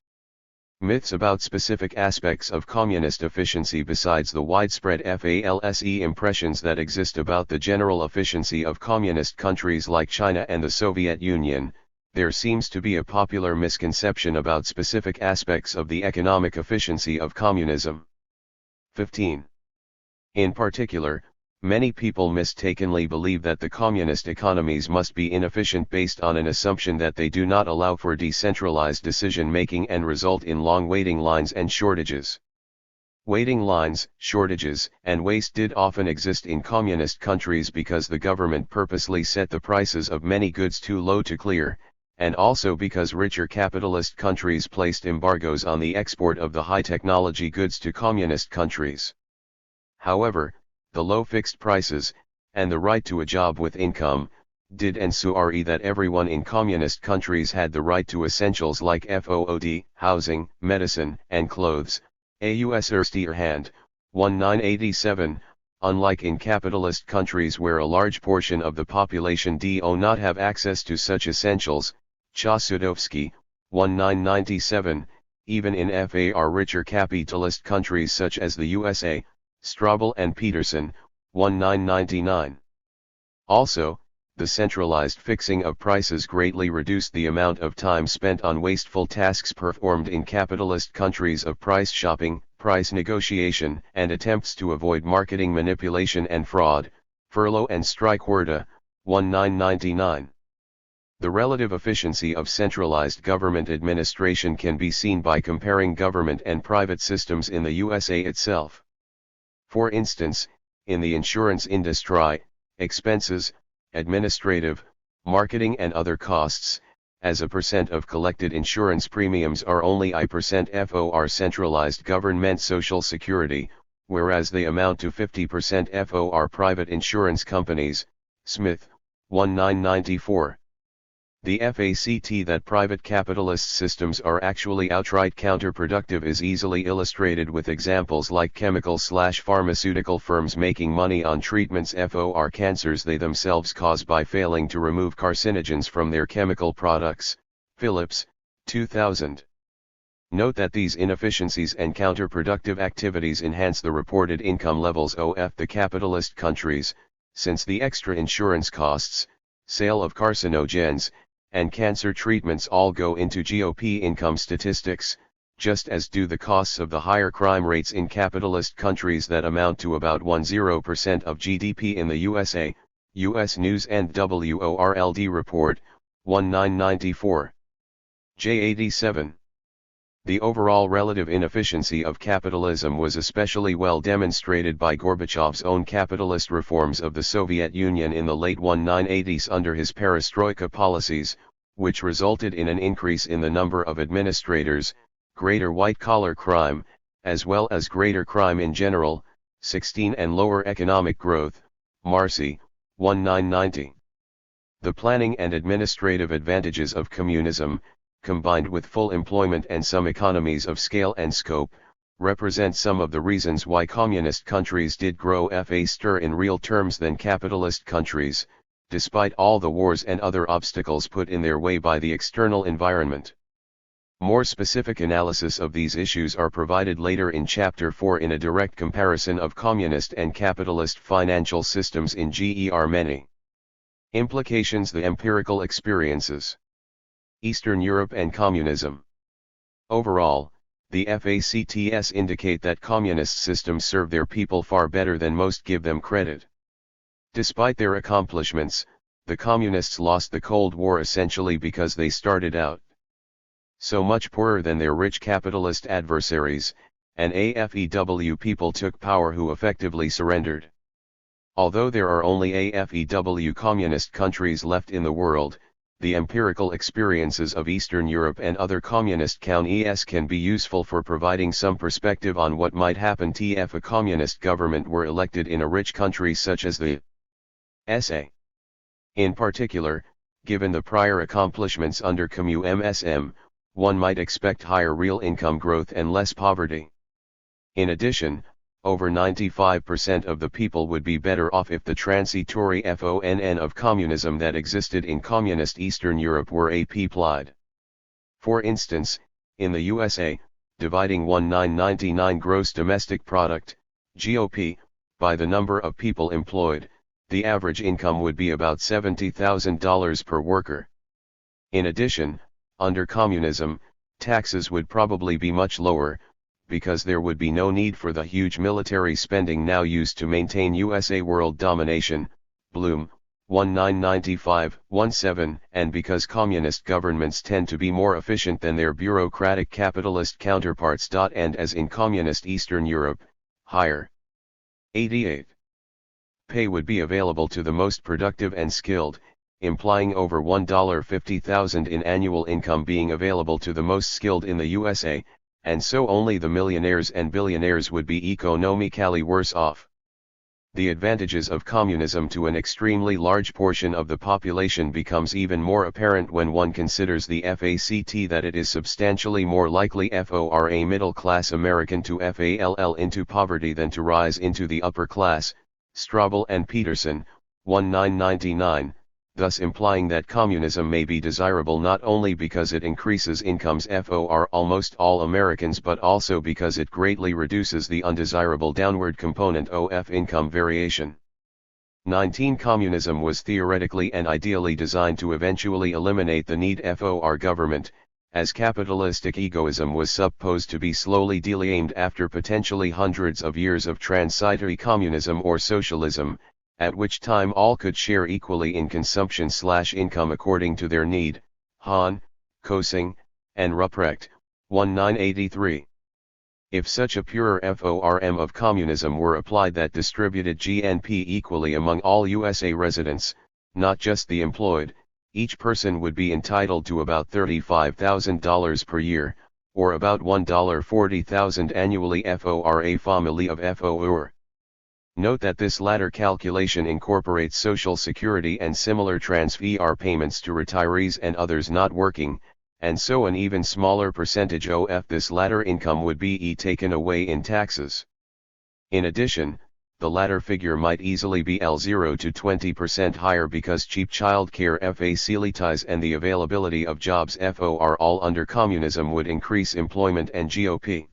Speaker 1: Myths about specific aspects of communist efficiency. Besides the widespread false impressions that exist about the general efficiency of communist countries like China and the Soviet Union, there seems to be a popular misconception about specific aspects of the economic efficiency of communism. 15. In particular, many people mistakenly believe that the communist economies must be inefficient based on an assumption that they do not allow for decentralized decision-making and result in long waiting lines and shortages. Waiting lines, shortages, and waste did often exist in communist countries because the government purposely set the prices of many goods too low to clear, and also because richer capitalist countries placed embargoes on the export of the high-technology goods to communist countries. However, the low fixed prices, and the right to a job with income, did ensure that everyone in communist countries had the right to essentials like food, housing, medicine, and clothes. AUS Ersteierhand, 1987, unlike in capitalist countries where a large portion of the population do not have access to such essentials. Chasudovsky, 1997, even in far richer capitalist countries such as the USA, Strobel and Peterson, 1999. Also, the centralized fixing of prices greatly reduced the amount of time spent on wasteful tasks performed in capitalist countries of price shopping, price negotiation, and attempts to avoid marketing manipulation and fraud. Furlow and Stryk-Werda, 1999. The relative efficiency of centralized government administration can be seen by comparing government and private systems in the USA itself. For instance, in the insurance industry, expenses, administrative, marketing and other costs, as a percent of collected insurance premiums are only I% for centralized government social security, whereas they amount to 50% for private insurance companies. Smith, 1994. The fact that private capitalist systems are actually outright counterproductive is easily illustrated with examples like chemical/pharmaceutical firms making money on treatments for cancers they themselves cause by failing to remove carcinogens from their chemical products. Phillips, 2000. Note that these inefficiencies and counterproductive activities enhance the reported income levels of the capitalist countries, since the extra insurance costs, sale of carcinogens, and cancer treatments all go into GOP income statistics, just as do the costs of the higher crime rates in capitalist countries that amount to about 10% of GDP in the USA. US News and WORLD Report, 1994. J87. The overall relative inefficiency of capitalism was especially well demonstrated by Gorbachev's own capitalist reforms of the Soviet Union in the late 1980s under his perestroika policies, which resulted in an increase in the number of administrators, greater white-collar crime, as well as greater crime in general. 16 and lower economic growth, Marcy, 1990. The planning and administrative advantages of communism, combined with full employment and some economies of scale and scope, represent some of the reasons why communist countries did grow faster in real terms than capitalist countries, despite all the wars and other obstacles put in their way by the external environment. More specific analysis of these issues are provided later in Chapter 4 in a direct comparison of communist and capitalist financial systems in Ger Many. Implications: the empirical experiences. Eastern Europe and communism. Overall, the FACTS indicate that communist systems serve their people far better than most give them credit. Despite their accomplishments, the communists lost the Cold War essentially because they started out so much poorer than their rich capitalist adversaries, and AFEW people took power who effectively surrendered. Although there are only AFEW communist countries left in the world, the empirical experiences of Eastern Europe and other communist countries can be useful for providing some perspective on what might happen if a communist government were elected in a rich country such as the SA. In particular, given the prior accomplishments under Communism, one might expect higher real income growth and less poverty. In addition, over 95% of the people would be better off if the transitory FONN of communism that existed in communist Eastern Europe were applied. For instance, in the USA, dividing 1999 gross domestic product, GOP, by the number of people employed, the average income would be about $70,000 per worker. In addition, under communism, taxes would probably be much lower, because there would be no need for the huge military spending now used to maintain USA world domination, Bloom, 1995-17, and because communist governments tend to be more efficient than their bureaucratic capitalist counterparts. And as in communist Eastern Europe, higher 88 pay would be available to the most productive and skilled, implying over $150,000 in annual income being available to the most skilled in the USA, and so only the millionaires and billionaires would be economically worse off. The advantages of communism to an extremely large portion of the population becomes even more apparent when one considers the FACT that it is substantially more likely for a middle-class American to fall into poverty than to rise into the upper class, Strobel and Peterson, 1999, thus implying that communism may be desirable not only because it increases incomes for almost all Americans but also because it greatly reduces the undesirable downward component of income variation. 19. Communism was theoretically and ideally designed to eventually eliminate the need for government, as capitalistic egoism was supposed to be slowly delamed after potentially hundreds of years of transitory communism or socialism, at which time all could share equally in consumption/income according to their need. Hahn, Kosing, and Ruprecht, 1983. If such a purer form of communism were applied that distributed GNP equally among all USA residents, not just the employed, each person would be entitled to about $35,000 per year, or about $140,000 annually for a family of four. Note that this latter calculation incorporates Social Security and similar transfer payments to retirees and others not working, and so an even smaller percentage of this latter income would be taken away in taxes. In addition, the latter figure might easily be 0 to 20% higher because cheap childcare facilities and the availability of jobs for all under communism would increase employment and GOP.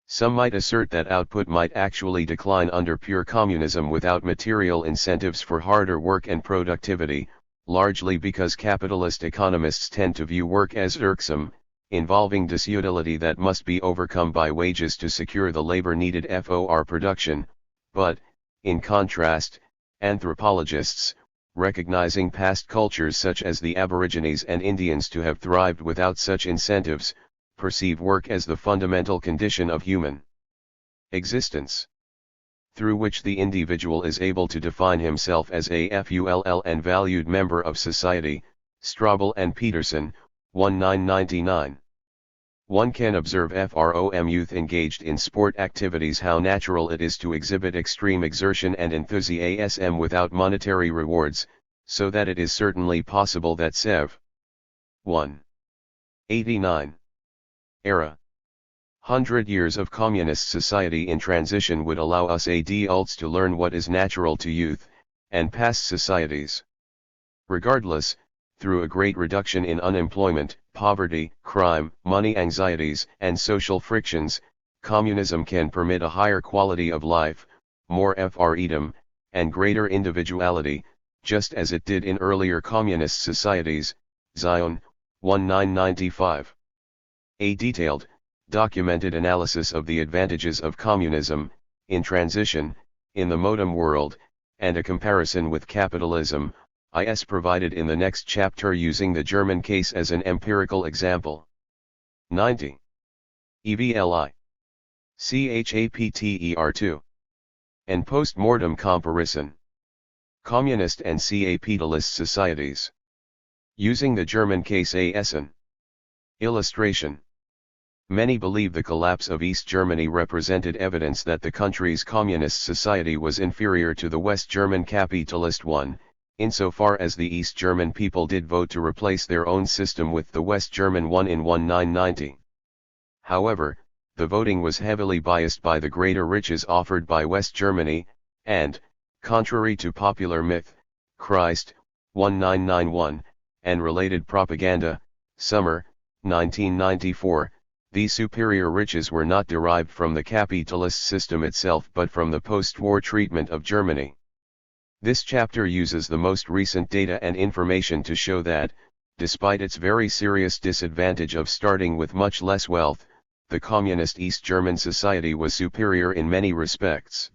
Speaker 1: Some might assert that output might actually decline under pure communism without material incentives for harder work and productivity, largely because capitalist economists tend to view work as irksome, involving disutility that must be overcome by wages to secure the labor needed for production. But, in contrast, anthropologists, recognizing past cultures such as the Aborigines and Indians to have thrived without such incentives, perceive work as the fundamental condition of human existence, through which the individual is able to define himself as a full and valued member of society. Strobel and Peterson, 1999. One can observe from youth engaged in sport activities how natural it is to exhibit extreme exertion and enthusiasm without monetary rewards, so that it is certainly possible that Sev. 189 era 100 years of communist society in transition would allow us adults to learn what is natural to youth, and past societies. Regardless, through a great reduction in unemployment, poverty, crime, money anxieties, and social frictions, communism can permit a higher quality of life, more freedom, and greater individuality, just as it did in earlier communist societies. Zion, 1995. A detailed, documented analysis of the advantages of communism, in transition, in the modem world, and a comparison with capitalism, is provided in the next chapter using the German case as an empirical example. 90. EVLI. CHAPTER 2. And post-mortem comparison. Communist and capitalist societies. Using the German case as an illustration. Many believe the collapse of East Germany represented evidence that the country's communist society was inferior to the West German capitalist one, insofar as the East German people did vote to replace their own system with the West German one in 1990. However, the voting was heavily biased by the greater riches offered by West Germany, and, contrary to popular myth, Christ, 1991, and related propaganda, Summer, 1994, these superior riches were not derived from the capitalist system itself but from the post-war treatment of Germany. This chapter uses the most recent data and information to show that, despite its very serious disadvantage of starting with much less wealth, the communist East German society was superior in many respects.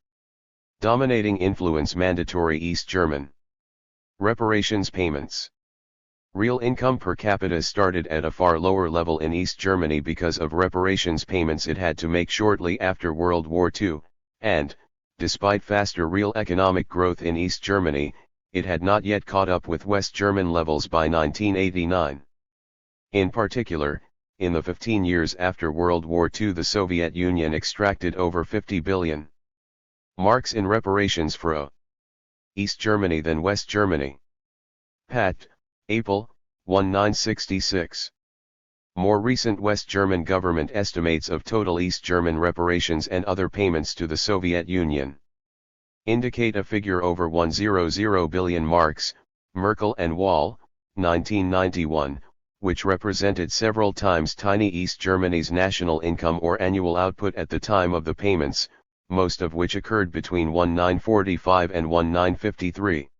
Speaker 1: Dominating influence: mandatory East German reparations payments. Real income per capita started at a far lower level in East Germany because of reparations payments it had to make shortly after World War II, and, despite faster real economic growth in East Germany, it had not yet caught up with West German levels by 1989. In particular, in the 15 years after World War II, the Soviet Union extracted over 50 billion marks in reparations for East Germany than West Germany. Pat. April, 1966. More recent West German government estimates of total East German reparations and other payments to the Soviet Union indicate a figure over 100 billion marks. Merkel and Wall, 1991, which represented several times tiny East Germany's national income or annual output at the time of the payments, most of which occurred between 1945 and 1953.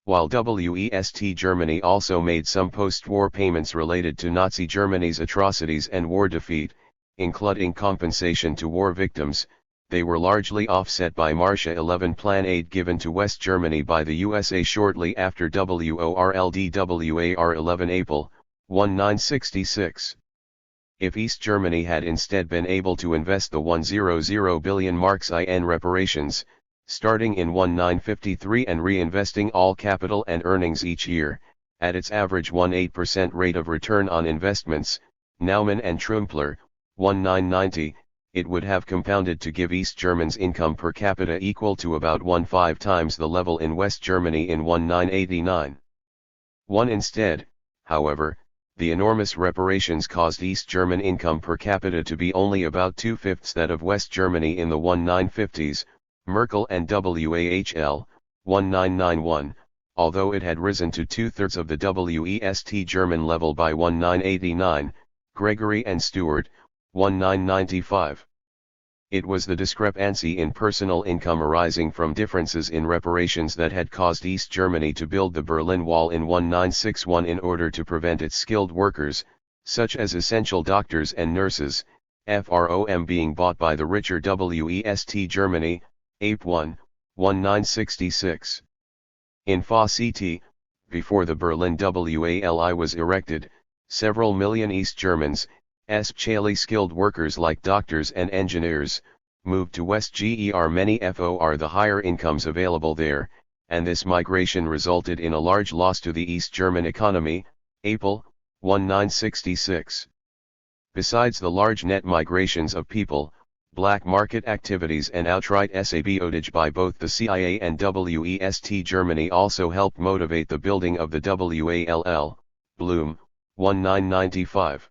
Speaker 1: While West Germany also made some post-war payments related to Nazi Germany's atrocities and war defeat, including compensation to war victims, they were largely offset by Marshall 11 Plan aid given to West Germany by the USA shortly after WORLDWAR 11 April, 1966. If East Germany had instead been able to invest the 100 billion marks in reparations, starting in 1953 and reinvesting all capital and earnings each year, at its average 18% rate of return on investments, Naumann and Trumpler, 1990, it would have compounded to give East Germans income per capita equal to about 1.5 times the level in West Germany in 1989. Instead, however, the enormous reparations caused East German income per capita to be only about 2/5 that of West Germany in the 1950s, Merkel and WAHL, 1991, although it had risen to 2/3 of the West German level by 1989, Gregory and Stewart, 1995. It was the discrepancy in personal income arising from differences in reparations that had caused East Germany to build the Berlin Wall in 1961 in order to prevent its skilled workers, such as essential doctors and nurses, from being bought by the richer West Germany. Ape 1, 1966. In FA-CT, before the Berlin Wall was erected, several million East Germans, especially skilled workers like doctors and engineers, moved to West Ger. Many for the higher incomes available there, and this migration resulted in a large loss to the East German economy. April, 1966.
Speaker 2: Besides the large net migrations of people, black market activities and outright sabotage by both the CIA and West Germany also helped motivate the building of the WALL, Bloom, 1995.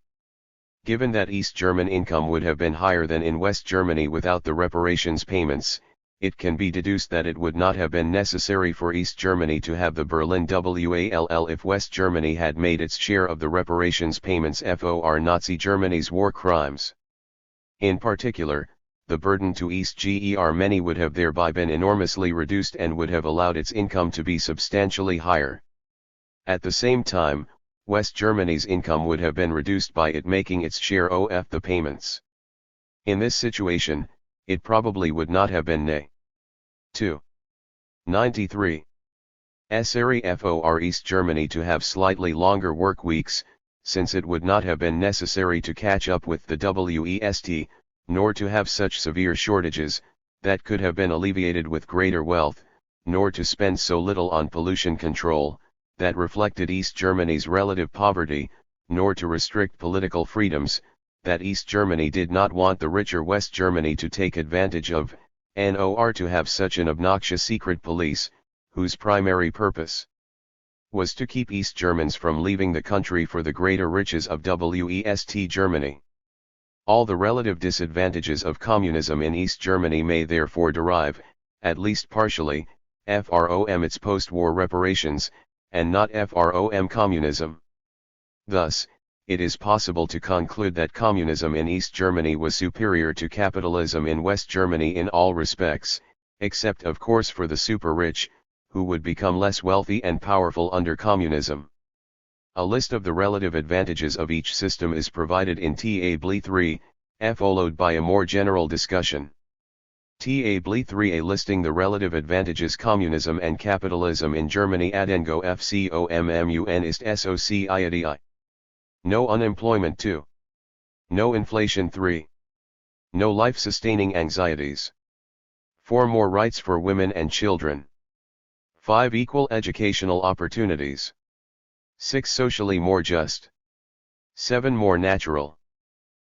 Speaker 2: Given that East German income would have been higher than in West Germany without the reparations payments, it can be deduced that it would not have been necessary for East Germany to have the Berlin WALL if West Germany had made its share of the reparations payments for Nazi Germany's war crimes. In particular, the burden to East Germany would have thereby been enormously reduced and would have allowed its income to be substantially higher. At the same time, West Germany's income would have been reduced by it making its share of the payments. In this situation, it probably would not have been ne. 2. 93. Necessary for East Germany to have slightly longer work weeks, since it would not have been necessary to catch up with the West, nor to have such severe shortages, that could have been alleviated with greater wealth, nor to spend so little on pollution control, that reflected East Germany's relative poverty, nor to restrict political freedoms, that East Germany did not want the richer West Germany to take advantage of, nor to have such an obnoxious secret police, whose primary purpose was to keep East Germans from leaving the country for the greater riches of West Germany. All the relative disadvantages of communism in East Germany may therefore derive, at least partially, from its post-war reparations, and not from communism. Thus, it is possible to conclude that communism in East Germany was superior to capitalism in West Germany in all respects, except of course for the super-rich, who would become less wealthy and powerful under communism. A list of the relative advantages of each system is provided in Table 3, followed by a more general discussion. Table 3a listing the relative advantages communism and capitalism in Germany adengo FCOMMUN ist SOCIEDI. No unemployment 2. No inflation 3. No life-sustaining anxieties. 4 more rights for women and children. 5 equal educational opportunities. 6 socially more just. 7 more natural.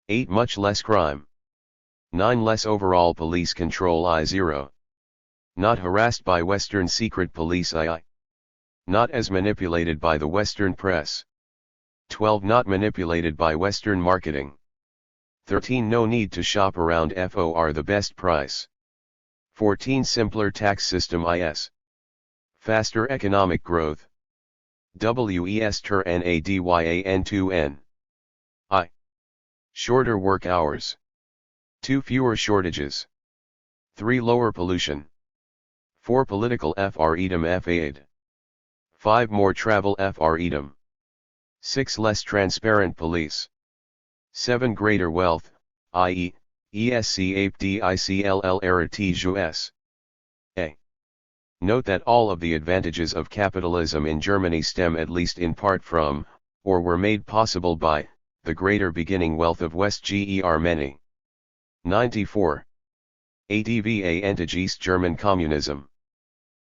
Speaker 2: 8 much less crime. 9 less overall police control I0. Not harassed by Western secret police II. Not as manipulated by the Western press. 12 not manipulated by Western marketing. 13 no need to shop around for the best price. 14 simpler tax system is. Faster economic growth. West NADYAN2N. I. Shorter work hours. 2 fewer shortages. 3 lower pollution. 4 political freedom aid. 5 more travel freedom. 6 less transparent police. 7 greater wealth, i.e., ESCAPDICLL error A. Note that all of the advantages of capitalism in Germany stem at least in part from, or were made possible by, the greater beginning wealth of West Germany. 94. ADVA anti-East German communism.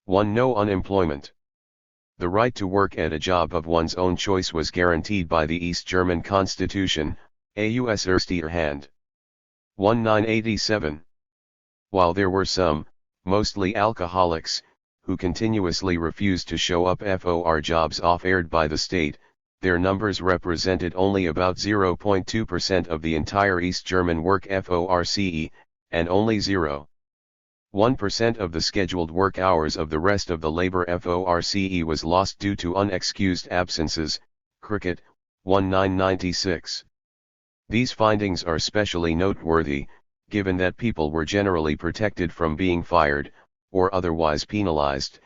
Speaker 2: 1. No unemployment. The right to work at a job of one's own choice was guaranteed by the East German Constitution, AUS Erster Hand. 1987. While there were some, mostly alcoholics, who continuously refused to show up for jobs offered by the state, their numbers represented only about 0.2% of the entire East German workforce, and only 0.1% of the scheduled work hours of the rest of the labor force was lost due to unexcused absences. Cricket, 1996. These findings are specially noteworthy, given that people were generally protected from being fired, or otherwise penalized,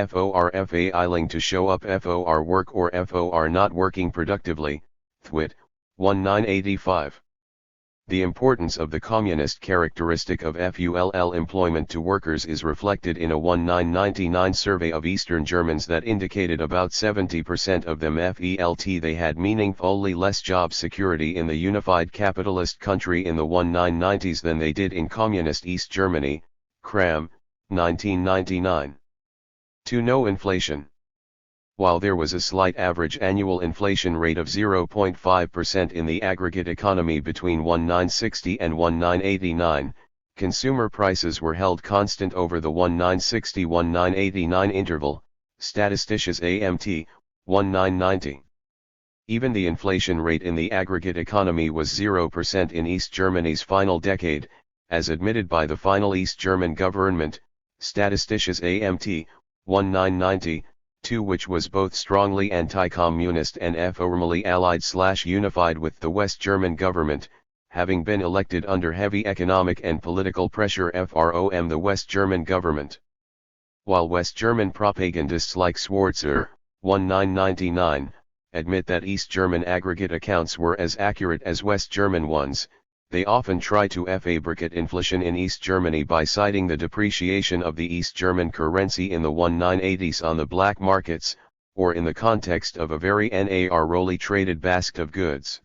Speaker 2: for failing to show up for work or for not working productively. Thwit, 1985. The importance of the communist characteristic of FULL employment to workers is reflected in a 1999 survey of Eastern Germans that indicated about 70% of them felt they had meaningfully less job security in the unified capitalist country in the 1990s than they did in communist East Germany. Kram, 1999. 2. No inflation.
Speaker 1: while there was a slight average annual inflation rate of 0.5% in the aggregate economy between 1960 and 1989, consumer prices were held constant over the 1960-1989 interval, Statisticia's AMT, 1990. Even the inflation rate in the aggregate economy was 0% in East Germany's final decade, as admitted by the final East German government, Statisticia's AMT, 1990, to which was both strongly anti-communist and formally allied/unified with the West German government, having been elected under heavy economic and political pressure from the West German government. While West German propagandists like Schwarzer, 1999, admit that East German aggregate accounts were as accurate as West German ones, they often try to fabricate inflation in East Germany by citing the depreciation of the East German currency in the 1980s on the black markets, or in the context of a very narrowly traded basket of goods.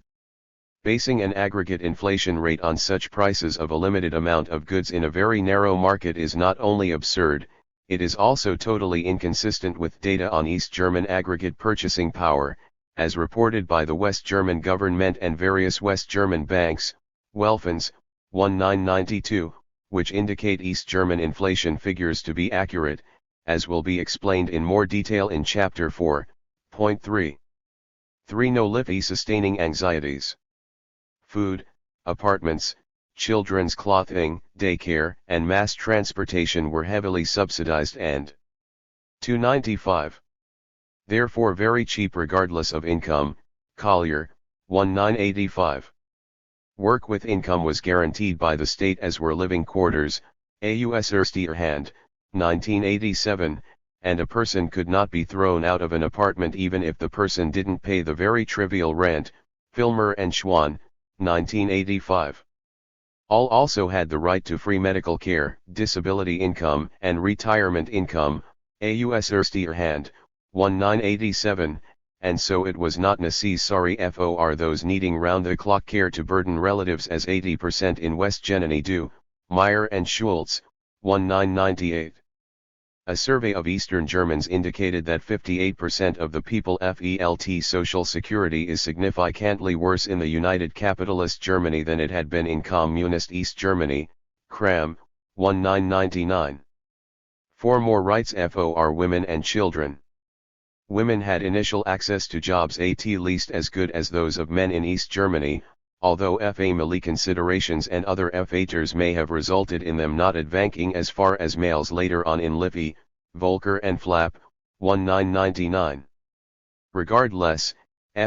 Speaker 1: Basing an aggregate inflation rate on such prices of a limited amount of goods in a very narrow market is not only absurd, it is also totally inconsistent with data on East German aggregate purchasing power, as reported by the West German government and various West German banks, Welfens, 1992, which indicate East German inflation figures to be accurate, as will be explained in more detail in Chapter 4.3. 3. No living sustaining anxieties. Food, apartments, children's clothing, daycare, and mass transportation were heavily subsidized and 295. Therefore very cheap regardless of income, Collier, 1985. Work with income was guaranteed by the state as were living quarters, AUS Erste Hand, 1987, and a person could not be thrown out of an apartment even if the person didn't pay the very trivial rent, Filmer and Schwann, 1985. All also had the right to free medical care, disability income, and retirement income, AUS Erste Hand, 1987, and so it was not necessary for those needing round-the-clock care to burden relatives as 80% in West Germany do, Meyer and Schultz, 1998. A survey of Eastern Germans indicated that 58% of the people felt Social Security is significantly worse in the United Capitalist Germany than it had been in Communist East Germany, Kram, 1999. 4 more rights for women and children. Women had initial access to jobs at least as good as those of men in East Germany, although family considerations and other factors may have resulted in them not advancing as far as males later on in Livy, Volker and Flapp, 1999. Regardless,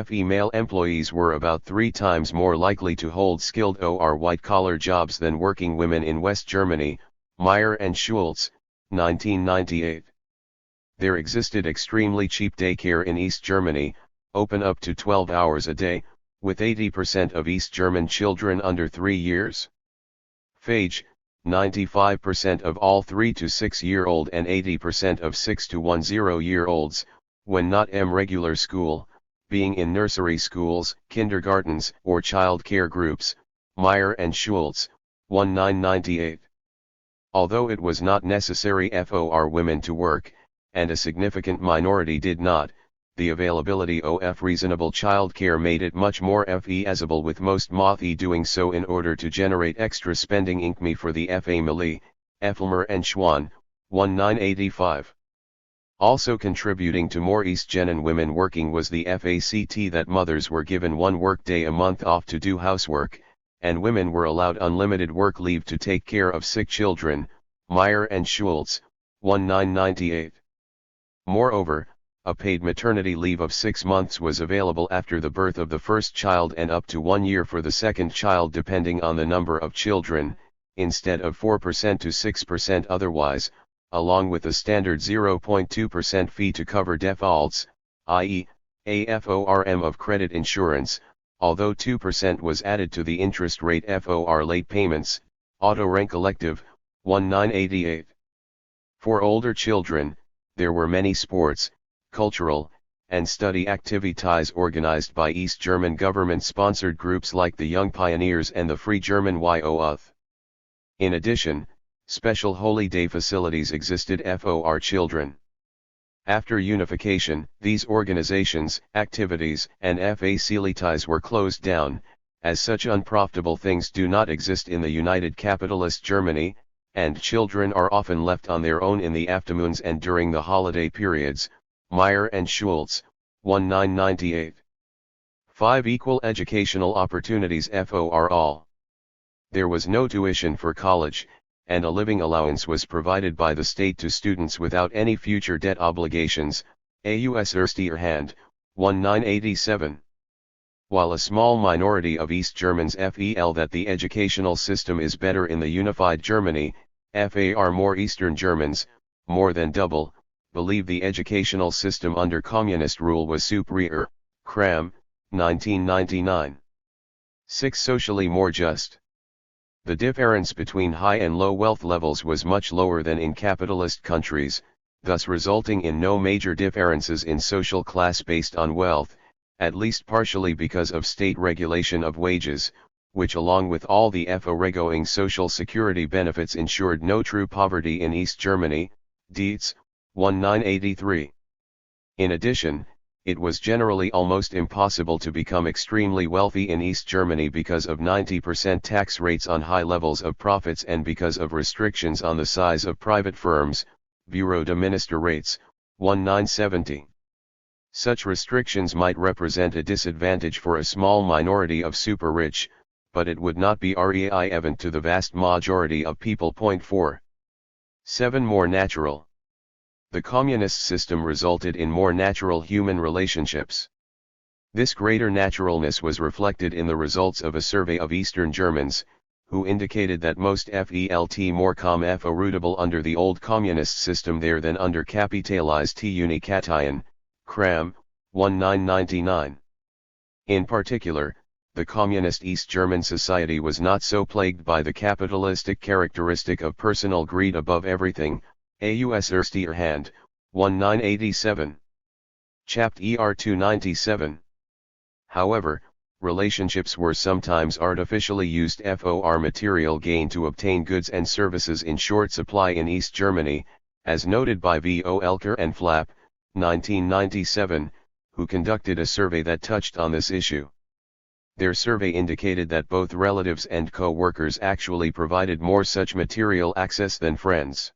Speaker 1: female employees were about 3 times more likely to hold skilled or white-collar jobs than working women in West Germany, Meyer and Schultz, 1998. There existed extremely cheap daycare in East Germany, open up to 12 hours a day, with 80% of East German children under 3 years. Fage, 95% of all 3 to 6-year-old and 80% of 6 to 10-year-olds, when not regular school, being in nursery schools, kindergartens, or child care groups, Meyer and Schultz, 1998. Although it was not necessary for women to work, and a significant minority did not, the availability of reasonable child care made it much more feasible, with most moths doing so in order to generate extra spending income for the family, Effelmer and Schwann, 1985. Also contributing to more East German women working was the fact that mothers were given 1 workday a month off to do housework, and women were allowed unlimited work leave to take care of sick children, Meyer and Schultz, 1998. Moreover, a paid maternity leave of 6 months was available after the birth of the first child and up to 1 year for the second child depending on the number of children, instead of 4% to 6% otherwise, along with a standard 0.2% fee to cover defaults, i.e., a FORM of credit insurance, although 2% was added to the interest rate for late payments, Auto-Rent Collective, 1988. For older children, there were many sports, cultural, and study activities organized by East German government-sponsored groups like the Young Pioneers and the Free German YOUth. In addition, special holiday facilities existed for children.
Speaker 2: After unification, these organizations, activities, and facilities were closed down, as such unprofitable things do not exist in the united capitalist Germany, and children are often left on their own in the afternoons and during the holiday periods. Meyer and Schultz, 1998. 5. Equal educational opportunities for all. There was no tuition for college, and a living allowance was provided by the state to students without any future debt obligations. AUS Erster Hand, 1987. While a small minority of East Germans feel that the educational system is better in the unified Germany, far more Eastern Germans, more than double, believe the educational system under communist rule was superior. Kram, 1999. 6. Socially more just. The difference between high and low wealth levels was much lower than in capitalist countries, thus resulting in no major differences in social class based on wealth, at least partially because of state regulation of wages, which along with all the foregoing social security benefits ensured no true poverty in East Germany. Dietz, 1983. In addition, it was generally almost impossible to become extremely wealthy in East Germany because of 90% tax rates on high levels of profits and because of restrictions on the size of private firms. Bureau de Minister rates, 1970. Such restrictions might represent a disadvantage for a small minority of super-rich, but it would not be relevant to the vast majority of people. 4. 7. More natural. The communist system resulted in more natural human relationships. This greater naturalness was reflected in the results of a survey of Eastern Germans, who indicated that most felt more rootable under the old communist system there than under capitalized Unikation. Kram, 1999. In particular, the communist East German society was not so plagued by the capitalistic characteristic of personal greed above everything. AUS Erster Hand, 1987. Chapt. ER 297. However, relationships were sometimes artificially used for material gain to obtain goods and services in short supply in East Germany, as noted by V.O. Elker and Flapp, 1997, who conducted a survey that touched on this issue. Their survey indicated that both relatives and co-workers actually provided more such material access than friends.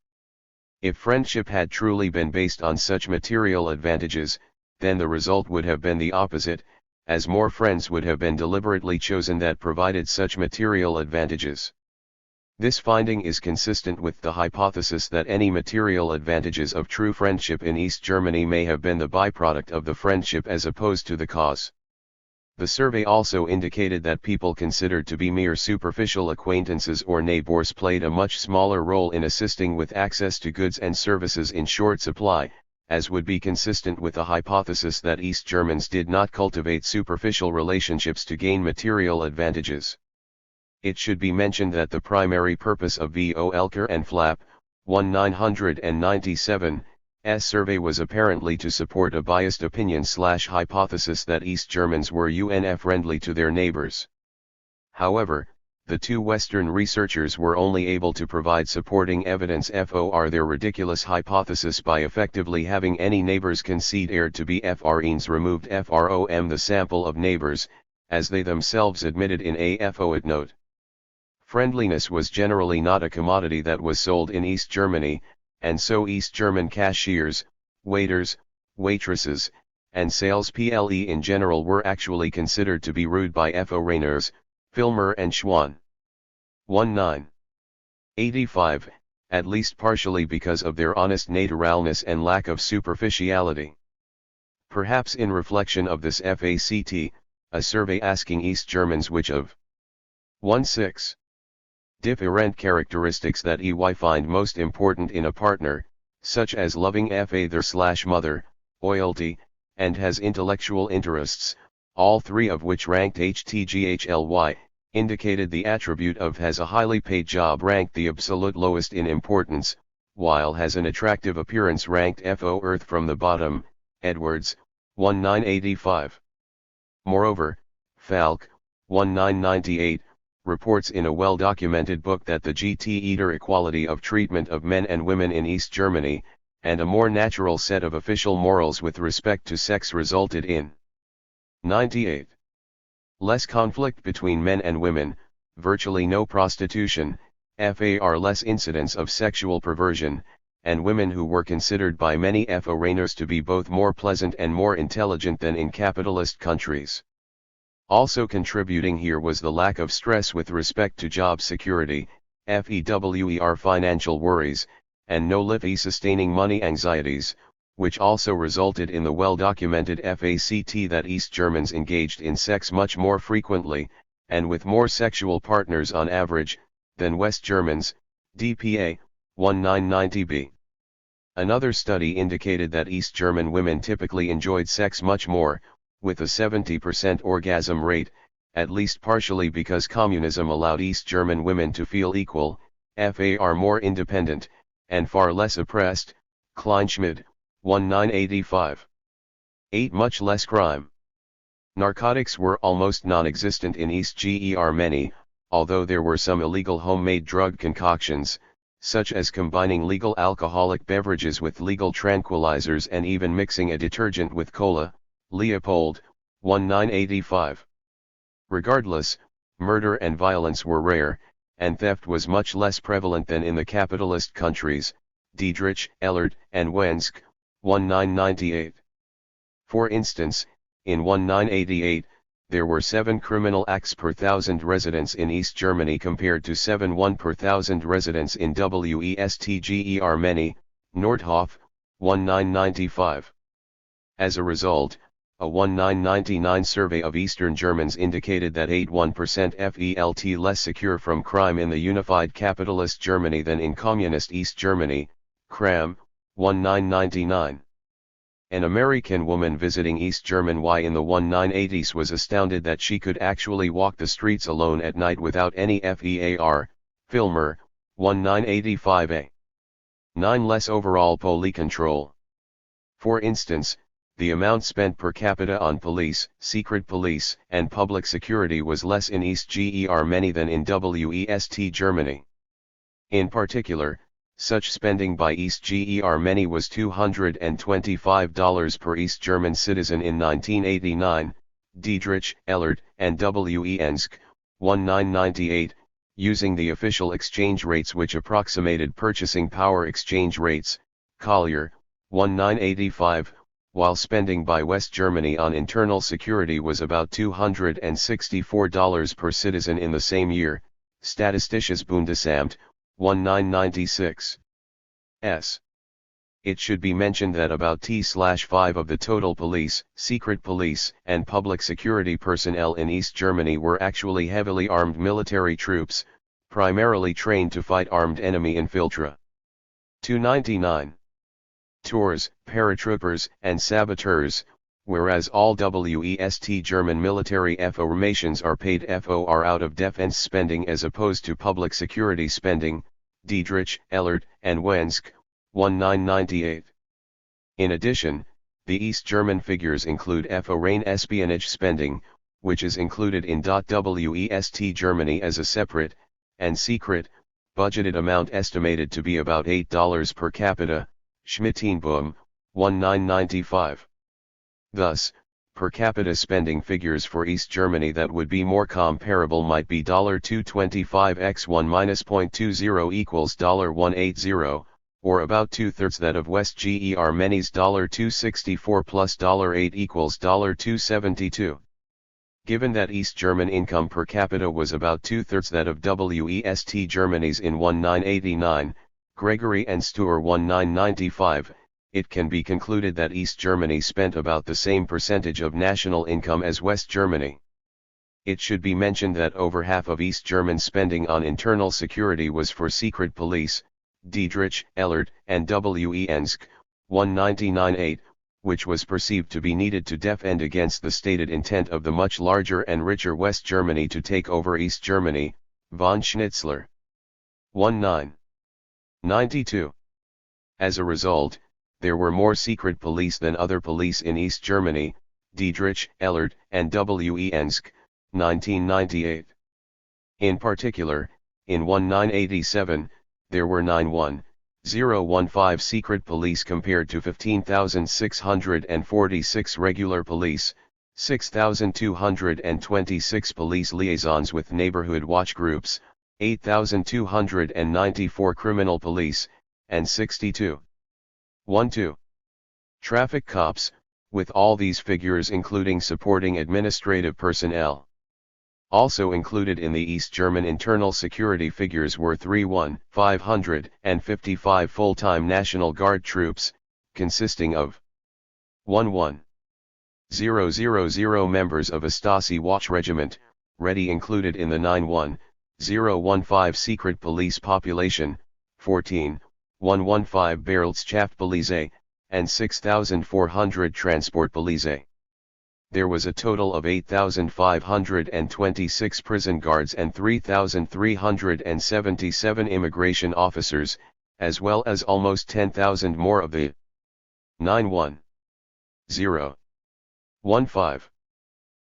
Speaker 2: If friendship had truly been based on such material advantages, then the result would have been the opposite, as more friends would have been deliberately chosen that provided such material advantages. This finding is consistent with the hypothesis that any material advantages of true friendship in East Germany may have been the byproduct of the friendship as opposed to the cause. The survey also indicated that people considered to be mere superficial acquaintances or neighbors played a much smaller role in assisting with access to goods and services in short supply, as would be consistent with the hypothesis that East Germans did not cultivate superficial relationships to gain material advantages. It should be mentioned that the primary purpose of V.O. Elker and Flapp, 1997, survey was apparently to support a biased opinion/hypothesis that East Germans were friendly to their neighbors. However, the two Western researchers were only able to provide supporting evidence for their ridiculous hypothesis by effectively having any neighbors concede to be FRENs removed from the sample of neighbors, as they themselves admitted in a footnote. Friendliness was generally not a commodity that was sold in East Germany, and so East German cashiers, waiters, waitresses, and sales ple in general were actually considered to be rude by foreigners. Filmer and Schwann. 1985, at least partially because of their honest naturalness and lack of superficiality. Perhaps in reflection of this fact, a survey asking East Germans which of 1-6 different characteristics that EY find most important in a partner, such as loving father/mother, loyalty, and has intellectual interests, all three of which ranked HTGHLY, indicated the attribute of has a highly paid job ranked the absolute lowest in importance, while has an attractive appearance ranked FO Earth from the bottom. Edwards, 1985. Moreover, Falk, 1998, reports in a well-documented book that the GT equality of treatment of men and women in East Germany,
Speaker 1: and a more natural set of official morals with respect to sex resulted in 98. Less conflict between men and women, virtually no prostitution, far less incidence of sexual perversion, and women who were considered by many foreigners to be both more pleasant and more intelligent than in capitalist countries. Also contributing here was the lack of stress with respect to job security, financial worries, and no sustaining money anxieties, which also resulted in the well-documented fact that East Germans engaged in sex much more frequently, and with more sexual partners on average, than West Germans, dpa. 1990b. Another study indicated that East German women typically enjoyed sex much more, with a 70% orgasm rate, at least partially because communism allowed East German women to feel equal, far more independent, and far less oppressed, Kleinschmidt, 1985. 8. Much less crime. Narcotics were almost non-existent in East Germany, although there were some illegal homemade drug concoctions, such as combining legal alcoholic beverages with legal tranquilizers and even mixing a detergent with cola, Leopold, 1985. Regardless, murder and violence were rare, and theft was much less prevalent than in the capitalist countries, Diedrich, Ellert, and Wensk, 1998. For instance, in 1988, there were 7 criminal acts per thousand residents in East Germany compared to 7 per thousand residents in West Germany, Nordhoff, 1995. As a result, a 1999 survey of Eastern Germans indicated that 81% felt less secure from crime in the unified capitalist Germany than in communist East Germany, Kram, 1999. An American woman visiting East Germany in the 1980s was astounded that she could actually walk the streets alone at night without any FEAR, Filmer, 1985a. 9. Less overall police control. For instance, the amount spent per capita on police, secret police, and public security was less in East Germany than in West Germany. In particular, such spending by East Germany was $225 per East German citizen in 1989, Diedrich, Ellert, and W. E. Ensk, 1998, using the official exchange rates which approximated purchasing power exchange rates, Collier, 1985, while spending by West Germany on internal security was about $264 per citizen in the same year, Statistisches Bundesamt, 1996. It should be mentioned that about T/5 of the total police, secret police, and public security personnel in East Germany were actually heavily armed military troops, primarily trained to fight armed enemy infiltra. 299. Tours, paratroopers, and saboteurs, whereas all West German military formations are paid FOR out of defense spending as opposed to public security spending, Diedrich, Ellert, and Wensk, 1998. In addition, the East German figures include foreign espionage spending, which is included in West Germany as a separate, and secret, budgeted amount estimated to be about $8 per capita, Schmittenboom, 1995. Thus, per capita spending figures for East Germany that would be more comparable might be $225 x 1 minus 0.20 equals $180, or about 2/3 that of West Germany's $264 plus $8 equals $272. Given that East German income per capita was about 2/3 that of West Germany's in 1989, Gregory and Stuer 1995, it can be concluded that East Germany spent about the same percentage of national income as West Germany. It should be mentioned that over half of East German spending on internal security was for secret police, Diedrich, Ellert, and W. E. Ensk, 1998, which was perceived to be needed to defend against the stated intent of the much larger and richer West Germany to take over East Germany, von Schnitzler. 1992. As a result, there were more secret police than other police in East Germany, Diedrich, Ellert, and W. E. Ensk, 1998. In particular, in 1987, there were 9
Speaker 2: 015 secret police compared to 15,646 regular police, 6,226 police liaisons with neighborhood watch groups, 8,294 criminal police, and 62. 12. Traffic cops, with all these figures including supporting administrative personnel. Also included in the East German internal security figures were 3,555 full-time National Guard troops, consisting of 11,000 members of a Stasi Watch Regiment, ready included in the 9,1015 secret police population, 14,115 Bereitschaft and 6,400 Transport Police. There was a total of 8,526 prison guards and 3,377 immigration officers, as well as almost 10,000 more of the 91015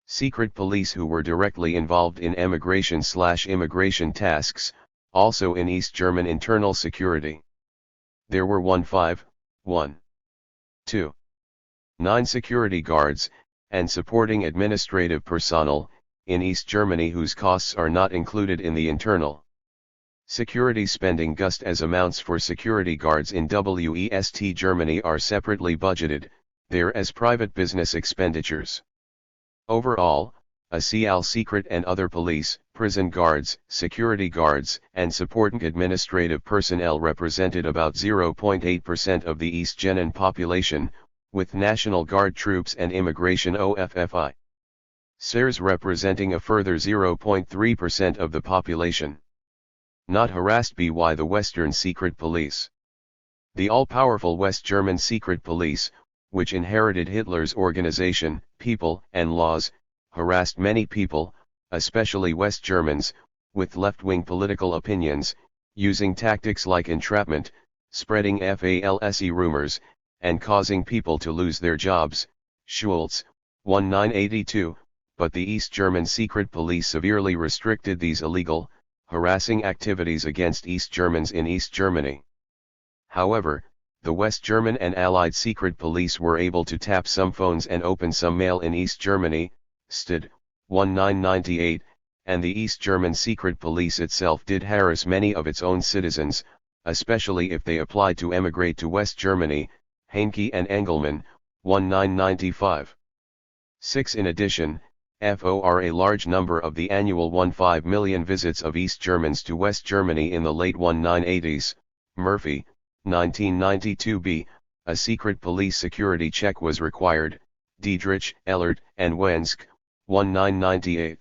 Speaker 2: secret police who were directly involved in emigration/immigration tasks, also in East German internal security. There were 9 security guards, and supporting administrative personnel, in East Germany whose costs are not included in the internal security spending just as amounts for security guards in West Germany are separately budgeted, there as private business expenditures. Overall, a CL secret and other police, prison guards, security guards, and supporting administrative personnel represented about 0.8% of the East German population, with National Guard troops and immigration OFFI SERS representing a further 0.3% of the population. Not harassed by the Western Secret Police. The all-powerful West German Secret Police, which inherited Hitler's organization, people, and laws, harassed many people, especially West Germans, with left-wing political opinions, using tactics like entrapment, spreading false rumors, and causing people to lose their jobs. Schultz, 1982, but the East German Secret Police severely restricted these illegal, harassing activities against East Germans in East Germany. However, the West German and Allied Secret Police were able to tap some phones and open some mail in East Germany, Stid, 1998, and the East German Secret Police itself did harass many of its own citizens, especially if they applied to emigrate to West Germany, Heinke and Engelmann, 1995. 6. In addition, for a large number of the annual 15 million visits of East Germans to West Germany in the late 1980s, Murphy, 1992b, a secret police security check was required, Diedrich, Ellert, and Wensk, 1998.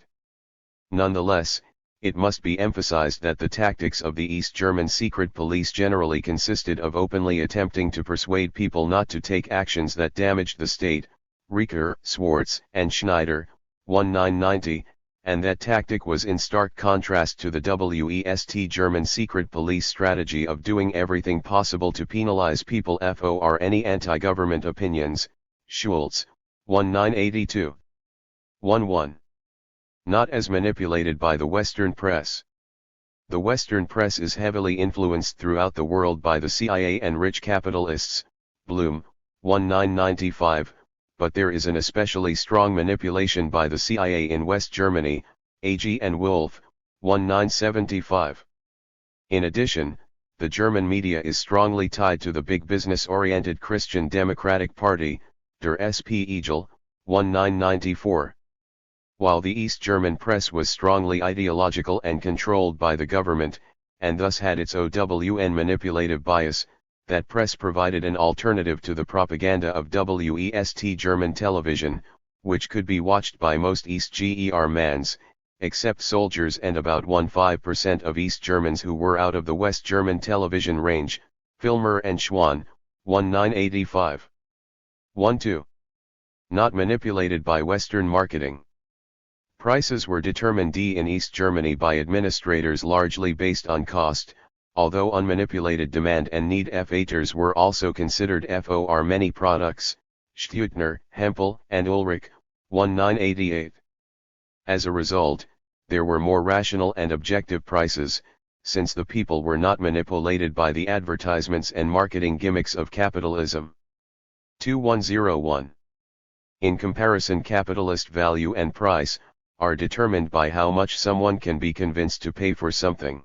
Speaker 2: Nonetheless, it must be emphasized that the tactics of the East German secret police generally consisted of openly attempting to persuade people not to take actions that damaged the state, Rieker, Swartz, and Schneider, 1990, and that tactic was in stark contrast to the West German secret police strategy of doing everything possible to penalize people for any anti-government opinions, Schultz, 1982. 1. Not as manipulated by the Western press. The Western press is heavily influenced throughout the world by the CIA and rich capitalists, Bloom, 1995, but there is an especially strong manipulation by the CIA in West Germany, AG and Wolf, 1975. In addition, the German media is strongly tied to the big business-oriented Christian Democratic Party, der Spiegel, 1994. While the East German press was strongly ideological and controlled by the government, and thus had its own manipulative bias, that press provided an alternative to the propaganda of West German television, which could be watched by most East Germans, except soldiers and about 15% of East Germans who were out of the West German television range, Filmer and Schwann, 1985. 1-2. Not manipulated by Western marketing. Prices were determined in East Germany by administrators largely based on cost, although unmanipulated demand and need factors were also considered for many products, Steutner, Hempel, and Ulrich, 1988. As a result, there were more rational and objective prices, since the people were not manipulated by the advertisements and marketing gimmicks of capitalism. 2101. In comparison, capitalist value and price are determined by how much someone can be convinced to pay for something.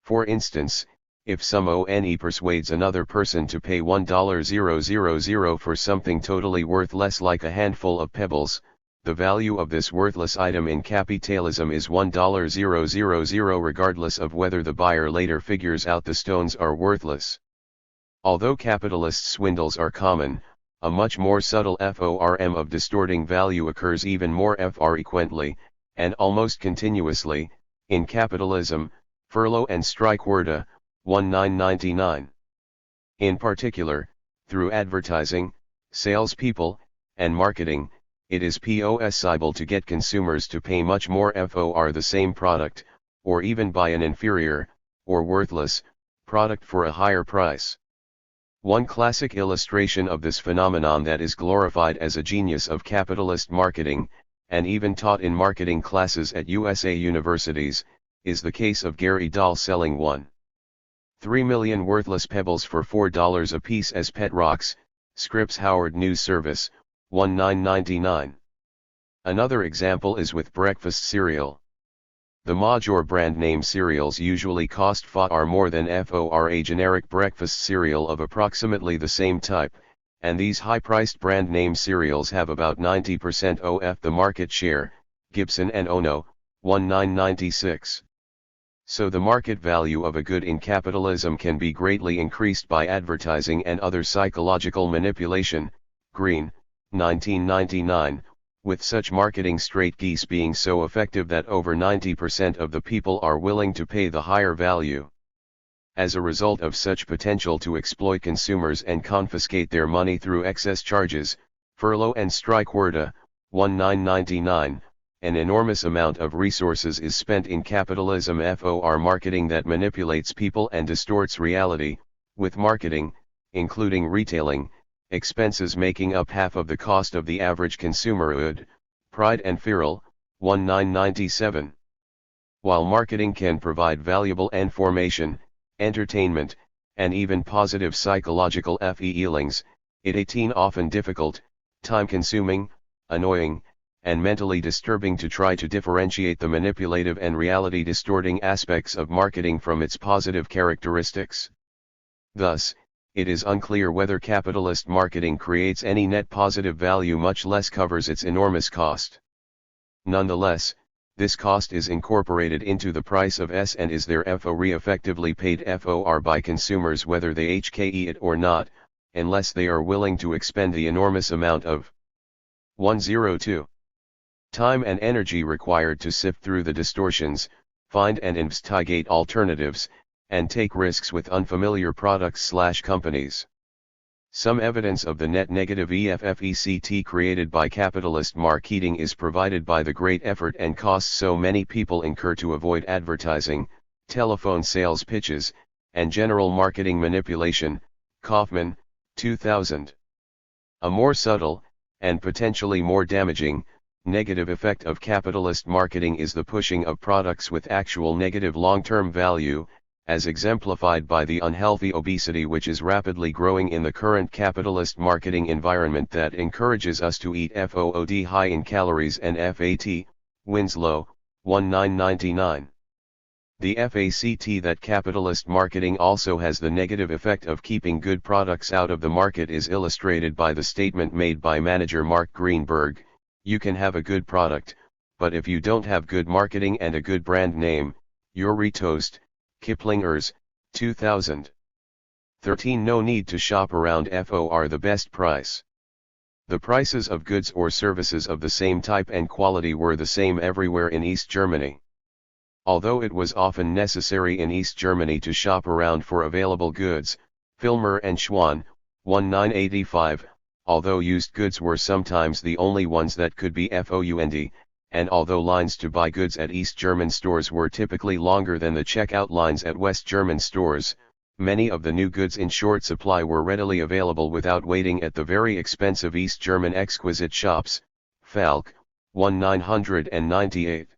Speaker 2: For instance, if someone persuades another person to pay $1,000 for something totally worthless like a handful of pebbles, the value of this worthless item in capitalism is $1,000 regardless of whether the buyer later figures out the stones are worthless. Although capitalist swindles are common, a much more subtle form of distorting value occurs even more frequently, and almost continuously, in capitalism, furlough and strike word 1999. In particular, through advertising, salespeople, and marketing, it is possible to get consumers to pay much more for the same product, or even buy an inferior, or worthless, product for a higher price. One classic illustration of this phenomenon that is glorified as a genius of capitalist marketing, and even taught in marketing classes at USA universities, is the case of Gary Dahl selling 1.3 million worthless pebbles for $4 a piece as pet rocks, Scripps Howard News Service, 1999. Another example is with breakfast cereal. The major brand name cereals usually cost far more than for a generic breakfast cereal of approximately the same type, and these high-priced brand name cereals have about 90% of the market share, Gibson and Ono, 1996. So the market value of a good in capitalism can be greatly increased by advertising and other psychological manipulation, Green, 1999, with such marketing straight geese being so effective that over 90% of the people are willing to pay the higher value. As a result of such potential to exploit consumers and confiscate their money through excess charges, furlough and strike word 1999, an enormous amount of resources is spent in capitalism for marketing that manipulates people and distorts reality, with marketing, including retailing, expenses making up half of the cost of the average consumer good, Pride and Feral, 1997. While marketing can provide valuable information, entertainment, and even positive psychological feelings, it is often difficult, time-consuming, annoying, and mentally disturbing to try to differentiate the manipulative and reality-distorting aspects of marketing from its positive characteristics. Thus, it is unclear whether capitalist marketing creates any net positive value, much less covers its enormous cost. Nonetheless, this cost is incorporated into the price of S and is therefore effectively paid for by consumers whether they hke it or not, unless they are willing to expend the enormous amount of 102 time and energy required to sift through the distortions, find and investigate alternatives, and take risks with unfamiliar products/companies. Some evidence of the net negative effect created by capitalist marketing is provided by the great effort and costs so many people incur to avoid advertising, telephone sales pitches, and general marketing manipulation, Kaufman, 2000. A more subtle, and potentially more damaging, negative effect of capitalist marketing is the pushing of products with actual negative long-term value, as exemplified by the unhealthy obesity which is rapidly growing in the current capitalist marketing environment that encourages us to eat food high in calories and fat, Winslow, 1999. The fact that capitalist marketing also has the negative effect of keeping good products out of the market is illustrated by the statement made by manager Mark Greenberg: "You can have a good product, but if you don't have good marketing and a good brand name, you're toast." Kiplingers, 2013. No need to shop around for the best price. The prices of goods or services of the same type and quality were the same everywhere in East Germany. Although it was often necessary in East Germany to shop around for available goods, Filmer and Schwann, 1985, although used goods were sometimes the only ones that could be found, and although lines to buy goods at East German stores were typically longer than the checkout lines at West German stores, many of the new goods in short supply were readily available without waiting at the very expensive East German exquisite shops. Falk, 1998.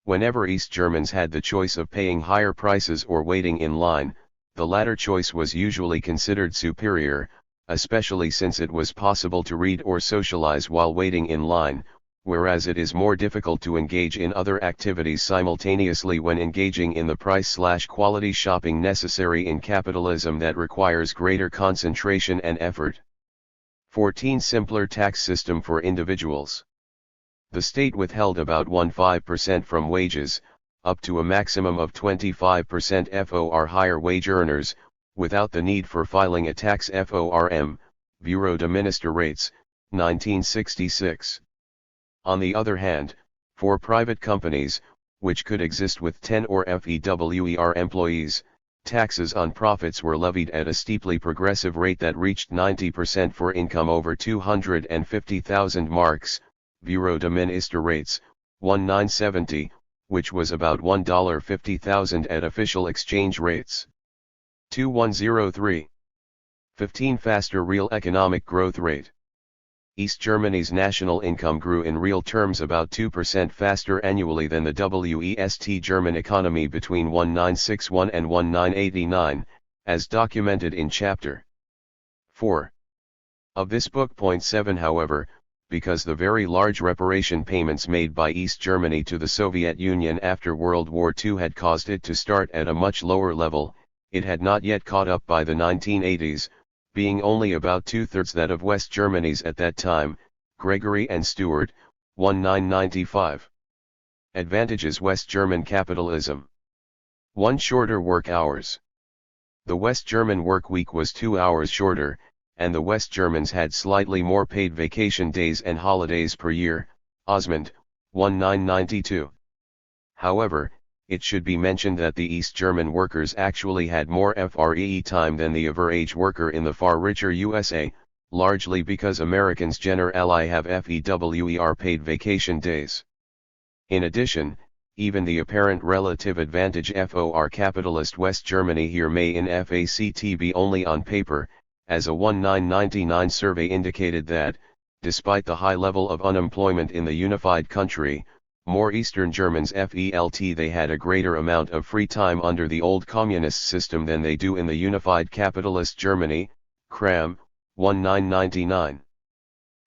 Speaker 2: Whenever East Germans had the choice of paying higher prices or waiting in line, the latter choice was usually considered superior, especially since it was possible to read or socialize while waiting in line, whereas it is more difficult to engage in other activities simultaneously when engaging in the price/quality shopping necessary in capitalism that requires greater concentration and effort. 14. Simpler tax system for individuals. The state withheld about 15% from wages, up to a maximum of 25% for higher wage earners, without the need for filing a tax FORM, Bureau de Ministre rates, 1966. On the other hand, for private companies, which could exist with 10 or FEWER employees, taxes on profits were levied at a steeply progressive rate that reached 90% for income over 250,000 marks, Bureau de Ministre rates, 1970, which was about $1.50,000 at official exchange rates. 2103. 15. Faster real economic growth rate. East Germany's national income grew in real terms about 2% faster annually than the West German economy between 1961 and 1989, as documented in Chapter 4 of this book. 7. However, because the very large reparation payments made by East Germany to the Soviet Union after World War II had caused it to start at a much lower level, it had not yet caught up by the 1980s, being only about two-thirds that of West Germany's at that time. Gregory and Stewart, 1995. Advantages West German capitalism. 1. Shorter work hours. The West German work week was 2 hours shorter, and the West Germans had slightly more paid vacation days and holidays per year. Osmond, 1992. However, it should be mentioned that the East German workers actually had more free time than the average worker in the far richer USA, largely because Americans generally have FEWER paid vacation days. In addition, even the apparent relative advantage for capitalist West Germany here may in fact be only on paper, as a 1999 survey indicated that, despite the high level of unemployment in the unified country, more Eastern Germans felt they had a greater amount of free time under the old communist system than they do in the unified capitalist Germany. Cram, 1999.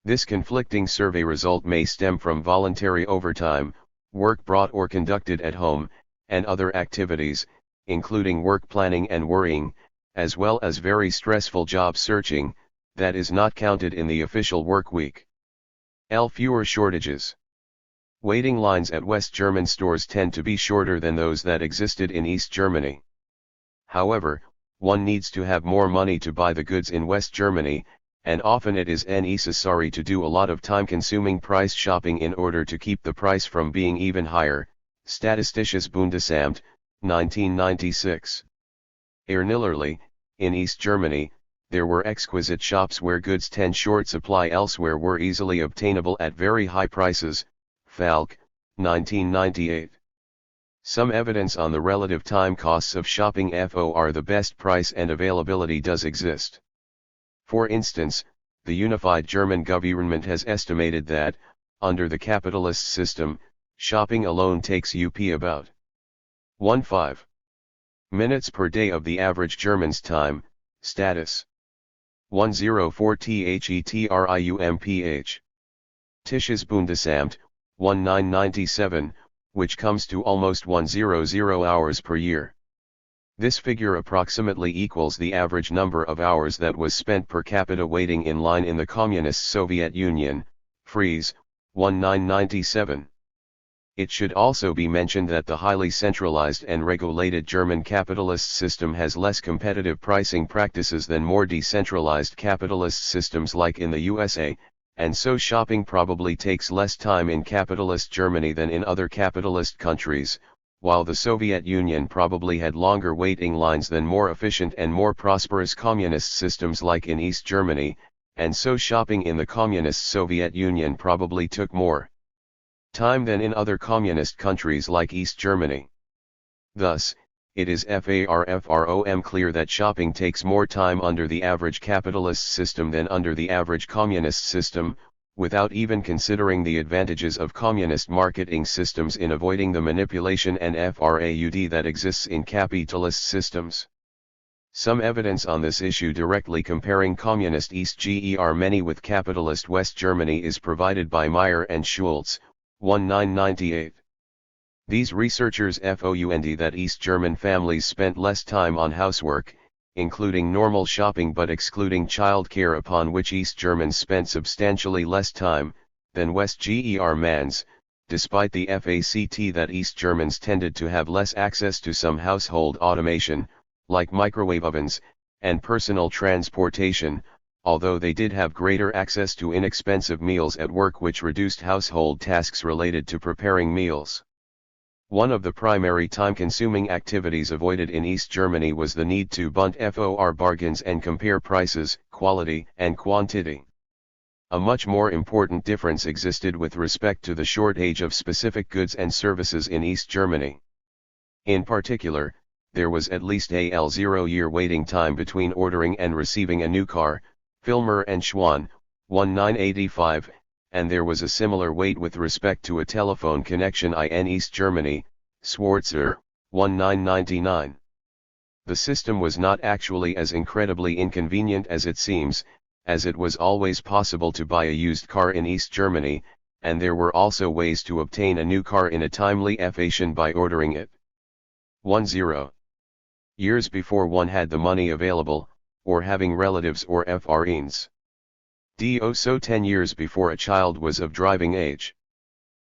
Speaker 2: This conflicting survey result may stem from voluntary overtime, work brought or conducted at home, and other activities, including work planning and worrying, as well as very stressful job searching, that is not counted in the official work week. Fewer shortages. Waiting lines at West German stores tend to be shorter than those that existed in East Germany. However, one needs to have more money to buy the goods in West Germany, and often it is necessary to do a lot of time-consuming price shopping in order to keep the price from being even higher. Statistisches Bundesamt, 1996. Ernillerly, in East Germany, there were exquisite shops where goods 10 short supply elsewhere were easily obtainable at very high prices. Falk, 1998. Some evidence on the relative time costs of shopping for the best price and availability does exist. For instance, the unified German government has estimated that, under the capitalist system, shopping alone takes about 15 minutes per day of the average German's time. Status 104 Thetriumph. Tisches Bundesamt, 1997, which comes to almost 100 hours per year. This figure approximately equals the average number of hours that was spent per capita waiting in line in the Communist Soviet Union. Fries, 1997. It should also be mentioned that the highly centralized and regulated German capitalist system has less competitive pricing practices than more decentralized capitalist systems like in the USA, and so shopping probably takes less time in capitalist Germany than in other capitalist countries, while the Soviet Union probably had longer waiting lines than more efficient and more prosperous communist systems like in East Germany, and so shopping in the communist Soviet Union probably took more time than in other communist countries like East Germany. Thus, it is far clear that shopping takes more time under the average capitalist system than under the average communist system.
Speaker 1: without even considering the advantages of communist marketing systems in avoiding the manipulation and fraud that exists in capitalist systems. Some evidence on this issue directly comparing communist East Germany with capitalist West Germany is provided by Meyer and Schultz, 1998. These researchers found that East German families spent less time on housework, including normal shopping but excluding child care, upon which East Germans spent substantially less time than West Germans, despite the fact that East Germans tended to have less access to some household automation, like microwave ovens, and personal transportation, although they did have greater access to inexpensive meals at work which reduced household tasks related to preparing meals. One of the primary time-consuming activities avoided in East Germany was the need to bunt for bargains and compare prices, quality, and quantity. A much more important difference existed with respect to the shortage of specific goods and services in East Germany. In particular, there was at least a 0-year waiting time between ordering and receiving a new car, Filmer and Schwann, 1985, and there was a similar wait with respect to a telephone connection in East Germany, Schwarzer, 1999. The system was not actually as incredibly inconvenient as it seems, as it was always possible to buy a used car in East Germany, and there were also ways to obtain a new car in a timely fashion by ordering it. 10 years before one had the money available, or having relatives or friends. So 10 years before a child was of driving age.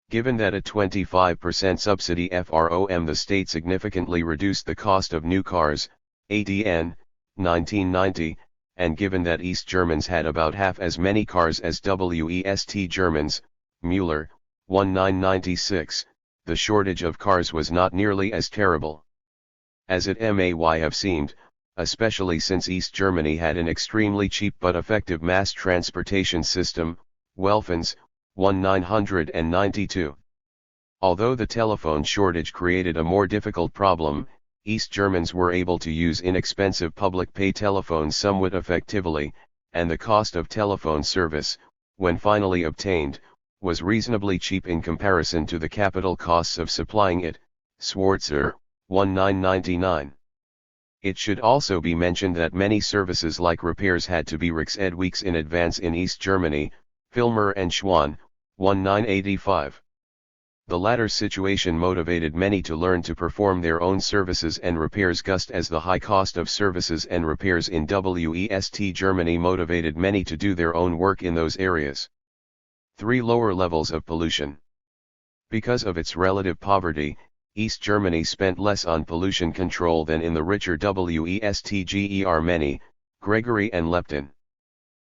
Speaker 1: Given that a 25% subsidy from the state significantly reduced the cost of new cars, ADN, 1990, and given that East Germans had about half as many cars as West Germans, Mueller, 1996, the shortage of cars was not nearly as terrible as it may have seemed, especially since East Germany had an extremely cheap but effective mass transportation system, Welfens, 1992. Although the telephone shortage created a more difficult problem, East Germans were able to use inexpensive public pay telephones somewhat effectively, and the cost of telephone service, when finally obtained, was reasonably cheap in comparison to the capital costs of supplying it, Schwarzer, 1999. It should also be mentioned that many services like repairs had to be requested weeks in advance in East Germany, Filmer and Schwann, 1985. The latter situation motivated many to learn to perform their own services and repairs just as the high cost of services and repairs in West Germany motivated many to do their own work in those areas. 3 Lower levels of pollution. Because of its relative poverty, East Germany spent less on pollution control than in the richer West Germany, Gregory and Lepton.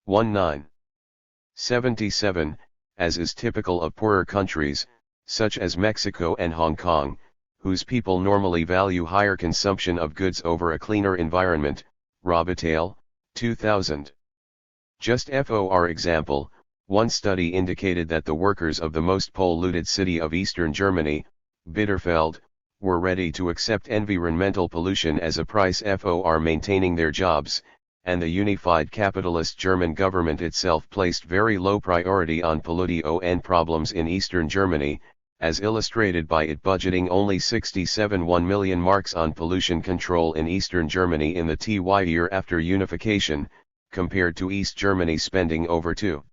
Speaker 1: 1977, as is typical of poorer countries, such as Mexico and Hong Kong, whose people normally value higher consumption of goods over a cleaner environment, Robitaille, 2000. Just for example, one study indicated that the workers of the most polluted city of eastern Germany, Bitterfeld, were ready to accept environmental pollution as a price for maintaining their jobs, and the unified capitalist German government itself placed very low priority on pollution problems in eastern Germany, as illustrated by it budgeting only 67.1 million marks on pollution control in eastern Germany in the year after unification, compared to East Germany spending over 2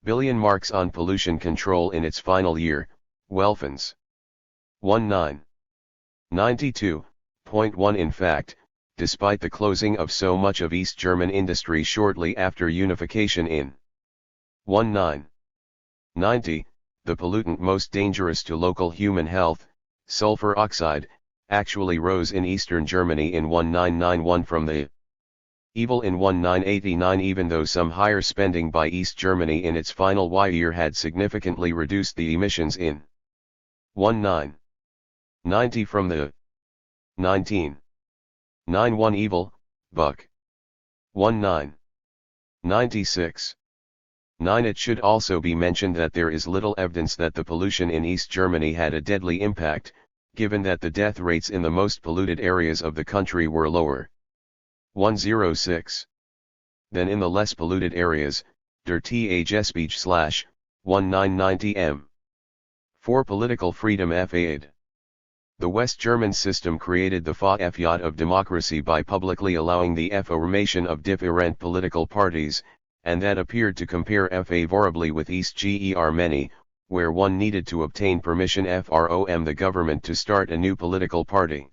Speaker 1: billion marks on pollution control in its final year, Welfens. 1992.1 In fact, despite the closing of so much of East German industry shortly after unification in 1990, the pollutant most dangerous to local human health, sulfur oxide, actually rose in eastern Germany in 1991 from the evil in 1989, even though some higher spending by East Germany in its final year had significantly reduced the emissions in 1990 from the 1991 evil, Buck. 1996. 9 It should also be mentioned that there is little evidence that the pollution in East Germany had a deadly impact, given that the death rates in the most polluted areas of the country were lower. 106. Than in the less polluted areas,
Speaker 2: der THSpeech / 1990 m. For political freedom FAID. The West German system created the Freiheit of democracy by publicly allowing the formation of different political parties, and that appeared to compare favorably with East Germany, where one needed to obtain permission from the government to start a new political party.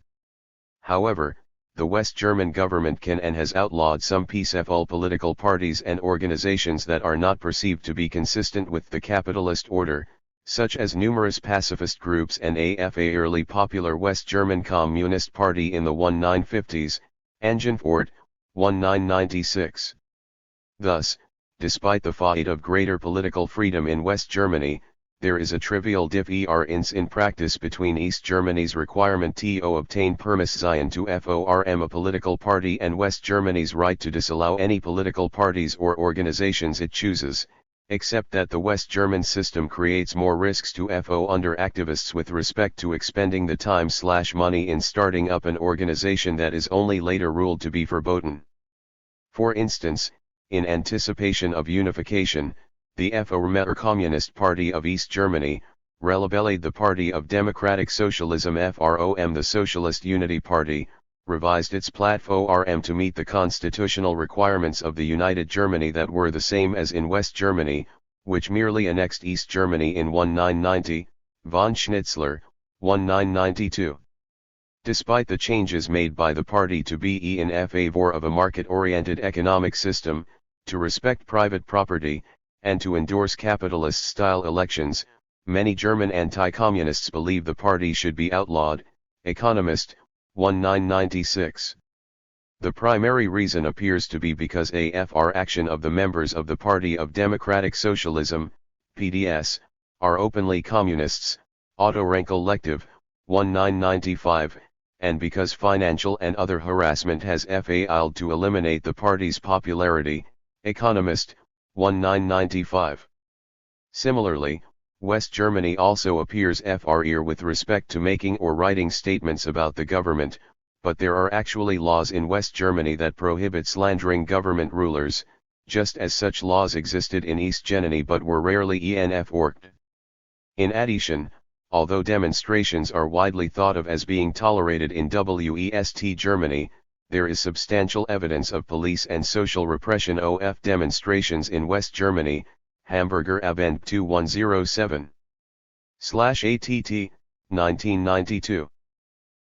Speaker 2: However, the West German government can and has outlawed some peaceful political parties and organizations that are not perceived to be consistent with the capitalist order, such as numerous pacifist groups and a fairly popular West German Communist Party in the 1950s, Angenfort, 1996. Thus, despite the fight of greater political freedom in West Germany, there is a trivial difference in practice between East Germany's requirement to obtain permission to form a political party and West Germany's right to disallow any political parties or organizations it chooses, except that the West German system creates more risks to under activists with respect to expending the time/money in starting up an organization that is only later ruled to be verboten. For instance, in anticipation of unification, the former Communist Party of East Germany, relabeled the Party of Democratic Socialism FROM the Socialist Unity Party, revised its platform to meet the constitutional requirements of the United Germany that were the same as in West Germany, which merely annexed East Germany in 1990, von Schnitzler, 1992. Despite the changes made by the party to be in favor of a market-oriented economic system, to respect private property, and to endorse capitalist-style elections, many German anti-communists believe the party should be outlawed. Economist, 1996. The primary reason appears to be because AFR action of the members of the Party of Democratic Socialism, PDS, are openly communists, Otto Renkel Lective, 1995, and because financial and other harassment has failed to eliminate the party's popularity, Economist, 1995. Similarly, West Germany also appears FRE with respect to making or writing statements about the government, but there are actually laws in West Germany that prohibit slandering government rulers, just as such laws existed in East Germany but were rarely enforced. In addition, although demonstrations are widely thought of as being tolerated in West Germany, there is substantial evidence of police and social repression of demonstrations in West Germany. Hamburger Abend 2107/ATT, 1992.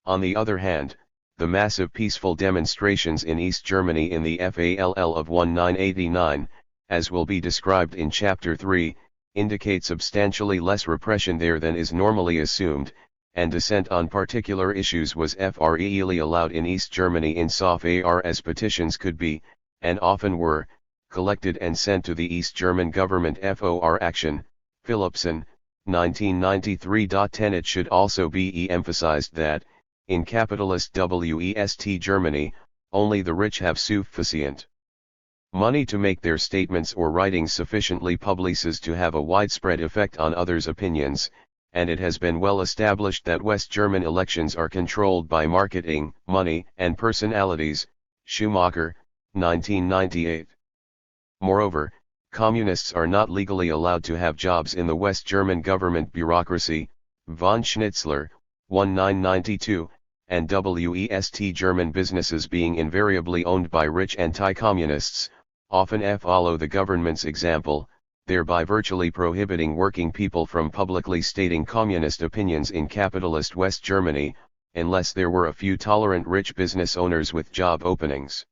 Speaker 2: On the other hand, the massive peaceful demonstrations in East Germany in the FALL of 1989, as will be described in Chapter 3, indicate substantially less repression there than is normally assumed, and dissent on particular issues was freely allowed in East Germany insofar as petitions could be, and often were, collected and sent to the East German government for action. Philipson, 1993. It should also be emphasized that, in capitalist West Germany, only the rich have sufficient money to make their statements or writings sufficiently publicized to have a widespread effect on others' opinions, and it has been well established that West German elections are controlled by marketing, money, and personalities. Schumacher, 1998. Moreover, communists are not legally allowed to have jobs in the West German government bureaucracy. Von Schnitzler, 1992, and West German businesses being invariably owned by rich anti-communists, often follow the government's example, thereby virtually prohibiting working people from publicly stating communist opinions in capitalist West Germany, unless there were a few tolerant rich business owners with job openings.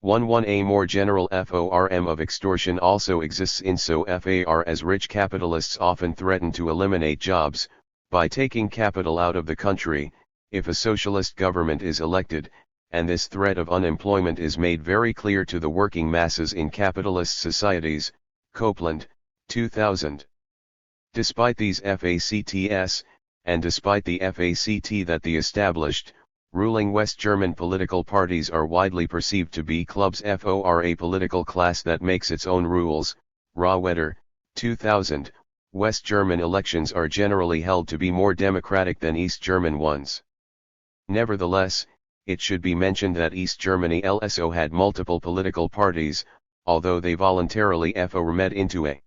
Speaker 2: A more general form of extortion also exists insofar as rich capitalists often threaten to eliminate jobs, by taking capital out of the country, if a socialist government is elected, and this threat of unemployment is made very clear to the working masses in capitalist societies. Copeland, 2000. Despite these facts, and despite the fact that the established, ruling West German political parties are widely perceived to be clubs for a political class that makes its own rules, Raweder, 2000, West German elections are generally held to be more democratic than East German ones. Nevertheless, it should be mentioned that East Germany also had multiple political parties,
Speaker 1: although they voluntarily formed into a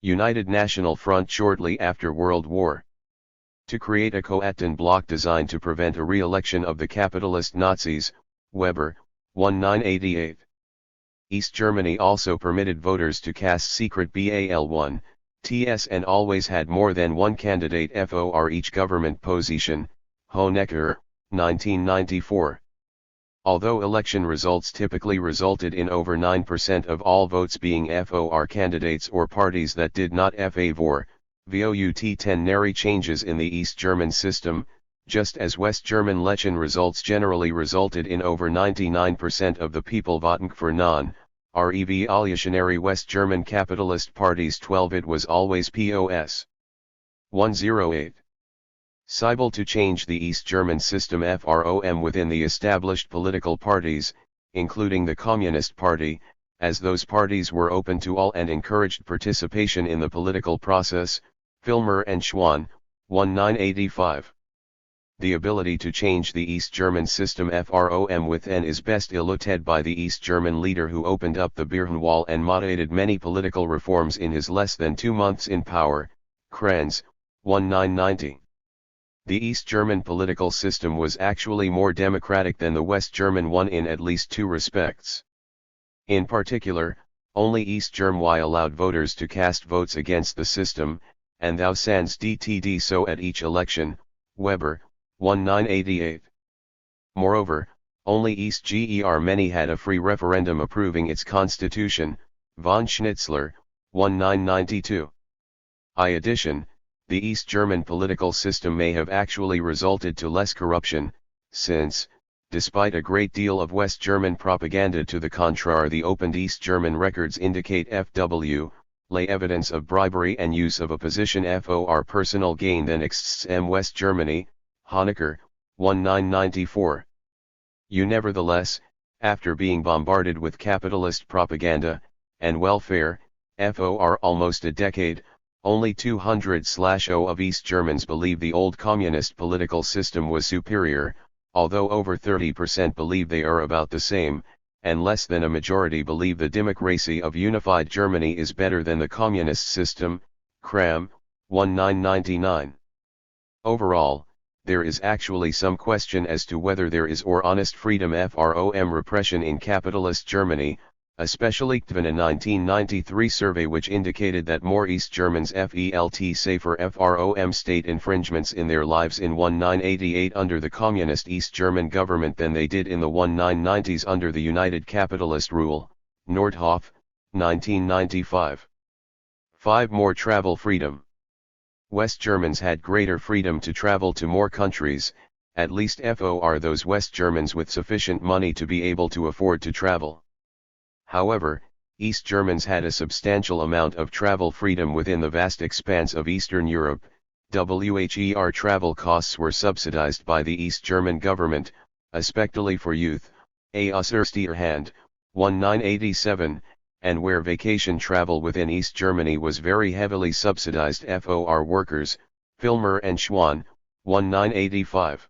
Speaker 1: United National Front shortly after World War II to create a Coatan bloc designed to prevent a re-election of the capitalist Nazis. Weber, 1988. East Germany also permitted voters to cast secret BAL1, TS and always had more than one candidate for each government position. Honecker, 1994. Although election results typically resulted in over 9% of all votes being FOR candidates or parties that did not favor vout-10 changes in the East German system, just as West German election results generally resulted in over 99% of the people voting for non-revolutionary West German capitalist parties 12 it was always POS. 108. Sibyl to change the East German system FROM within the established political parties, including the Communist Party, as those parties were open to all and encouraged participation in the political process. Filmer and Schwann, 1985. The ability to change the East German system FROM within is best illustrated by the East German leader who opened up the Berlin and moderated many political reforms in his less than 2 months in power. Kranz, 1990. The East German political system was actually more democratic than the West German one in at least 2 respects. In particular, only East Germany allowed voters to cast votes against the system, and thou sans dtd so at each election. Weber, 1988. Moreover, only East Germany had a free referendum approving its constitution. Von Schnitzler, 1992. In addition, the East German political system may have actually resulted to less corruption, since, despite a great deal of West German propaganda to the contrary, the opened East German records indicate FW, lay evidence of bribery and use of a position for personal gain than exists in West Germany. Honecker, 1994. Nevertheless, after being bombarded with capitalist propaganda and welfare, for almost a decade, only 200/0 of East Germans believe the old communist political system was superior, although over 30% believe they are about the same, and less than a majority believe the democracy of unified Germany is better than the communist system. Kram, 1999. Overall, there is actually some question as to whether there is or honest freedom from repression in capitalist Germany, especially given a 1993 survey which indicated that more East Germans felt safer from state infringements in their lives in 1988 under the communist East German government than they did in the 1990s under the United Capitalist rule. Nordhoff, 1995. 5. More travel freedom. West Germans had greater freedom to travel to more countries, at least for those West Germans with sufficient money to be able to afford to travel. However, East Germans had a substantial amount of travel freedom within the vast expanse of Eastern Europe. Wher travel costs were subsidized by the East German government, especially for youth. Aus erster Hand, 1987, and where vacation travel within East Germany was very heavily subsidized for workers. Filmer and Schwann, 1985.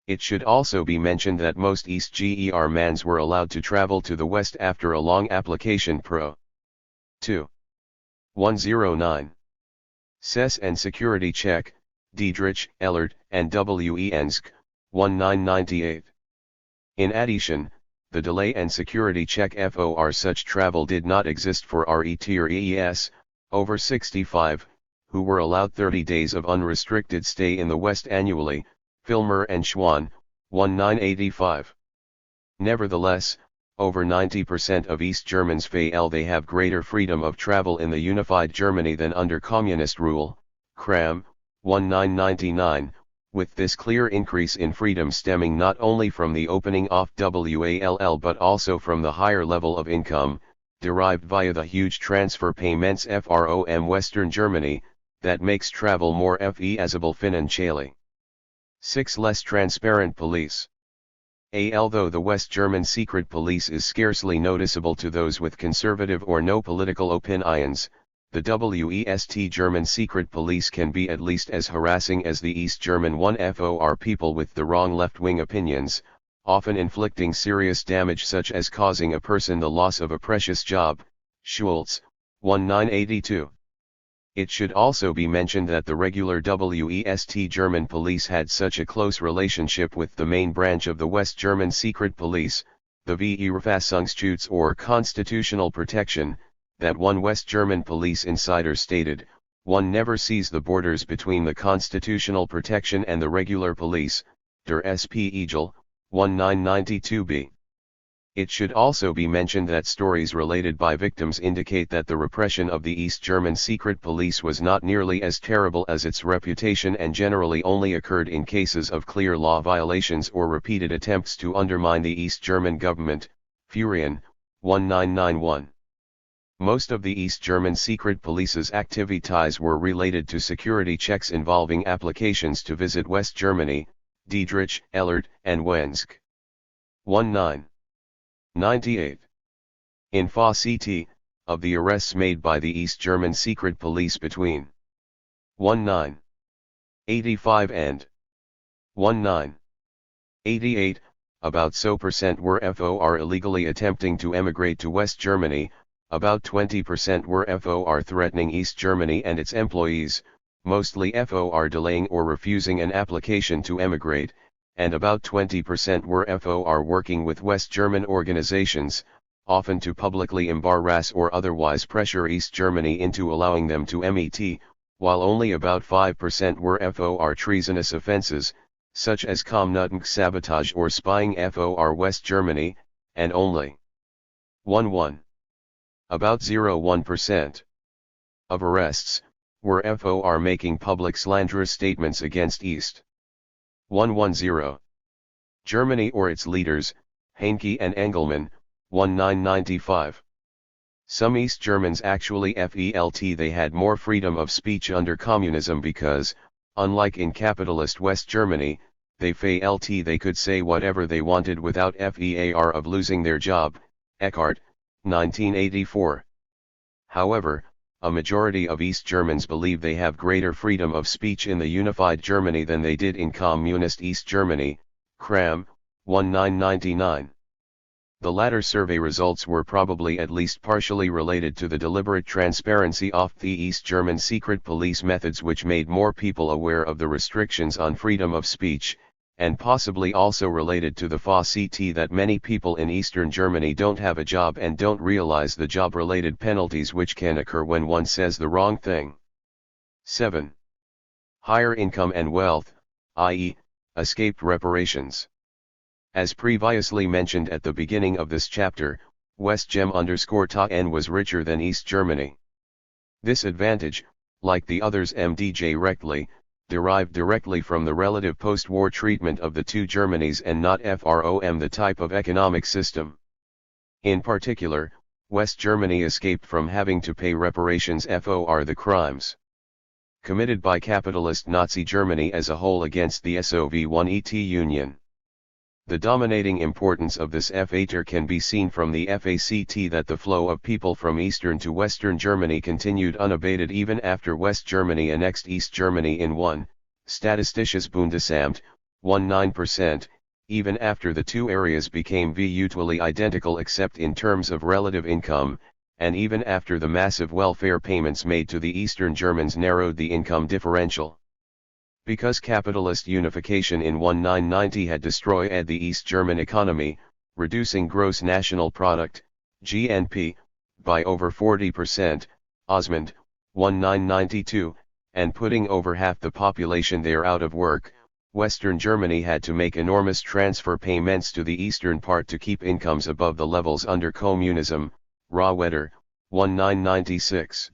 Speaker 1: It should also be mentioned that most East Germans were allowed to travel to the West after a long application pro. 2. 109. Cess and security check, Diedrich, Ellert, and W. E. Ensk, 1998. In addition, the delay and security check for such travel did not exist for RETRES, over 65, who were allowed 30 days of unrestricted stay in the West annually. Filmer and Schwann, 1985. Nevertheless, over 90% of East Germans feel they have greater freedom of travel in the unified Germany than under communist rule. Kram, 1999, with this clear increase in freedom stemming not only from the opening off WALL but also from the higher level of income, derived via the huge transfer payments from Western Germany, that makes travel more feasible financially. 6. Less transparent police. Although the West German secret police is scarcely noticeable to those with conservative or no political opinions, the West German secret police can be at least as harassing as the East German one for people with the wrong left-wing opinions. often inflicting serious damage such as causing a person the loss of a precious job. Schultz, 1982. It should also be mentioned that the regular West German police had such a close relationship with the main branch of the West German secret police, the Verfassungsschutz or Constitutional Protection, that one West German police insider stated, "One never sees the borders between the constitutional protection and the regular police." Der SP Igel, 1992b. It should also be mentioned that stories related by victims indicate that the repression of the East German secret police was not nearly as terrible as its reputation and generally only occurred in cases of clear law violations or repeated attempts to undermine the East German government. Furian, 1991. Most of the East German secret police's activities were related to security checks involving applications to visit West Germany. Diedrich, Ellert, and Wensk. 1998. In FA-CT, of the arrests made by the East German secret police between 1985 and 1988, about % were FOR illegally attempting to emigrate to West Germany, about 20% were FOR threatening East Germany and its employees, mostly FOR delaying or refusing an application to emigrate, and about 20% were FOR working with West German organizations, often to publicly embarrass or otherwise pressure East Germany into allowing them to MET, while only about 5% were FOR treasonous offenses, such as Kommunistische sabotage or spying FOR West Germany, and only 11. About 0.1% of arrests were FOR making public slanderous statements against East 110. Germany or its leaders, Heinke and Engelmann, 1995. Some East Germans actually felt they had more freedom of speech under communism because, unlike in capitalist West Germany, they felt they could say whatever they wanted without fear of losing their job. Eckhart, 1984. However, a majority of East Germans believe they have greater freedom of speech in the unified Germany than they did in communist East Germany. Kram, 1999. The latter survey results were probably at least partially related to the deliberate transparency of the East German secret police methods, which made more people aware of the restrictions on freedom of speech, and possibly also related to the FA-CT that many people in Eastern Germany don't have a job and don't realize the job-related penalties which can occur when one says the wrong thing. 7. Higher income and wealth, i.e., escaped reparations. As previously mentioned at the beginning of this chapter, West Gem_TN was richer than East Germany. This advantage, like the others directly, derived directly from the relative post-war treatment of the two Germanys and not from the type of economic system. In particular, West Germany escaped from having to pay reparations for the crimes committed by capitalist Nazi Germany as a whole against the Soviet Union. The dominating importance of this factor can be seen from the FACT that the flow of people from Eastern to Western Germany continued unabated even after West Germany annexed East Germany in 1, Statistisches Bundesamt, 19%, even after the two areas became virtually identical except in terms of relative income, and even after the massive welfare payments made to the Eastern Germans narrowed the income differential. Because capitalist unification in 1990 had destroyed the East German economy, reducing gross national product, GNP, by over 40%, Osmond, 1992, and putting over half the population there out of work, Western Germany had to make enormous transfer payments to the eastern part to keep incomes above the levels under communism. Raweder, 1996.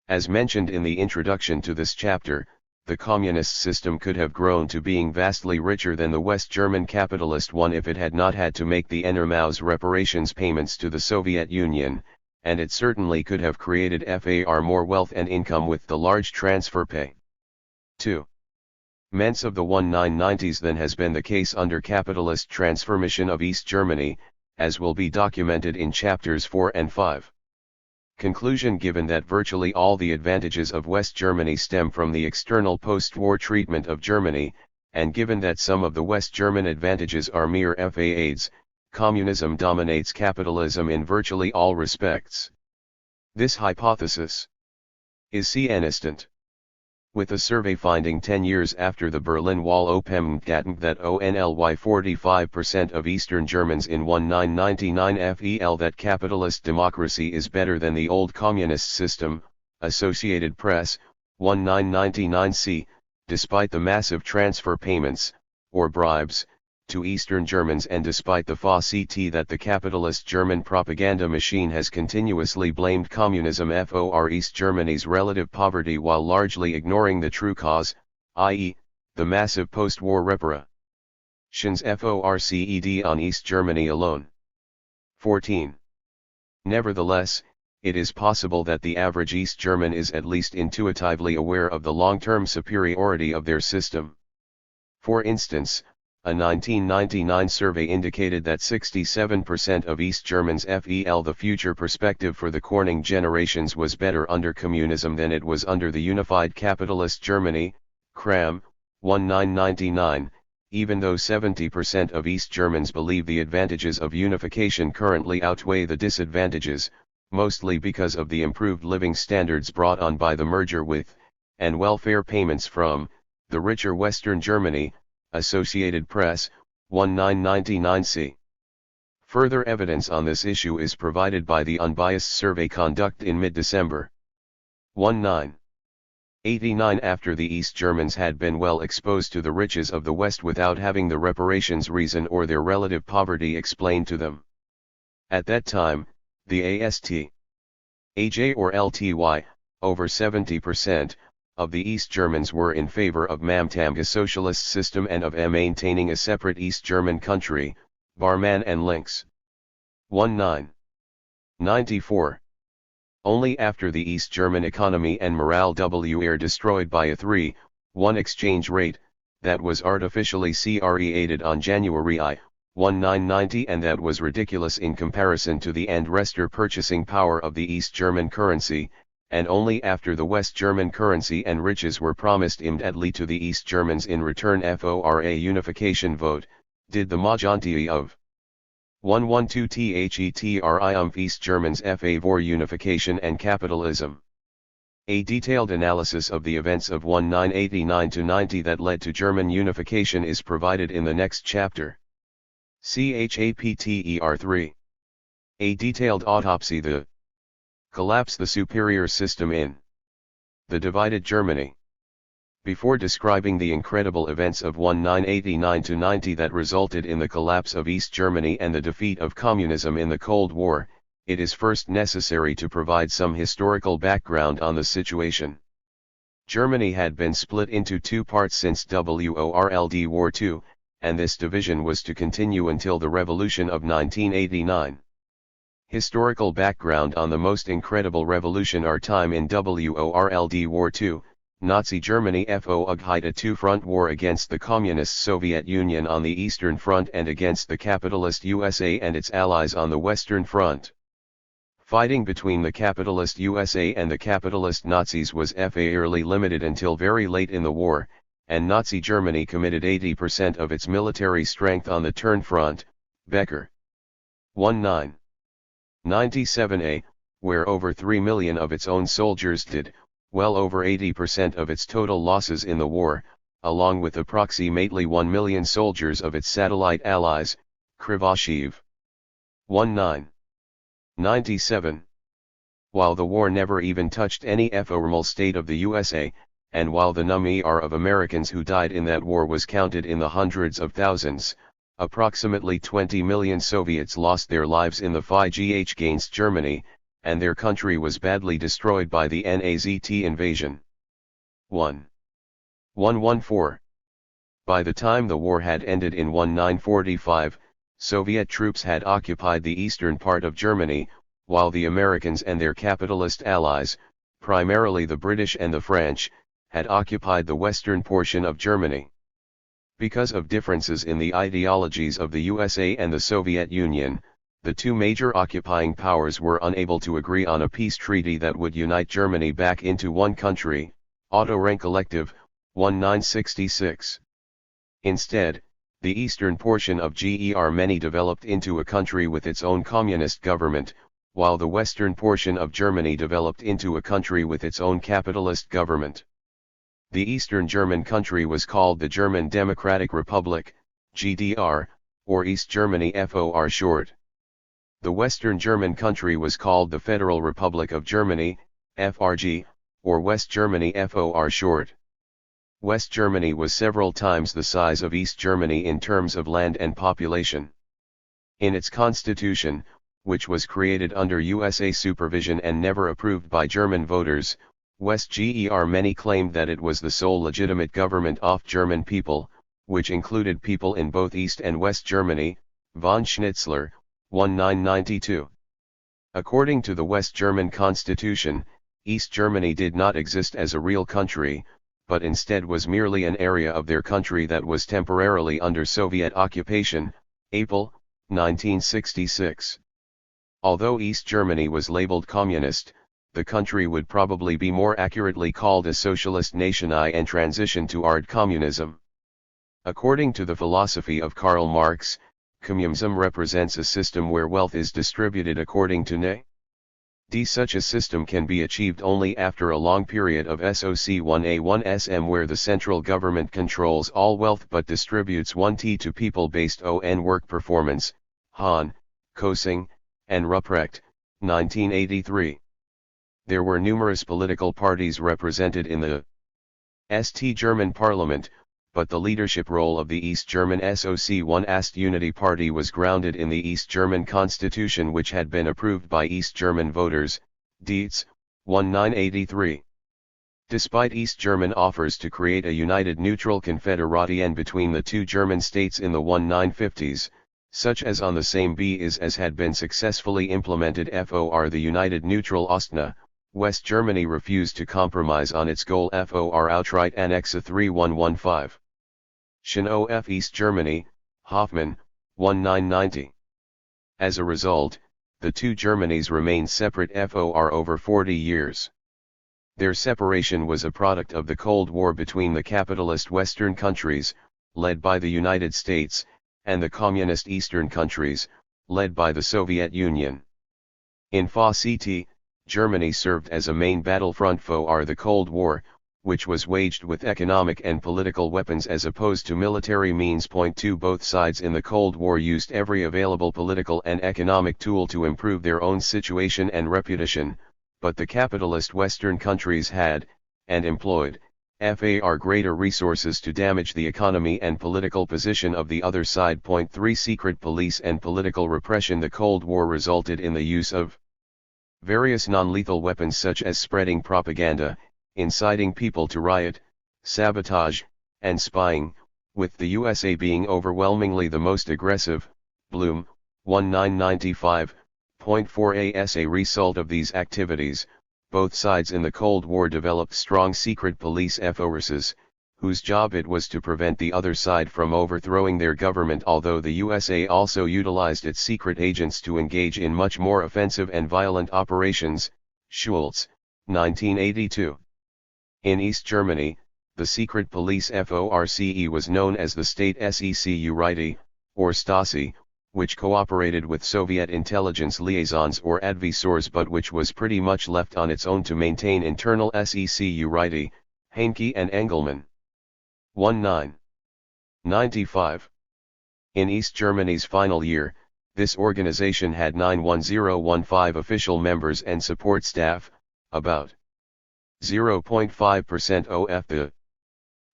Speaker 1: As mentioned in the introduction to this chapter, the communist system could have grown to being vastly richer than the West German capitalist one if it had not had to make the enormous reparations payments to the Soviet Union, and it certainly could have created far more wealth and income with the large transfer pay. 2. Ments of the 1990s than has been the case under capitalist transformation of East Germany, as will be documented in chapters 4 and 5. Conclusion: given that virtually all the advantages of West Germany stem from the external post-war treatment of Germany, and given that some of the West German advantages are mere facades, communism dominates capitalism in virtually all respects. This hypothesis is consistent with a survey finding 10 years after the Berlin Wall opened that only 45% of Eastern Germans in 1999 felt that capitalist democracy is better than the old communist system. Associated Press, 1999 despite the massive transfer payments, or bribes, to Eastern Germans and despite the fact that the capitalist German propaganda machine has continuously blamed communism for East Germany's relative poverty while largely ignoring the true cause, i.e., the massive post-war reparations forced on East Germany alone. 14. Nevertheless, it is possible that the average East German is at least intuitively aware of the long-term superiority of their system. For instance, a 1999 survey indicated that 67% of East Germans felt the future perspective for the Corning generations was better under communism than it was under the unified capitalist Germany, Cram, 1999, even though 70% of East Germans believe the advantages of unification currently outweigh the disadvantages, mostly because of the improved living standards brought on by the merger with, and welfare payments from, the richer Western Germany. Associated Press, 1999 Further evidence on this issue is provided by the unbiased survey conducted in mid-December. 1989 after the East Germans had been well exposed to the riches of the West without having the reparations reason or their relative poverty explained to them. At that time, the AST, AJ or LTY, over 70%, of the East Germans were in favor of Mamtanga socialist system and of maintaining a separate East German country, Barman and Links. 1994. Only after the East German economy and morale were destroyed by a 3-1 exchange rate, that was artificially created on January 1990 and that was ridiculous in comparison to the and rester purchasing power of the East German currency, and only after the West German currency and riches were promised immediately to the East Germans in return for a unification vote, did the majority of 112 East Germans favor unification and capitalism. A detailed analysis of the events of 1989-90 that led to German unification is provided in the next chapter. Chapter 3. A detailed autopsy the collapse the superior system in the divided Germany. Before describing the incredible events of 1989-90 that resulted in the collapse of East Germany and the defeat of communism in the Cold War, it is first necessary to provide some historical background on the situation. Germany had been split into two parts since World War II, and this division was to continue until the Revolution of 1989. Historical background on the most incredible revolution are time in World War II, Nazi Germany fought a two-front war against the Communist Soviet Union on the Eastern Front and against the capitalist USA and its allies on the Western Front. Fighting between the capitalist USA and the capitalist Nazis was fairly limited until very late in the war, and Nazi Germany committed 80% of its military strength on the Turn Front, Becker. 1997A, where over 3 million of its own soldiers did, well over 80% of its total losses in the war, along with approximately 1 million soldiers of its satellite allies, Krivoshev. 1997. While the war never even touched any formal state of the USA, and while the number of Americans who died in that war was counted in the hundreds of thousands, approximately 20 million Soviets lost their lives in the fight against Germany, and their country was badly destroyed by the NAZT invasion. 114. By the time the war had ended in 1945, Soviet troops had occupied the eastern part of Germany, while the Americans and their capitalist allies, primarily the British and the French, had occupied the western portion of Germany. Because of differences in the ideologies of the USA and the Soviet Union, the two major occupying powers were unable to agree on a peace treaty that would unite Germany back into one country, Otto Rank Collective, 1966.
Speaker 2: Instead, the eastern portion of Germany developed into a country with its own communist government, while the western portion of Germany developed into a country with its own capitalist government. The Eastern German country was called the German Democratic Republic, GDR, or East Germany for short. The Western German country was called the Federal Republic of Germany, FRG, or West Germany for short. West Germany was several times the size of East Germany in terms of land and population. In its constitution, which was created under USA supervision and never approved by German voters, West Germany claimed that it was the sole legitimate government of German people, which included people in both East and West Germany, von Schnitzler, 1992. According to the West German constitution, East Germany did not exist as a real country, but instead was merely an area of their country that was temporarily under Soviet occupation, April, 1966. Although East Germany was labeled communist, the country would probably be more accurately called a socialist nation in transition to art communism. According to the philosophy of Karl Marx, communism represents a system where wealth is distributed according to need. Such a system can be achieved only after a long period of SOC1A1SM where the central government controls all wealth but distributes 1T to people based on work performance, Hahn, Kosing, and Ruprecht, 1983. There were numerous political parties represented in the St. German parliament, but the leadership role of the East German SOC1 Unity Party was grounded in the East German constitution which had been approved by East German voters, Dietz, 1983. Despite East German offers to create a united neutral confederation between the two German states in the 1950s, such as on the same basis as had been successfully implemented for the united neutral Ostna, West Germany refused to compromise on its goal for outright Annexa 3115. Shin of East Germany, Hoffman, 1990. As a result, the two Germanys remained separate for over 40 years. Their separation was a product of the Cold War between the capitalist Western countries, led by the United States, and the communist Eastern countries, led by the Soviet Union. In FA-CT, Germany served as a main battlefront for the Cold War, which was waged with economic and political weapons as opposed to military means. 2 Both sides in the Cold War used every available political and economic tool to improve their own situation and reputation, but the capitalist Western countries had, and employed, far greater resources to damage the economy and political position of the other side. 3 Secret police and political repression. The Cold War resulted in the use of various non-lethal weapons such as spreading propaganda, inciting people to riot, sabotage, and spying, with the USA being overwhelmingly the most aggressive. Bloom, 1995.4 As a result of these activities, both sides in the Cold War developed strong secret police forces, whose job it was to prevent the other side from overthrowing their government, although the USA also utilized its secret agents to engage in much more offensive and violent operations. Schultz, 1982. In East Germany, the secret police FORCE was known as the State Security, or Stasi, which cooperated with Soviet intelligence liaisons or advisors but which was pretty much left on its own to maintain internal security. Heinke and Engelmann. 1995. In East Germany's final year, this organization had 91015 official members and support staff, about 0.5% of the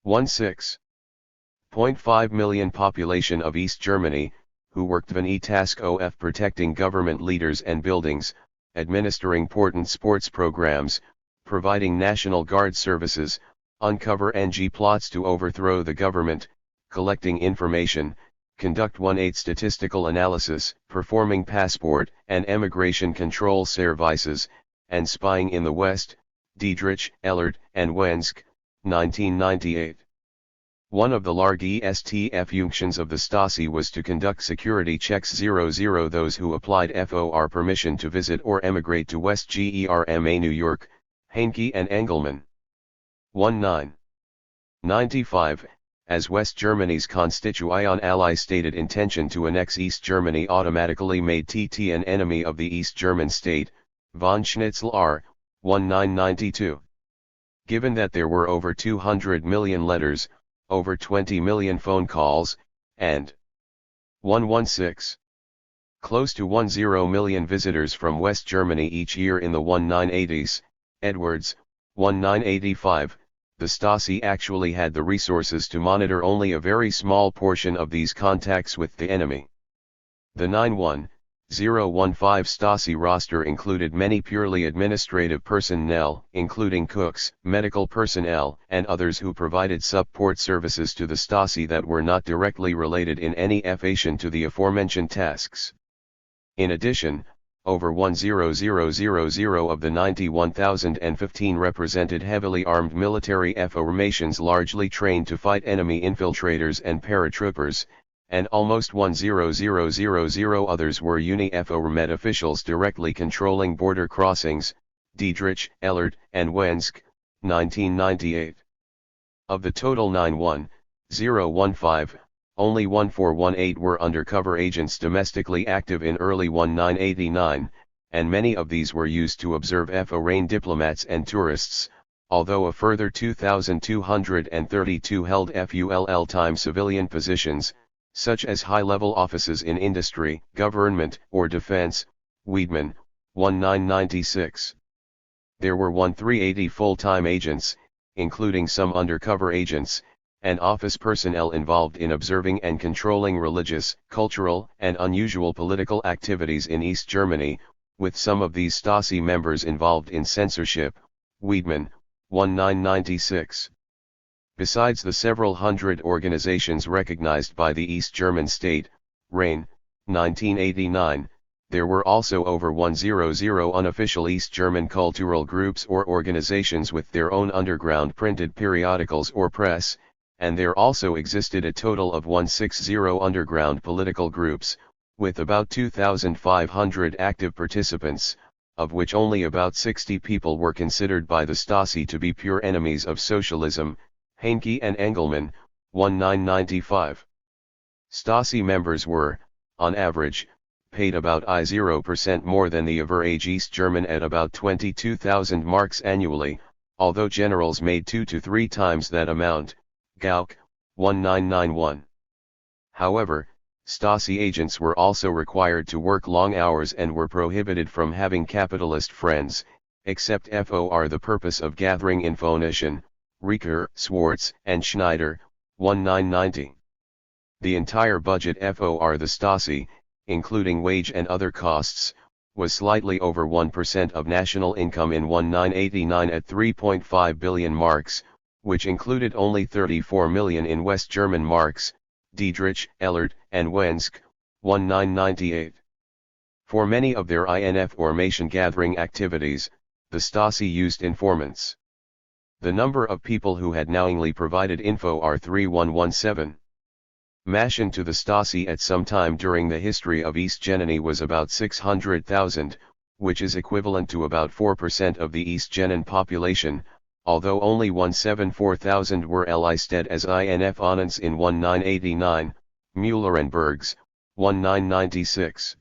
Speaker 2: 16.5 million population of East Germany, who worked van task of protecting government leaders and buildings, administering important sports programs, providing National Guard services, uncover NG plots to overthrow the government, collecting information, conduct 1/8 statistical analysis, performing passport and emigration control services, and spying in the West. Diedrich, Ellert, and Wensk, 1998. One of the largest functions of the Stasi was to conduct security checks 00 those who applied for permission to visit or emigrate to West Germany. New York, Heinke and Engelmann. 1995,
Speaker 1: as West Germany's Constitution ally stated intention to annex East Germany automatically made TT an enemy of the East German state, von Schnitzel R. 1992. Given that there were over 200 million letters, over 20 million phone calls, and 116. Close to 10 million visitors from West Germany each year in the 1980s, Edwards, 1985, the Stasi actually had the resources to monitor only a very small portion of these contacts with the enemy. The 91015 Stasi roster included many purely administrative personnel, including cooks, medical personnel, and others who provided support services to the Stasi that were not directly related in any fashion to the aforementioned tasks. In addition, over 100,000 of the 91,015 represented heavily armed military formations largely trained to fight enemy infiltrators and paratroopers, and almost 100,000 others were Uniformed officials directly controlling border crossings, Diedrich, Ellert, and Wensk, 1998. Of the total 91015, only 1418 were undercover agents domestically active in early 1989, and many of these were used to observe foreign diplomats and tourists, although a further 2,232 held full-time civilian positions, such as high-level offices in industry, government, or defense, Wiedemann, 1996. There were 1380 full-time agents, including some undercover agents, and office personnel involved in observing and controlling religious, cultural, and unusual political activities in East Germany, with some of these Stasi members involved in censorship, Wiedemann, 1996. Besides the several hundred organizations recognized by the East German state, Rain, 1989, there were also over 100 unofficial East German cultural groups or organizations with their own underground printed periodicals or press, and there also existed a total of 160 underground political groups, with about 2,500 active participants, of which only about 60 people were considered by the Stasi to be pure enemies of socialism, Heinke and Engelmann, 1995. Stasi members were, on average, paid about 0% more than the average East German at about 22,000 marks annually, although generals made 2 to 3 times that amount, Gauck, 1991. However, Stasi agents were also required to work long hours and were prohibited from having capitalist friends, except for the purpose of gathering information, Riker, Swartz, and Schneider, 1990. The entire budget for the Stasi, including wage and other costs, was slightly over 1% of national income in 1989 at 3.5 billion marks, which included only 34 million in West German marks, Diedrich, Ellert, and Wensk, 1998. For many of their information gathering activities, the Stasi used informants. The number of people who had knowingly provided info are 3117. Machine to the Stasi at some time during the history of East Germany was about 600,000, which is equivalent to about 4% of the East German population, although only 174,000 were listed as Informants in 1989, Müller and Bergs, 1996.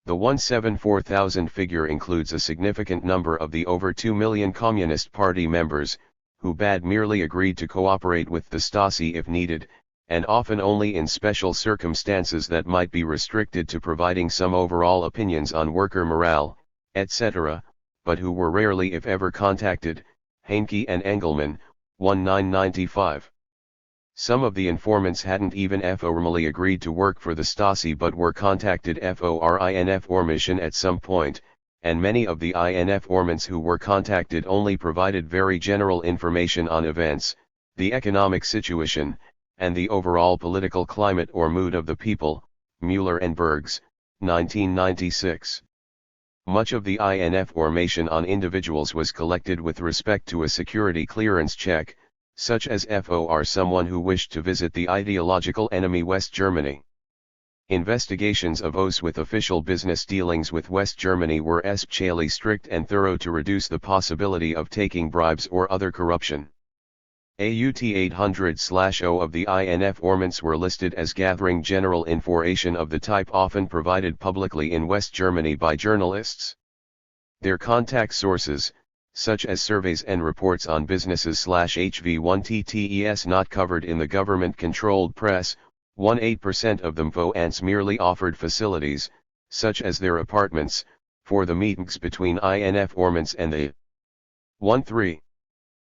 Speaker 1: The 174,000 figure includes a significant number of the over 2 million Communist Party members, who merely agreed to cooperate with the Stasi if needed, and often only in special circumstances that might be restricted to providing some overall opinions on worker morale, etc., but who were rarely if ever contacted, Heinke and Engelmann, 1995. Some of the informants hadn't even formally agreed to work for the Stasi but were contacted for information at some point, and many of the informants who were contacted only provided very general information on events, the economic situation, and the overall political climate or mood of the people, Müller and Bergs, 1996. Much of the information on individuals was collected with respect to a security clearance check, such as for someone who wished to visit the ideological enemy West Germany. Investigations of OS with official business dealings with West Germany were especially strict and thorough to reduce the possibility of taking bribes or other corruption.
Speaker 2: AUT 800/0 of the INF ordinance were listed as gathering general information of the type often provided publicly in West Germany by journalists. Their contact sources, such as surveys and reports on businesses/HV1TTES not covered in the government-controlled press, 18% of them voants merely offered facilities, such as their apartments, for the meetings between INF ordinance and the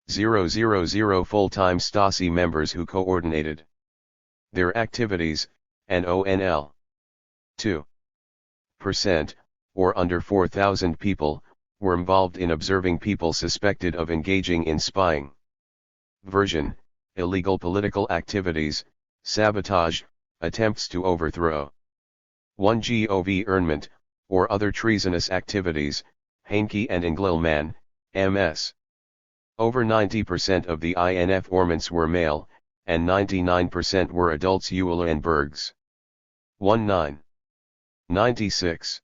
Speaker 2: 13,000 full-time Stasi members who coordinated their activities, and ONL 2%, or under 4,000 people, were involved in observing people suspected of engaging in spying, version, illegal political activities, sabotage, attempts to overthrow 1 government, or other treasonous activities, Heinke and Engelmann, M.S. Over 90% of the INF ordinance were male, and 99% were adults. Euler and Bergs. 1996.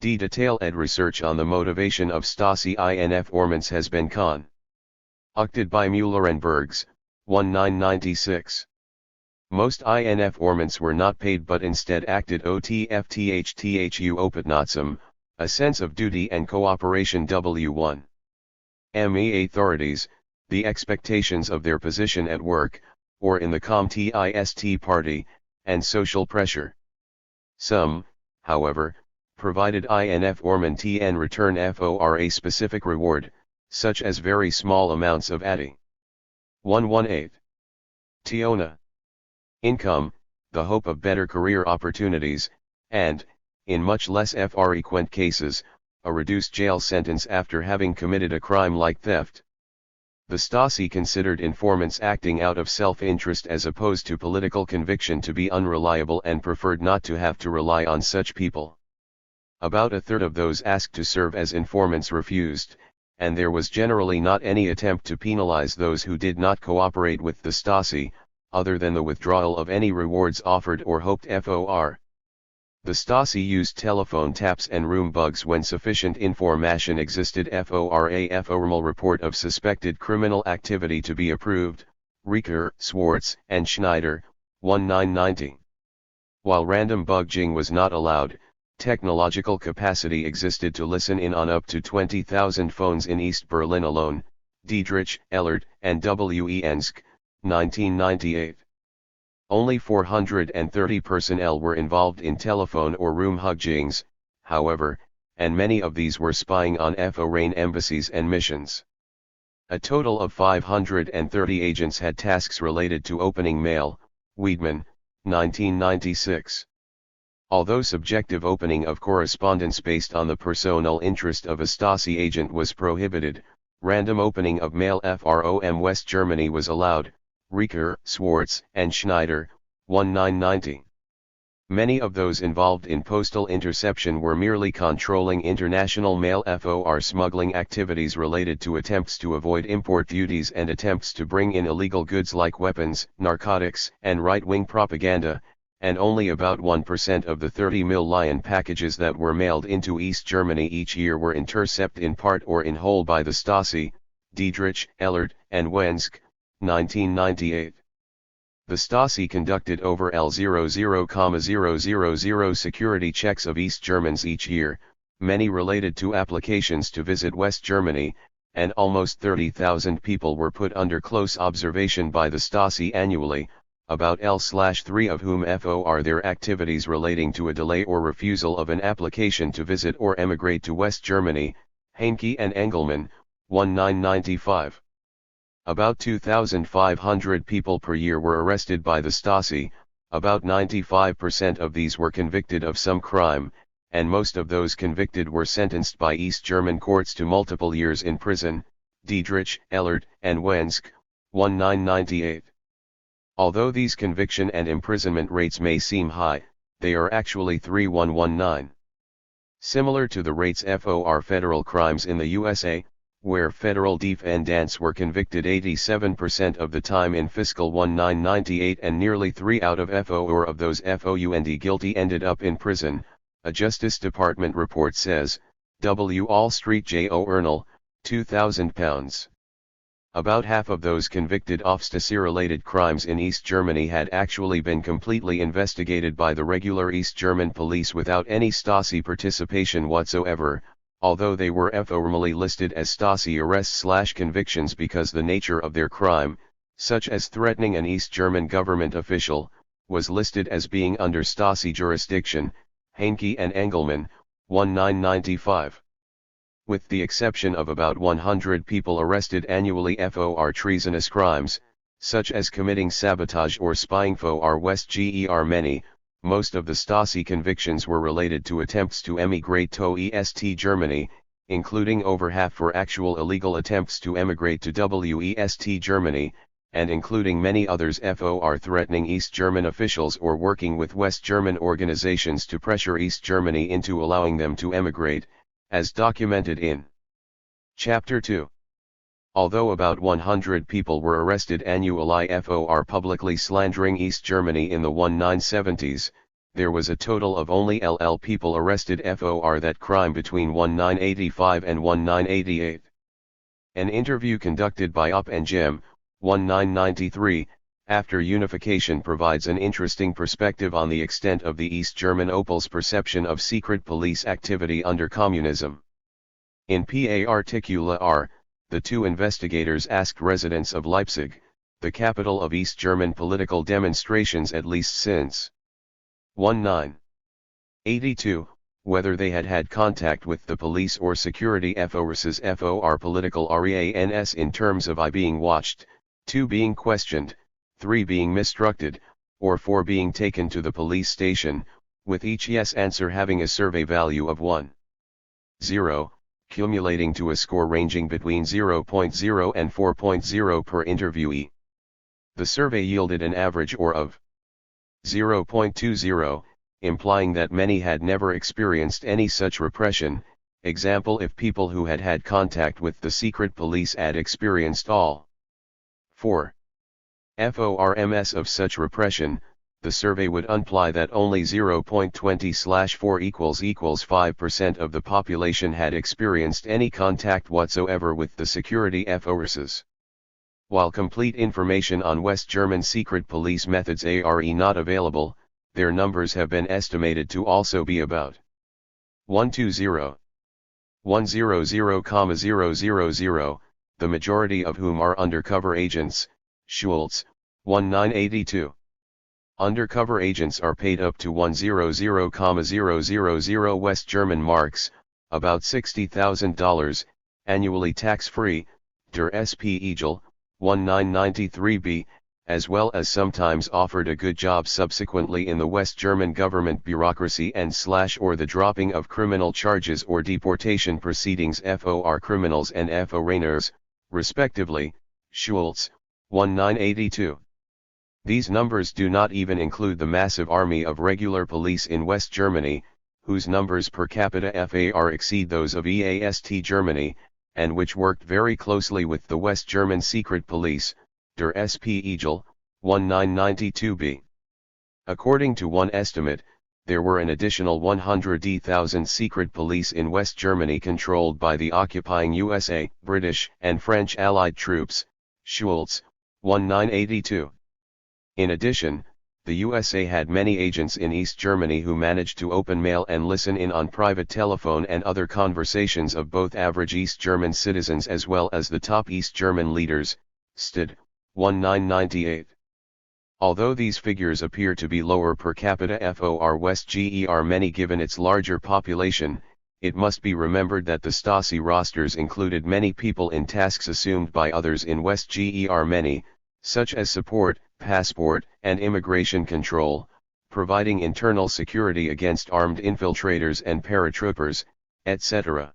Speaker 2: Detailed research on the motivation of Stasi INF ordinance has been conducted by Müller and Bergs, 1996. Most INF ordinance were not paid but instead acted OTFTHTHU Opatnatsum, a sense of duty and cooperation. W1. ME authorities, the expectations of their position at work, or in the Communist party, and social pressure. Some, however, provided INF ordinance in return for a specific reward, such as very small amounts of ATI. 118. Tiona. Income, the hope of better career opportunities, and, in much less frequent cases, a reduced jail sentence after having committed a crime like theft. The Stasi considered informants acting out of self-interest as opposed to political conviction to be unreliable and preferred not to have to rely on such people. About a third of those asked to serve as informants refused, and there was generally not any attempt to penalize those who did not cooperate with the Stasi, other than the withdrawal of any rewards offered or hoped for. The Stasi used telephone taps and room bugs when sufficient information existed for a formal report of suspected criminal activity to be approved. Rieker, Swartz, and Schneider, 1990. While random bugging was not allowed, technological capacity existed to listen in on up to 20,000 phones in East Berlin alone. Dietrich, Ellert, and W. E. Ensk, 1998. Only 430 personnel were involved in telephone or room huggings, however, and many of these were spying on foreign embassies and missions. A total of 530 agents had tasks related to opening mail. Wiedemann, 1996. Although subjective opening of correspondence based on the personal interest of a Stasi agent was prohibited, random opening of mail from West Germany was allowed. Rieker, Swartz, and Schneider, 1990. Many of those involved in postal interception were merely controlling international mail for smuggling activities related to attempts to avoid import duties and attempts to bring in illegal goods like weapons, narcotics, and right-wing propaganda, and only about 1% of the 30 million packages that were mailed into East Germany each year were intercepted in part or in whole by the Stasi. Dietrich, Ellert, and Wensk, 1998. The Stasi conducted over L00,000 security checks of East Germans each year, many related to applications to visit West Germany, and almost 30,000 people were put under close observation by the Stasi annually, about L/3 of whom for their activities relating to a delay or refusal of an application to visit or emigrate to West Germany. Heinke and Engelmann, 1995. About 2,500 people per year were arrested by the Stasi, about 95% of these were convicted of some crime, and most of those convicted were sentenced by East German courts to multiple years in prison. Dietrich, Ellert, and Wensk, 1998. Although these conviction and imprisonment rates may seem high, they are actually 3119. Similar to the rates for federal crimes in the USA, where federal defendants were convicted 87% of the time in fiscal 1998 and nearly 3 out of 4 of those found guilty ended up in prison, a Justice Department report says. W. All Street J. O. Ernal, £2,000.
Speaker 1: About half of those convicted of Stasi-related crimes in East Germany had actually been completely investigated by the regular East German police without any Stasi participation whatsoever, although they were formally listed as Stasi arrests/convictions because the nature of their crime, such as threatening an East German government official, was listed as being under Stasi jurisdiction, Heinke and Engelmann, 1995. With the exception of about 100 people arrested annually for treasonous crimes, such as committing sabotage or spying for West Germany, most of the Stasi convictions were related to attempts to emigrate to East Germany, including over half for actual illegal attempts to emigrate to West Germany, and including many others for threatening East German officials or working with West German organizations to pressure East Germany into allowing them to emigrate, as documented in Chapter 2. Although about 100 people were arrested annually for publicly slandering East Germany in the 1970s, there was a total of only LL people arrested for that crime between 1985 and 1988. An interview conducted by Up and Jim, 1993, after unification provides an interesting perspective on the extent of the East German Opel's perception of secret police activity under communism. In Particular, the two investigators asked residents of Leipzig, the capital of East German political demonstrations at least since 1982, whether they had had contact with the police or security forces for political reans in terms of I being watched, 2 being questioned, 3 being mistructed, or 4 being taken to the police station, with each yes answer having a survey value of 1.0, cumulating to a score ranging between 0.0 and 4.0 per interviewee. The survey yielded an average or of 0.20, implying that many had never experienced any such repression. Example, if people who had had contact with the secret police had experienced all 4 forms of such repression, the survey would imply that only 0.20/4 equals 5% of the population had experienced any contact whatsoever with the security forces. While complete information on West German secret police methods are not available, their numbers have been estimated to also be about 120,000, the majority of whom are undercover agents. Schultz, 1982. Undercover agents are paid up to 100,000 West German marks, about $60,000, annually tax-free, der Spiegel, 1993b, as well as sometimes offered a good job subsequently in the West German government bureaucracy and/or the dropping of criminal charges or deportation proceedings for criminals and foreigners, respectively. Schultz, 1982. These numbers do not even include the massive army of regular police in West Germany, whose numbers per capita far exceed those of East Germany, and which worked very closely with the West German secret police, der Spiegel, 1992b. According to one estimate, there were an additional 100,000 secret police in West Germany controlled by the occupying USA, British, and French Allied troops. Schultz, 1982. In addition, the USA had many agents in East Germany who managed to open mail and listen in on private telephone and other conversations of both average East German citizens as well as the top East German leaders. Stid, 1998. Although these figures appear to be lower per capita for West Germany given its larger population, it must be remembered that the Stasi rosters included many people in tasks assumed by others in West Germany, such as support, passport, and immigration control, providing internal security against armed infiltrators and paratroopers, etc.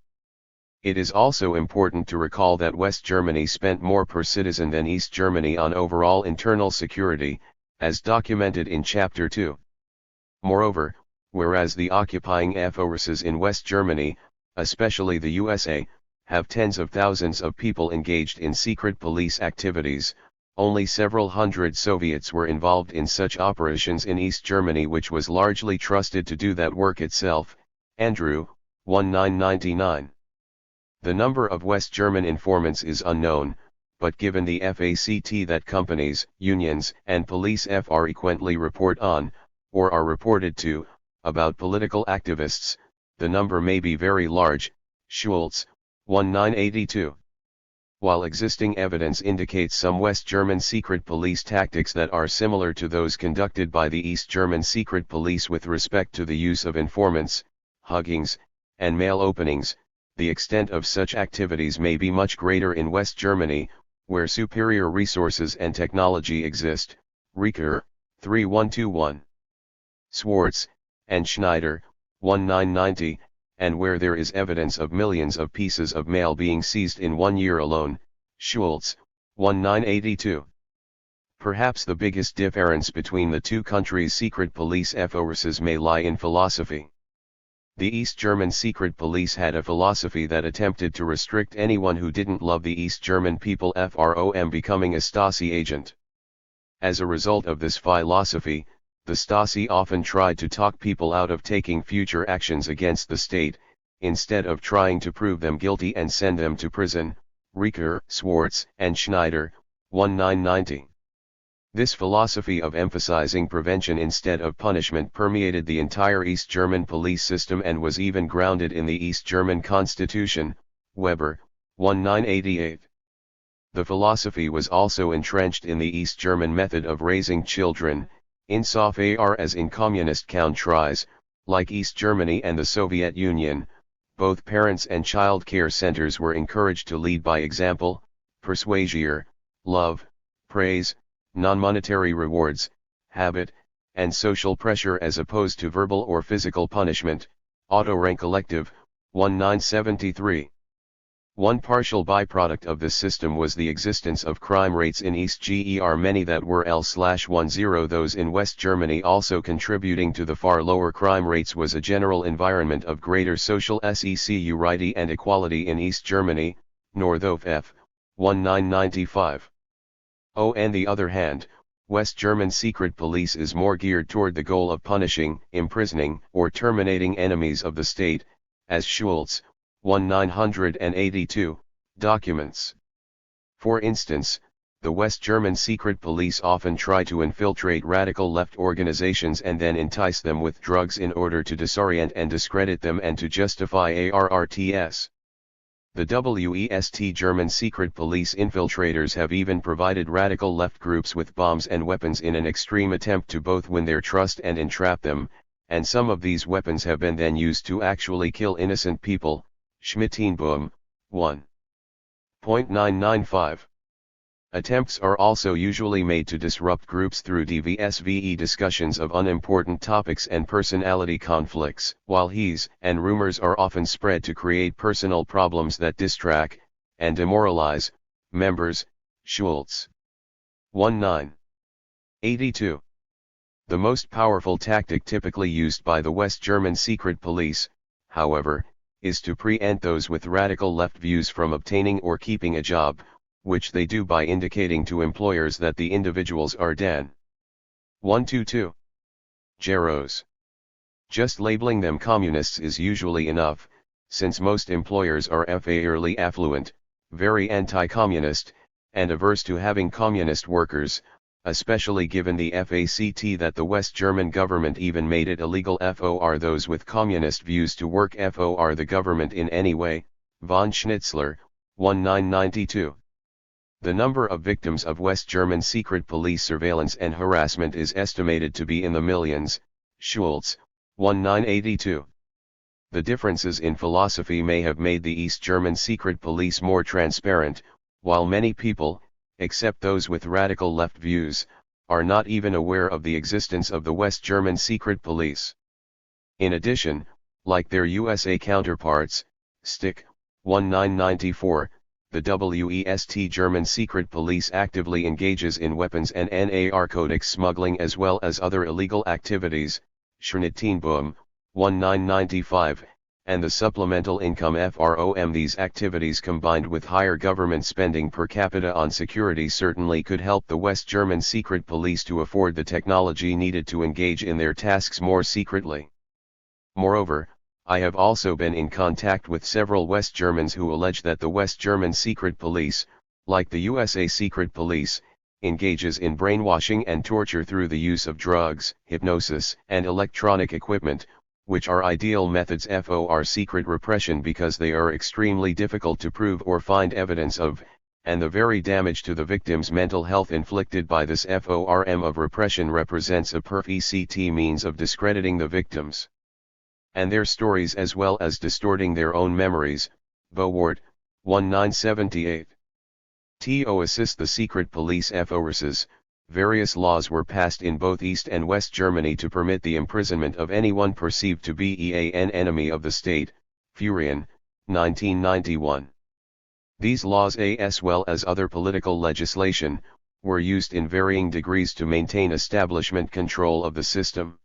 Speaker 1: It is also important to recall that West Germany spent more per citizen than East Germany on overall internal security, as documented in Chapter 2. Moreover, whereas the occupying forces in West Germany, especially the USA, have tens of thousands of people engaged in secret police activities, only several hundred Soviets were involved in such operations in East Germany, which was largely trusted to do that work itself. Andrew, 1999. The number of West German informants is unknown, but given the fact that companies, unions, and police frequently report on, or are reported to, about political activists, the number may be very large. Schultz, 1982. While existing evidence indicates some West German secret police tactics that are similar to those conducted by the East German secret police with respect to the use of informants, huggings, and mail openings, the extent of such activities may be much greater in West Germany, where superior resources and technology exist. Riker, 3121. Swartz, and Schneider, 1990, and where there is evidence of millions of pieces of mail being seized in 1 year alone. Schultz, 1982. Perhaps the biggest difference between the two countries' secret police forces may lie in philosophy. The East German secret police had a philosophy that attempted to restrict anyone who didn't love the East German people from becoming a Stasi agent. As a result of this philosophy, the Stasi often tried to talk people out of taking future actions against the state, instead of trying to prove them guilty and send them to prison. Riker, Swartz, and Schneider, 1990. This philosophy of emphasizing prevention instead of punishment permeated the entire East German police system and was even grounded in the East German Constitution. Weber, 1988. The philosophy was also entrenched in the East German method of raising children, insofar as in communist countries, like East Germany and the Soviet Union, both parents and child care centers were encouraged to lead by example, persuasion, love, praise, non-monetary rewards, habit, and social pressure as opposed to verbal or physical punishment. Otto Rank Collective, 1973. One partial byproduct of this system was the existence of crime rates in East GER, many that were L/10. Those in West Germany also contributing to the far lower crime rates was a general environment of greater social security and equality in East Germany. Northoff F. 1995. On the other hand, West German secret police is more geared toward the goal of punishing, imprisoning, or terminating enemies of the state, as Schultz, 1982, documents. For instance, the West German secret police often try to infiltrate radical left organizations and then entice them with drugs in order to disorient and discredit them and to justify ARRTS. The West German secret police infiltrators have even provided radical left groups with bombs and weapons in an extreme attempt to both win their trust and entrap them, and some of these weapons have been then used to actually kill innocent people. Schmittenboom, 1.995. Attempts are also usually made to disrupt groups through DVSVE discussions of unimportant topics and personality conflicts, while he's and rumors are often spread to create personal problems that distract and demoralize members. Schultz, 1982. The most powerful tactic typically used by the West German secret police, however, is to preempt those with radical left views from obtaining or keeping a job, which they do by indicating to employers that the individuals are Dan. 122. Geros. Just labeling them communists is usually enough, since most employers are fairly affluent, very anti-communist, and averse to having communist workers, especially given the fact that the West German government even made it illegal for those with communist views to work for the government in any way. Von Schnitzler, 1992. The number of victims of West German secret police surveillance and harassment is estimated to be in the millions. Schultz, 1982. The differences in philosophy may have made the East German secret police more transparent, while many people, except those with radical left views, are not even aware of the existence of the West German secret police. In addition, like their USA counterparts, Stick, 1994, the West German secret police actively engages in weapons and narcotics smuggling as well as other illegal activities. Schmittenboom, 1995, and the supplemental income from these activities combined with higher government spending per capita on security certainly could help the West German secret police to afford the technology needed to engage in their tasks more secretly. Moreover, I have also been in contact with several West Germans who allege that the West German secret police,
Speaker 2: like the USA secret police, engages in brainwashing and torture through the use of drugs, hypnosis, and electronic equipment, which are ideal methods for secret repression because they are extremely difficult to prove or find evidence of, and the very damage to the victim's mental health inflicted by this form of repression represents a perfect means of discrediting the victims and their stories as well as distorting their own memories. Bowart, 1978. To assist the secret police forces, various laws were passed in both East and West Germany to permit the imprisonment of anyone perceived to be an enemy of the state. Furian, 1991. These laws, as well as other political legislation, were used in varying degrees to maintain establishment control of the system.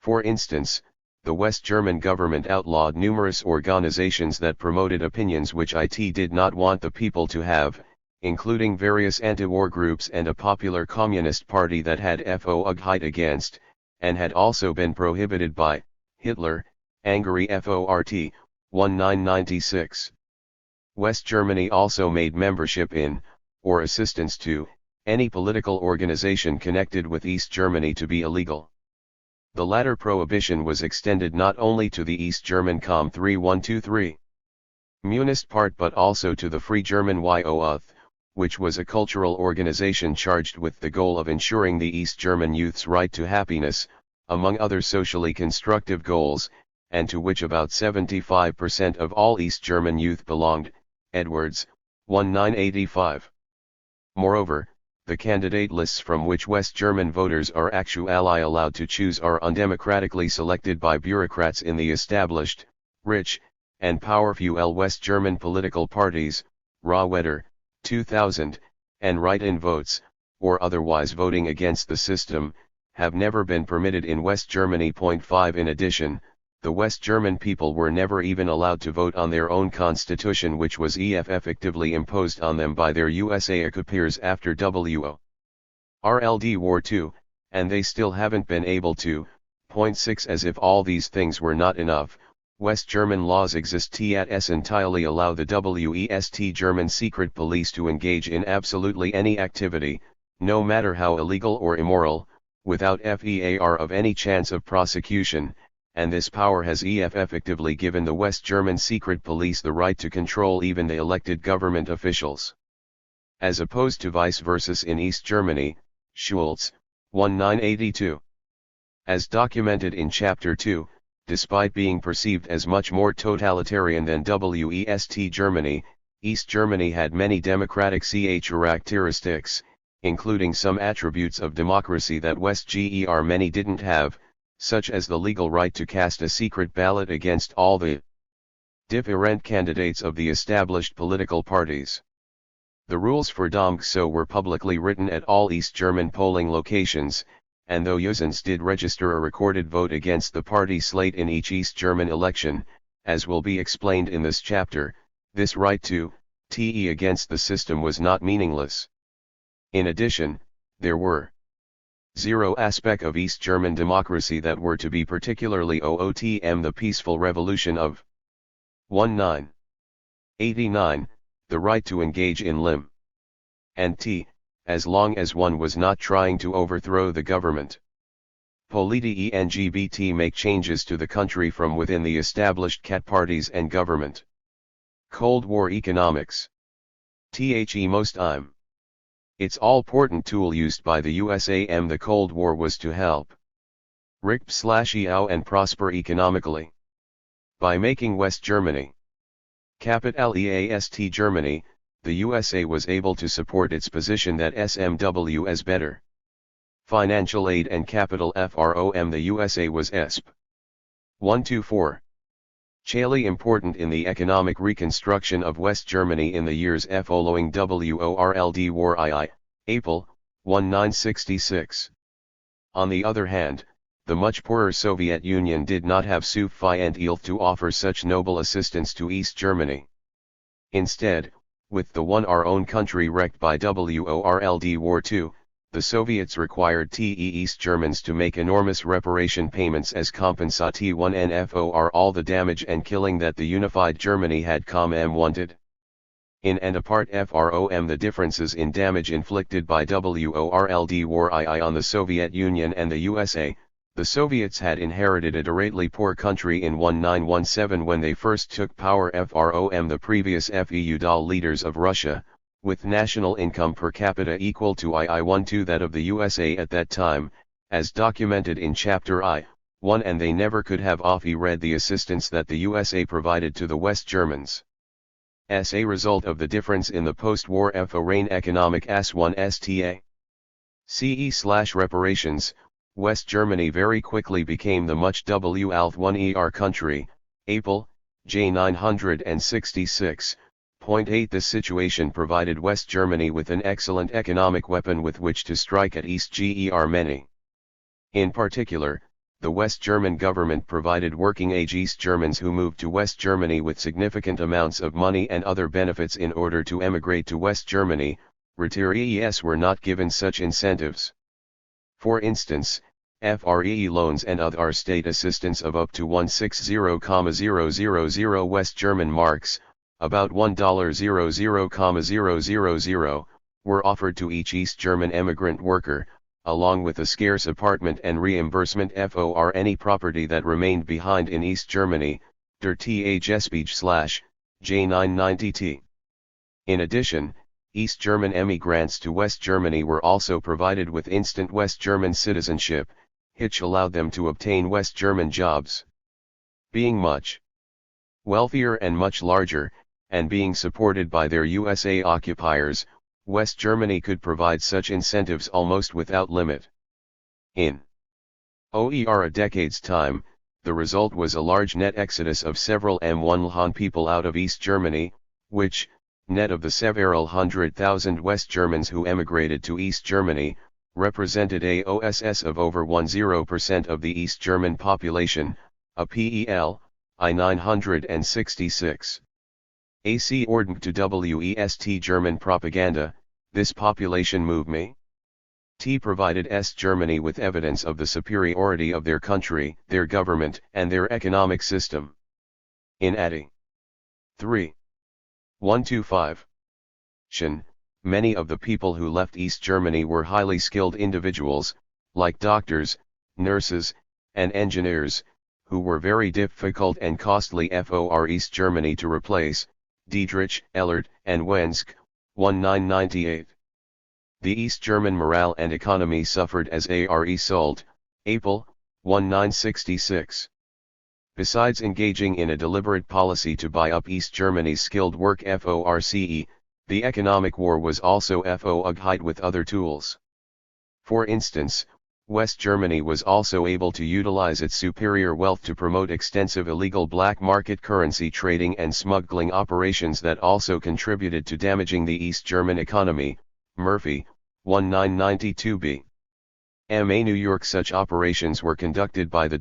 Speaker 2: For instance, the West German government outlawed numerous organizations that promoted opinions which it did not want the people to have, including various anti-war groups and a popular communist party that had fought against, and had also been prohibited by, Hitler, Angry Fort, 1996. West Germany also made membership in, or assistance to, any political organization connected with East Germany to be illegal. The latter prohibition was extended not only to the East German Com 3123 Munist part but also to the Free German YOUth, which was a cultural organization charged with the goal of ensuring the East German youth's right to happiness, among other socially constructive goals, and to which about 75% of all East German youth belonged. Edwards, 1985. Moreover, the candidate lists from which West German voters are actually allowed to choose are undemocratically selected by bureaucrats in the established, rich, and powerful West German political parties. Raweder, 2000, and write-in votes, or otherwise voting against the system, have never been permitted in West Germany. 5 In addition, the West German people were never even allowed to vote on their own constitution, which was effectively imposed on them by their USA occupiers after World War II, and they still haven't been able to. 6 As if all these things were not enough, West German laws exist that entirely allow the West German secret police to engage in absolutely any activity, no matter how illegal or immoral, without FEAR of any chance of prosecution, and this power has effectively given the West German secret police the right to control even the elected government officials. As opposed to vice versa in East Germany. Schultz, 1982. As documented in Chapter 2, despite being perceived as much more totalitarian than West Germany, East Germany had many democratic characteristics, including some attributes of democracy that West Germany didn't have, such as the legal right to cast a secret ballot against all the different candidates of the established political parties. The rules for Domgso were publicly written at all East German polling locations, and though users did register a recorded vote against the party slate in each East German election, as will be explained in this chapter, this right to te against the system was not meaningless. In addition, there were 0 aspect of East German democracy that were to be particularly OOTM the peaceful revolution of 1989, the right to engage in limb and t, as long as one was not trying to overthrow the government. Politi NGBT make changes to the country from within the established cat parties and government. Cold War economics. The most time. It's all-important tool used by the USA and the Cold War was to help Rick/EO and prosper economically. By making West Germany capital East Germany, the USA was able to support its position that SMW as better financial aid and capital from the USA was ESP. 124. Chile important in the economic reconstruction of West Germany in the years following World War II, April, 1966. On the other hand, the much poorer Soviet Union did not have sufficient wealth to offer such noble assistance to East Germany. Instead, with the our own country wrecked by World War II, the Soviets required East Germans to make enormous reparation payments as compensation for all the damage and killing that the unified Germany had wanted.
Speaker 1: In and apart from the differences in damage inflicted by World War II on the Soviet Union and the USA, the Soviets had inherited a degradedly poor country in 1917 when they first took power from the previous feudal leaders of Russia, with national income per capita equal to II-1 that of the USA at that time, as documented in Chapter I-1, and they never could have read the assistance that the USA provided to the West Germans. As a result of the difference in the post-war foreign economic S1 CE/reparations, West Germany very quickly became the much WALF1 country, April, J 966.8. This situation provided West Germany with an excellent economic weapon with which to strike at East Germany. In particular, the West German government provided working-age East Germans who moved to West Germany with significant amounts of money and other benefits in order to emigrate to West Germany. Retirees were not given such incentives. For instance, FRE loans and other state assistance of up to 160,000 West German marks, about $1,000,000, were offered to each East German emigrant worker, along with a scarce apartment and reimbursement for any property that remained behind in East Germany, der J990T. In addition, East German emigrants to West Germany were also provided with instant West German citizenship, which allowed them to obtain West German jobs. Being much wealthier and much larger, and being supported by their USA occupiers, West Germany could provide such incentives almost without limit. In a decade's time, the result was a large net exodus of several million people out of East Germany, which, net of the several 100,000 West Germans who emigrated to East Germany, represented a OSS of over 10% of the East German population, a PEL, I-966. According to West German propaganda, this population movement provided East Germany with evidence of the superiority of their country, their government, and their economic system. In ADI 3.125. Many of the people who left East Germany were highly skilled individuals, like doctors, nurses, and engineers, who were very difficult and costly for East Germany to replace. Dietrich, Ehlert, and Wensk, 1998. The East German morale and economy suffered as a result, April, 1966. Besides engaging in a deliberate policy to buy up East Germany's skilled work FORCE, the economic war was also FOUGHID with other tools. For instance, West Germany was also able to utilize its superior wealth to promote extensive illegal black market currency trading and smuggling operations that also contributed to damaging the East German economy. Murphy, 1992b. New York. Such operations were conducted by the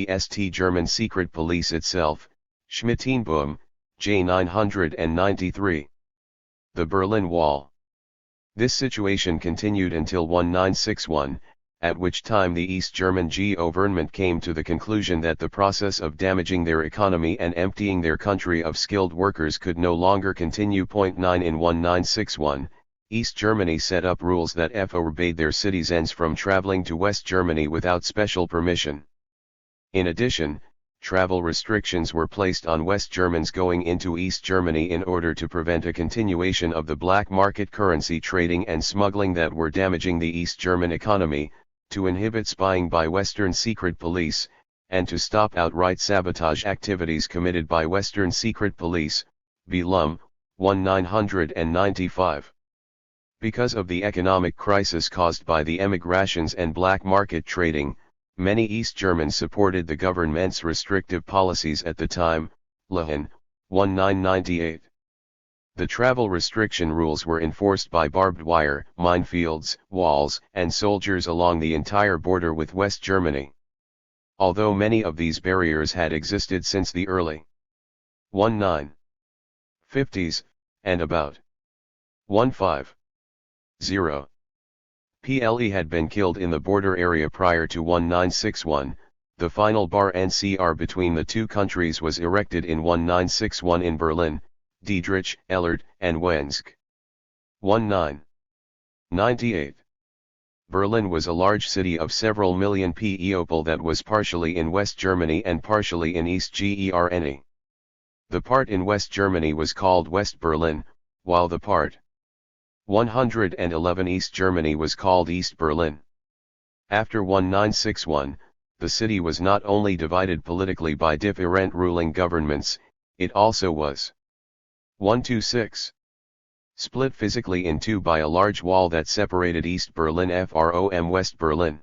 Speaker 1: West German secret police itself. Schmittenboom, J 993. The Berlin Wall. This situation continued until 1961. At which time the East German government came to the conclusion that the process of damaging their economy and emptying their country of skilled workers could no longer continue. 9 In 1961, East Germany set up rules that forbade their citizens from traveling to West Germany without special permission. In addition, travel restrictions were placed on West Germans going into East Germany in order to prevent a continuation of the black market currency trading and smuggling that were damaging the East German economy, to inhibit spying by Western secret police, and to stop outright sabotage activities committed by Western secret police. Blum, 1995. Because of the economic crisis caused by the emigrations and black market trading, many East Germans supported the government's restrictive policies at the time. Lehen, 1998. The travel restriction rules were enforced by barbed wire, minefields, walls, and soldiers along the entire border with West Germany. Although many of these barriers had existed since the early 1950s, and about 150 PLE had been killed in the border area prior to 1961, the final bar NCR between the two countries was erected in 1961 in Berlin,
Speaker 2: Diedrich, Ellert, and Wensk. 1998. Berlin was a large city of several million people that was partially in West Germany and partially in East Germany. The part in West Germany was called West Berlin, while the part 111 East Germany was called East Berlin. After 1961, the city was not only divided politically by different ruling governments, it also was split physically in two by a large wall that separated East Berlin from West Berlin.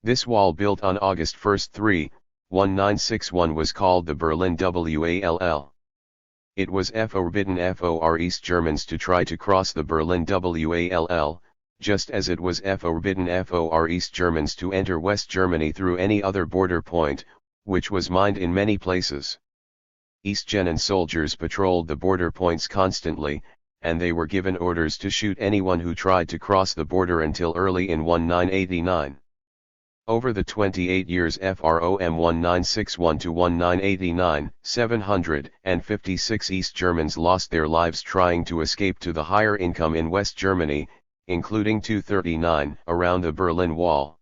Speaker 2: This wall, built on August 1, 1961, was called the Berlin Wall. It was forbidden for East Germans to try to cross the Berlin Wall, just as it was forbidden for East Germans to enter West Germany through any other border point, which was mined in many places. East German soldiers patrolled the border points constantly, and they were given orders to shoot anyone who tried to cross the border until early in 1989. Over the 28 years from 1961 to 1989, 756 East Germans lost their lives trying to escape to the higher income in West Germany, including 239 around the Berlin Wall.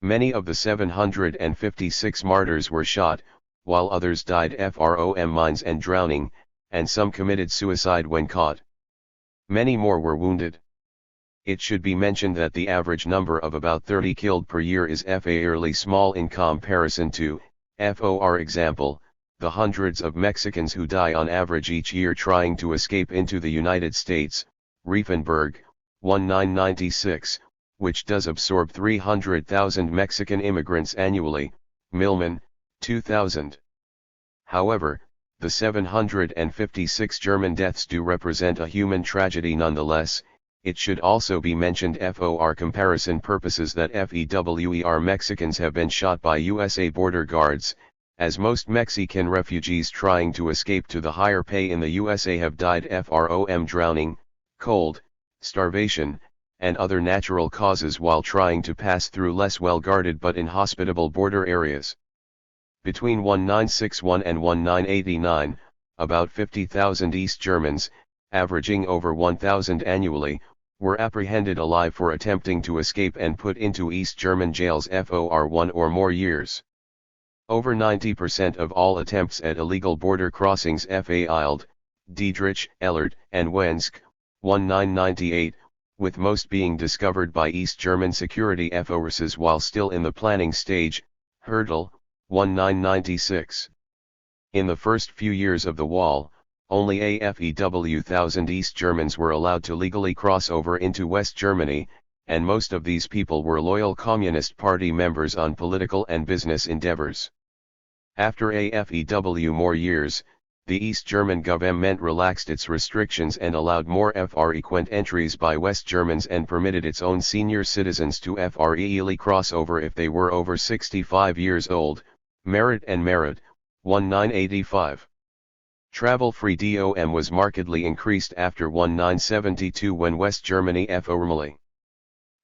Speaker 2: Many of the 756 martyrs were shot, while others died from mines and drowning, and some committed suicide when caught. Many more were wounded. It should be mentioned that the average number of about 30 killed per year is fairly small in comparison to, for example, the hundreds of Mexicans who die on average each year trying to escape into the United States. Riefenberg, 1996, which does absorb 300,000 Mexican immigrants annually. Millman, 2000. However, the 756 German deaths do represent a human tragedy nonetheless. It should also be mentioned for comparison purposes that FEWER Mexicans have been shot by USA border guards, as most Mexican refugees trying to escape to the higher pay in the USA have died from drowning, cold, starvation, and other natural causes while trying to pass through less well-guarded but inhospitable border areas. Between 1961 and 1989, about 50,000 East Germans, averaging over 1,000 annually, were apprehended alive for attempting to escape and put into East German jails for 1 or more years. Over 90% of all attempts at illegal border crossings failed. Diedrich, Ellert, and Wensk, 1998, with most being discovered by East German security forces while still in the planning stage. Hurdle, 1996. In the first few years of the wall, only a few thousand East Germans were allowed to legally cross over into West Germany, and most of these people were loyal Communist Party members on political and business endeavors. After a few more years, the East German government relaxed its restrictions and allowed more frequent entries by West Germans and permitted its own senior citizens to freely cross over if they were over 65 years old. Merit and Merit, 1985. Travel-free DOM was markedly increased after 1972 when West Germany formally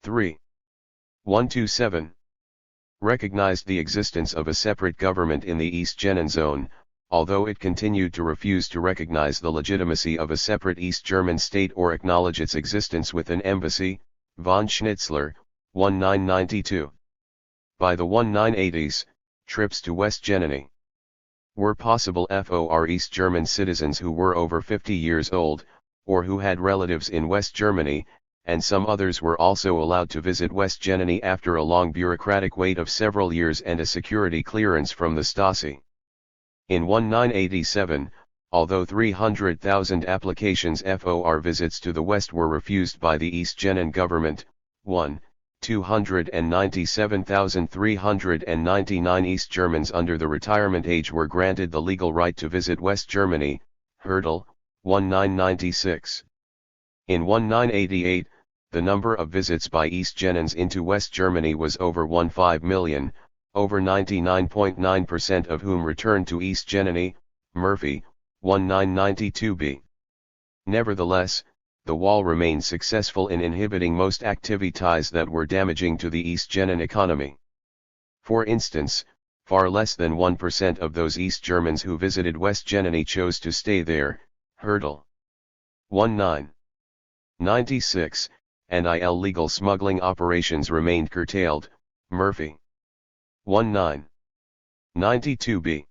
Speaker 2: 127 recognized the existence of a separate government in the East German zone, although it continued to refuse to recognize the legitimacy of a separate East German state or acknowledge its existence with an embassy. Von Schnitzler, 1992. By the 1980s, trips to West Germany were possible for East German citizens who were over 50 years old, or who had relatives in West Germany, and some others were also allowed to visit West Germany after a long bureaucratic wait of several years and a security clearance from the Stasi. In 1987, although 300,000 applications for visits to the West were refused by the East German government, 297,399 East Germans under the retirement age were granted the legal right to visit West Germany. Hurdle, 1996. In 1988, the number of visits by East Germans into West Germany was over 15 million, over 99.9% of whom returned to East Germany. Murphy, 1992b. Nevertheless, the wall remained successful in inhibiting most activities that were damaging to the East German economy. For instance, far less than 1% of those East Germans who visited West Germany chose to stay there. Hurdle. 1996, and illegal smuggling operations remained curtailed, Murphy. 1992b.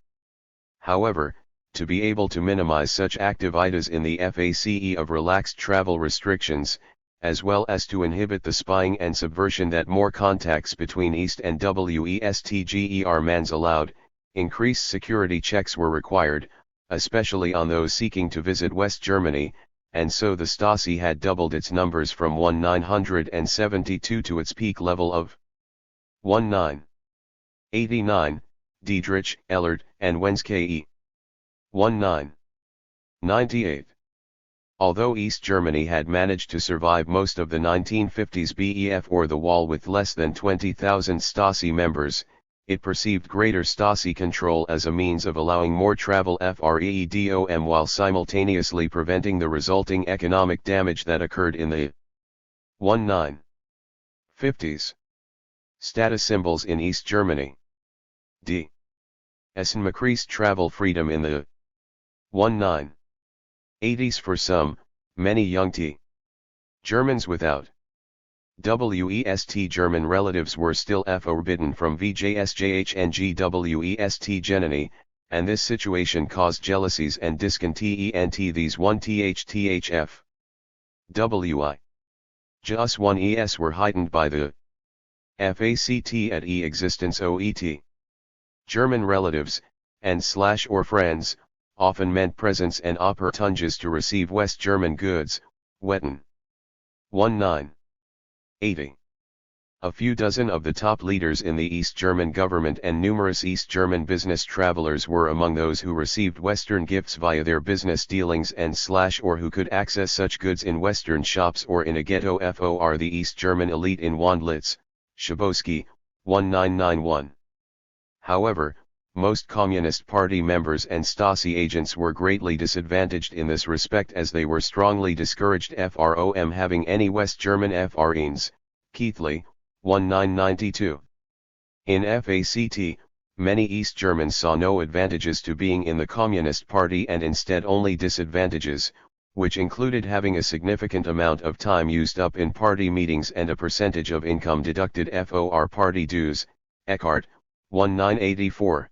Speaker 2: However, to be able to minimize such activities in the FACE of relaxed travel restrictions, as well as to inhibit the spying and subversion that more contacts between East and WESTGER mans allowed, increased security checks were required, especially on those seeking to visit West Germany, and so the Stasi had doubled its numbers from 1972 to its peak level of 1989, Diedrich, Ellert, and Wenske. 1998. Although East Germany had managed to survive most of the 1950s BEF or the wall with less than 20,000 Stasi members, it perceived greater Stasi control as a means of allowing more travel freedom while simultaneously preventing the resulting economic damage that occurred in the 1950s. Status symbols in East Germany. D. Essen increased travel freedom in the 1980s for some, many young T. Germans without West German relatives were still forbidden from VJSJH and GWEST Genany, and this situation caused jealousies and discontent. These 1THTHF WI JUS 1ES were heightened by the FACT at existence OET. German relatives, and / or friends, often meant presents and opportunities to receive West German goods, Wetten. 1980. A few dozen of the top leaders in the East German government and numerous East German business travelers were among those who received Western gifts via their business dealings and / or who could access such goods in Western shops or in a ghetto. For the East German elite in Wandlitz, Schabowski, 1991. However, most Communist Party members and Stasi agents were greatly disadvantaged in this respect as they were strongly discouraged from having any West German FREs, Keithley, 1992. In FACT, many East Germans saw no advantages to being in the Communist Party and instead only disadvantages, which included having a significant amount of time used up in party meetings and a percentage of income deducted for party dues, Eckhart, 1984.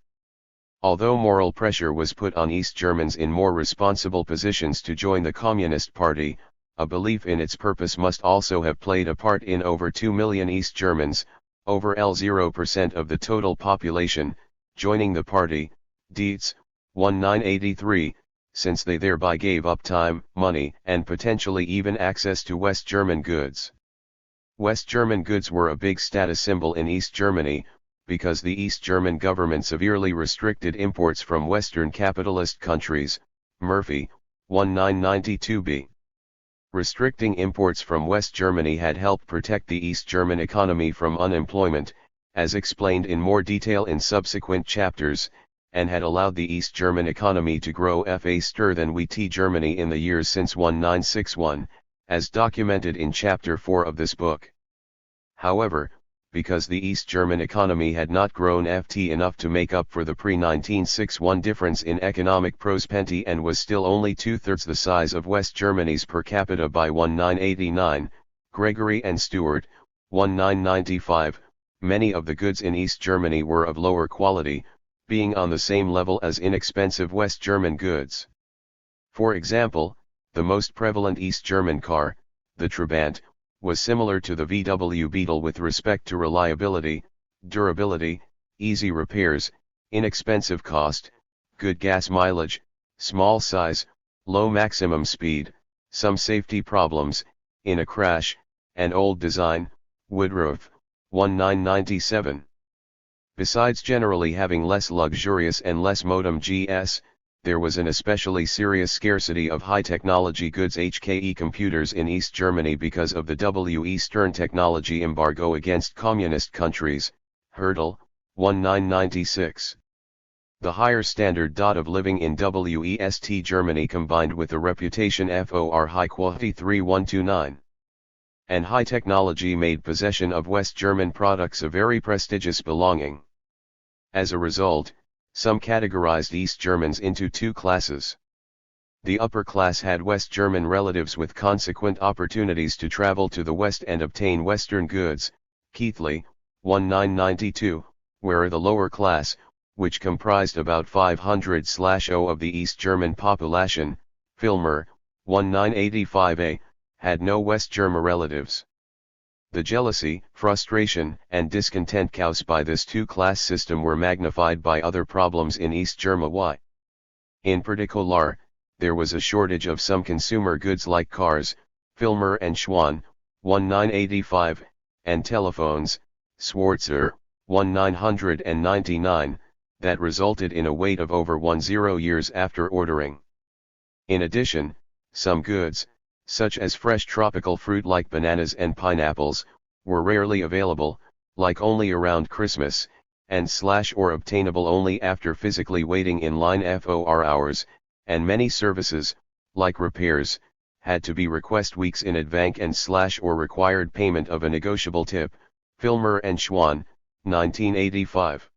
Speaker 2: Although moral pressure was put on East Germans in more responsible positions to join the Communist Party, a belief in its purpose must also have played a part in over 2 million East Germans, over 0% of the total population, joining the party, Dietz, 1983, since they thereby gave up time, money, and potentially even access to West German goods. West German goods were a big status symbol in East Germany, because the East German government severely restricted imports from Western capitalist countries, Murphy, 1992b. Restricting imports from West Germany had helped protect the East German economy from unemployment, as explained in more detail in subsequent chapters, and had allowed the East German economy to grow faster than WT Germany in the years since 1961, as documented in Chapter 4 of this book. However, because the East German economy had not grown enough to make up for the pre-1961 difference in economic prosperity and was still only two-thirds the size of West Germany's per capita by 1989, Gregory and Stewart, 1995, many of the goods in East Germany were of lower quality, being on the same level as inexpensive West German goods. For example, the most prevalent East German car, the Trabant, was similar to the VW Beetle with respect to reliability, durability, easy repairs, inexpensive cost, good gas mileage, small size, low maximum speed, some safety problems, in a crash, and old design, Woodruff, 1997. Besides generally having less luxurious and less modem GS, there was an especially serious scarcity of high-technology goods HKE computers in East Germany because of the W Eastern technology embargo against communist countries, Hurdle, 1996. The higher standard of living in West Germany combined with the reputation for high quality 3129. And high technology made possession of West German products a very prestigious belonging. As a result, some categorized East Germans into two classes.
Speaker 1: The upper class had West German relatives with consequent opportunities to travel to the West and obtain Western goods, Keithley, 1992, where the lower class, which comprised about 500/0 of the East German population, Filmer, 1985a, had no West German relatives. The jealousy, frustration, and discontent caused by this two-class system were magnified by other problems in East Germany. In particular, there was a shortage of some consumer goods like cars, Filmer and Schwann, 1985, and telephones, Schwarzer, 1999, that resulted in a wait of over 10 years after ordering. In addition, some goods, such as fresh tropical fruit like bananas and pineapples, were rarely available, like only around Christmas, and/or obtainable only after physically waiting in line for hours, and many services, like repairs, had to be requested weeks in advance and/or required payment of a negotiable tip, Filmer and Schwann, 1985.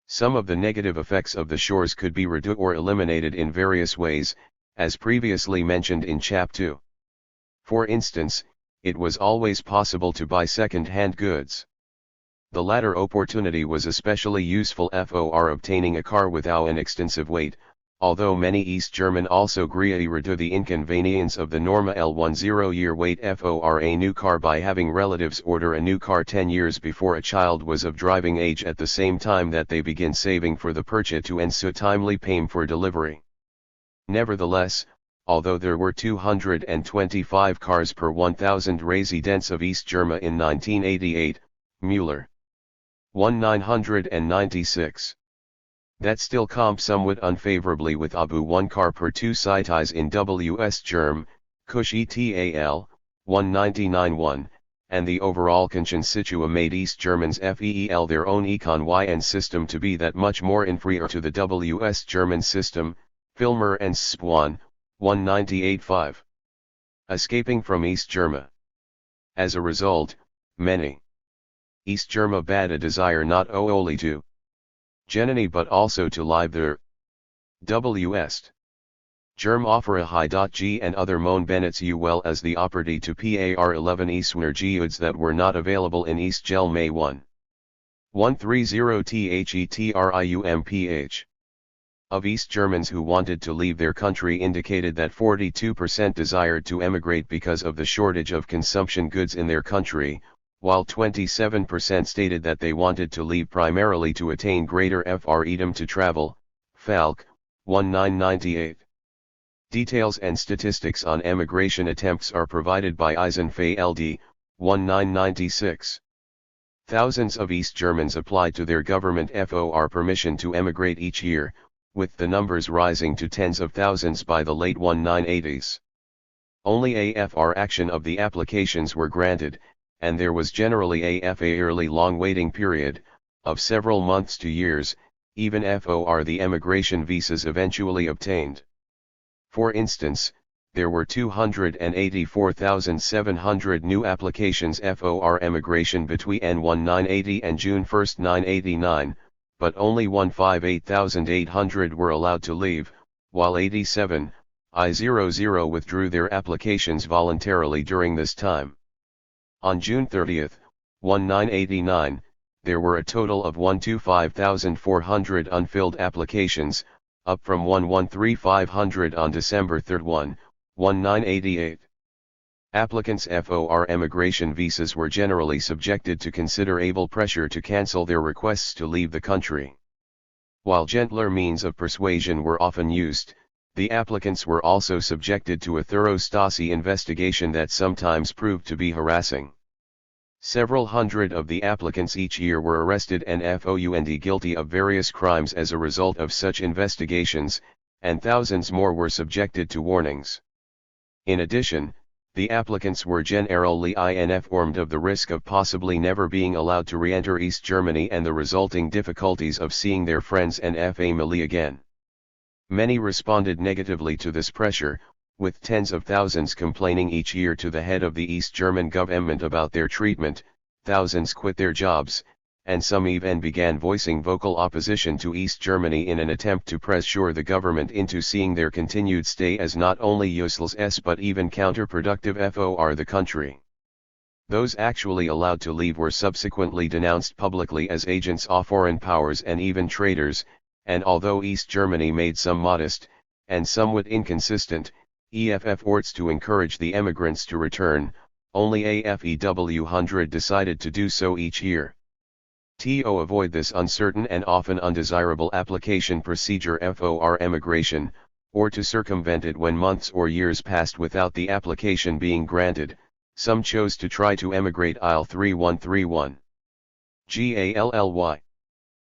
Speaker 1: Some of the negative effects of the shores could be reduced or eliminated in various ways, as previously mentioned in Chap 2. For instance, it was always possible to buy second-hand goods. The latter opportunity was especially useful for obtaining a car without an extensive wait, although many East German also greatly reduce the inconvenience of the normal 10-year wait for a new car by having relatives order a new car 10 years before a child was of driving age at the same time that they begin saving for the purchase to ensure timely payment for delivery. Nevertheless, although there were 225 cars per 1,000 residents of East Germany in 1988, Müller, 1996. That still comp somewhat unfavorably with Abu 1 car per 2 cities in WS Germ, Kush etal, 1991, and the overall conscience situa made East Germans FEEL their own econ YN system to be that much more inferior to the WS German system, Filmer and Schwann, 1985. Escaping from East Germany. As a result, many East Germany bad a desire not only to Genany but also to live there. West Germ offer a high.g and other Mohn Bennets u well as the opportunity to par 11 Eastwner goods that were not available in East Gel May 1. 130 thetriumph. Of East Germans who wanted to leave their country indicated that 42% desired to emigrate because of the shortage of consumption goods in their country, while 27% stated that they wanted to leave primarily to attain greater freedom to travel. Falk, 1998. Details and statistics on emigration attempts are provided by Eisenfey LD, 1996. Thousands of East Germans applied to their government for permission to emigrate each year, with the numbers rising to tens of thousands by the late 1980s. Only a fraction of the applications were granted, and there was generally a fairly long waiting period, of several months to years, even for the emigration visas eventually obtained. For instance, there were 284,700 new applications for emigration between N1980 and June 1, 1989, but only 158,800 were allowed to leave, while 87,000 withdrew their applications voluntarily during this time. On June 30, 1989, there were a total of 125,400 unfilled applications, up from 113,500 on December 3, 1988. Applicants for emigration visas were generally subjected to considerable pressure to cancel their requests to leave the country. While gentler means of persuasion were often used, the applicants were also subjected to a thorough Stasi investigation that sometimes proved to be harassing. Several hundred of the applicants each year were arrested and found guilty of various crimes as a result of such investigations, and thousands more were subjected to warnings. In addition, the applicants were generally informed of the risk of possibly never being allowed to re-enter East Germany and the resulting difficulties of seeing their friends and family again. Many responded negatively to this pressure, with tens of thousands complaining each year to the head of the East German government about their treatment. Thousands quit their jobs, and some even began voicing vocal opposition to East Germany in an attempt to pressure the government into seeing their continued stay as not only useless but even counterproductive for the country. Those actually allowed to leave were subsequently denounced publicly as agents of foreign powers and even traitors, and although East Germany made some modest, and somewhat inconsistent, efforts to encourage the emigrants to return, only AFEW 100 decided to do so each year. To avoid this uncertain and often undesirable application procedure for emigration, or to circumvent it when months or years passed without the application being granted, some chose to try to emigrate IL 3131. GALLY.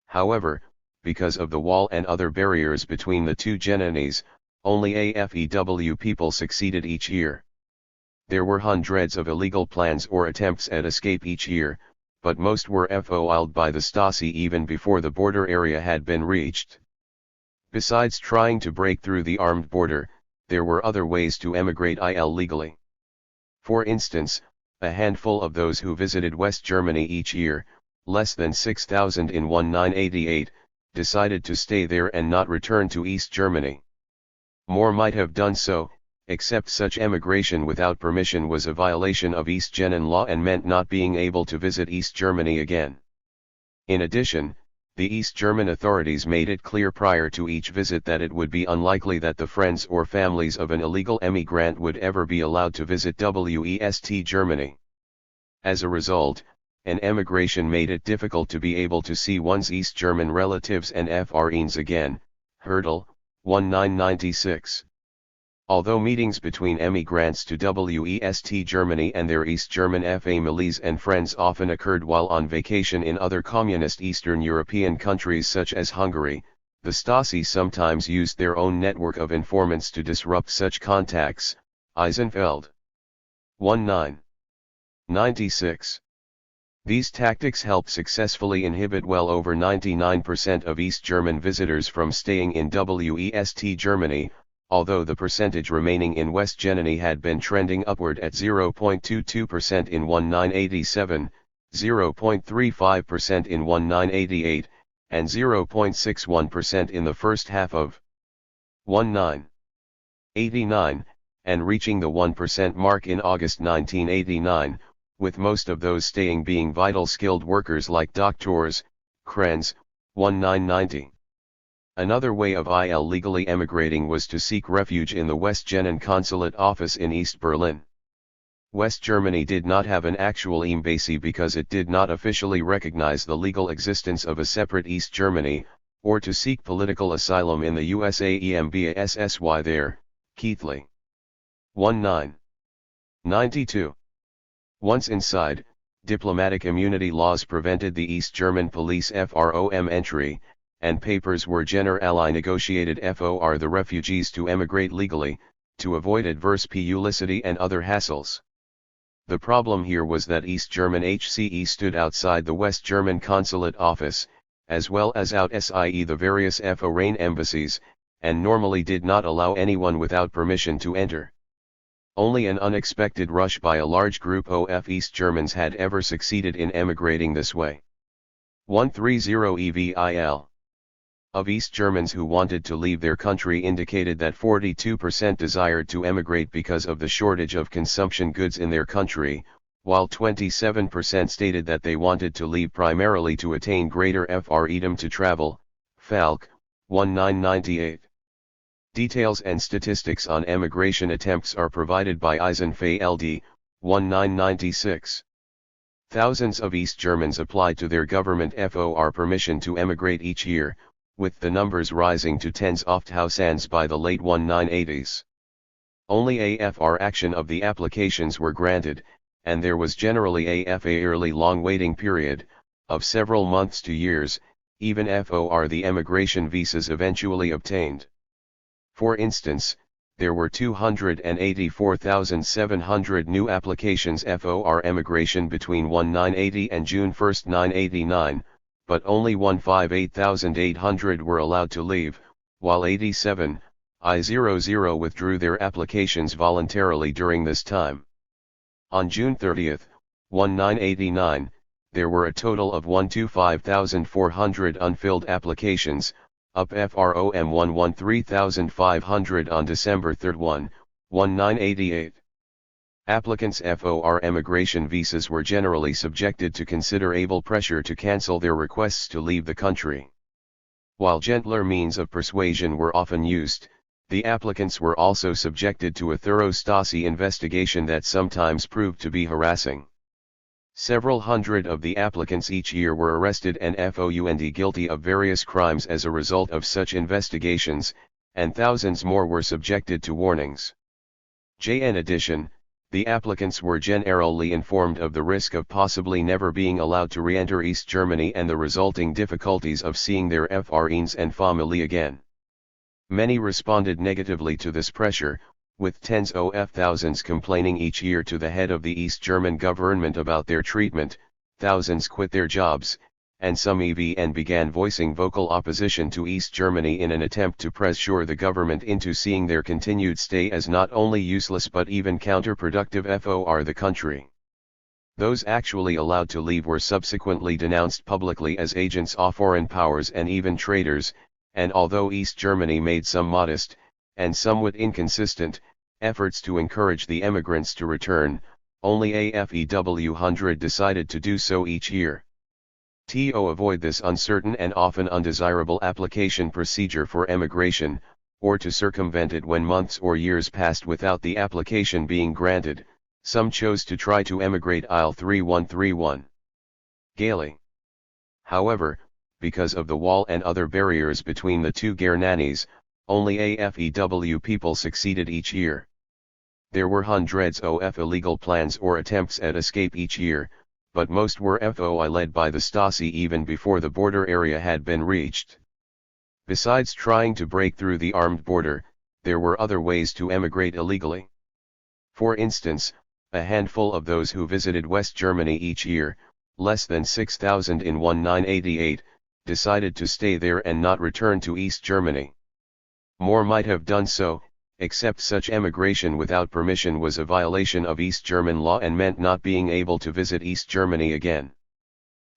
Speaker 1: However, because of the wall and other barriers between the two Germanies, only AFEW people succeeded each year. There were hundreds of illegal plans or attempts at escape each year, but most were foiled by the Stasi even before the border area had been reached. Besides trying to break through the armed border, there were other ways to emigrate illegally. For instance, a handful of those who visited West Germany each year, less than 6,000 in 1988, decided to stay there and not return to East Germany. More might have done so, except such emigration without permission was a violation of East German law and meant not being able to visit East Germany again. In addition, the East German authorities made it clear prior to each visit that it would be unlikely that the friends or families of an illegal emigrant would ever be allowed to visit West Germany. As a result, an emigration made it difficult to be able to see one's East German relatives and friends again. Hurdle, 1996. Although meetings between emigrants to West Germany and their East German families and friends often occurred while on vacation in other communist Eastern European countries such as Hungary, the Stasi sometimes used their own network of informants to disrupt such contacts. Eisenfeld. 1996. These tactics helped successfully inhibit well over 99% of East German visitors from staying in West Germany, although the percentage remaining in West Germany had been trending upward at 0.22% in 1987, 0.35% in 1988, and 0.61% in the first half of 1989, and reaching the 1% mark in August 1989, with most of those staying being vital skilled workers like doctors, Krenz, 1990. Another way of illegally emigrating was to seek refuge in the West German consulate office in East Berlin. West Germany did not have an actual embassy because it did not officially recognize the legal existence of a separate East Germany, or to seek political asylum in the USA EMBASSY there. Keithley. 1992. Once inside, diplomatic immunity laws prevented the East German police from entry, and papers were generally negotiated for the refugees to emigrate legally, to avoid adverse publicity and other hassles. The problem here was that East German HCE stood outside the West German consulate office, as well as outside the various foreign embassies, and normally did not allow anyone without permission to enter. Only an unexpected rush by a large group of East Germans had ever succeeded in emigrating this way. 130 EVIL. Of East Germans who wanted to leave their country indicated that 42% desired to emigrate because of the shortage of consumption goods in their country, while 27% stated that they wanted to leave primarily to attain greater freedom to travel. Falk, 1998. Details and statistics on emigration attempts are provided by Eisenfeld, 1996. Thousands of East Germans applied to their government for permission to emigrate each year, with the numbers rising to tens of thousands by the late 1980s. Only a fraction of the applications were granted, and there was generally a fairly long waiting period, of several months to years, even for the emigration visas eventually obtained. For instance, there were 284,700 new applications for emigration between 1980 and June 1, 1989, but only 158,800 were allowed to leave, while 87,000 withdrew their applications voluntarily during this time. On June 30, 1989,
Speaker 2: there were a total of 125,400 unfilled applications, up from 113,500 on December 3, 1988. Applicants for emigration visas were generally subjected to considerable pressure to cancel their requests to leave the country. While gentler means of persuasion were often used, the applicants were also subjected to a thorough Stasi investigation that sometimes proved to be harassing. Several hundred of the applicants each year were arrested and found guilty of various crimes as a result of such investigations, and thousands more were subjected to warnings. In addition, the applicants were generally informed of the risk of possibly never being allowed to re-enter East Germany and the resulting difficulties of seeing their friends and family again. Many responded negatively to this pressure, with tens of thousands complaining each year to the head of the East German government about their treatment. Thousands quit their jobs, and some even began voicing vocal opposition to East Germany in an attempt to pressure the government into seeing their continued stay as not only useless but even counterproductive for the country. Those actually allowed to leave were subsequently denounced publicly as agents of foreign powers and even traitors, and although East Germany made some modest, and somewhat inconsistent, efforts to encourage the emigrants to return, only a few hundred decided to do so each year. To avoid this uncertain and often undesirable application procedure for emigration, or to circumvent it when months or years passed without the application being granted, some chose to try to emigrate IL 3131. Gaily. However, because of the wall and other barriers between the two Grenadies, only a few people succeeded each year. There were hundreds of illegal plans or attempts at escape each year, but most were led by the Stasi even before the border area had been reached. Besides trying to break through the armed border, there were other ways to emigrate illegally. For instance, a handful of those who visited West Germany each year, less than 6,000 in 1988, decided to stay there and not return to East Germany. More might have done so, except such emigration without permission was a violation of East German law and meant not being able to visit East Germany again.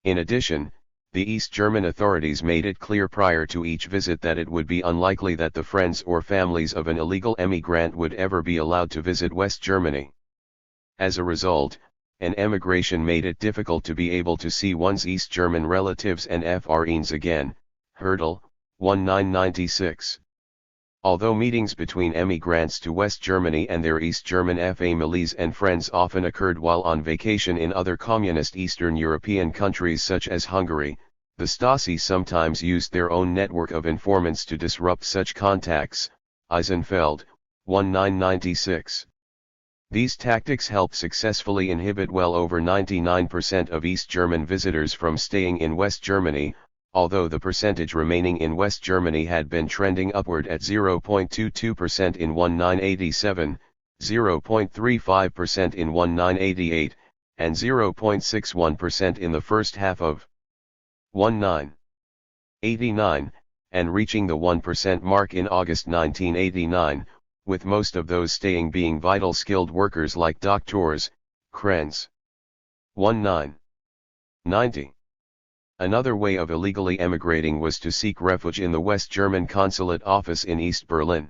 Speaker 2: In addition, the East German authorities made it clear prior to each visit that it would be unlikely that the friends or families of an illegal emigrant would ever be allowed to visit West Germany. As a result, an emigration made it difficult to be able to see one's East German relatives and friends again. Hertel, 1996. Although meetings between emigrants to West Germany and their East German families and friends often occurred while on vacation in other communist Eastern European countries such as Hungary, the Stasi sometimes used their own network of informants to disrupt such contacts. Eisenfeld, 1996. These tactics helped successfully inhibit well over 99% of East German visitors from staying in West Germany, although the percentage remaining in West Germany had been trending upward at 0.22% in 1987, 0.35% in 1988, and 0.61% in the first half of 1989, and reaching the 1% mark in August 1989, with most of those staying being vital skilled workers like doctors, Krenz. 1990. Another way of illegally emigrating was to seek refuge in the West German consulate office in East Berlin.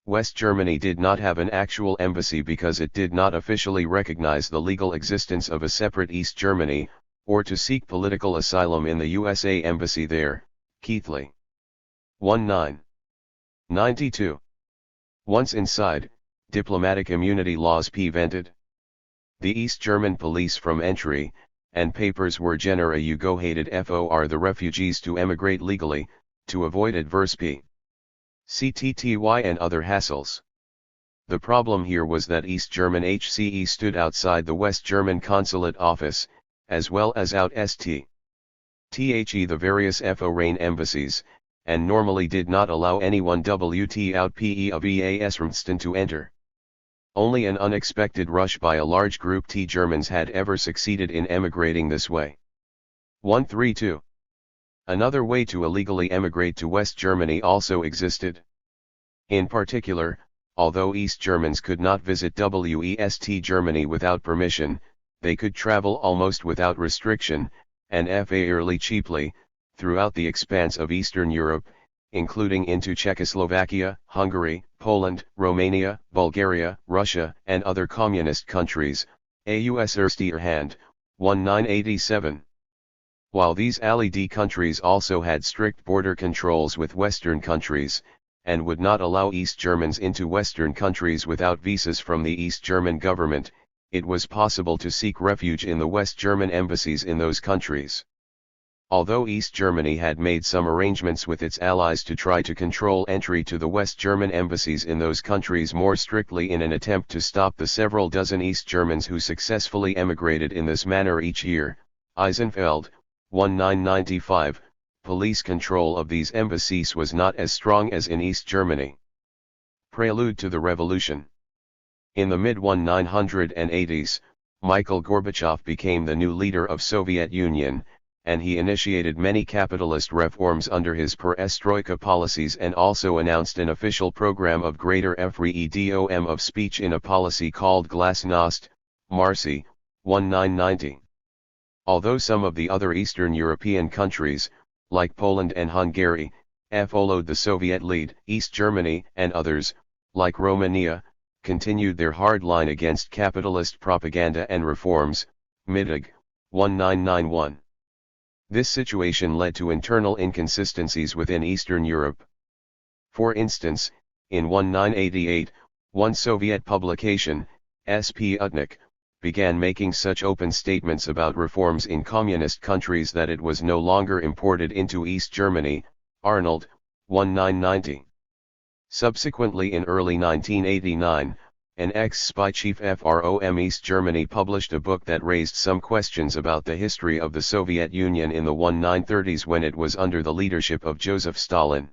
Speaker 2: West Germany did not have an actual embassy because it did not officially recognize the legal existence of a separate East Germany, or to seek political asylum in the USA Embassy there. Keithley. 1992. Once inside, diplomatic immunity laws prevented the East German police from entry, and papers were generated for the refugees to emigrate legally, to avoid adverse CTTY and other hassles. The problem here was that East German HCE stood outside the West German consulate office, as well as out the various foreign embassies, and normally did not allow anyone out of EAS to enter. Only an unexpected rush by a large group T Germans had ever succeeded in emigrating this way. 132. Another way to illegally emigrate to West Germany also existed. In particular, although East Germans could not visit West Germany without permission,
Speaker 1: they could travel almost without restriction, and fairly cheaply, throughout the expanse of Eastern Europe, including into Czechoslovakia, Hungary, Poland, Romania, Bulgaria, Russia, and other communist countries, AUS Erster Hand, 1987. While these Allied countries also had strict border controls with Western countries, and would not allow East Germans into Western countries without visas from the East German government, it was possible to seek refuge in the West German embassies in those countries. Although East Germany had made some arrangements with its allies to try to control entry to the West German embassies in those countries more strictly in an attempt to stop the several dozen East Germans who successfully emigrated in this manner each year, Eisenfeld, 1995, police control of these embassies was not as strong as in East Germany. Prelude to the Revolution. In the mid-1980s, Mikhail Gorbachev became the new leader of Soviet Union, and he initiated many capitalist reforms under his perestroika policies and also announced an official program of greater freedom of speech in a policy called Glasnost, Marci, 1990. Although some of the other Eastern European countries, like Poland and Hungary, followed the Soviet lead, East Germany and others, like Romania, continued their hard line against capitalist propaganda and reforms, Mittag, 1991. This situation led to internal inconsistencies within Eastern Europe. For instance, in 1988, one Soviet publication, Sputnik, began making such open statements about reforms in communist countries that it was no longer imported into East Germany, Arnold, 1990. Subsequently in early 1989, an ex-spy chief from East Germany published a book that raised some questions about the history of the Soviet Union in the 1930s when it was under the leadership of Joseph Stalin.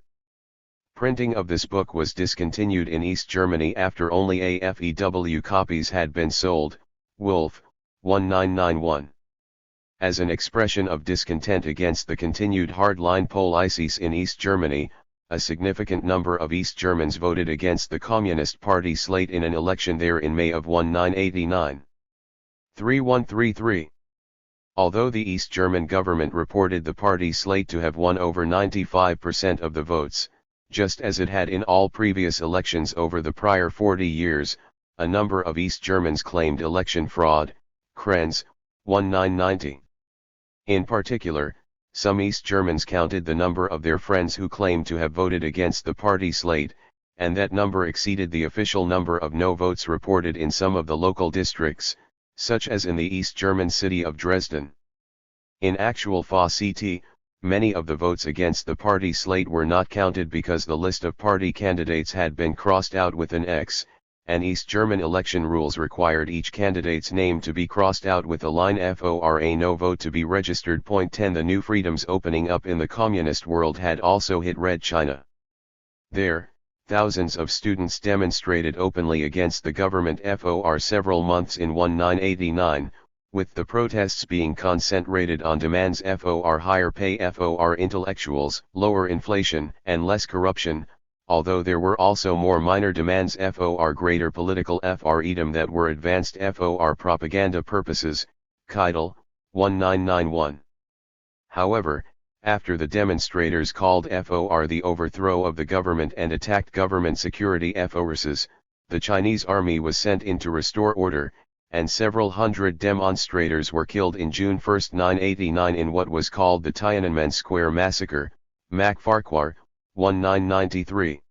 Speaker 1: Printing of this book was discontinued in East Germany after only AFEW copies had been sold, Wolf, 1991. As an expression of discontent against the continued hardline policies in East Germany, a significant number of East Germans voted against the Communist Party slate in an election there in May of 1989. 3133. Although the East German government reported the party slate to have won over 95% of the votes, just as it had in all previous elections over the prior 40 years, a number of East Germans claimed election fraud, Krenz, 1990. In particular, some East Germans counted the number of their friends who claimed to have voted against the party slate, and that number exceeded the official number of no votes reported in some of the local districts, such as in the East German city of Dresden. In actual FA-CT, many of the votes against the party slate were not counted because the list of party candidates had been crossed out with an X, and East German election rules required each candidate's name to be crossed out with a line FORA no vote to be registered. 10 The new freedoms opening up in the communist world had also hit Red China. There, thousands of students demonstrated openly against the government for several months in 1989, with the protests being concentrated on demands for higher pay for intellectuals, lower inflation, and less corruption, although there were also more minor demands for greater political freedom that were advanced for propaganda purposes, Keidel, 1991. However, after the demonstrators called for the overthrow of the government and attacked government security forces, the Chinese army was sent in to restore order, and several hundred demonstrators were killed in June 1, 1989 in what was called the Tiananmen Square Massacre, Mac Farquhar, 1993.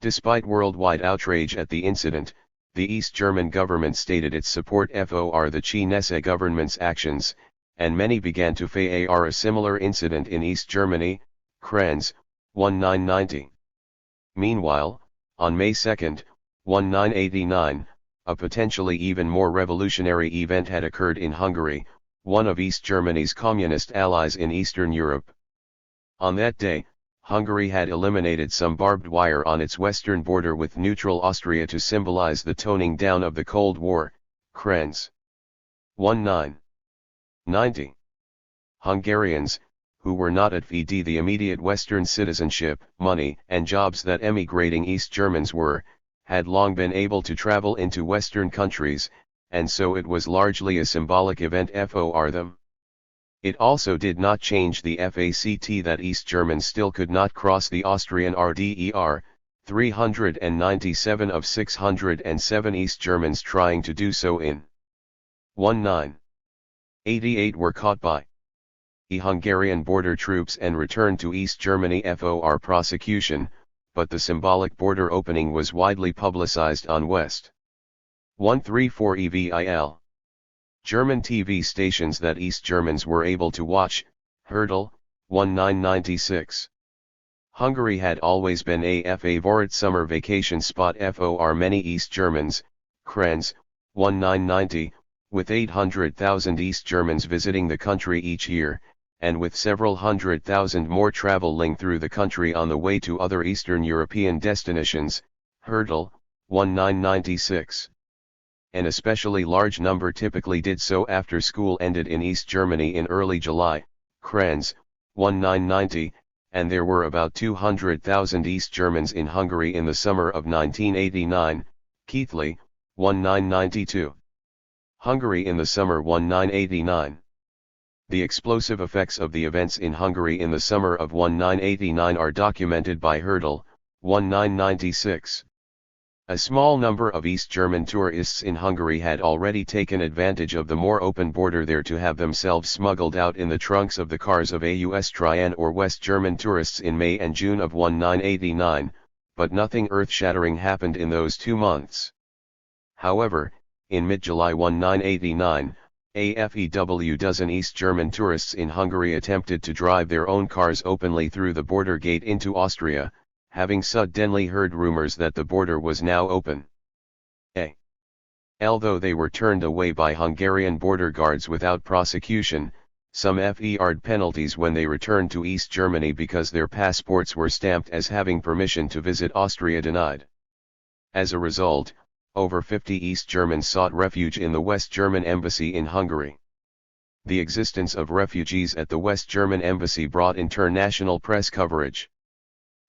Speaker 1: Despite worldwide outrage at the incident, the East German government stated its support for the Chinese government's actions, and many began to fear a similar incident in East Germany, Krenz, 1990. Meanwhile, on May 2, 1989, a potentially even more revolutionary event had occurred in Hungary, one of East Germany's communist allies in Eastern Europe. On that day, Hungary had eliminated some barbed wire on its western border with neutral Austria to symbolize the toning down of the Cold War, Krenz. 1990. Hungarians, who were not at FIDE the immediate Western citizenship, money and jobs that emigrating East Germans were, had long been able to travel into Western countries,
Speaker 2: and so it was largely a symbolic event for them. It also did not change the fact that East Germans still could not cross the Austrian RDER, 397 of 607 East Germans trying to do so in 1988 were caught by Hungarian border troops and returned to East Germany for prosecution, but the symbolic border opening was widely publicized on West 134 EVIL German TV stations that East Germans were able to watch. Hurdle, 1996. Hungary had always been a favorite summer vacation spot for many East Germans. Krenz, 1990, with 800,000 East Germans visiting the country each year, and with several 100,000 more traveling through the country on the way to other Eastern European destinations. Hurdle, 1996. An especially large number typically did so after school ended in East Germany in early July. Krenz, 1990, and there were about 200,000 East Germans in Hungary in the summer of 1989. Keithley, 1992. Hungary in the summer 1989. The explosive effects of the events in Hungary in the summer of 1989 are documented by Hurdle, 1996. A small number of East German tourists in Hungary had already taken advantage of the more open border there to have themselves smuggled out in the trunks of the cars of Austrian or West German tourists in May and June of 1989, but nothing earth-shattering happened in those 2 months. However, in mid-July 1989, a dozen East German tourists in Hungary attempted to drive their own cars openly through the border gate into Austria, having suddenly heard rumors that the border was now open. Although they were turned away by Hungarian border guards without prosecution, some FER'd penalties when they returned to East Germany because their passports were stamped as having permission to visit Austria denied. As a result, over 50 East Germans sought refuge in the West German Embassy in Hungary. The existence of refugees at the West German Embassy brought international press coverage.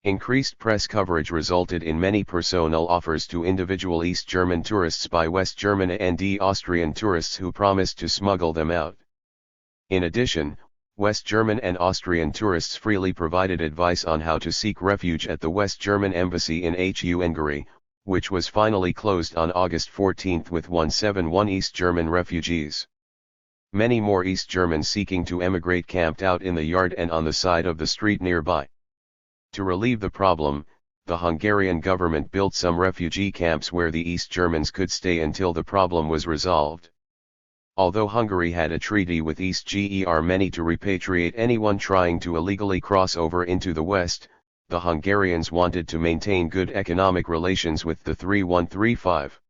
Speaker 2: Increased press coverage resulted in many personal offers to individual East German tourists by West German and Austrian tourists who promised to smuggle them out. In addition, West German and Austrian tourists freely provided advice on how to seek refuge at the West German Embassy in Hungary, which was finally closed on August 14 with 171 East German refugees. Many more East Germans seeking to emigrate camped out in the yard and on the side of the street nearby. To relieve the problem, the Hungarian government built some refugee camps where the East Germans could stay until the problem was resolved. Although Hungary had a treaty with East Germany to repatriate anyone trying to illegally cross over into the West, the Hungarians wanted to maintain good economic relations with the 3135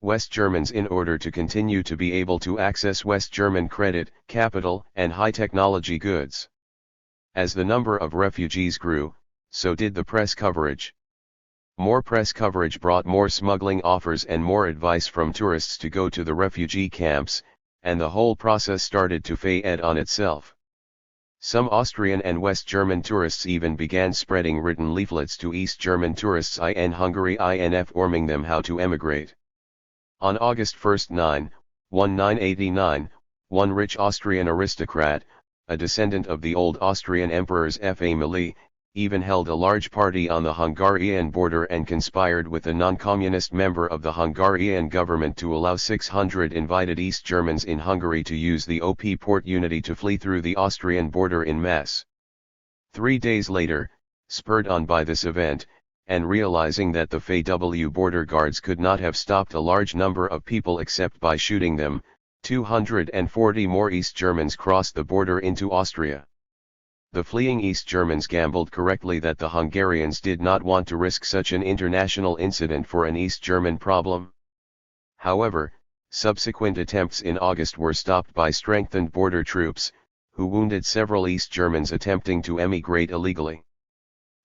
Speaker 2: West Germans in order to continue to be able to access West German credit, capital, and high-technology goods. As the number of refugees grew, so did the press coverage. More press coverage brought more smuggling offers and more advice from tourists to go to the refugee camps, and the whole process started to fade on itself. Some Austrian and West German tourists even began spreading written leaflets to East German tourists in Hungary informing them how to emigrate. On August 1, 1989, one rich Austrian aristocrat, a descendant of the old Austrian emperor's family, even held a large party on the Hungarian border and conspired with a non-communist member of the Hungarian government to allow 600 invited East Germans in Hungary to use the OP Port Unity to flee through the Austrian border in mass. 3 days later, spurred on by this event, and realizing that the FAW border guards could not have stopped a large number of people except by shooting them, 240 more East Germans crossed the border into Austria. The fleeing East Germans gambled correctly that the Hungarians did not want to risk such an international incident for an East German problem. However, subsequent attempts in August were stopped by strengthened border troops, who wounded several East Germans attempting to emigrate illegally.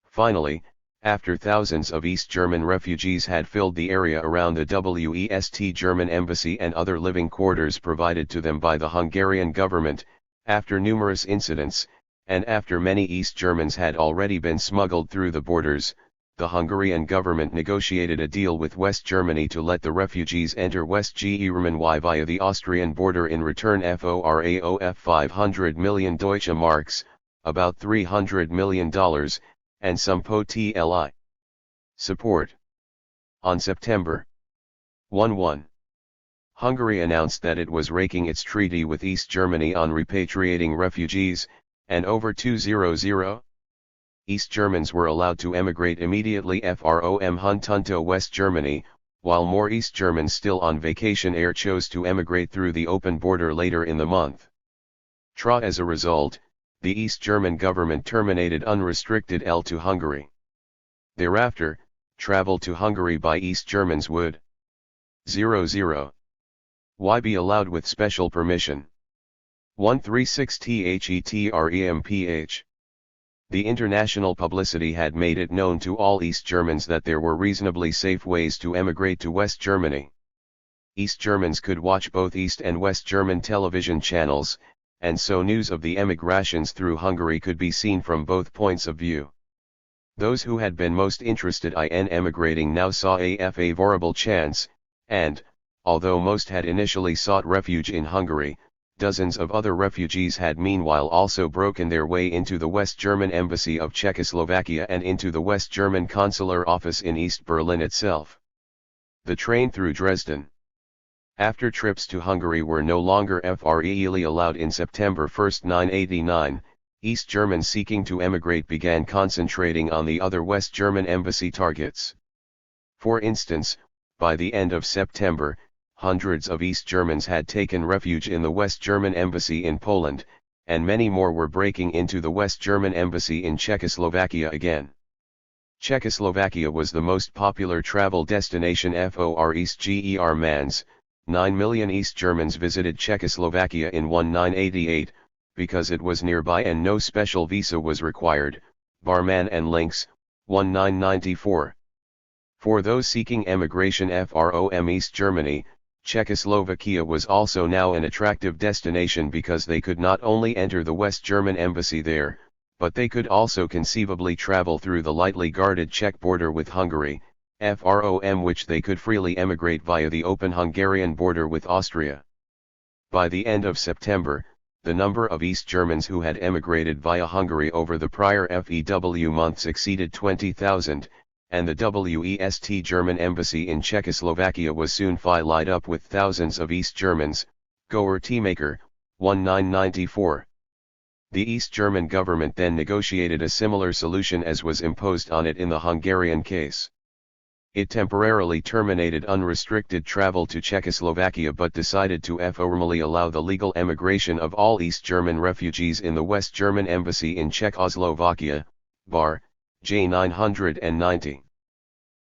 Speaker 2: Finally, after thousands of East German refugees had filled the area around the West German embassy and other living quarters provided to them by the Hungarian government, after numerous incidents, and after many East Germans had already been smuggled through the borders,
Speaker 1: the Hungarian government negotiated a deal with West Germany to let the refugees enter West Germany via the Austrian border in return FORAOF 500 million Deutsche Marks, about $300 million, and some POTLI support. On September 11, Hungary announced that it was breaking its treaty with East Germany on repatriating refugees, and over 200 East Germans were allowed to emigrate immediately from Huntunto, West Germany, while more East Germans still on vacation chose to emigrate through the open border later in the month. As a result, the East German government terminated unrestricted L to Hungary. Thereafter, travel to Hungary by East Germans would 00 be allowed with special permission. 136 THETREMPH. The international publicity had made it known to all East Germans that there were reasonably safe ways to emigrate to West Germany. East Germans could watch both East and West German television channels, and so news of the emigrations through Hungary could be seen from both points of view. Those who had been most interested in emigrating now saw a favorable chance, and, although most had initially sought refuge in Hungary, dozens of other refugees had meanwhile also broken their way into the West German Embassy of Czechoslovakia and into the West German consular office in East Berlin itself. The train through Dresden. After trips to Hungary were no longer freely allowed in September 1, 1989, East Germans seeking to emigrate began concentrating on the other West German embassy targets. For instance, by the end of September, hundreds of East Germans had taken refuge in the West German embassy in Poland, and many more were breaking into the West German embassy in Czechoslovakia again. Czechoslovakia was the most popular travel destination for East Germans. 9 million East Germans visited Czechoslovakia in 1988, because it was nearby and no special visa was required. Barman and Links, 1994. For those seeking emigration from East Germany, Czechoslovakia was also now an attractive destination because they could not only enter the West German embassy there, but they could also conceivably travel through the lightly guarded Czech border with Hungary, which they could freely emigrate via the open Hungarian border with Austria. By the end of September, the number of East Germans who had emigrated via Hungary over the prior FEW months exceeded 20,000, and the West German embassy in Czechoslovakia was soon filled up with thousands of East Germans. Goer Teamaker, 1994. The East German government then negotiated a similar solution as was imposed on it in the Hungarian case. It temporarily terminated unrestricted travel to Czechoslovakia but decided to formally allow the legal emigration of all East German refugees in the West German embassy in Czechoslovakia, bar. J990.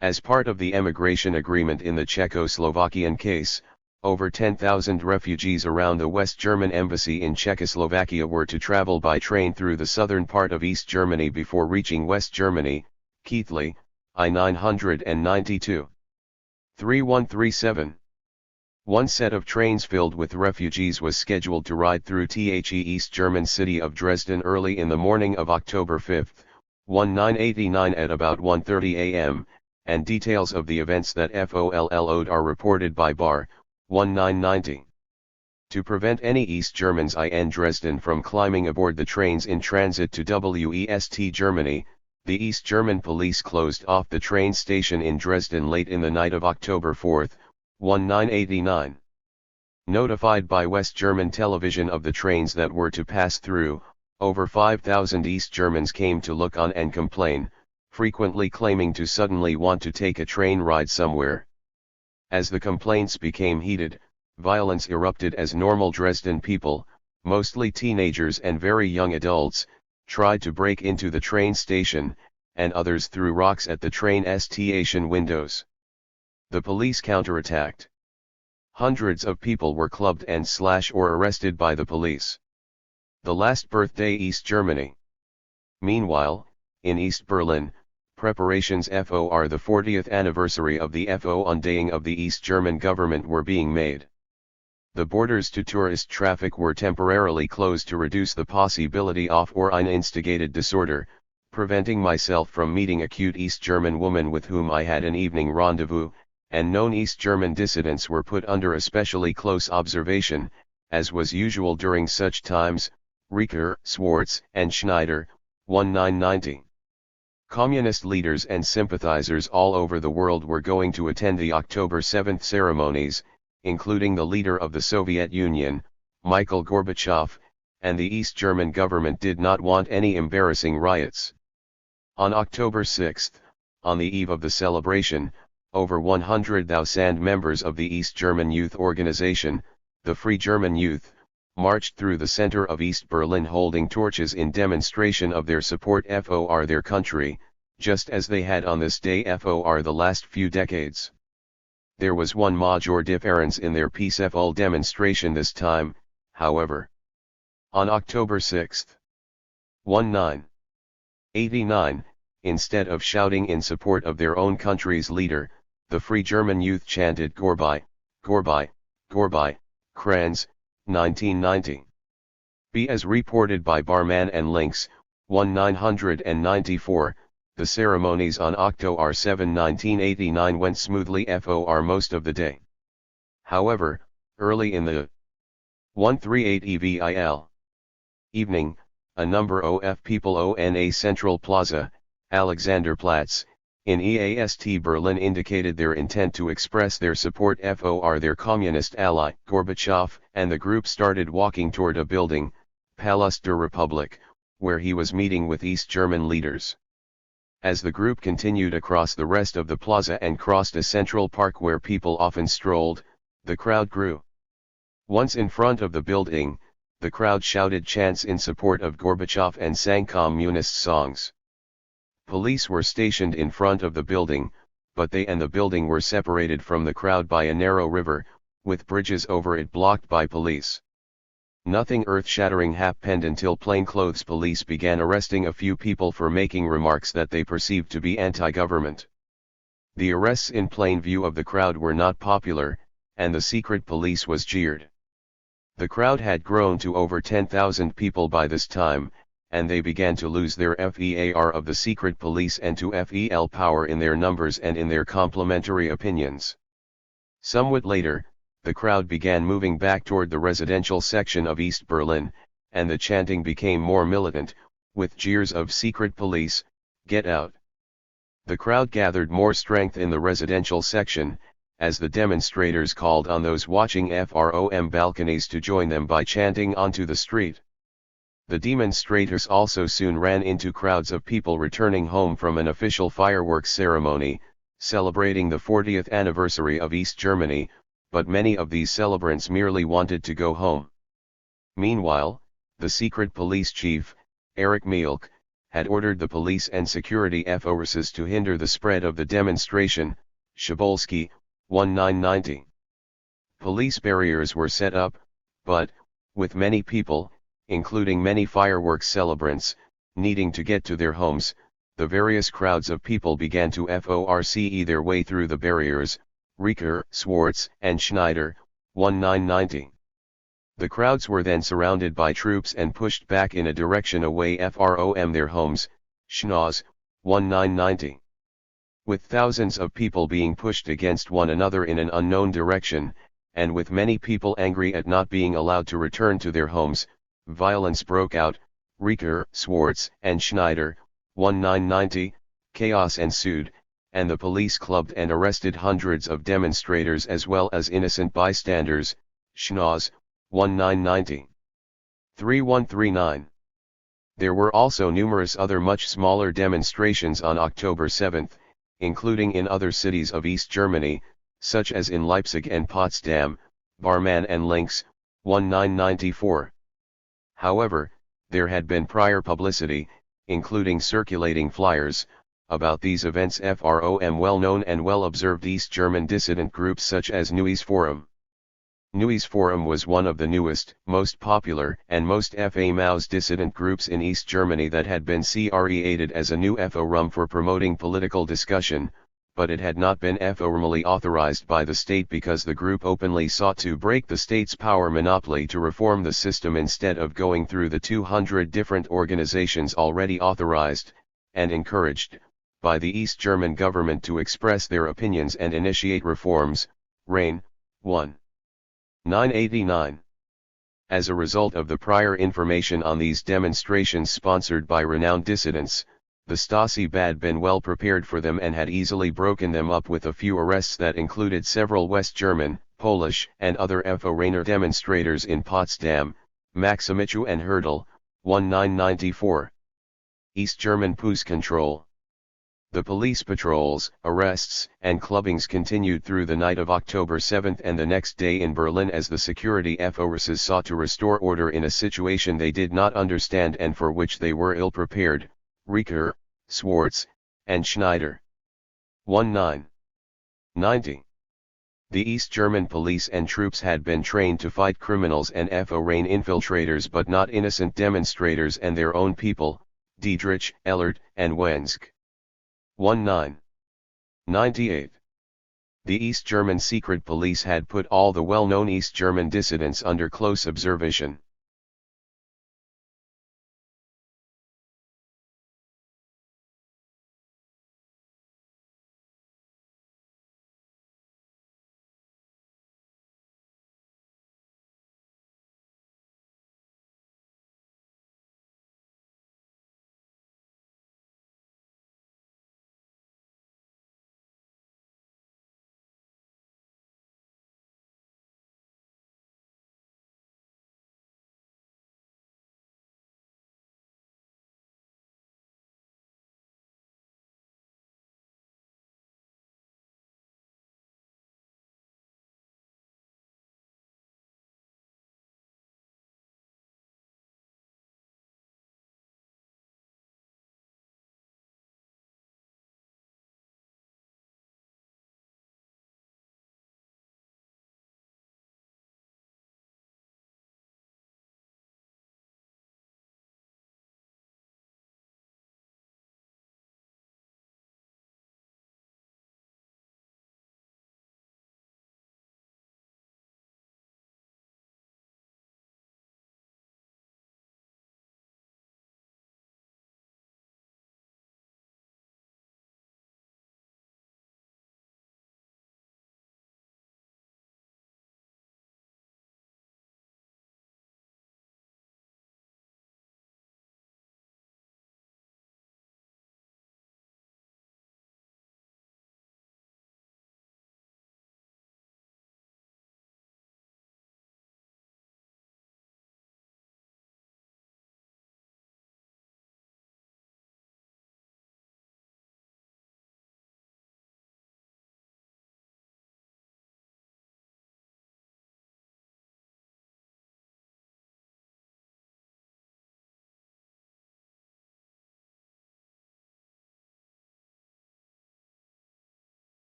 Speaker 1: As part of the emigration agreement in the Czechoslovakian case, over 10,000 refugees around the West German embassy in Czechoslovakia were to travel by train through the southern part of East Germany before reaching West Germany. Keithley, I-992. 3137. One set of trains filled with refugees was scheduled to ride through the East German city of Dresden early in the morning of October 5, 1989 at about 1:30 a.m., and details of the events that followed are reported by Bar. 1990. To prevent any East Germans in Dresden from climbing aboard the trains in transit to West Germany, the East German police closed off the train station in Dresden late in the night of October 4, 1989. Notified by West German television of the trains that were to pass through, over 5,000 East Germans came to look on and complain, frequently claiming to suddenly want to take a train ride somewhere. As the complaints became heated, violence erupted as normal Dresden people, mostly teenagers and very young adults, tried to break into the train station, and others threw rocks at the train station windows. The police counterattacked. Hundreds of people were clubbed and slashed or arrested by the police. The last birthday East Germany. Meanwhile, in East Berlin, preparations for the 40th anniversary of the founding of the East German government were being made. The borders to tourist traffic were temporarily closed to reduce the possibility of or an instigated disorder, preventing myself from meeting a cute East German woman with whom I had an evening rendezvous, and known East German dissidents were put under especially close observation, as was usual during such times, Richter, Swartz, and Schneider, 1990. Communist leaders and sympathizers all over the world were going to attend the October 7 ceremonies, including the leader of the Soviet Union, Mikhail Gorbachev, and the East German government did not want any embarrassing riots. On October 6, on the eve of the celebration, over 100,000 members of the East German youth organization, the Free German Youth, marched through the center of East Berlin holding torches in demonstration of their support for their country, just as they had on this day for the last few decades. There was one major difference in their peaceful demonstration this time, however. On October 6, 1989, instead of shouting in support of their own country's leader, the Free German Youth chanted Gorbei, Gorbei, Gorbei, Kranz, 1990. B. As reported by Barman and Links, 1994, the ceremonies on October 7, 1989 went smoothly for most of the day. However, early in the 138 EVIL evening, a number of people on a central plaza, Alexanderplatz, in EAST Berlin indicated their intent to express their support for their communist ally, Gorbachev, and the group started walking toward a building, Palast der Republik, where he was meeting with East German leaders. As the group continued across the rest of the plaza and crossed a central park where people often strolled, the crowd grew. Once in front of the building, the crowd shouted chants in support of Gorbachev and sang communist songs. Police were stationed in front of the building, but they and the building were separated from the crowd by a narrow river, with bridges over it blocked by police. Nothing earth-shattering happened until plainclothes police began arresting a few people for making remarks that they perceived to be anti-government. The arrests in plain view of the crowd were not popular, and the secret police was jeered. The crowd had grown to over 10,000 people by this time, and they began to lose their fear of the secret police and to feel power in their numbers and in their complimentary opinions. Somewhat later, the crowd began moving back toward the residential section of East Berlin, and the chanting became more militant, with jeers of secret police, get out. The crowd gathered more strength in the residential section, as the demonstrators called on those watching from balconies to join them by chanting onto the street. The demonstrators also soon ran into crowds of people returning home from an official fireworks ceremony, celebrating the 40th anniversary of East Germany, but many of these celebrants merely wanted to go home. Meanwhile, the secret police chief, Erich Mielke, had ordered the police and security forces to hinder the spread of the demonstration, Shabolsky, 1990. Police barriers were set up, but, with many people, including many fireworks celebrants, needing to get to their homes, the various crowds of people began to force their way through the barriers, Richter, Swartz, and Schneider, 1990. The crowds were then surrounded by troops and pushed back in a direction away from their homes, Schnoz, 1990. With thousands of people being pushed against one another in an unknown direction, and with many people angry at not being allowed to return to their homes, violence broke out, Richter, Swartz, and Schneider, 1990, chaos ensued, and the police clubbed and arrested hundreds of demonstrators as well as innocent bystanders, Schnoz, 1990. 3139. There were also numerous other much smaller demonstrations on October 7, including in other cities of East Germany, such as in Leipzig and Potsdam, Barman and Links, 1994. However, there had been prior publicity, including circulating flyers, about these events from well-known and well-observed East German dissident groups such as Neues Forum. Neues Forum was one of the newest, most popular, and most famous dissident groups in East Germany that had been created as a new forum for promoting political discussion, but it had not been formally authorized by the state because the group openly sought to break the state's power monopoly to reform the system instead of going through the 200 different organizations already authorized,
Speaker 2: and encouraged, by the East German government to express their opinions and initiate reforms, Reign, 1. 989. As a result of the prior information on these demonstrations sponsored by renowned dissidents, the Stasi had been well prepared for them and had easily broken them up with a few arrests that included several West German, Polish and other FO-Rainer demonstrators in Potsdam, Maximichu and Herdel, 1994. East German Puss control. The police patrols, arrests, and clubbings continued through the night of October 7 and the next day in Berlin as the security forces sought to restore order in a situation they did not understand and for which they were ill-prepared, Riker, Swartz, and Schneider. 1990. The East German police and troops had been trained to fight criminals and FO-Rain infiltrators but not innocent demonstrators and their own people, Diedrich, Ellert, and Wensk. 1998. The East German secret police had put all the well-known East German dissidents under close observation.